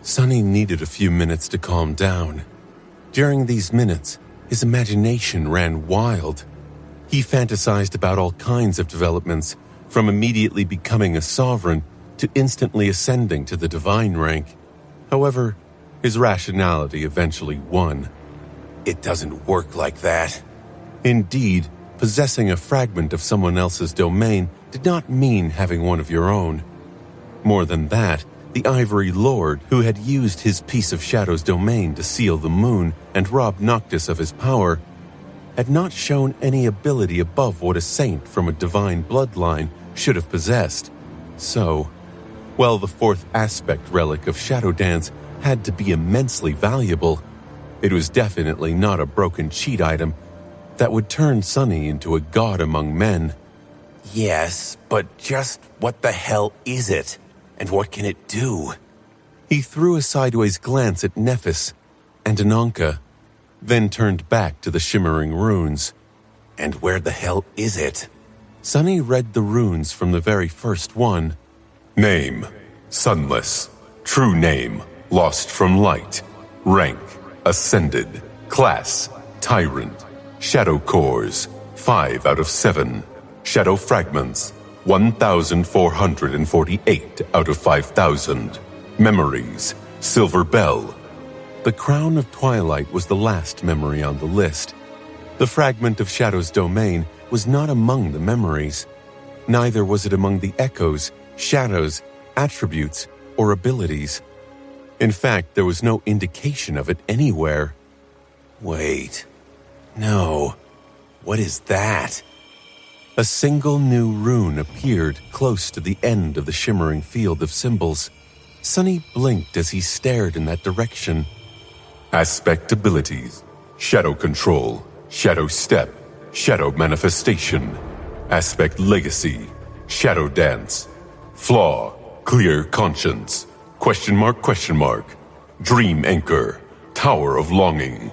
Sunny needed a few minutes to calm down. During these minutes, his imagination ran wild. He fantasized about all kinds of developments, from immediately becoming a sovereign to instantly ascending to the divine rank. However, his rationality eventually won. It doesn't work like that. Indeed, possessing a fragment of someone else's domain did not mean having one of your own. More than that, the Ivory Lord, who had used his piece of Shadow's domain to seal the moon and rob Noctis of his power, had not shown any ability above what a saint from a divine bloodline should have possessed. So, while the fourth aspect relic of Shadow Dance had to be immensely valuable, it was definitely not a broken cheat item that would turn Sunny into a god among men. Yes, but just what the hell is it? And what can it do? He threw a sideways glance at Nephis and Ananka, then turned back to the shimmering runes. And where the hell is it? Sunny read the runes from the very first one. Name, Sunless. True name, Lost from Light. Rank, Ascended. Class, Tyrant. Shadow Cores, 5 out of 7. Shadow Fragments, 1,448 out of 5,000. Memories, Silver Bell. The Crown of Twilight was the last memory on the list. The fragment of Shadow's domain was not among the memories. Neither was it among the echoes, shadows, attributes, or abilities. In fact, there was no indication of it anywhere. Wait. No. What is that? A single new rune appeared close to the end of the shimmering field of symbols. Sunny blinked as he stared in that direction. Aspect abilities: Shadow Control, Shadow Step, Shadow Manifestation. Aspect Legacy: Shadow Dance. Flaw: Clear Conscience. Question mark, question mark. Dream Anchor, Tower of Longing.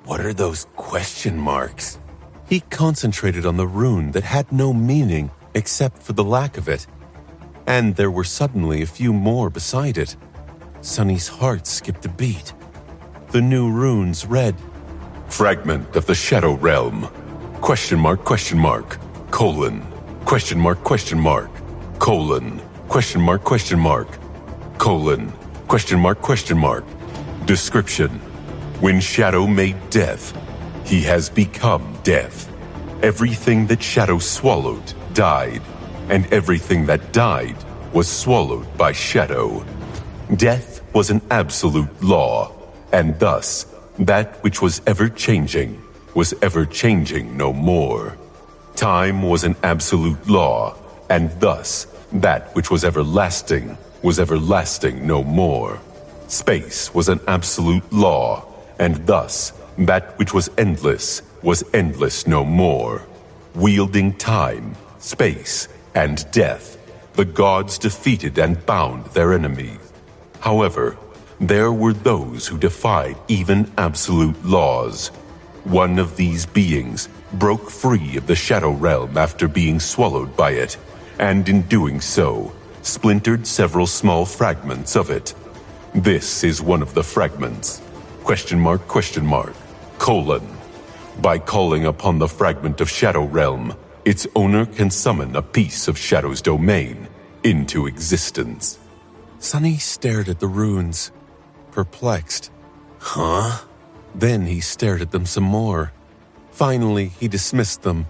What are those question marks? He concentrated on the rune that had no meaning except for the lack of it. And there were suddenly a few more beside it. Sunny's heart skipped a beat. The new runes read, Fragment of the Shadow Realm. Question mark, colon. Question mark, colon. Question mark, colon. Question mark. Description: When Shadow made death, he has become death. Everything that Shadow swallowed died, and everything that died was swallowed by Shadow. Death was an absolute law, and thus that which was ever changing was ever changing no more. Time was an absolute law, and thus that which was everlasting was everlasting no more. Space was an absolute law, and thus that which was endless no more. Wielding time, space, and death, the gods defeated and bound their enemies. However, there were those who defied even absolute laws. One of these beings broke free of the Shadow Realm after being swallowed by it, and in doing so, splintered several small fragments of it. This is one of the fragments. Question mark, colon. By calling upon the fragment of Shadow Realm, its owner can summon a piece of Shadow's domain into existence. Sunny stared at the runes, perplexed. Huh? Then he stared at them some more. Finally, he dismissed them.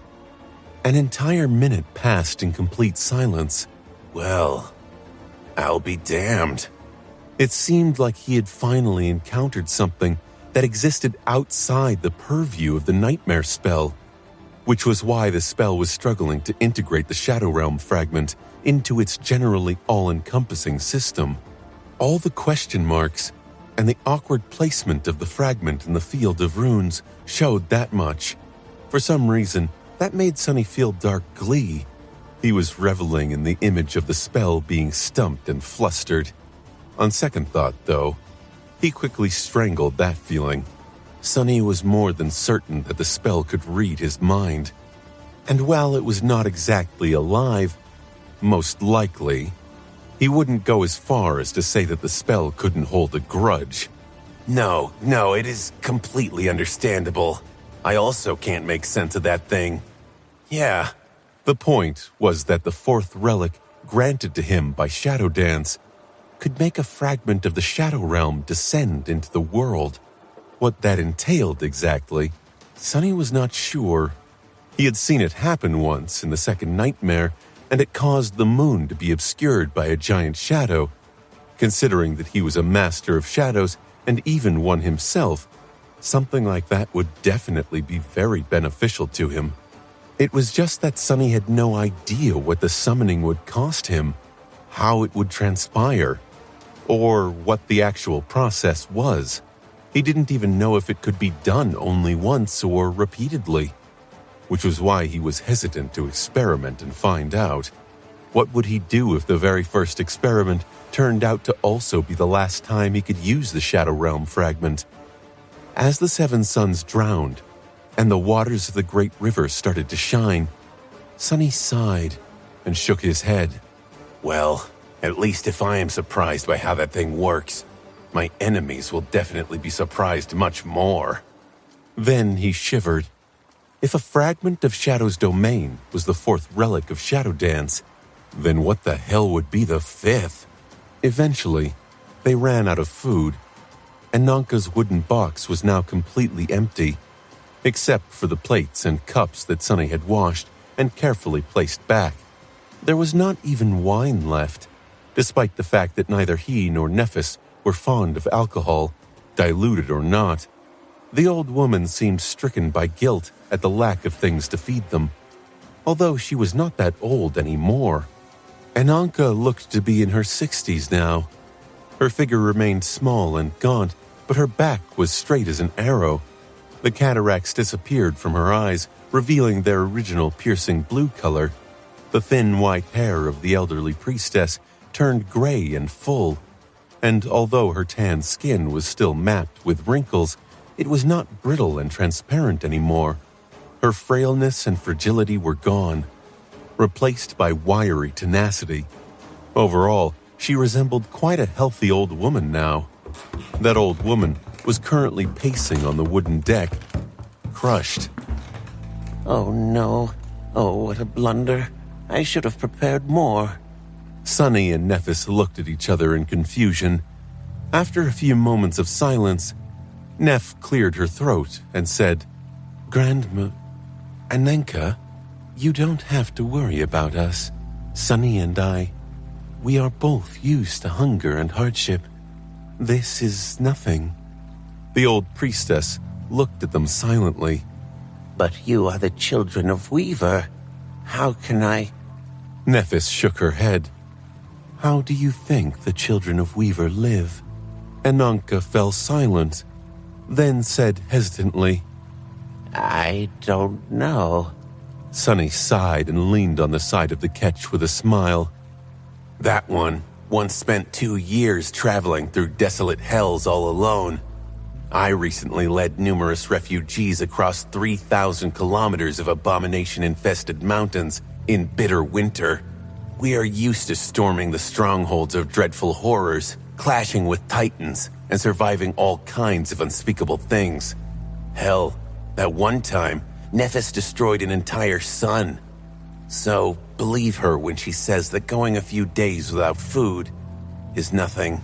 An entire minute passed in complete silence. Well, I'll be damned. It seemed like he had finally encountered something that existed outside the purview of the nightmare spell, which was why the spell was struggling to integrate the Shadow Realm fragment into its generally all-encompassing system. All the question marks and the awkward placement of the fragment in the field of runes showed that much. For some reason, that made Sunny feel dark glee. He was reveling in the image of the spell being stumped and flustered. On second thought, though, he quickly strangled that feeling. Sunny was more than certain that the spell could read his mind. And while it was not exactly alive, most likely, he wouldn't go as far as to say that the spell couldn't hold a grudge. No, it is completely understandable. I also can't make sense of that thing. Yeah. The point was that the fourth relic granted to him by Shadow Dance could make a fragment of the Shadow Realm descend into the world. What that entailed exactly, Sunny was not sure. He had seen it happen once in the second nightmare, and it caused the moon to be obscured by a giant shadow. Considering that he was a master of shadows and even one himself, something like that would definitely be very beneficial to him. It was just that Sunny had no idea what the summoning would cost him, how it would transpire, or what the actual process was. He didn't even know if it could be done only once or repeatedly, which was why he was hesitant to experiment and find out. What would he do if the very first experiment turned out to also be the last time he could use the Shadow Realm fragment? As the seven suns drowned, and the waters of the great river started to shine, Sunny sighed and shook his head. Well, at least if I am surprised by how that thing works, my enemies will definitely be surprised much more. Then he shivered. If a fragment of Shadow's domain was the fourth relic of Shadow Dance, then what the hell would be the fifth? Eventually, they ran out of food, and Nanka's wooden box was now completely empty, except for the plates and cups that Sunny had washed and carefully placed back. There was not even wine left, despite the fact that neither he nor Nephis were fond of alcohol, diluted or not. The old woman seemed stricken by guilt at the lack of things to feed them. although she was not that old anymore. Ananka looked to be in her 60s now. Her figure remained small and gaunt, but her back was straight as an arrow. The cataracts disappeared from her eyes, revealing their original piercing blue color. The thin white hair of the elderly priestess turned gray and full, and although her tan skin was still mapped with wrinkles, it was not brittle and transparent anymore. Her frailness and fragility were gone, replaced by wiry tenacity. Overall, she resembled quite a healthy old woman now. That old woman was currently pacing on the wooden deck, crushed. Oh no. Oh, what a blunder. I should have prepared more. Sunny and Nephis looked at each other in confusion. After a few moments of silence, Neph cleared her throat and said, Ananka, you don't have to worry about us. Sunny and I, we are both used to hunger and hardship. This is nothing. The old priestess looked at them silently. But you are the children of Weaver. How can I? Nephis shook her head. How do you think the children of Weaver live? Ananka fell silent, then said hesitantly, I don't know. Sunny sighed and leaned on the side of the ketch with a smile. That one once spent 2 years traveling through desolate hells all alone. I recently led numerous refugees across 3,000 kilometers of abomination-infested mountains in bitter winter. We are used to storming the strongholds of dreadful horrors, clashing with titans, and surviving all kinds of unspeakable things. Hell, that one time, Nephis destroyed an entire sun. So, believe her when she says that going a few days without food is nothing.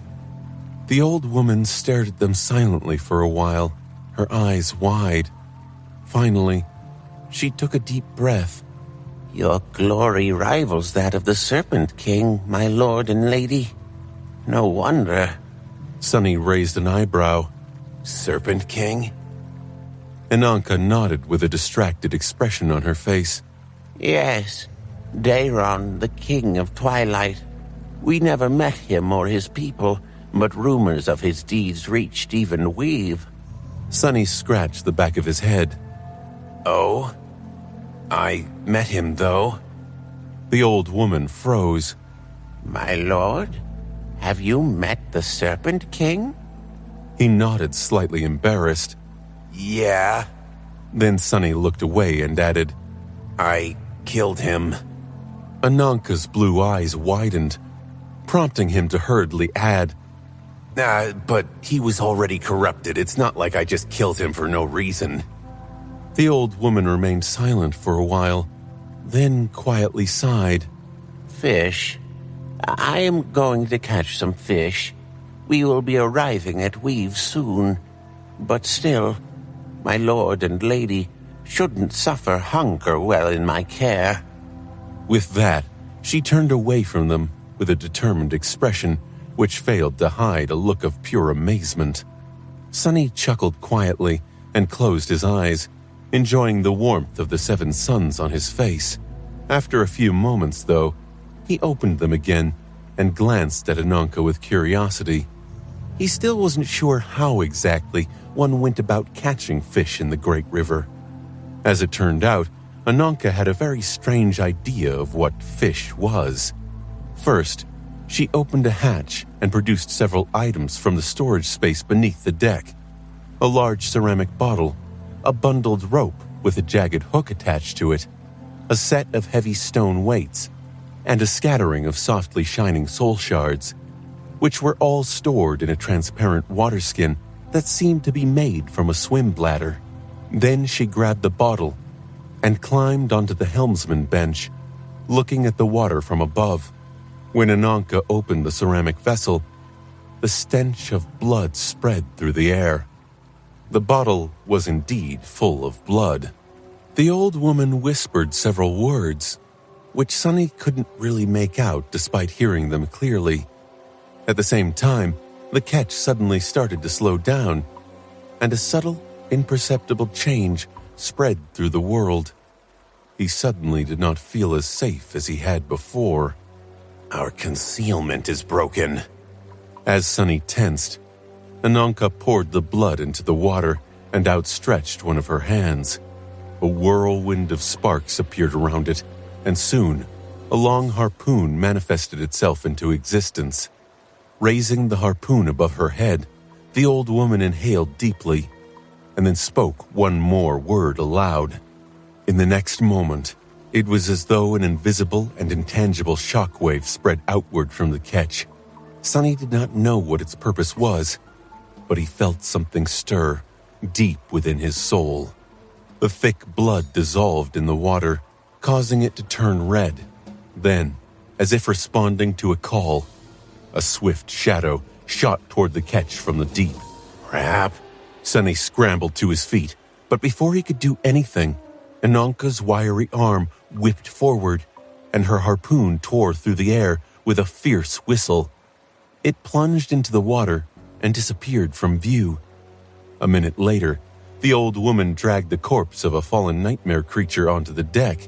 The old woman stared at them silently for a while, her eyes wide. Finally, she took a deep breath. Your glory rivals that of the Serpent King, my lord and lady. No wonder. Sunny raised an eyebrow. Serpent King? Ananka nodded with a distracted expression on her face. Yes, Daeron, the King of Twilight. We never met him or his people, but rumors of his deeds reached even Weave. Sunny scratched the back of his head. Oh? I met him, though. The old woman froze. My lord, have you met the Serpent King? He nodded, slightly embarrassed. Yeah. Then Sunny looked away and added, I killed him. Ananka's blue eyes widened, prompting him to hurriedly add, But he was already corrupted. It's not like I just killed him for no reason. The old woman remained silent for a while, then quietly sighed. Fish. I am going to catch some fish. We will be arriving at Weave soon. But still, my lord and lady shouldn't suffer hunger while in my care. With that, she turned away from them with a determined expression which failed to hide a look of pure amazement. Sunny chuckled quietly and closed his eyes, enjoying the warmth of the 7 suns on his face. After a few moments, though, he opened them again and glanced at Ananka with curiosity. He still wasn't sure how exactly one went about catching fish in the Great River. As it turned out, Ananka had a very strange idea of what fish was. First, she opened a hatch and produced several items from the storage space beneath the deck. A large ceramic bottle, a bundled rope with a jagged hook attached to it, a set of heavy stone weights, and a scattering of softly shining soul shards, which were all stored in a transparent water skin that seemed to be made from a swim bladder. Then she grabbed the bottle and climbed onto the helmsman bench, looking at the water from above. When Ananka opened the ceramic vessel, the stench of blood spread through the air. The bottle was indeed full of blood. The old woman whispered several words, which Sunny couldn't really make out despite hearing them clearly. At the same time, the ketch suddenly started to slow down, and a subtle, imperceptible change spread through the world. he suddenly did not feel as safe as he had before. Our concealment is broken. As Sunny tensed, Ananka poured the blood into the water and outstretched one of her hands. A whirlwind of sparks appeared around it, and soon a long harpoon manifested itself into existence. Raising the harpoon above her head, the old woman inhaled deeply and then spoke one more word aloud. In the next moment, it was as though an invisible and intangible shockwave spread outward from the ketch. Sunny did not know what its purpose was, but he felt something stir deep within his soul. The thick blood dissolved in the water, causing it to turn red. Then, as if responding to a call, a swift shadow shot toward the ketch from the deep. Crap. Sunny scrambled to his feet, but before he could do anything, Ananka's wiry arm whipped forward, and her harpoon tore through the air with a fierce whistle. It plunged into the water and disappeared from view. A minute later, the old woman dragged the corpse of a fallen nightmare creature onto the deck.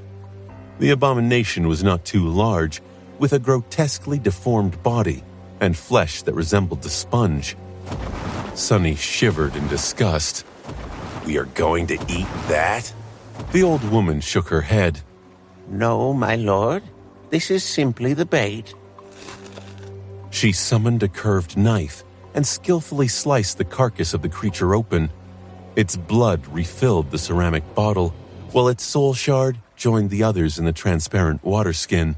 The abomination was not too large, with a grotesquely deformed body and flesh that resembled a sponge. Sunny shivered in disgust. We are going to eat that? The old woman shook her head. No, my lord. This is simply the bait. She summoned a curved knife and skillfully sliced the carcass of the creature open. Its blood refilled the ceramic bottle, while its soul shard joined the others in the transparent water skin.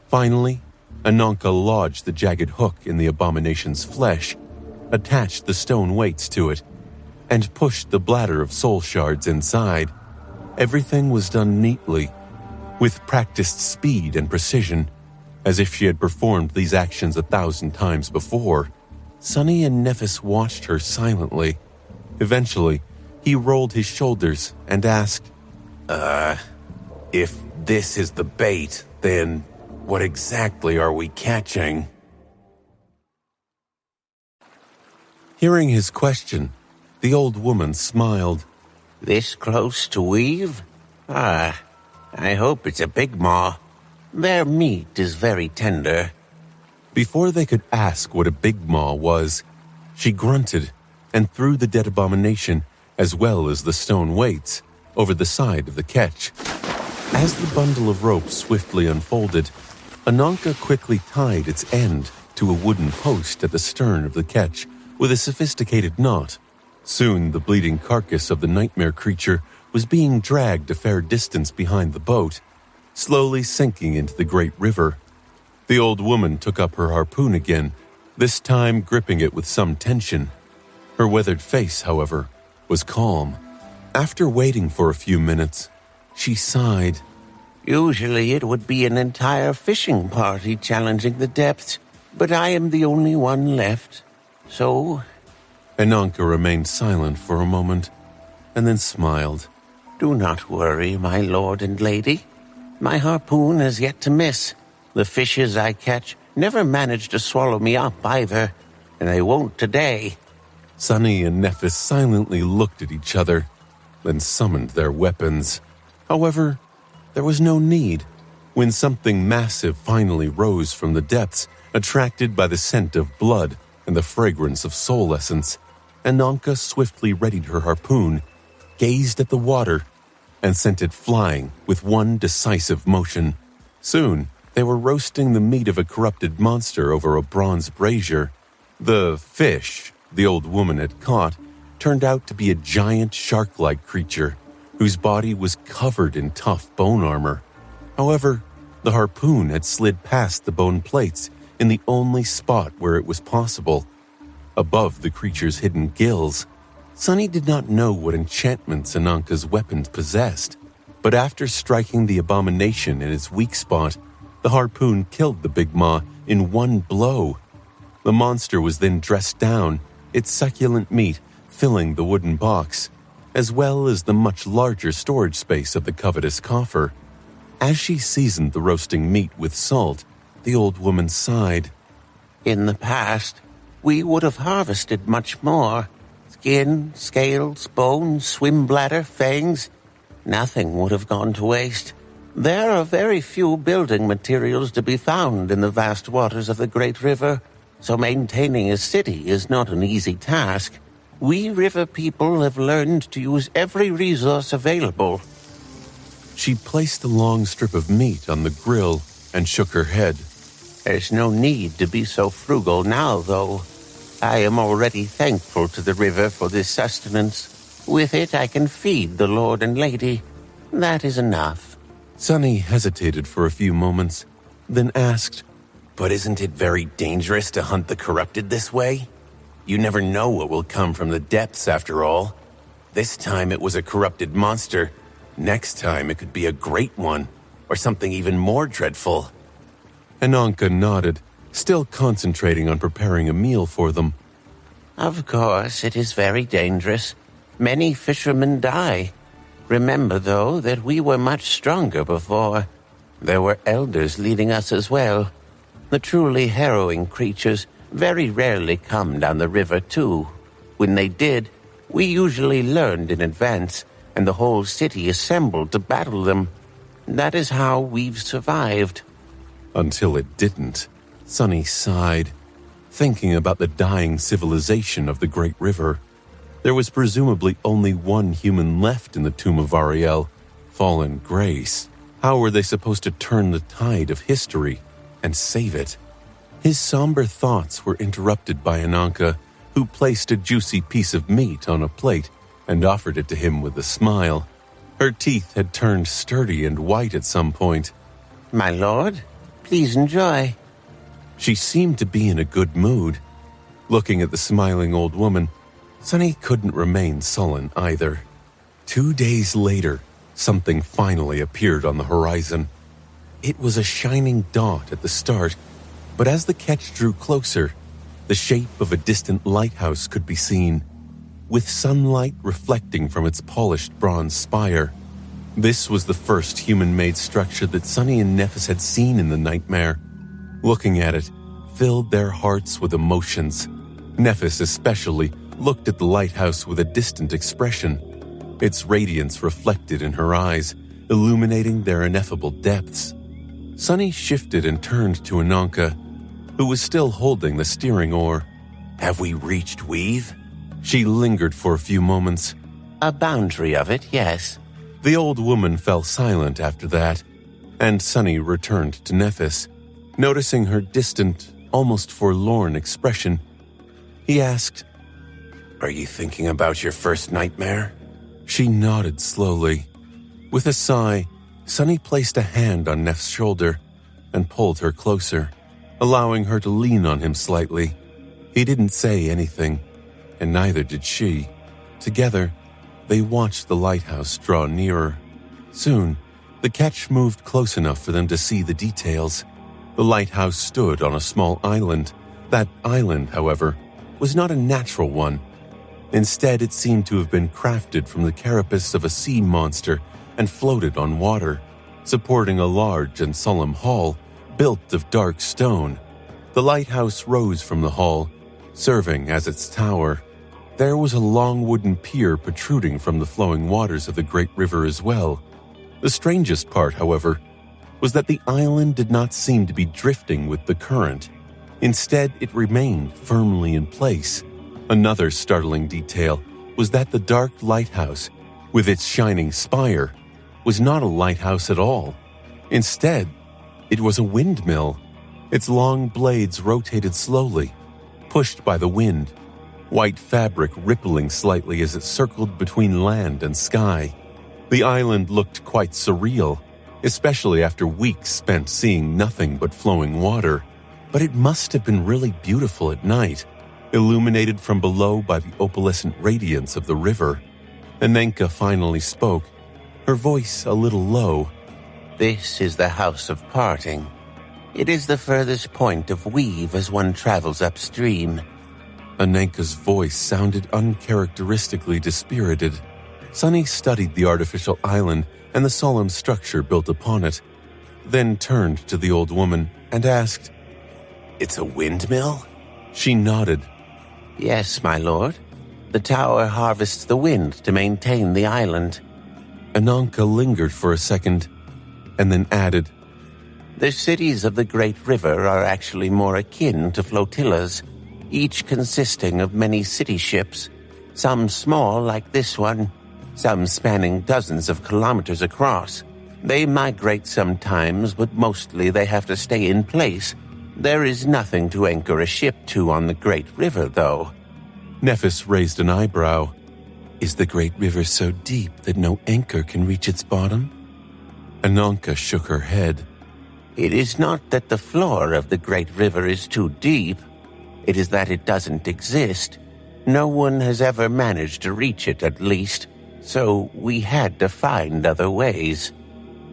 Finally, Ananka lodged the jagged hook in the abomination's flesh, attached the stone weights to it, and pushed the bladder of soul shards inside. Everything was done neatly, with practiced speed and precision, as if she had performed these actions 1,000 times before. Sunny and Nephis watched her silently. Eventually, he rolled his shoulders and asked, If this is the bait, then what exactly are we catching? Hearing his question, the old woman smiled. This close to weave? I hope it's a big maw. Their meat is very tender. Before they could ask what a big maw was, she grunted and threw the dead abomination, as well as the stone weights, over the side of the ketch. As the bundle of rope swiftly unfolded, Ananka quickly tied its end to a wooden post at the stern of the ketch with a sophisticated knot. Soon the bleeding carcass of the nightmare creature was being dragged a fair distance behind the boat, slowly sinking into the great river. The old woman took up her harpoon again, this time gripping it with some tension. Her weathered face, however, was calm. After waiting for a few minutes, she sighed. Usually it would be an entire fishing party challenging the depths, but I am the only one left. So... Ananka remained silent for a moment, and then smiled. Do not worry, my lord and lady. My harpoon has yet to miss. The fishes I catch never manage to swallow me up either, and they won't today. Sunny and Nephis silently looked at each other, then summoned their weapons. However, there was no need. When something massive finally rose from the depths, attracted by the scent of blood and the fragrance of soul essence, Ananka swiftly readied her harpoon, gazed at the water, and sent it flying with one decisive motion. Soon, they were roasting the meat of a corrupted monster over a bronze brazier. The fish the old woman had caught turned out to be a giant shark-like creature whose body was covered in tough bone armor. However, the harpoon had slid past the bone plates in the only spot where it was possible. Above the creature's hidden gills, Sunny did not know what enchantments Ananka's weapons possessed, but after striking the abomination in its weak spot, the harpoon killed the big maw in one blow. The monster was then dressed down, its succulent meat filling the wooden box, as well as the much larger storage space of the covetous coffer. As she seasoned the roasting meat with salt, the old woman sighed. In the past, we would have harvested much more. Skin, scales, bones, swim bladder, fangs. Nothing would have gone to waste. There are very few building materials to be found in the vast waters of the great river, so maintaining a city is not an easy task. We river people have learned to use every resource available. She placed a long strip of meat on the grill and shook her head. There's no need to be so frugal now, though. I am already thankful to the river for this sustenance. With it, I can feed the Lord and Lady. That is enough. Sunny hesitated for a few moments, then asked, But isn't it very dangerous to hunt the corrupted this way? You never know what will come from the depths, after all. This time it was a corrupted monster. Next time it could be a great one, or something even more dreadful. Ananka nodded, still concentrating on preparing a meal for them. Of course, it is very dangerous. Many fishermen die. Remember, though, that we were much stronger before. There were elders leading us as well. The truly harrowing creatures very rarely come down the river, too. When they did, we usually learned in advance, and the whole city assembled to battle them. That is how we've survived. Until it didn't. Sunny sighed, thinking about the dying civilization of the Great River. There was presumably only one human left in the tomb of Ariel, fallen Grace. How were they supposed to turn the tide of history and save it? His somber thoughts were interrupted by Ananka, who placed a juicy piece of meat on a plate and offered it to him with a smile. Her teeth had turned sturdy and white at some point. My lord, please enjoy. She seemed to be in a good mood. Looking at the smiling old woman, Sunny couldn't remain sullen either. 2 days later, something finally appeared on the horizon. It was a shining dot at the start, but as the catch drew closer, the shape of a distant lighthouse could be seen, with sunlight reflecting from its polished bronze spire. This was the first human-made structure that Sunny and Nephis had seen in the nightmare. Looking at it filled their hearts with emotions. Nephis especially looked at the lighthouse with a distant expression, its radiance reflected in her eyes, illuminating their ineffable depths. Sunny shifted and turned to Ananka, who was still holding the steering oar. Have we reached Weave? She lingered for a few moments. A boundary of it, yes. The old woman fell silent after that, and Sunny returned to Nephis. Noticing her distant, almost forlorn expression, he asked, Are you thinking about your first nightmare? She nodded slowly. With a sigh, Sunny placed a hand on Neff's shoulder and pulled her closer, allowing her to lean on him slightly. He didn't say anything, and neither did she. Together, they watched the lighthouse draw nearer. Soon, the ketch moved close enough for them to see the details. The lighthouse stood on a small island. That island, however, was not a natural one. Instead, it seemed to have been crafted from the carapace of a sea monster and floated on water, supporting a large and solemn hall built of dark stone. The lighthouse rose from the hall, serving as its tower. There was a long wooden pier protruding from the flowing waters of the great river as well. The strangest part, however, was that the island did not seem to be drifting with the current. Instead, it remained firmly in place. Another startling detail was that the dark lighthouse, with its shining spire, was not a lighthouse at all. Instead, it was a windmill. Its long blades rotated slowly, pushed by the wind, white fabric rippling slightly as it circled between land and sky. The island looked quite surreal, especially after weeks spent seeing nothing but flowing water. But it must have been really beautiful at night, illuminated from below by the opalescent radiance of the river. Ananka finally spoke, her voice a little low. This is the House of Parting. It is the furthest point of Weave as one travels upstream. Ananka's voice sounded uncharacteristically dispirited. Sunny studied the artificial island and the solemn structure built upon it, then turned to the old woman and asked, It's a windmill? She nodded. Yes, my lord. The tower harvests the wind to maintain the island. Ananka lingered for a second. and then added, The cities of the Great River are actually more akin to flotillas, each consisting of many city ships, some small like this one, some spanning dozens of kilometers across. They migrate sometimes, but mostly they have to stay in place. There is nothing to anchor a ship to on the Great River, though. Nephis raised an eyebrow. Is the Great River so deep that no anchor can reach its bottom? Ananka shook her head. It is not that the floor of the Great River is too deep. It is that it doesn't exist. No one has ever managed to reach it, at least, so we had to find other ways.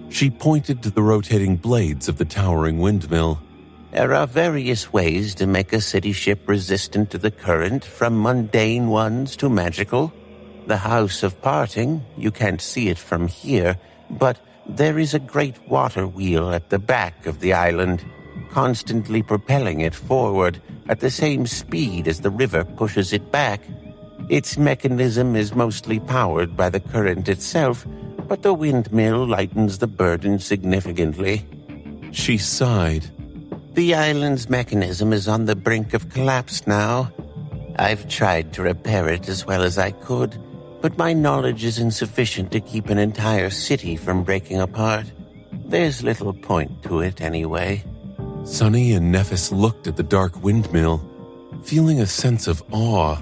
She pointed to the rotating blades of the towering windmill. There are various ways to make a city ship resistant to the current, from mundane ones to magical. The House of Parting, you can't see it from here, but there is a great water wheel at the back of the island, constantly propelling it forward at the same speed as the river pushes it back. Its mechanism is mostly powered by the current itself, but the windmill lightens the burden significantly. She sighed. The island's mechanism is on the brink of collapse now. I've tried to repair it as well as I could, but my knowledge is insufficient to keep an entire city from breaking apart. There's little point to it anyway. Sunny and Nephis looked at the dark windmill, feeling a sense of awe.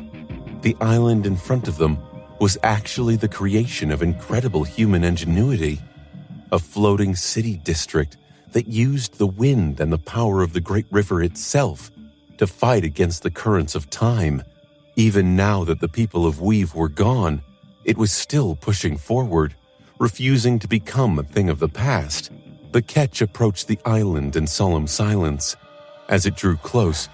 The island in front of them was actually the creation of incredible human ingenuity. A floating city district that used the wind and the power of the Great River itself to fight against the currents of time. Even now that the people of Weave were gone, it was still pushing forward, refusing to become a thing of the past. The ketch approached the island in solemn silence. As it drew close,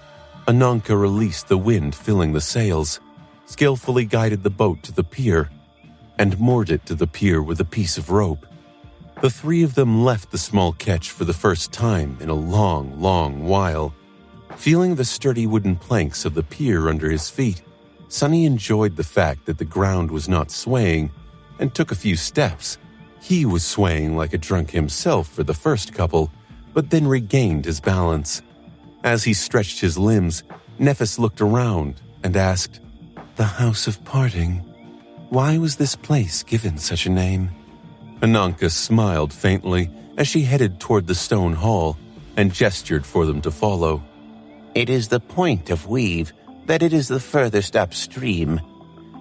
Ananka released the wind filling the sails, skillfully guided the boat to the pier, and moored it to the pier with a piece of rope. The three of them left the small ketch for the first time in a long, long while. Feeling the sturdy wooden planks of the pier under his feet, Sunny enjoyed the fact that the ground was not swaying and took a few steps. He was swaying like a drunk himself for the first couple, but then regained his balance. As he stretched his limbs, Nephis looked around and asked, "The House of Parting, why was this place given such a name?" Ananka smiled faintly as she headed toward the stone hall and gestured for them to follow. It is the point of Weave that it is the furthest upstream.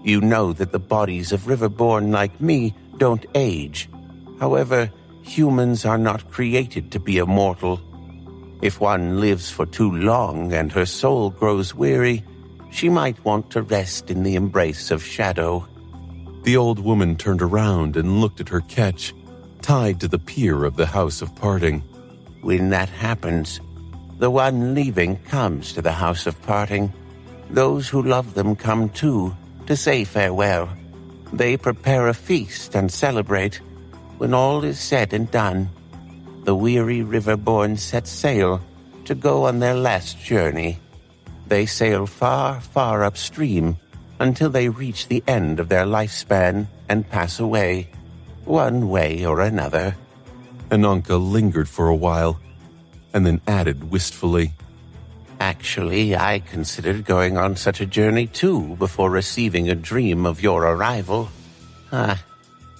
You know that the bodies of riverborn like me don't age. However, humans are not created to be immortal. If one lives for too long and her soul grows weary, she might want to rest in the embrace of shadow. The old woman turned around and looked at her ketch, tied to the pier of the House of Parting. When that happens, the one leaving comes to the House of Parting. Those who love them come too, to say farewell. They prepare a feast and celebrate. When all is said and done, the weary riverborn set sail to go on their last journey. They sail far, far upstream until they reach the end of their lifespan and pass away, one way or another. Ananka lingered for a while, and then added wistfully, Actually, I considered going on such a journey too before receiving a dream of your arrival.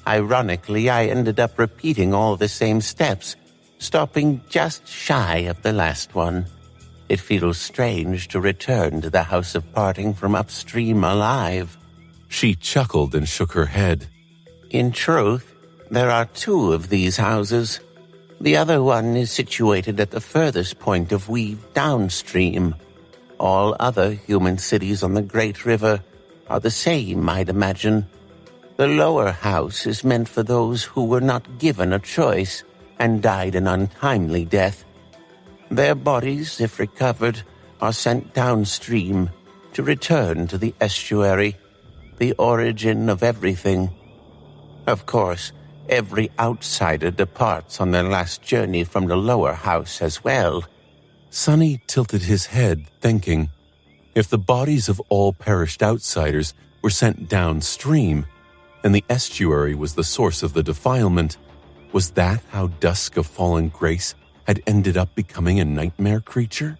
Ironically, I ended up repeating all the same steps, stopping just shy of the last one. It feels strange to return to the House of Parting from upstream alive. She chuckled and shook her head. In truth, there are two of these houses. The other one is situated at the furthest point of Weave downstream. All other human cities on the Great River are the same, I'd imagine. The lower house is meant for those who were not given a choice and died an untimely death. Their bodies, if recovered, are sent downstream to return to the estuary, the origin of everything. Of course, every outsider departs on their last journey from the lower house as well. Sunny tilted his head, thinking, if the bodies of all perished outsiders were sent downstream, and the estuary was the source of the defilement, Was that how Dusk of Fallen Grace had ended up becoming a nightmare creature?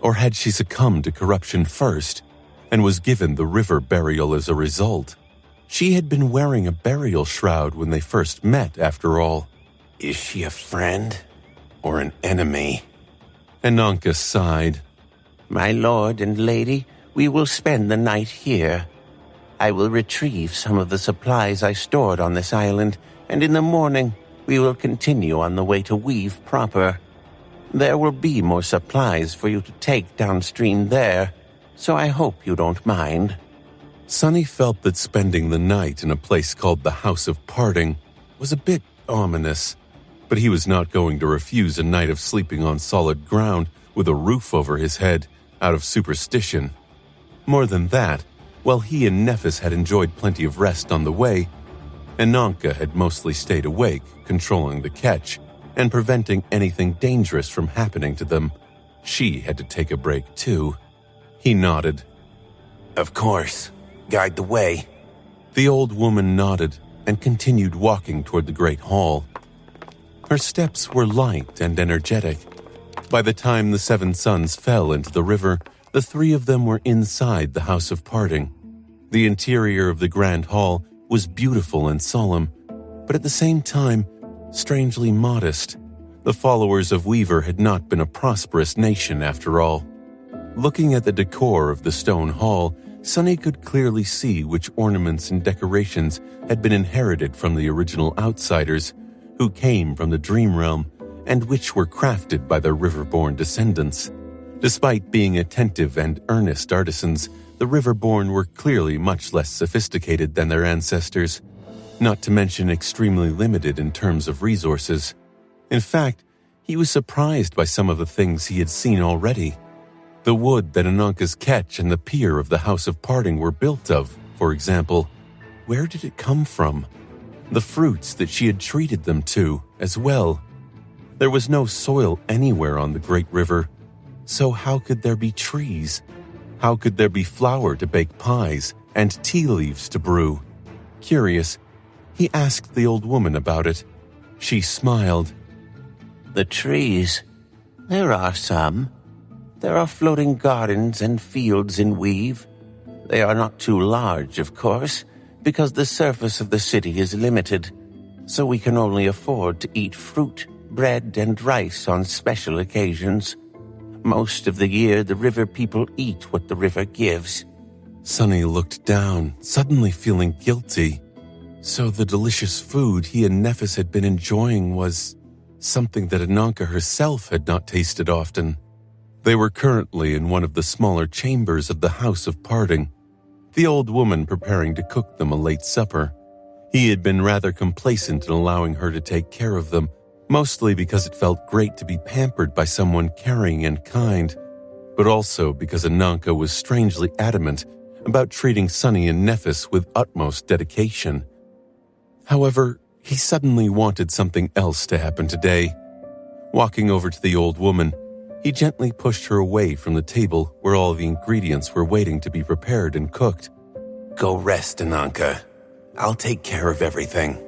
Or had she succumbed to corruption first and was given the river burial as a result? She had been wearing a burial shroud when they first met, after all. Is she a friend or an enemy? Ananka sighed. My lord and lady, we will spend the night here. I will retrieve some of the supplies I stored on this island, and in the morning we will continue on the way to Weave proper. There will be more supplies for you to take downstream there, so I hope you don't mind. Sunny felt that spending the night in a place called the House of Parting was a bit ominous, but he was not going to refuse a night of sleeping on solid ground with a roof over his head out of superstition. More than that, while he and Nephis had enjoyed plenty of rest on the way, Ananka had mostly stayed awake, controlling the catch and preventing anything dangerous from happening to them. She had to take a break too. He nodded. Of course. Guide the way. The old woman nodded and continued walking toward the great hall. Her steps were light and energetic. By the time the 7 suns fell into the river, the 3 of them were inside the House of Parting. The interior of the grand hall was beautiful and solemn, but at the same time, strangely modest. The followers of Weaver had not been a prosperous nation after all. Looking at the decor of the stone hall, Sunny could clearly see which ornaments and decorations had been inherited from the original outsiders who came from the Dream Realm and which were crafted by their Riverborn descendants. Despite being attentive and earnest artisans, the Riverborn were clearly much less sophisticated than their ancestors, not to mention extremely limited in terms of resources. In fact, he was surprised by some of the things he had seen already. The wood that Ananka's ketch and the pier of the House of Parting were built of, for example, where did it come from? The fruits that she had treated them to, as well. There was no soil anywhere on the great river, so how could there be trees? How could there be flour to bake pies and tea leaves to brew? Curious, he asked the old woman about it. She smiled. The trees. There are some. There are floating gardens and fields in Weave. They are not too large, of course, because the surface of the city is limited, so we can only afford to eat fruit, bread, and rice on special occasions. Most of the year, the river people eat what the river gives. Sunny looked down, suddenly feeling guilty. So the delicious food he and Nephis had been enjoying was something that Ananka herself had not tasted often. They were currently in one of the smaller chambers of the House of Parting, the old woman preparing to cook them a late supper. He had been rather complacent in allowing her to take care of them, mostly because it felt great to be pampered by someone caring and kind, but also because Ananka was strangely adamant about treating Sunny and Nephis with utmost dedication. However, he suddenly wanted something else to happen today. Walking over to the old woman, he gently pushed her away from the table where all the ingredients were waiting to be prepared and cooked. Go rest, Ananka. I'll take care of everything.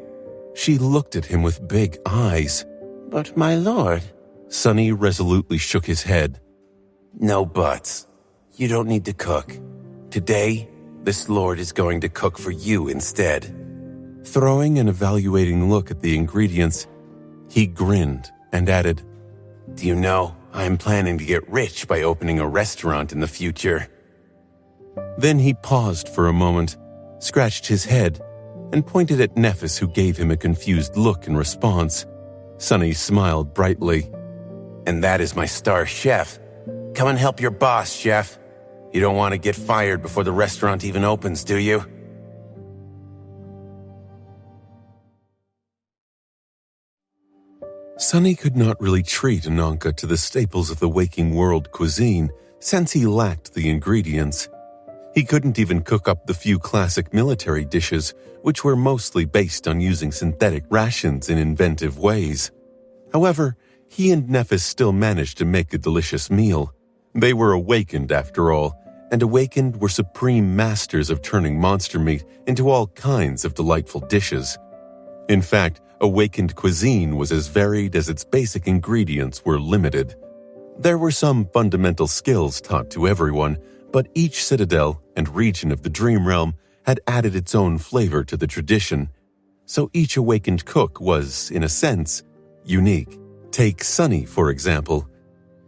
She looked at him with big eyes. But my lord... Sunny resolutely shook his head. No buts. You don't need to cook. Today, this lord is going to cook for you instead. Throwing an evaluating look at the ingredients, he grinned and added, Do you know, I'm planning to get rich by opening a restaurant in the future. Then he paused for a moment, scratched his head, and pointed at Nephis, who gave him a confused look in response. Sunny smiled brightly. And that is my star chef. Come and help your boss, chef. You don't want to get fired before the restaurant even opens, do you? Sunny could not really treat Ananka to the staples of the waking world cuisine since he lacked the ingredients. He couldn't even cook up the few classic military dishes, which were mostly based on using synthetic rations in inventive ways. However, he and Nephis still managed to make a delicious meal. They were awakened after all, and awakened were supreme masters of turning monster meat into all kinds of delightful dishes. In fact, Awakened cuisine was as varied as its basic ingredients were limited. There were some fundamental skills taught to everyone, but each citadel and region of the Dream Realm had added its own flavor to the tradition. So each awakened cook was, in a sense, unique. Take Sunny, for example.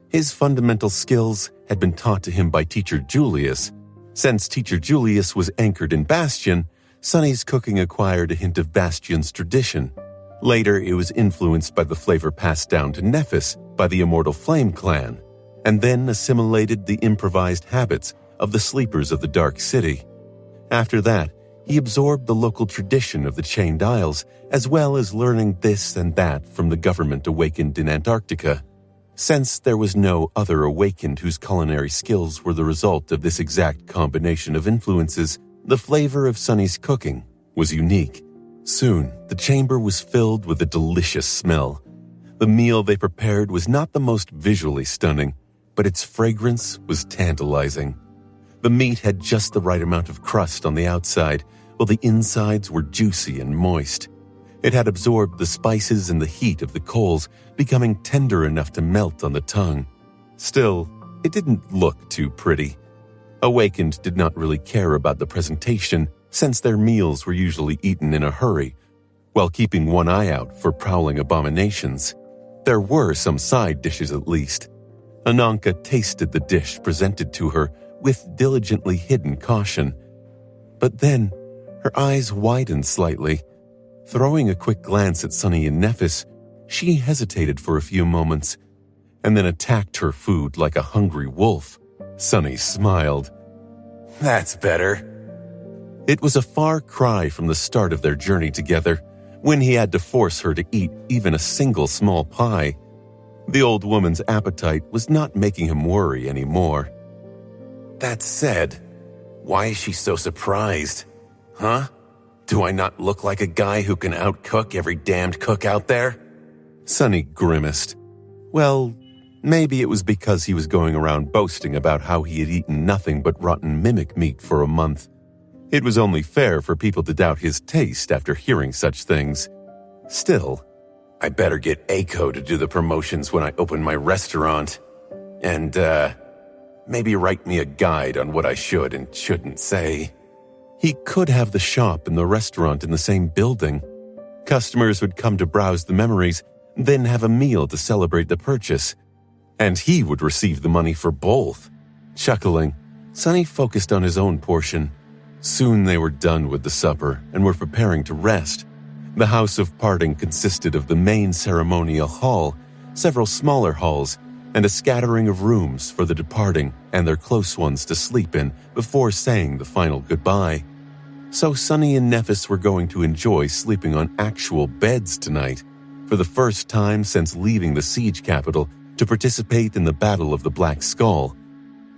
His fundamental skills had been taught to him by Teacher Julius. Since Teacher Julius was anchored in Bastion, Sunny's cooking acquired a hint of Bastion's tradition. Later, it was influenced by the flavor passed down to Nephis by the Immortal Flame clan, and then assimilated the improvised habits of the sleepers of the Dark City. After that, he absorbed the local tradition of the Chained Isles, as well as learning this and that from the government awakened in Antarctica. Since there was no other awakened whose culinary skills were the result of this exact combination of influences, the flavor of Sunny's cooking was unique. Soon, the chamber was filled with a delicious smell. The meal they prepared was not the most visually stunning, but its fragrance was tantalizing. The meat had just the right amount of crust on the outside, while the insides were juicy and moist. It had absorbed the spices and the heat of the coals, becoming tender enough to melt on the tongue. Still, it didn't look too pretty. Awakened did not really care about the presentation, since their meals were usually eaten in a hurry, while keeping one eye out for prowling abominations. There were some side dishes at least. Ananka tasted the dish presented to her with diligently hidden caution. But then, her eyes widened slightly. Throwing a quick glance at Sunny and Nephis, she hesitated for a few moments, and then attacked her food like a hungry wolf. Sunny smiled. That's better. It was a far cry from the start of their journey together, when he had to force her to eat even a single small pie. The old woman's appetite was not making him worry anymore. That said, why is she so surprised? Huh? Do I not look like a guy who can outcook every damned cook out there? Sunny grimaced. Well, maybe it was because he was going around boasting about how he had eaten nothing but rotten mimic meat for a month. It was only fair for people to doubt his taste after hearing such things. Still, I better get Aiko to do the promotions when I open my restaurant. And, maybe write me a guide on what I should and shouldn't say. He could have the shop and the restaurant in the same building. Customers would come to browse the memories, then have a meal to celebrate the purchase. And he would receive the money for both. Chuckling, Sunny focused on his own portion. Soon they were done with the supper and were preparing to rest. The House of Parting consisted of the main ceremonial hall, several smaller halls, and a scattering of rooms for the departing and their close ones to sleep in before saying the final goodbye. So Sunny and Nephis were going to enjoy sleeping on actual beds tonight, for the first time since leaving the siege capital to participate in the Battle of the Black Skull.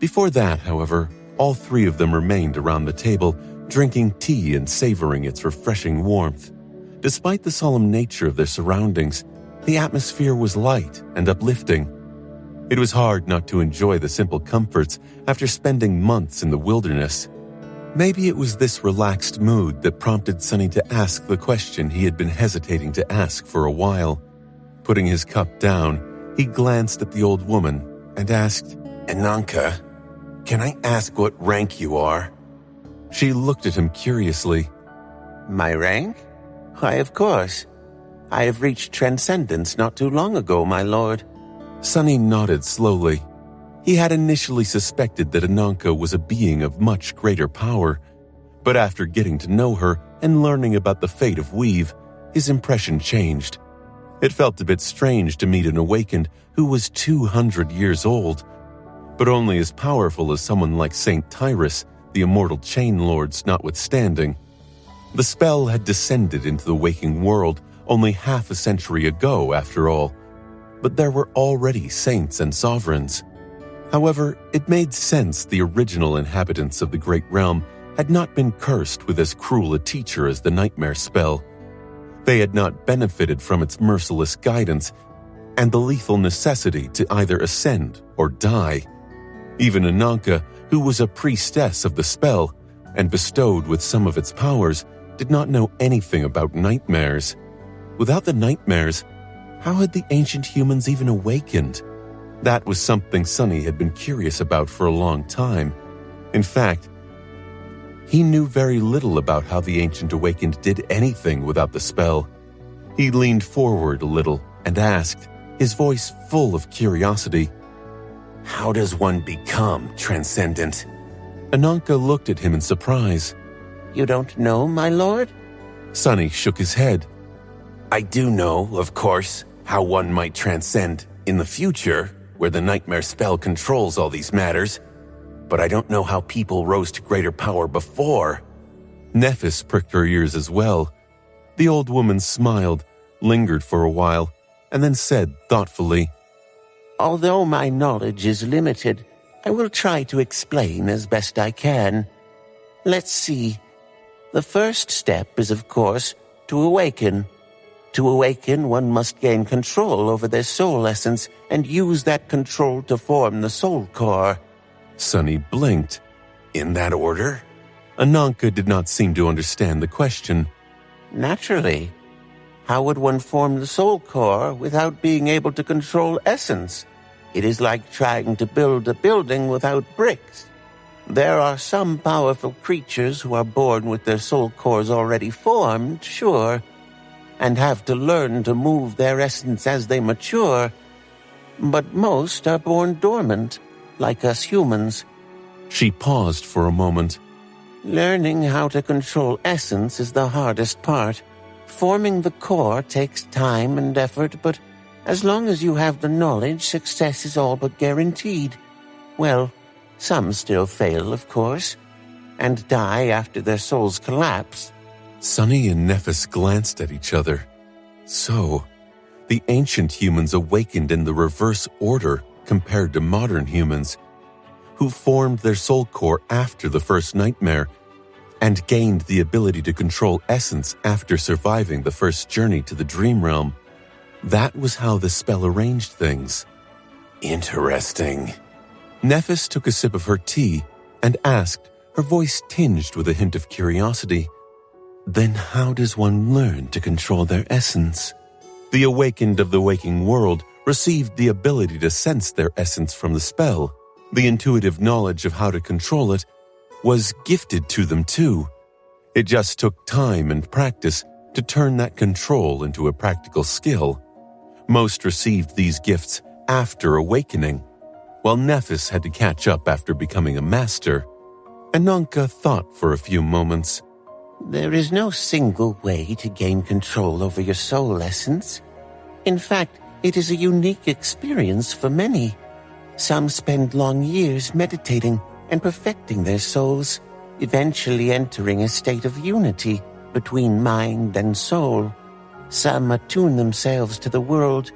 Before that, however, all three of them remained around the table, drinking tea and savoring its refreshing warmth. Despite the solemn nature of their surroundings, the atmosphere was light and uplifting. It was hard not to enjoy the simple comforts after spending months in the wilderness. Maybe it was this relaxed mood that prompted Sunny to ask the question he had been hesitating to ask for a while. Putting his cup down, he glanced at the old woman and asked, Ananka, can I ask what rank you are? She looked at him curiously. My rank? Why, of course. I have reached transcendence not too long ago, my lord. Sunny nodded slowly. He had initially suspected that Ananka was a being of much greater power, but after getting to know her and learning about the fate of Weave, his impression changed. It felt a bit strange to meet an awakened who was 200 years old, but only as powerful as someone like Saint Tyrus, the immortal chain lords notwithstanding. The spell had descended into the waking world only half a century ago, after all, but there were already saints and sovereigns. However, it made sense the original inhabitants of the Great Realm had not been cursed with as cruel a teacher as the Nightmare spell. They had not benefited from its merciless guidance and the lethal necessity to either ascend or die. Even Ananka, who was a priestess of the spell and bestowed with some of its powers, did not know anything about nightmares. Without the nightmares, how had the ancient humans even awakened? That was something Sonny had been curious about for a long time. In fact, he knew very little about how the Ancient Awakened did anything without the spell. He leaned forward a little and asked, his voice full of curiosity, "How does one become transcendent?" Ananka looked at him in surprise. You don't know, my lord? Sonny shook his head. "I do know, of course, how one might transcend in the future, where the nightmare spell controls all these matters, but I don't know how people rose to greater power before." Nephis pricked her ears as well. The old woman smiled, lingered for a while, and then said thoughtfully, Although my knowledge is limited, I will try to explain as best I can. Let's see. The first step is, of course, to awaken. To awaken, one must gain control over their soul essence and use that control to form the soul core. Sonny blinked. "In that order?" Ananka did not seem to understand the question. Naturally. How would one form the soul core without being able to control essence? It is like trying to build a building without bricks. There are some powerful creatures who are born with their soul cores already formed, sure, and have to learn to move their essence as they mature. But most are born dormant, like us humans. She paused for a moment. Learning how to control essence is the hardest part. Forming the core takes time and effort, but as long as you have the knowledge, success is all but guaranteed. Well, some still fail, of course, and die after their souls collapse. Sonny and Nephis glanced at each other. So, the ancient humans awakened in the reverse order compared to modern humans, who formed their soul core after the first nightmare and gained the ability to control essence after surviving the first journey to the dream realm. That was how the spell arranged things. Interesting. Nephis took a sip of her tea and asked, her voice tinged with a hint of curiosity, "Then how does one learn to control their essence?" The awakened of the waking world received the ability to sense their essence from the spell. The intuitive knowledge of how to control it was gifted to them too. It just took time and practice to turn that control into a practical skill. Most received these gifts after awakening, while Nephis had to catch up after becoming a master. Ananka thought for a few moments. There is no single way to gain control over your soul essence. In fact, it is a unique experience for many. Some spend long years meditating and perfecting their souls, eventually entering a state of unity between mind and soul. Some attune themselves to the world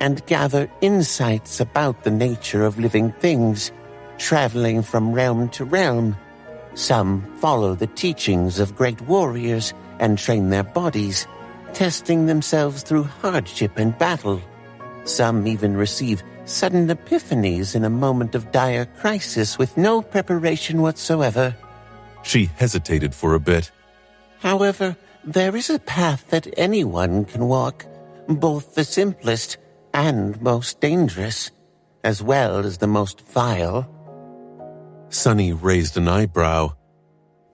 and gather insights about the nature of living things, traveling from realm to realm. Some follow the teachings of great warriors and train their bodies, testing themselves through hardship and battle. Some even receive sudden epiphanies in a moment of dire crisis with no preparation whatsoever. She hesitated for a bit. However, there is a path that anyone can walk, both the simplest and most dangerous, as well as the most vile. Sonny raised an eyebrow.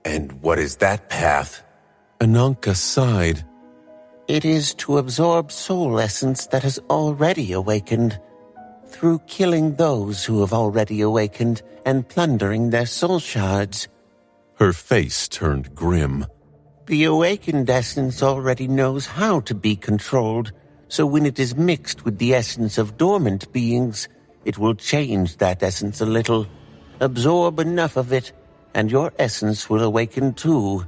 "And what is that path?" Ananka sighed. It is to absorb soul essence that has already awakened, through killing those who have already awakened and plundering their soul shards. Her face turned grim. The awakened essence already knows how to be controlled, so when it is mixed with the essence of dormant beings, it will change that essence a little. Absorb enough of it, and your essence will awaken too.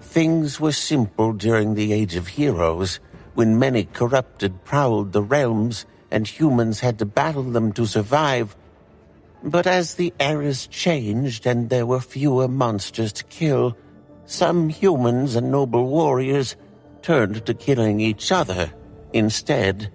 Things were simple during the Age of Heroes, when many corrupted prowled the realms and humans had to battle them to survive. But as the eras changed and there were fewer monsters to kill, some humans and noble warriors turned to killing each other instead.